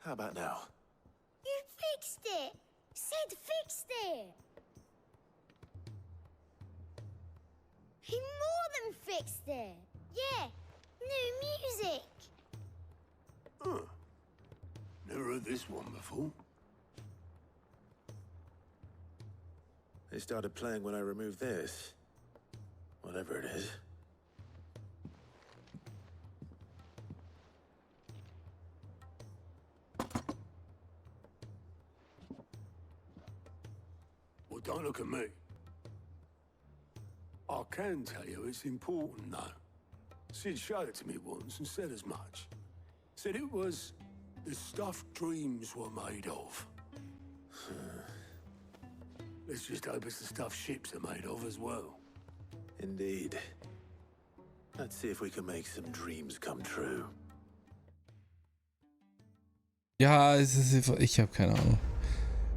How about now? You fixed it! Sid fixed it! He more than fixed it! Yeah, new music! Huh. Never heard this one before. They started playing when I removed this. Whatever it is. Well, don't look at me. I can tell you it's important, though. Sid showed it to me once and said as much. Said it was the stuff dreams were made of. Let's just hope it's the stuff ships are made of as well. Indeed. Let's see if we can make some dreams come true. Ja, ich habe keine Ahnung.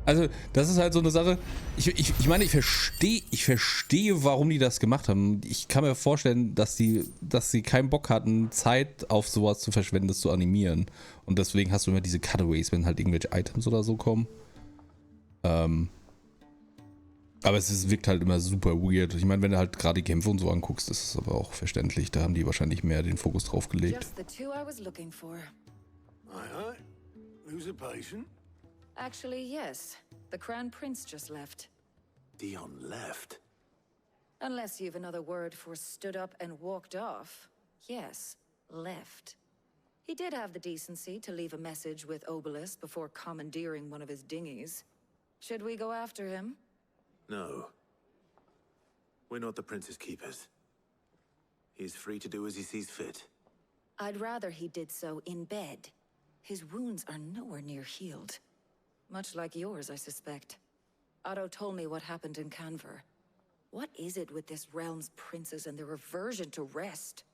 Also, das ist halt so eine Sache. Ich meine, ich verstehe, warum die das gemacht haben. Ich kann mir vorstellen, dass sie keinen Bock hatten, Zeit auf sowas zu verschwenden, das zu animieren. Und deswegen hast du immer diese Cutaways, wenn halt irgendwelche Items oder so kommen. Aber wirkt halt immer super weird. Ich meine, wenn du halt gerade die Kämpfe und so anguckst, ist es aber auch verständlich. Da haben die wahrscheinlich mehr den Fokus drauf gelegt. Just the two I was looking for. Aye, aye. Who's a patient? Actually, yes. The Crown Prince just left. Dion left? Unless you've another word for stood up and walked off. Yes, left. He did have the decency to leave a message with Obelisk before commandeering one of his dinghies. Should we go after him? No. We're not the Prince's keepers. He's free to do as he sees fit. I'd rather he did so in bed. His wounds are nowhere near healed. Much like yours, I suspect. Otto told me what happened in Canver. What is it with this realm's princes and their aversion to rest?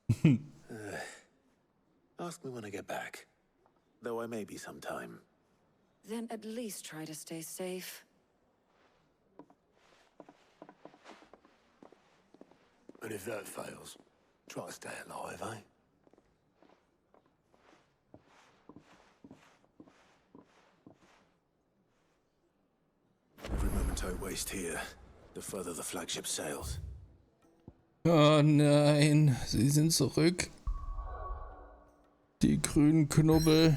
Ask me when I get back. Though I may be sometime. Then at least try to stay safe. And if that fails, try to stay alive, eh? Every moment I waste here, the further the flagship sails. Oh nein, sie sind zurück. Die grünen Knubbel.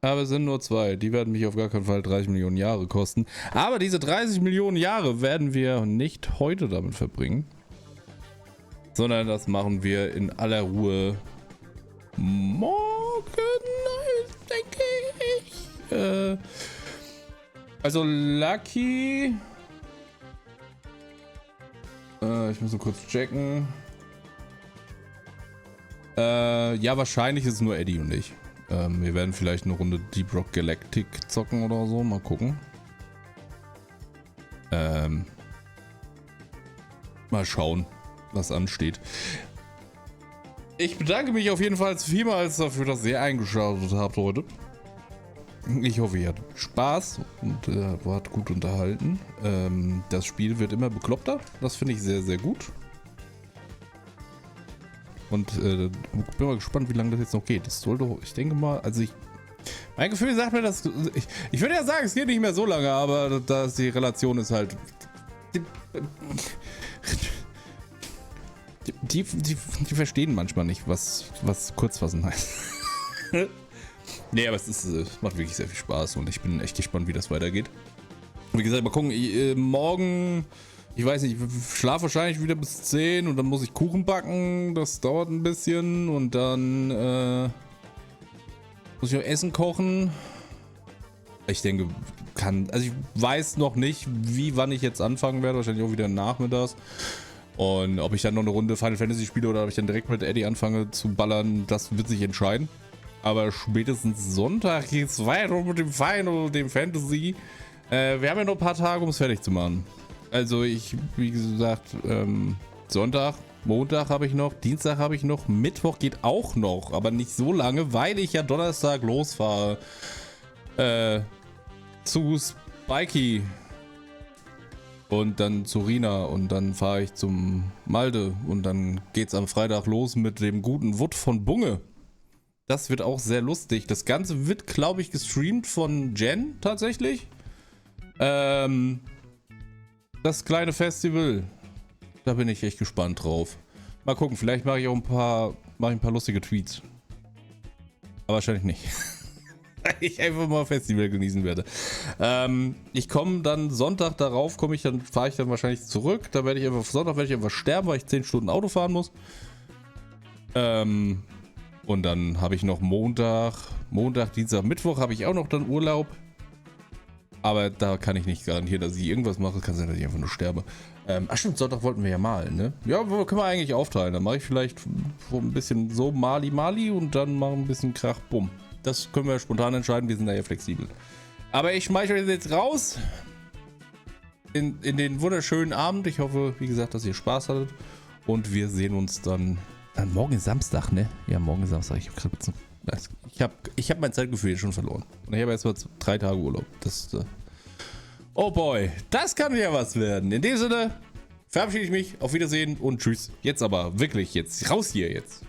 Aber es sind nur 2. Die werden mich auf gar keinen Fall 30 Millionen Jahre kosten. Aber diese 30 Millionen Jahre werden wir nicht heute damit verbringen. Sondern das machen wir in aller Ruhe morgen, denke ich. Also Lucky. Ich muss nur kurz checken. Ja, wahrscheinlich ist es nur Eddie und ich. Wir werden vielleicht eine Runde Deep Rock Galactic zocken oder so. Mal gucken. Mal schauen, was ansteht. Ich bedanke mich auf jeden Fall vielmals dafür, dass ihr eingeschaltet habt heute. Ich hoffe, ihr hattet Spaß und wart gut unterhalten. Das Spiel wird immer bekloppter. Das finde ich sehr, sehr gut. Und bin mal gespannt, wie lange das jetzt noch geht. Das sollte, ich denke mal, also mein Gefühl sagt mir, dass ich würde ja sagen, es geht nicht mehr so lange, aber die Relation ist halt die verstehen manchmal nicht, was Kurzfassen heißt. Nee, aber es macht wirklich sehr viel Spaß und ich bin echt gespannt, wie das weitergeht. Wie gesagt, mal gucken, morgen, ich weiß nicht, ich schlafe wahrscheinlich wieder bis 10 und dann muss ich Kuchen backen, das dauert ein bisschen und dann muss ich auch Essen kochen. Ich denke, also ich weiß noch nicht, wann ich jetzt anfangen werde, wahrscheinlich auch wieder nachmittags. Und ob ich dann noch eine Runde Final Fantasy spiele oder ob ich dann direkt mit Eddie anfange zu ballern, das wird sich entscheiden. Aber spätestens Sonntag geht's weiter mit dem Final, dem Fantasy. Wir haben ja noch ein paar Tage, um es fertig zu machen. Also wie gesagt, Sonntag, Montag habe ich noch, Dienstag habe ich noch, Mittwoch geht auch noch, aber nicht so lange, weil ich ja Donnerstag losfahre zu Spikey und dann zu Rina und dann fahre ich zum Malde und dann geht's am Freitag los mit dem guten Wood von Bunge. Das wird auch sehr lustig. Das Ganze wird, glaube ich, gestreamt von Jen tatsächlich. Das kleine Festival. Da bin ich echt gespannt drauf. Mal gucken, vielleicht mache ich auch ein paar lustige Tweets. Aber wahrscheinlich nicht. Weil ich einfach mal Festival genießen werde. Ich komme dann Sonntag darauf, fahre ich dann wahrscheinlich zurück. Da werde ich einfach sterben, weil ich 10 Stunden Auto fahren muss. Und dann habe ich noch Montag, Dienstag, Mittwoch habe ich auch noch dann Urlaub. Aber da kann ich nicht garantieren, dass ich irgendwas mache. Kann sein, dass ich einfach nur sterbe. Stimmt, Sonntag wollten wir ja malen, ne? Ja, können wir eigentlich aufteilen. Dann mache ich vielleicht ein bisschen so Mali und dann mache ein bisschen Krach, bumm. Das können wir spontan entscheiden, wir sind da ja flexibel. Aber ich schmeiße euch jetzt raus in den wunderschönen Abend. Ich hoffe, wie gesagt, dass ihr Spaß hattet. Und wir sehen uns dann morgen ist Samstag, ne? Ja, morgen ist Samstag. Ich hab mein Zeitgefühl jetzt schon verloren. Und ich habe jetzt mal 3 Tage Urlaub. Oh boy, das kann ja was werden. In dem Sinne verabschiede ich mich. Auf Wiedersehen und tschüss. Jetzt aber, wirklich, jetzt raus hier jetzt.